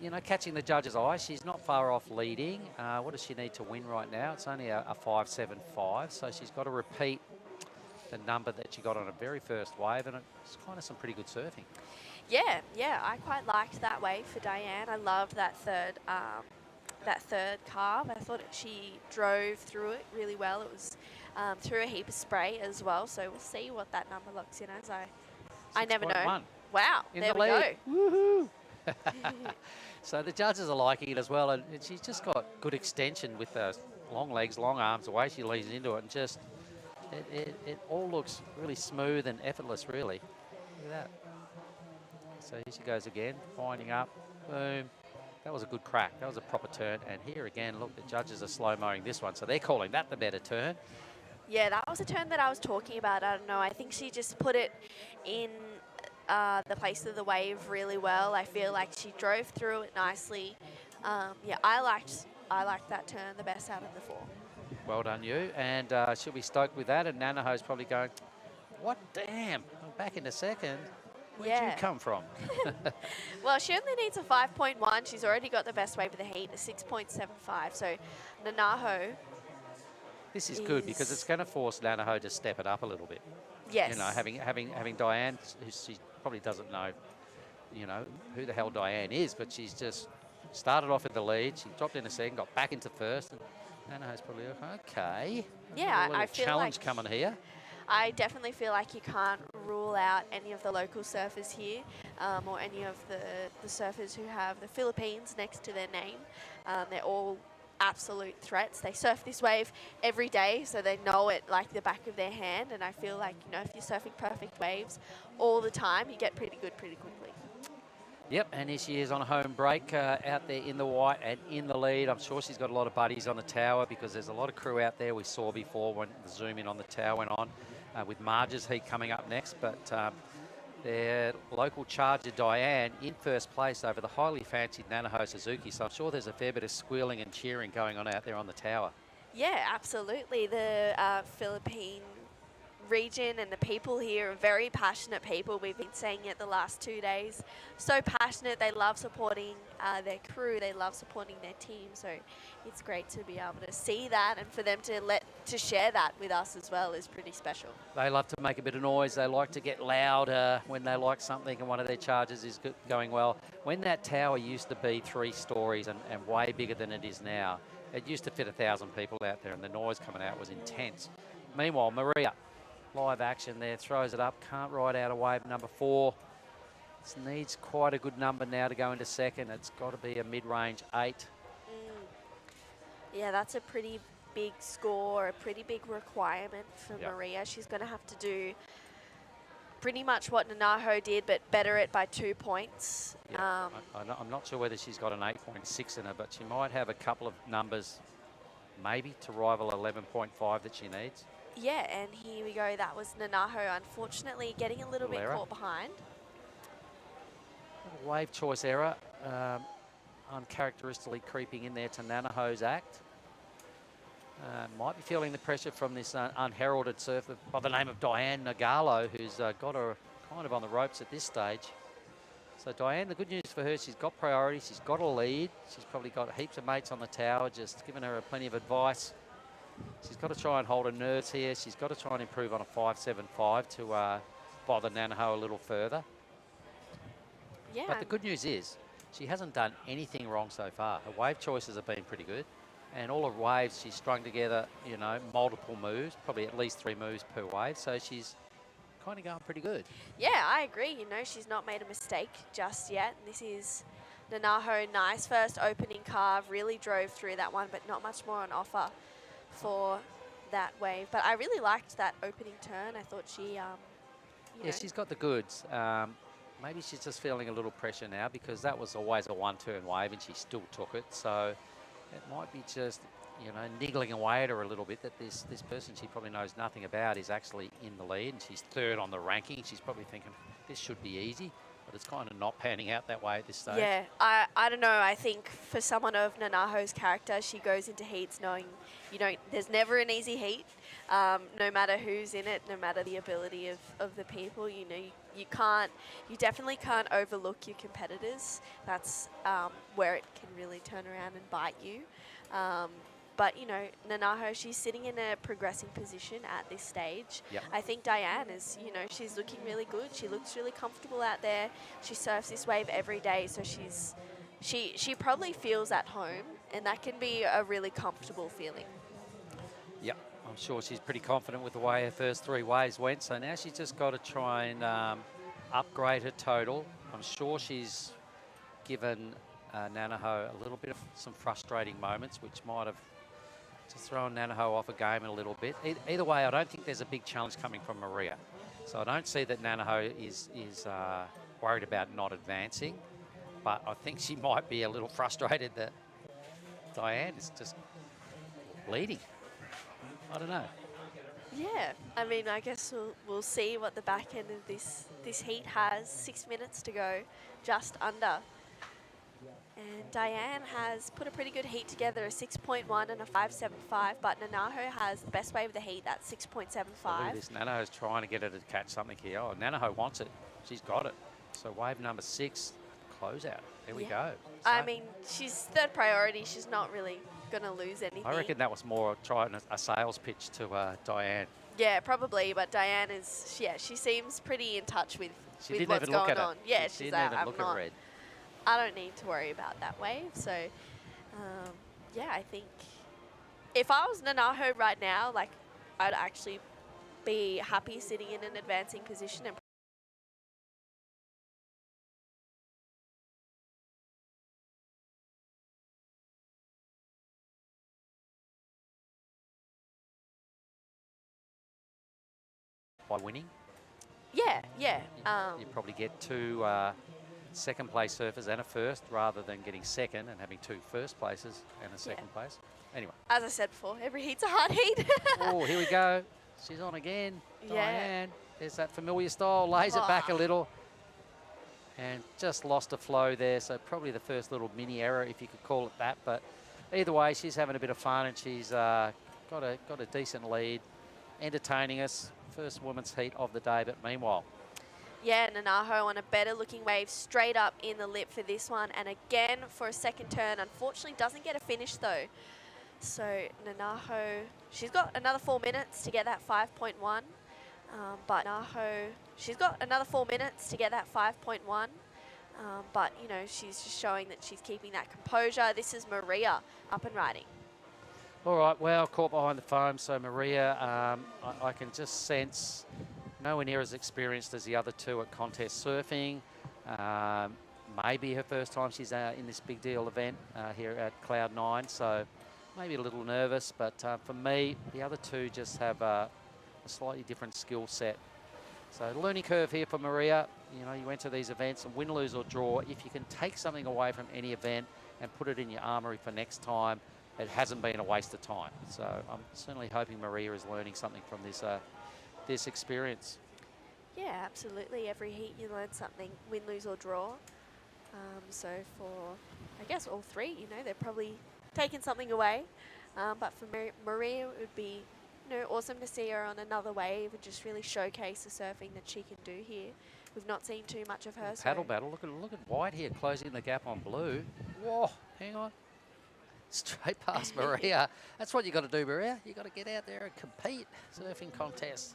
you know, catching the judge's eye, she's not far off leading. What does she need to win right now? It's only a 5.75, so she's got to repeat the number that she got on her very first wave, and it's kind of some pretty good surfing. Yeah, I quite liked that wave for Diane. I loved that third carve. I thought she drove through it really well. It was through a heap of spray as well, so we'll see what that number looks in as. I never know. Wow, there we go. Woohoo! So the judges are liking it as well, and she's just got good extension with those long legs, long arms, the way she leans into it, and just it all looks really smooth and effortless, really. Look at that. So here she goes again, winding up, boom. That was a good crack. That was a proper turn. And here again, look, the judges are slow-moing this one, so they're calling that the better turn. Yeah, that was a turn that I was talking about. I don't know. I think she just put it in the place of the wave really well. I feel like she drove through it nicely. Yeah, I liked that turn the best out of the 4. Well done, you. And she'll be stoked with that. And Nanaho's probably going, what damn? I'm back in a second. Where'd you come from? Well, she only needs a 5.1. She's already got the best wave of the heat, a 6.75. So Nanaho. This is good because it's going to force Nanaho to step it up a little bit. Yes. You know, having Diane, who she probably doesn't know, you know, who the hell Diane is, but she's just started off in the lead. She dropped in a second, got back into first, and Nanaho's probably okay. Yeah, I feel challenge like coming here. I definitely feel like you can't rule out any of the local surfers here, or any of the surfers who have the Philippines next to their name. They're all absolute threats. They surf this wave every day, so they know it like the back of their hand. And I feel like, you know, if you're surfing perfect waves all the time, you get pretty good pretty quickly. Yep, and here she is on a home break out there in the white and in the lead. I'm sure she's got a lot of buddies on the tower because there's a lot of crew out there we saw before when the zoom in on the tower went on with Marge's heat coming up next. But their local charger, Diane, in first place over the highly fancied Nanaho Suzuki. So I'm sure there's a fair bit of squealing and cheering going on out there on the tower. Yeah, absolutely. The Philippine region and the people here are very passionate people. We've been saying it the last 2 days. So passionate. They love supporting their crew. They love supporting their team. So it's great to be able to see that, and for them to share that with us as well is pretty special. They love to make a bit of noise. They like to get louder when they like something and one of their charges is going well. When that tower used to be 3 stories and way bigger than it is now, it used to fit 1,000 people out there and the noise coming out was intense. Meanwhile, Maria, live action there, throws it up, can't ride out of wave number 4. This needs quite a good number now to go into second. It's got to be a mid-range 8. Yeah, that's a pretty big score, a pretty big requirement for Maria. She's going to have to do pretty much what Nanaho did, but better it by 2 points. Yeah. I'm not sure whether she's got an 8.6 in her, but she might have a couple of numbers maybe to rival 11.5 that she needs. Yeah, and here we go. That was Nanaho, unfortunately, getting a little bit caught behind. Wave choice error, uncharacteristically creeping in there to Nanaho's act. Might be feeling the pressure from this unheralded surfer by the name of Diane Nagalo, who's got her kind of on the ropes at this stage. So Diane, the good news for her, she's got priority, she's got a lead, she's probably got heaps of mates on the tower, just giving her plenty of advice. She's got to try and hold her nerves here. She's got to try and improve on a 5.75 to bother Nanaho a little further. Yeah. But the good news is she hasn't done anything wrong so far. Her wave choices have been pretty good. And all her waves, she's strung together, you know, multiple moves, probably at least 3 moves per wave. So she's kind of going pretty good. Yeah, I agree. You know, she's not made a mistake just yet. This is Nanaho, nice first opening carve, really drove through that one, but not much more on offer for that wave. But I really liked that opening turn. I thought she, Yeah, she's got the goods. Maybe she's just feeling a little pressure now because that was always a 1-turn wave and she still took it. So it might be just, you know, niggling away at her a little bit that this person she probably knows nothing about is actually in the lead and she's 3rd on the ranking. She's probably thinking this should be easy, but it's kind of not panning out that way at this stage. Yeah, I don't know. I think for someone of Nanaho's character, she goes into heats knowing, you know, there's never an easy heat. No matter who's in it, no matter the ability of the people, you know, you definitely can't overlook your competitors. That's where it can really turn around and bite you. But, you know, Nanaho, she's sitting in a progressing position at this stage. Yep. I think Diane is, you know, she's looking really good. She looks really comfortable out there. She surfs this wave every day, so she probably feels at home, and that can be a really comfortable feeling. Yep, I'm sure she's pretty confident with the way her first 3 waves went. So now she's just got to try and upgrade her total. I'm sure she's given Nanaho a little bit of some frustrating moments, which might have just thrown Nanaho off a game a little bit. Either way, I don't think there's a big challenge coming from Maria. So I don't see that Nanaho is worried about not advancing, but I think she might be a little frustrated that Diane is just leading. I don't know. Yeah, I mean, I guess we'll see what the back end of this heat has. 6 minutes to go, just under. And Diane has put a pretty good heat together, a 6.1 and a 5.75, but Nanaho has the best wave of the heat, that's 6.75. Look at this, Nanaho's trying to get her to catch something here. Oh, Nanaho wants it. She's got it. So wave number 6, closeout. There we go. So I mean, she's 3rd priority. She's not really going to lose anything. I reckon that was more trying a sales pitch to Diane. Yeah, probably, but Diane is, she seems pretty in touch with what's going on. Yeah, she didn't even look at red. I don't need to worry about that wave. So, yeah, I think if I was Nanaho right now, like, I'd actually be happy sitting in an advancing position and by winning. Yeah, yeah. You probably get two second place surfers and a first rather than getting second and having two first places and a second place. Anyway. As I said before, every heat's a hard heat. Oh, here we go. She's on again. Yeah. Diane. There's that familiar style. Lays it back a little. And just lost a flow there. So probably the first little mini error, if you could call it that. But either way, she's having a bit of fun and she's got a decent lead, entertaining us. First women's heat of the day, but meanwhile. Yeah, Nanaho on a better looking wave straight up in the lip for this one. And again for a second turn. Unfortunately doesn't get a finish though. So Nanaho, she's got another 4 minutes to get that 5.1. But Nanaho, she's got another 4 minutes to get that 5.1. But, you know, she's just showing that she's keeping that composure. This is Maria up and riding. All right, well, caught behind the foam. So Maria, I can just sense nowhere near as experienced as the other two at contest surfing. Maybe her first time she's in this big deal event here at Cloud 9. So maybe a little nervous, but for me, the other two just have a slightly different skill set. So learning curve here for Maria. You know, you enter these events and win, lose or draw. If you can take something away from any event and put it in your armory for next time, it hasn't been a waste of time. So I'm certainly hoping Maria is learning something from this experience. Yeah, absolutely. Every heat you learn something, win, lose or draw. So for, I guess, all three, you know, they're probably taking something away. But for Maria, it would be, you know, awesome to see her on another wave and just really showcase the surfing that she can do here. We've not seen too much of her. Paddle battle. Look at White here closing the gap on blue. Whoa, hang on. Straight past Maria. That's what you got to do, Maria. You got to get out there and compete. Surfing contest.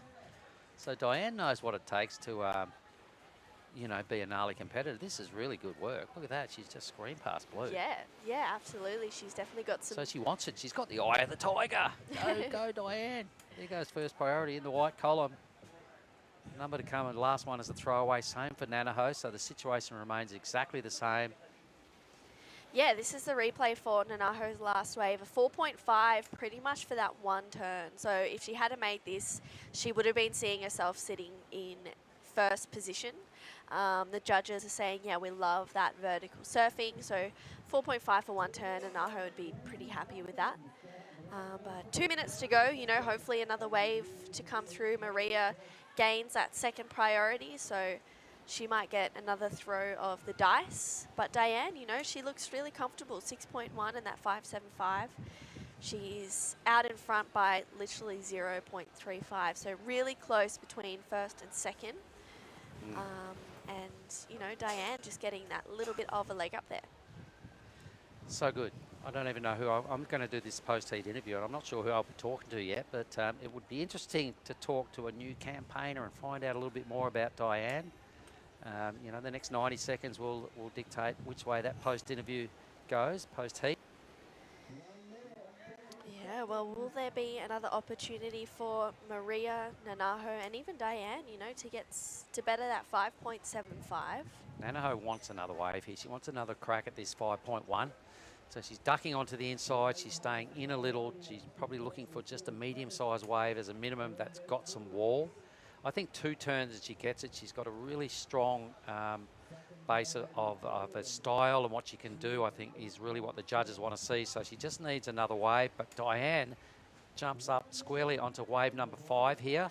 So Diane knows what it takes to, you know, be a gnarly competitor. This is really good work. Look at that. She's just screamed past blue. Yeah, yeah, absolutely. She's definitely got some... So she wants it. She's got the eye of the tiger. Go, Diane. There goes first priority in the white column. Number to come, and last one is the throwaway. Same for Nanaho. So the situation remains exactly the same. Yeah, this is the replay for Nanaho's last wave. A 4.5 pretty much for that one turn. So if she had made this, she would have been seeing herself sitting in first position. The judges are saying, yeah, we love that vertical surfing. So 4.5 for one turn, and Nanaho would be pretty happy with that. But 2 minutes to go, you know, hopefully another wave to come through. Maria gains that second priority, so she might get another throw of the dice. But Diane, you know, she looks really comfortable. 6.1 and that 5.75. She's out in front by literally 0.35. So really close between first and second. And, you know, Diane just getting that little bit of a leg up there. So good. I don't even know who I'm going to do this post-heat interview, and I'm not sure who I'll be talking to yet, but it would be interesting to talk to a new campaigner and find out a little bit more about Diane. You know, the next 90 seconds will dictate which way that post-interview goes, post-heat. Yeah, well, will there be another opportunity for Maria, Nanaho, and even Diane, you know, to get to better that 5.75? Nanaho wants another wave here. She wants another crack at this 5.1. So she's ducking onto the inside. She's staying in a little. She's probably looking for just a medium-sized wave as a minimum that's got some wall. I think 2 turns and she gets it. She's got a really strong base of her style, and what she can do, I think, is really what the judges want to see. So she just needs another wave. But Diane jumps up squarely onto wave number 5 here.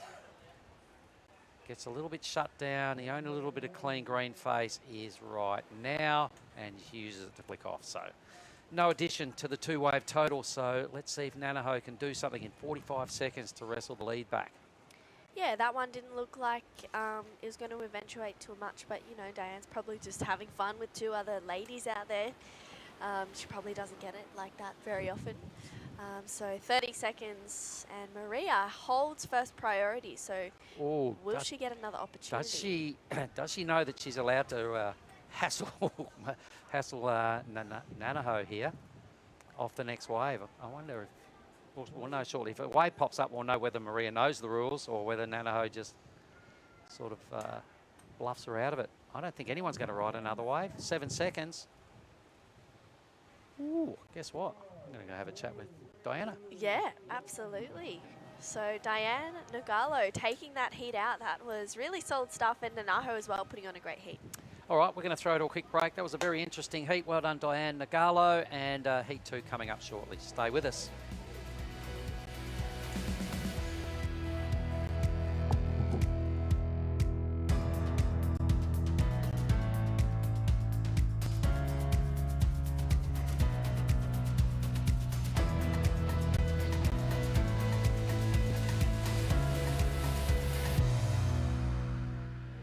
Gets a little bit shut down. The only little bit of clean green face is right now, and she uses it to flick off. So no addition to the 2-wave total. So let's see if Nanaho can do something in 45 seconds to wrestle the lead back. Yeah, that one didn't look like it was going to eventuate too much, but, you know, Diane's probably just having fun with 2 other ladies out there. She probably doesn't get it like that very often. So 30 seconds, and Maria holds first priority. So will she get another opportunity? Does she know that she's allowed to hassle Nanaho here off the next wave? I wonder if we'll know shortly. If a wave pops up, we'll know whether Maria knows the rules or whether Nanaho just sort of bluffs her out of it. I don't think anyone's going to ride another wave. 7 seconds. Ooh, guess what? I'm going to go have a chat with Diana. Yeah, absolutely. So Diane Nogalo taking that heat out. That was really solid stuff, and Nanaho as well putting on a great heat. All right, we're going to throw to a quick break. That was a very interesting heat. Well done, Diane Nogalo, and heat 2 coming up shortly. Stay with us.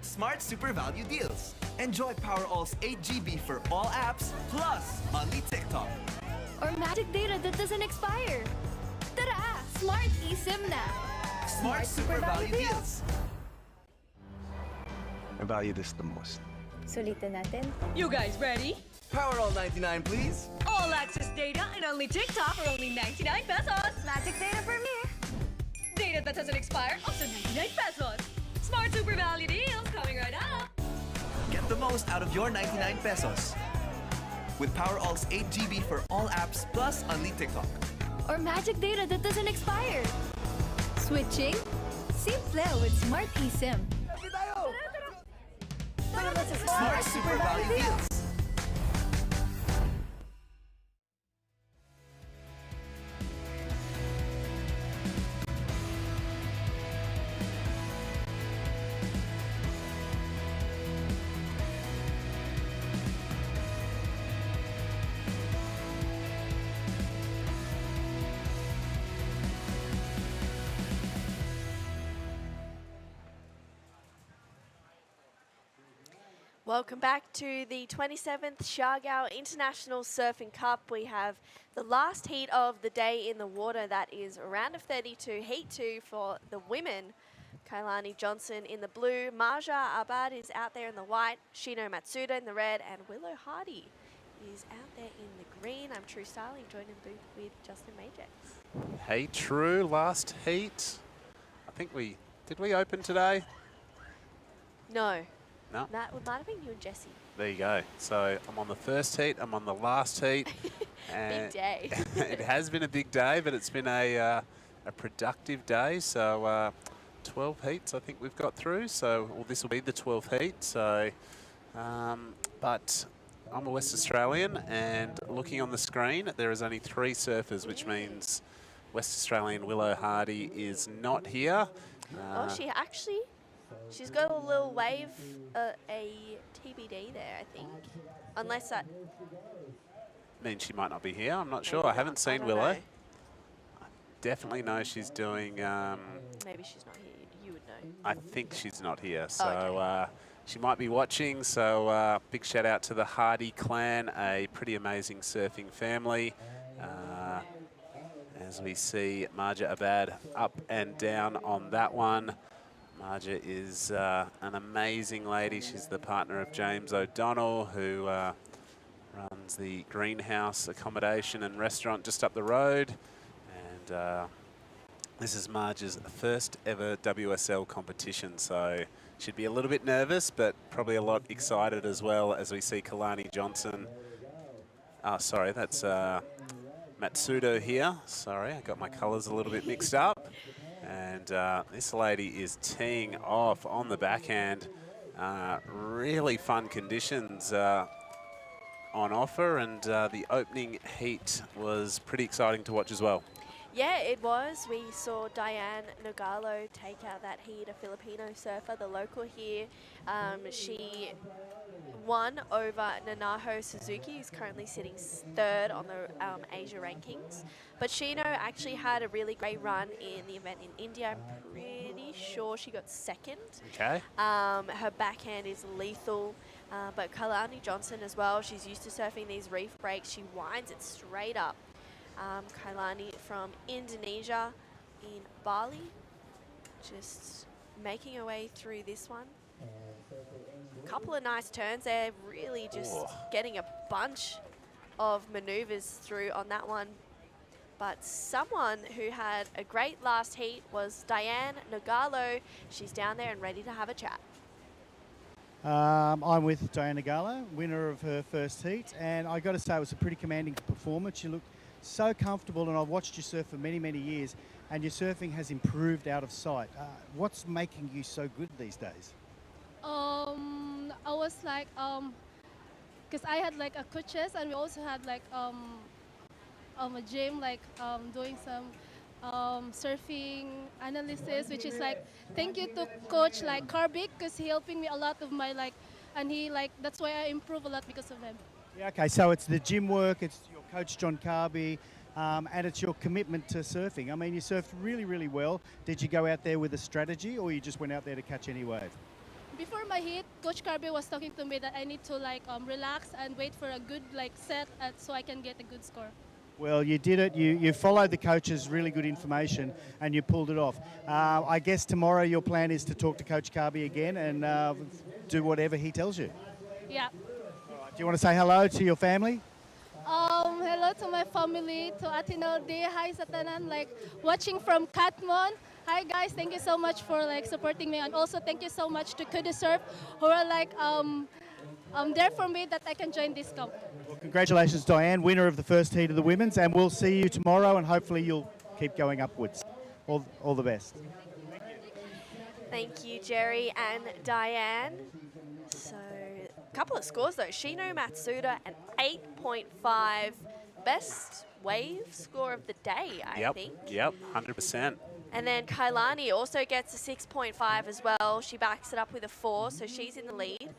Smart Super Value Deals. Enjoy Powerall's 8 GB for all apps, plus only TikTok. Or magic data that doesn't expire. Tara! Smart eSIM na! Smart Super Value Deals. I value this the most. Sulitin natin. You guys ready? Powerall 99, please. All access data and only TikTok for only 99 pesos. Magic data for me. Data that doesn't expire, also 99 pesos. Smart Super Value Deals coming right up. Get the most out of your 99 pesos. With Powerall's 8 GB for all apps, plus only TikTok. Or magic data that doesn't expire. Switching? Simple with Smart eSIM. Smart Super Value Deals. Welcome back to the 27th Siargao International Surfing Cup. We have the last heat of the day in the water. That is round of 32, heat 2 for the women. Kailani Johnson in the blue, Marja Abad is out there in the white, Shino Matsuda in the red, and Willow Hardy is out there in the green. I'm True Starling, joined in booth with Justin Majax. Hey, True, last heat. I think did we open today? No. No. That might have been you and Jesse. There you go. So I'm on the first heat, I'm on the last heat. Big day. It has been a big day, but it's been a productive day. So 12 heats I think we've got through. So this will be the 12th heat. So, but I'm a West Australian, and looking on the screen, there is only 3 surfers, which means West Australian Willow Hardy is not here. She's got a little wave, a TBD there, I think. Unless that means she might not be here. I'm not sure. I haven't seen Willow. I definitely know she's doing... maybe she's not here. You would know. I think she's not here. So she might be watching. So big shout out to the Hardy clan, a pretty amazing surfing family. As we see Marja Abad up and down on that one. Marja is an amazing lady. She's the partner of James O'Donnell, who runs the greenhouse accommodation and restaurant just up the road. And this is Marja's first ever WSL competition, so she'd be a little bit nervous, but probably a lot excited as well, as we see Kalani Johnson. Sorry, that's Matsudo here. Sorry, I got my colours a little bit mixed up. And this lady is teeing off on the backhand. Really fun conditions on offer, and the opening heat was pretty exciting to watch as well. Yeah, it was. We saw Diane Nogalo take out that heat, a Filipino surfer, the local here. She won over Nanaho Suzuki, who's currently sitting 3rd on the Asia rankings. But Shino actually had a really great run in the event in India. I'm pretty sure she got 2nd. Okay. Her backhand is lethal. But Kalani Johnson as well, she's used to surfing these reef breaks. She winds it straight up. Kailani from Indonesia in Bali, just making her way through this one. A couple of nice turns there, really just getting a bunch of maneuvers through on that one. But someone who had a great last heat was Diane Nogalo. She's down there and ready to have a chat. I'm with Diane Nogalo, winner of her first heat, and I got to say it was a pretty commanding performance. She looked so comfortable, and I've watched you surf for many, many years, and your surfing has improved out of sight. What's making you so good these days? I was like, because I had like a coaches, and we also had like a gym, like doing some surfing analysis, which is like thank you to coach like Karbik, because he helping me a lot of my like, and he like that's why I improve a lot because of him. Yeah, okay, so it's the gym work, it's your coach John Carby, and it's your commitment to surfing. I mean, you surfed really, really well. Did you go out there with a strategy, or you just went out there to catch any wave? Before my hit, Coach Carby was talking to me that I need to like relax and wait for a good like set, so I can get a good score. Well, you did it. You followed the coach's really good information, and you pulled it off. I guess tomorrow your plan is to talk to Coach Carby again and do whatever he tells you. Yeah. Do you want to say hello to your family? Hello to my family, to Atinaldi, hi Satanan, like watching from Katmon. Hi guys, thank you so much for like supporting me, and also thank you so much to Kudu Surf, who are like there for me that I can join this comp. Well, congratulations, Diane, winner of the first heat of the women's, and we'll see you tomorrow, and hopefully you'll keep going upwards. All the best. Thank you, Jerry and Diane. So, a couple of scores though. Shino Matsuda, an 8.5. Best wave score of the day, I think. Yep, 100%. And then Kailani also gets a 6.5 as well. She backs it up with a 4, so she's in the lead.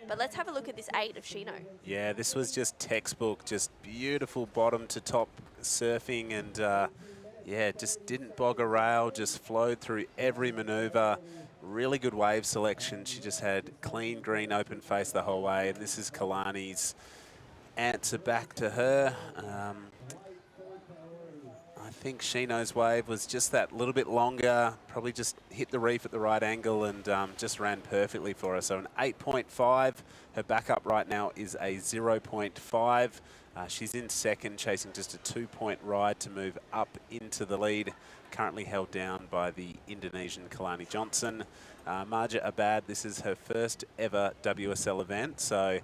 But let's have a look at this 8 of Shino. Yeah, this was just textbook, just beautiful bottom to top surfing, and yeah, just didn't bog a rail, just flowed through every maneuver. Really good wave selection. She just had clean green open face the whole way, and this is Kalani's answer back to her. I think Shino's wave was just that little bit longer, probably just hit the reef at the right angle, and just ran perfectly for her. So an 8.5. Her backup right now is a 0.5. She's in second, chasing just a 2-point ride to move up into the lead. Currently held down by the Indonesian Kalani Johnson. Marja Abad, this is her first ever WSL event, so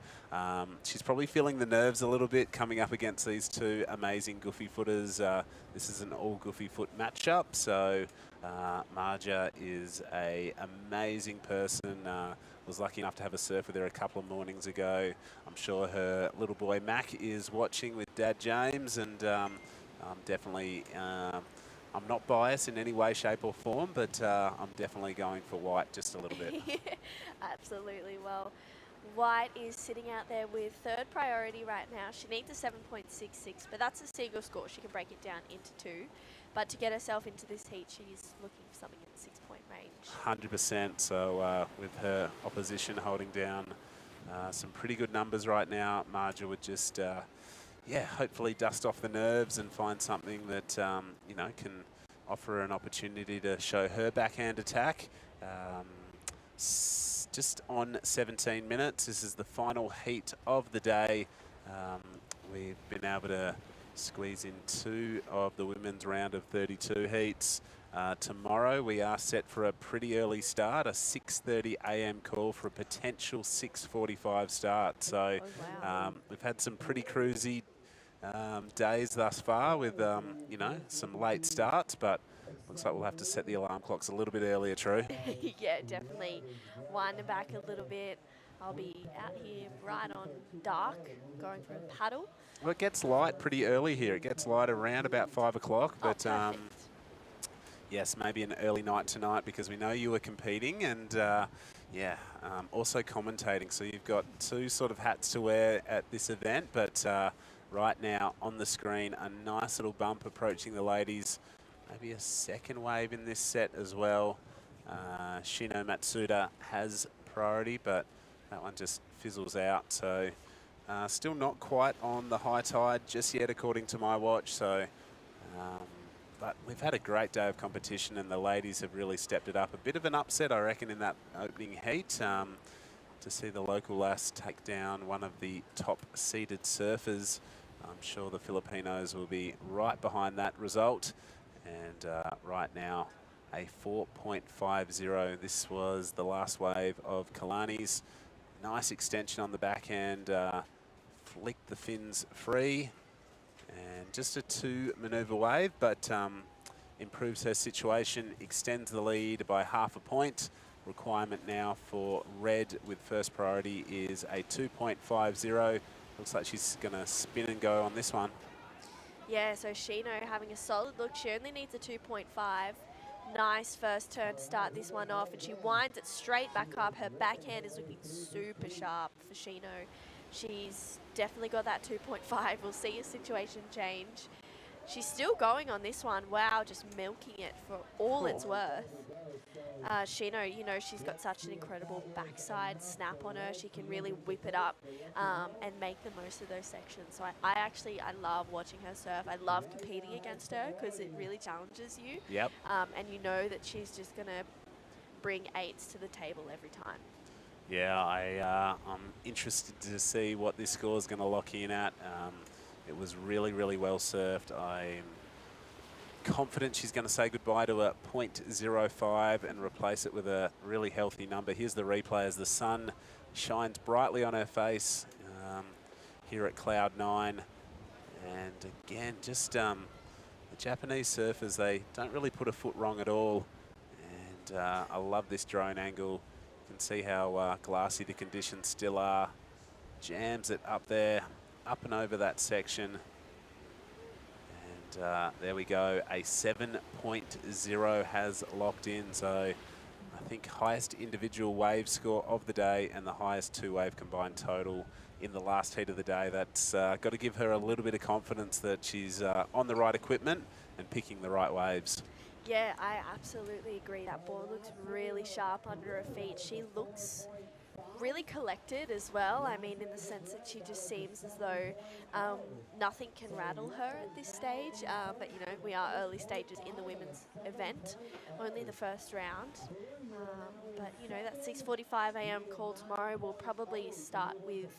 she's probably feeling the nerves a little bit coming up against these two amazing goofy footers. This is an all goofy foot matchup, so Marja is an amazing person. Was lucky enough to have a surf with her a couple of mornings ago. I'm sure her little boy Mac is watching with Dad James, and definitely I'm not biased in any way, shape or form, but I'm definitely going for White just a little bit. Absolutely. Well, White is sitting out there with third priority right now. She needs a 7.66, but that's a single score. She can break it down into 2. But to get herself into this heat, she's looking for something in the 6-point range. 100%. So with her opposition holding down some pretty good numbers right now, Marja would just, yeah, hopefully dust off the nerves and find something that, you know, can offer her an opportunity to show her backhand attack. Just on 17 minutes. This is the final heat of the day. We've been able to squeeze in 2 of the women's round of 32 heats. Tomorrow we are set for a pretty early start, a 6:30 a.m. call for a potential 6:45 start. So we've had some pretty cruisy days thus far with, you know, some late starts, but looks like we'll have to set the alarm clocks a little bit earlier, True. Yeah, definitely. Wind them back a little bit. I'll be out here right on dark, going for a paddle. Well, it gets light pretty early here. It gets light around about 5 o'clock, but yes, maybe an early night tonight because we know you were competing and yeah, also commentating. So you've got 2 sort of hats to wear at this event, but right now on the screen, a nice little bump approaching the ladies. Maybe a second wave in this set as well. Shino Matsuda has priority, but that one just fizzles out. So still not quite on the high tide just yet, according to my watch. So, but we've had a great day of competition, and the ladies have really stepped it up. A bit of an upset, I reckon, in that opening heat to see the local lass take down one of the top-seeded surfers. I'm sure the Filipinos will be right behind that result. And right now, a 4.50. This was the last wave of Kalani's. Nice extension on the backhand. Flicked the fins free. And just a 2 maneuver wave, but improves her situation, extends the lead by half a point. Requirement now for red with first priority is a 2.50. Looks like she's going to spin and go on this one. Yeah, so Shino having a solid look. She only needs a 2.5. Nice first turn to start this one off, and she winds it straight back up. Her backhand is looking super sharp for Shino. She's definitely got that 2.5. We'll see a situation change. She's still going on this one. Wow, just milking it for all it's worth. Shino, you know, she's got such an incredible backside snap on her. She can really whip it up and make the most of those sections. So I love watching her surf. I love competing against her because it really challenges you. Yep. And you know that she's just going to bring eights to the table every time. Yeah, I'm interested to see what this score is going to lock in at. It was really, really well surfed. I'm confident she's going to say goodbye to a 0.05 and replace it with a really healthy number. Here's the replay as the sun shines brightly on her face here at Cloud 9. And again, just the Japanese surfers, they don't really put a foot wrong at all. And I love this drone angle. You can see how glassy the conditions still are. Jams it up there, up and over that section. There we go, a 7.0 has locked in. So I think highest individual wave score of the day and the highest 2-wave combined total in the last heat of the day. That's got to give her a little bit of confidence that she's on the right equipment and picking the right waves. Yeah, I absolutely agree. That board looks really sharp under her feet. She looks really collected as well. I mean, in the sense that she just seems as though nothing can rattle her at this stage. But, you know, we are early stages in the women's event, only the first round. But, you know, that 6:45 a.m. call tomorrow will probably start with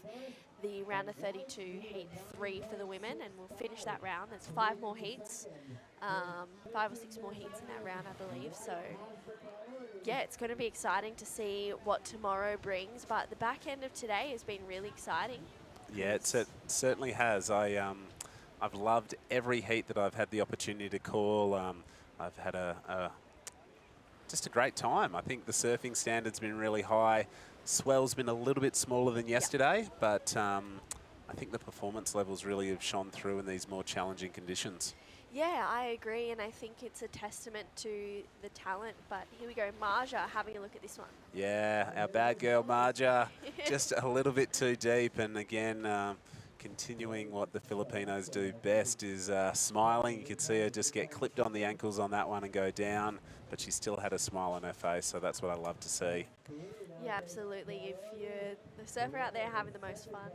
the round of 32, heat 3 for the women, and we'll finish that round. There's 5 more heats, 5 or 6 more heats in that round, I believe. So yeah, it's going to be exciting to see what tomorrow brings, but the back end of today has been really exciting. Yeah, it certainly has. I've loved every heat that I've had the opportunity to call. I've had just a great time. I think the surfing standard's been really high. Swell's been a little bit smaller than yesterday, but I think the performance levels really have shone through in these more challenging conditions. Yeah, I agree, and I think it's a testament to the talent. But here we go, Marja having a look at this one. Yeah, our bad girl Marja, just a little bit too deep. And again, continuing what the Filipinos do best is smiling. You could see her just get clipped on the ankles on that one and go down, but she still had a smile on her face, so that's what I love to see. Yeah, absolutely. If you're the surfer out there having the most fun,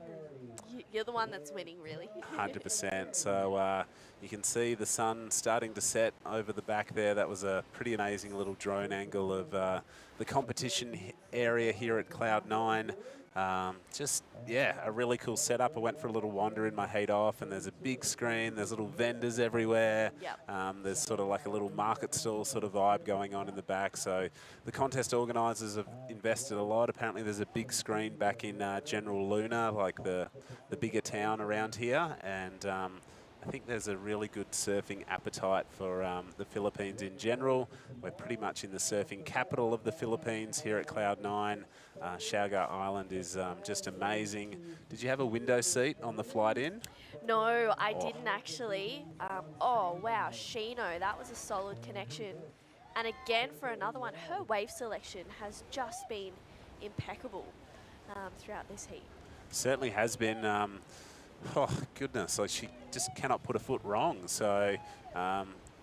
you're the one that's winning, really. 100%. So you can see the sun starting to set over the back there. That was a pretty amazing little drone angle of the competition area here at Cloud 9. Just, yeah, a really cool setup. I went for a little wander in my heat off, and there's a big screen. There's little vendors everywhere. Yep. There's sort of like a little market stall sort of vibe going on in the back. So the contest organisers have invested a lot. Apparently there's a big screen back in General Luna, like the bigger town around here. And I think there's a really good surfing appetite for the Philippines in general. We're pretty much in the surfing capital of the Philippines here at Cloud 9. Siargao Island is just amazing. Did you have a window seat on the flight in? No, I didn't actually. Oh, wow, Shino, that was a solid connection. And again, for another one, her wave selection has just been impeccable throughout this heat. Certainly has been. Oh, goodness, like she just cannot put a foot wrong. So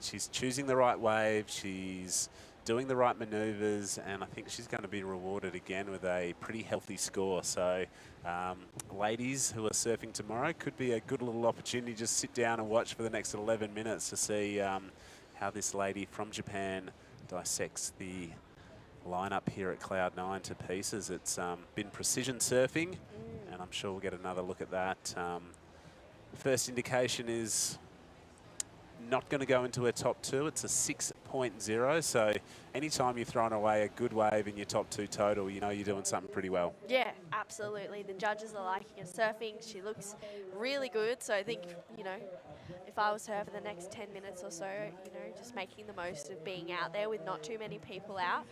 she's choosing the right wave, she's doing the right maneuvers, and I think she's going to be rewarded again with a pretty healthy score. So ladies who are surfing tomorrow, could be a good little opportunity. Just sit down and watch for the next 11 minutes to see how this lady from Japan dissects the lineup here at Cloud 9 to pieces. It's been precision surfing, and I'm sure we'll get another look at that. First indication is not going to go into her top 2. It's a 6.0, so anytime you're throwing away a good wave in your top 2 total, you know you're doing something pretty well. Yeah, absolutely. The judges are liking her surfing. She looks really good, so I think, you know, if I was her for the next 10 minutes or so, you know, just making the most of being out there with not too many people out.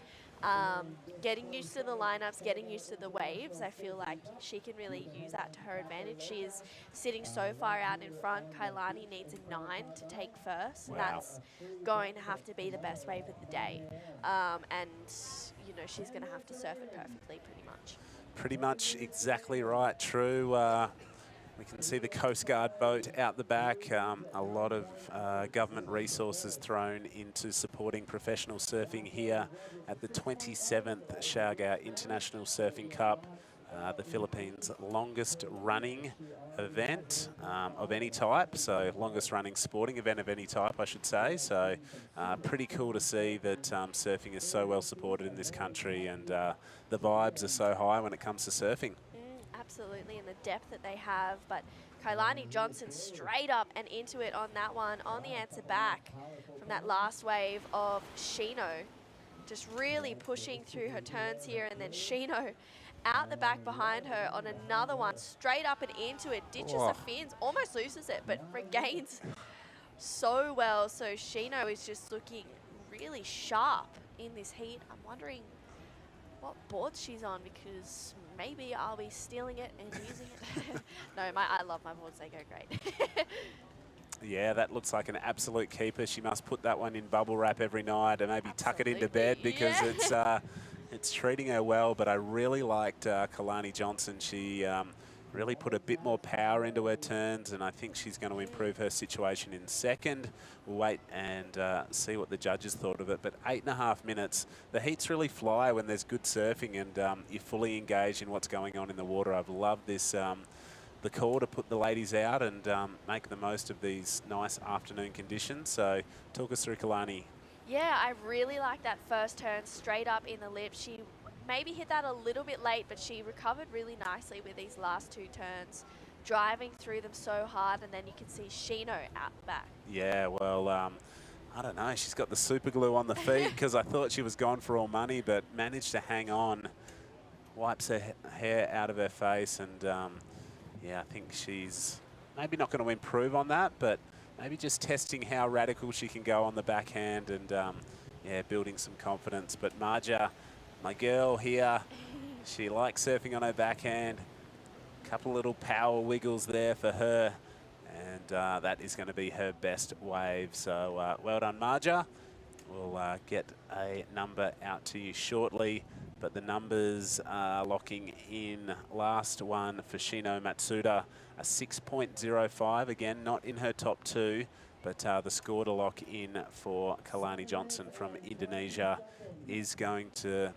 Getting used to the lineups, getting used to the waves. I feel like she can really use that to her advantage. She is sitting so far out in front. Kailani needs a 9 to take first. Wow. That's going to have to be the best wave of the day. And, you know, she's going to have to surf it perfectly pretty much. Pretty much exactly right, True. We can see the Coast Guard boat out the back. A lot of government resources thrown into supporting professional surfing here at the 27th Siargao International Surfing Cup, the Philippines' longest running event of any type, so longest running sporting event of any type, I should say. So pretty cool to see that surfing is so well supported in this country, and the vibes are so high when it comes to surfing. Absolutely, and the depth that they have. But Kailani Johnson straight up and into it on that one, on the answer back from that last wave of Shino. Just really pushing through her turns here, and then Shino out the back behind her on another one, straight up and into it, ditches the fins, almost loses it, but regains so well. So Shino is just looking really sharp in this heat. I'm wondering what board she's on, because maybe I'll be stealing it and using it. No, I love my boards, they go great. Yeah, that looks like an absolute keeper. She must put that one in bubble wrap every night and maybe tuck it into bed, because it's treating her well. But I really liked Kailani Johnson. She really put a bit more power into her turns, and I think she's going to improve her situation in second. We'll wait and see what the judges thought of it. But 8.5 minutes, the heats really fly when there's good surfing and you're fully engaged in what's going on in the water. I've loved this, the call to put the ladies out and make the most of these nice afternoon conditions. So talk us through Kailani. Yeah, I really like that first turn straight up in the lip. She maybe hit that a little bit late, but she recovered really nicely with these last two turns, driving through them so hard, and then you can see Shino out the back. Yeah, well, I don't know. She's got the super glue on the feet, because I thought she was gone for all money, but managed to hang on, wipes her hair out of her face, and yeah, I think she's maybe not going to improve on that, but maybe just testing how radical she can go on the backhand and, yeah, building some confidence. But Marja, my girl here, she likes surfing on her backhand. A couple little power wiggles there for her, and that is going to be her best wave. So well done, Marja. We'll get a number out to you shortly, but the numbers are locking in. Last one for Shino Matsuda, a 6.05. Again, not in her top two, but the score to lock in for Kailani Johnson from Indonesia is going to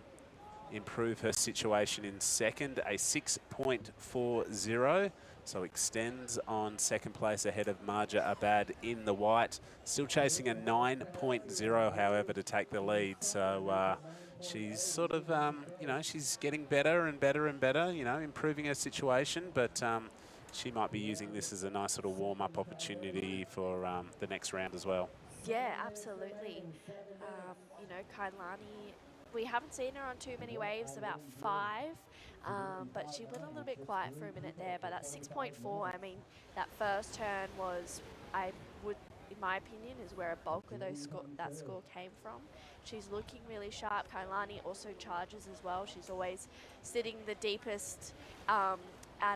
improve her situation in second, a 6.40. So extends on second place ahead of Marja Abad in the white. Still chasing a 9.0, however, to take the lead. So she's sort of, you know, she's getting better and better and better, you know, improving her situation. But she might be using this as a nice sort of warm-up opportunity for the next round as well. Yeah, absolutely. You know, Kailani, we haven't seen her on too many waves, about 5, but she went a little bit quiet for a minute there. But at 6.4, I mean, that first turn was, I would, in my opinion, is where a bulk of that score came from. She's looking really sharp. Kailani also charges as well. She's always sitting the deepest out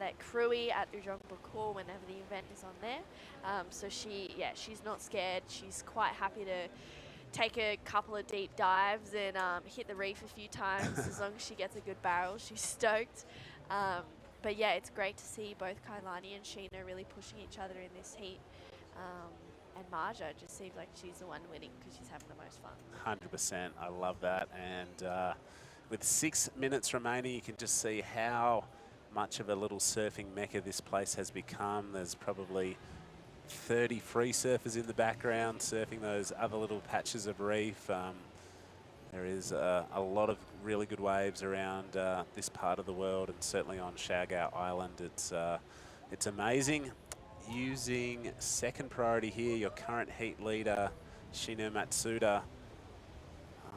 at Krui, at Ujung Bukur, whenever the event is on there. So she's not scared. She's quite happy to take a couple of deep dives and hit the reef a few times. As long as she gets a good barrel, she's stoked. But yeah, it's great to see both Kailani and Shino really pushing each other in this heat. And Marja just seems like she's the one winning because she's having the most fun. 100%. I love that. And with 6 minutes remaining, you can just see how much of a little surfing mecca this place has become. There's probably 30 free surfers in the background surfing those other little patches of reef. There is a lot of really good waves around this part of the world, and certainly on Siargao Island. It's amazing. Using second priority here, your current heat leader, Shino Matsuda.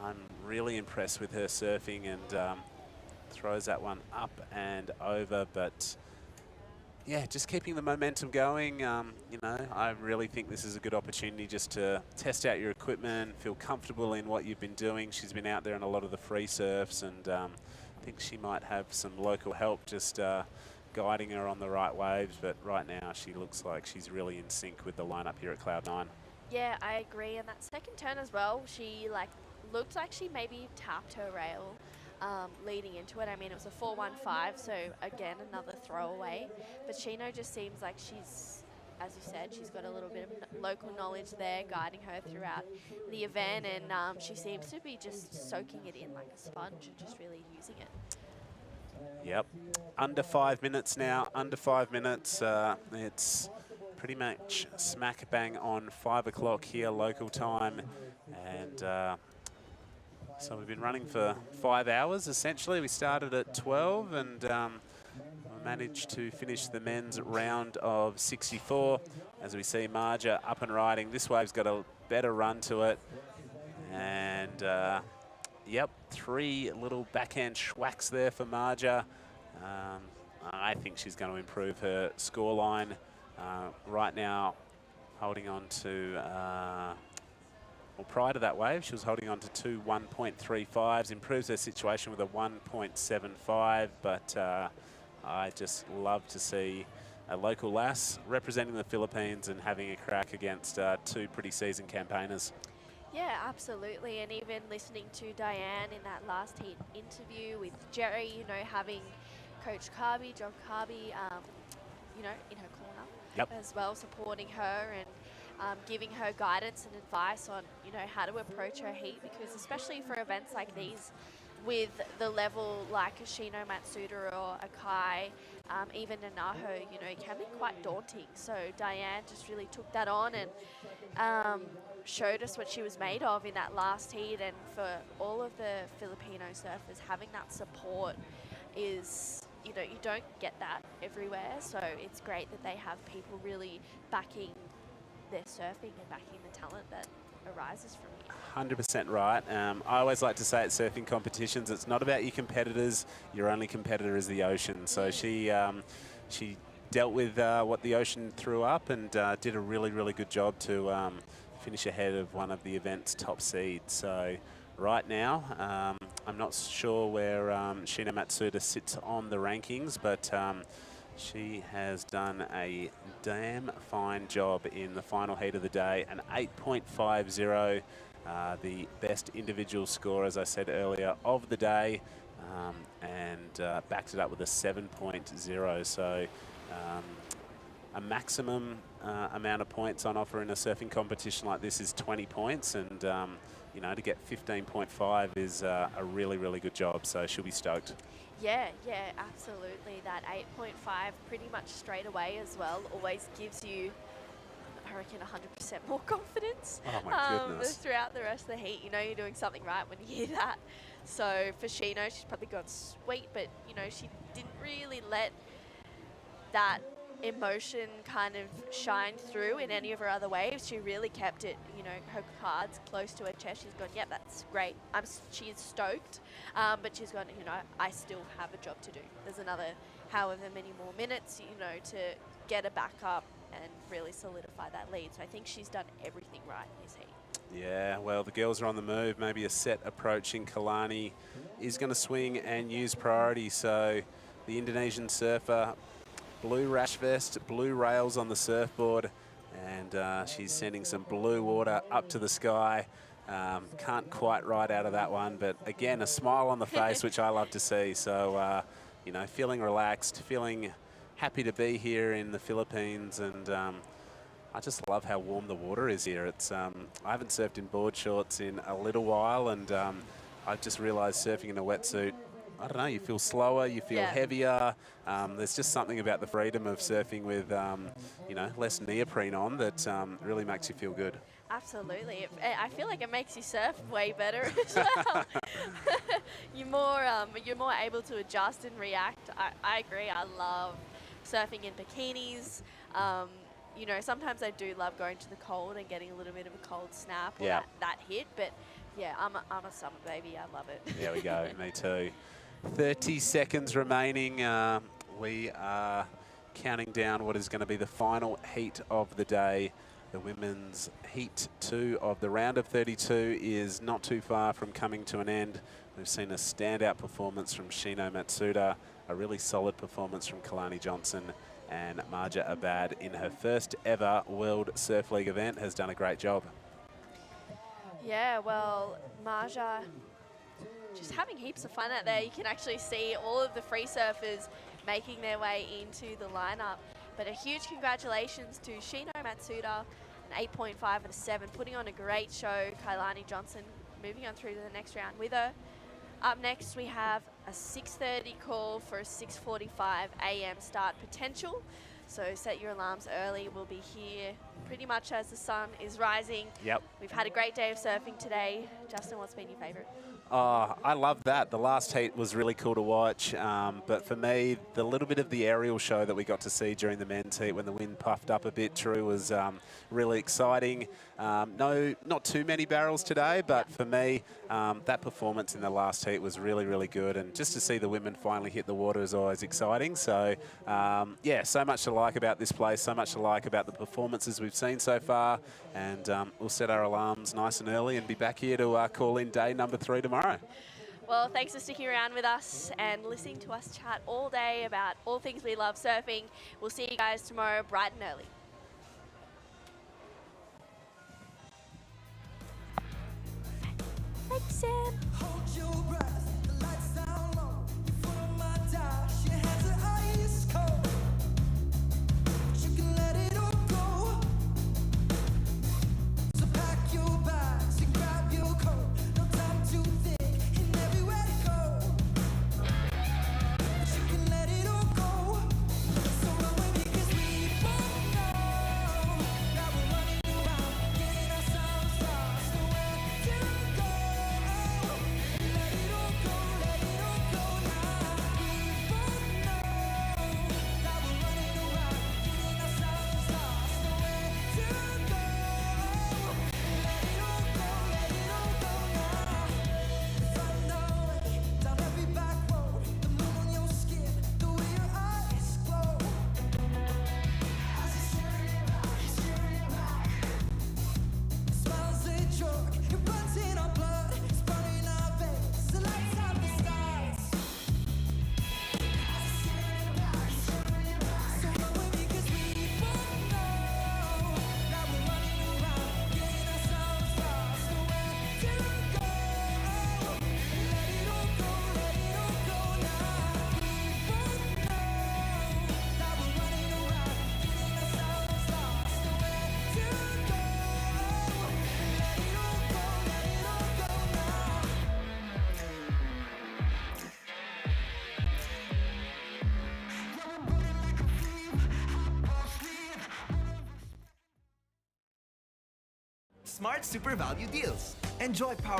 I'm really impressed with her surfing, and throws that one up and over, but yeah, just keeping the momentum going. You know, I really think this is a good opportunity just to test out your equipment, feel comfortable in what you've been doing. She's been out there in a lot of the free surfs, and I think she might have some local help just guiding her on the right waves. But right now, she looks like she's really in sync with the lineup here at Cloud9. Yeah, I agree. And that second turn as well, she looked like she maybe tapped her rail leading into it. I mean, it was a 4-1-5, so again, another throwaway. But Shino just seems like she's, as you said, she's got a little bit of local knowledge there guiding her throughout the event, and she seems to be just soaking it in like a sponge and just really using it. Yep, under 5 minutes now, under 5 minutes. It's pretty much smack bang on 5 o'clock here local time, and so we've been running for 5 hours essentially. We started at 12 and we managed to finish the men's round of 64. As we see Marja up and riding, this wave's got a better run to it, and yep, 3 little backhand schwacks there for Marja. I think she's going to improve her scoreline. Right now, holding on to, well, prior to that wave, she was holding on to 2 1.35s, improves her situation with a 1.75, but I just love to see a local lass representing the Philippines and having a crack against 2 pretty seasoned campaigners. Yeah, absolutely. And even listening to Diane in that last heat interview with Jerry, you know, having Coach Carby, John Carby, you know, in her corner as well, supporting her and giving her guidance and advice on, you know, how to approach her heat, because especially for events like these, with the level like a Shino Matsuda or Akai, even Nanaho, you know, it can be quite daunting. So Diane just really took that on and showed us what she was made of in that last heat. And for all of the Filipino surfers, having that support is, you know, you don't get that everywhere. So it's great that they have people really backing their surfing and backing the talent that arises from it. 100% right. I always like to say at surfing competitions, it's not about your competitors. Your only competitor is the ocean. So she dealt with what the ocean threw up and did a really, really good job to finish ahead of one of the event's top seeds. So right now, I'm not sure where Shino Matsuda sits on the rankings, but she has done a damn fine job in the final heat of the day, an 8.50. The best individual score, as I said earlier, of the day, and backed it up with a 7.0. So a maximum amount of points on offer in a surfing competition like this is 20 points, and you know, to get 15.5 is a really, really good job. So she'll be stoked. Yeah, absolutely. That 8.5 pretty much straight away as well always gives you, I reckon, 100% more confidence. Oh my goodness. Throughout the rest of the heat, you know you're doing something right when you hear that. So for Shino, she's probably gone sweet, but you know, she didn't really let that emotion kind of shine through in any of her other waves. She really kept it, you know, her cards close to her chest. She's gone, yep, that's great. She's stoked, but she's gone, you know, I still have a job to do. There's another however many more minutes, you know, to get a back up and really solidify that lead. So I think she's done everything right in this heat. Yeah, well, the girls are on the move. Maybe a set approaching. Kalani is going to swing and use priority. So the Indonesian surfer, blue rash vest, blue rails on the surfboard, and she's sending some blue water up to the sky. Can't quite ride out of that one, but again, a smile on the face, which I love to see. So, you know, feeling relaxed, feeling happy to be here in the Philippines, and I just love how warm the water is here. It's I haven't surfed in board shorts in a little while, and I just realized surfing in a wetsuit, I don't know, you feel slower, you feel heavier. There's just something about the freedom of surfing with, you know, less neoprene on that really makes you feel good. Absolutely. I feel like it makes you surf way better as well. you're more able to adjust and react. I agree. I love surfing in bikinis. You know, sometimes I do love going to the cold and getting a little bit of a cold snap or that hit, but yeah, I'm a summer baby. I love it. There we go. Me too. 30 seconds remaining. We are counting down what is going to be the final heat of the day. The women's heat 2 of the round of 32 is not too far from coming to an end. We've seen a standout performance from Shino Matsuda, a really solid performance from Kalani Johnson, and Marja Abad in her first ever World Surf League event has done a great job. Yeah, well, Marja just having heaps of fun out there. You can actually see all of the free surfers making their way into the lineup. But a huge congratulations to Shino Matsuda, an 8.5 and a 7, putting on a great show. Kailani Johnson moving on through to the next round with her. Up next, we have a 6:30 call for a 6:45 a.m. start potential. So set your alarms early. We'll be here pretty much as the sun is rising. Yep. We've had a great day of surfing today. Justin, what's been your favourite? Oh, I love that. The last heat was really cool to watch. But for me, the little bit of the aerial show that we got to see during the men's heat when the wind puffed up a bit, Drew, was really exciting. No, not too many barrels today, but for me, that performance in the last heat was really, really good. And just to see the women finally hit the water is always exciting. So, yeah, so much to like about this place, so much to like about the performances we've seen so far. And we'll set our alarms nice and early and be back here to call in day number 3 tomorrow. Well, thanks for sticking around with us and listening to us chat all day about all things we love surfing. We'll see you guys tomorrow bright and early. Thanks, Sam. Hold your breath, the lights down low. In front of my dash, your hands are ice cold. But you can let it all go. So pack your bags and grab your coat. No time to think and everywhere to go. But you can let it all go. So run with me 'cause we both know that we're running around, getting ourselves lost. Nowhere to go. Let it all go, let it all go now. We both know that we're running around, getting ourselves lost. Nowhere to go. Let it all go, let it all go now. Find our way down every back road. The moon on your skin, the way your eyes glow. As you steer back, smiles a joke. It runs in our blood, it's burning our veins. The lights of the stars. As you steer back, so run with me 'cause we both know that we're running around, getting ourselves lost. Nowhere to go. Let it all go, let it all go now. We both know that we're running around, getting ourselves lost. Nowhere to go. Let it all go, let it all go now. Smart Super Value Deals. Enjoy Power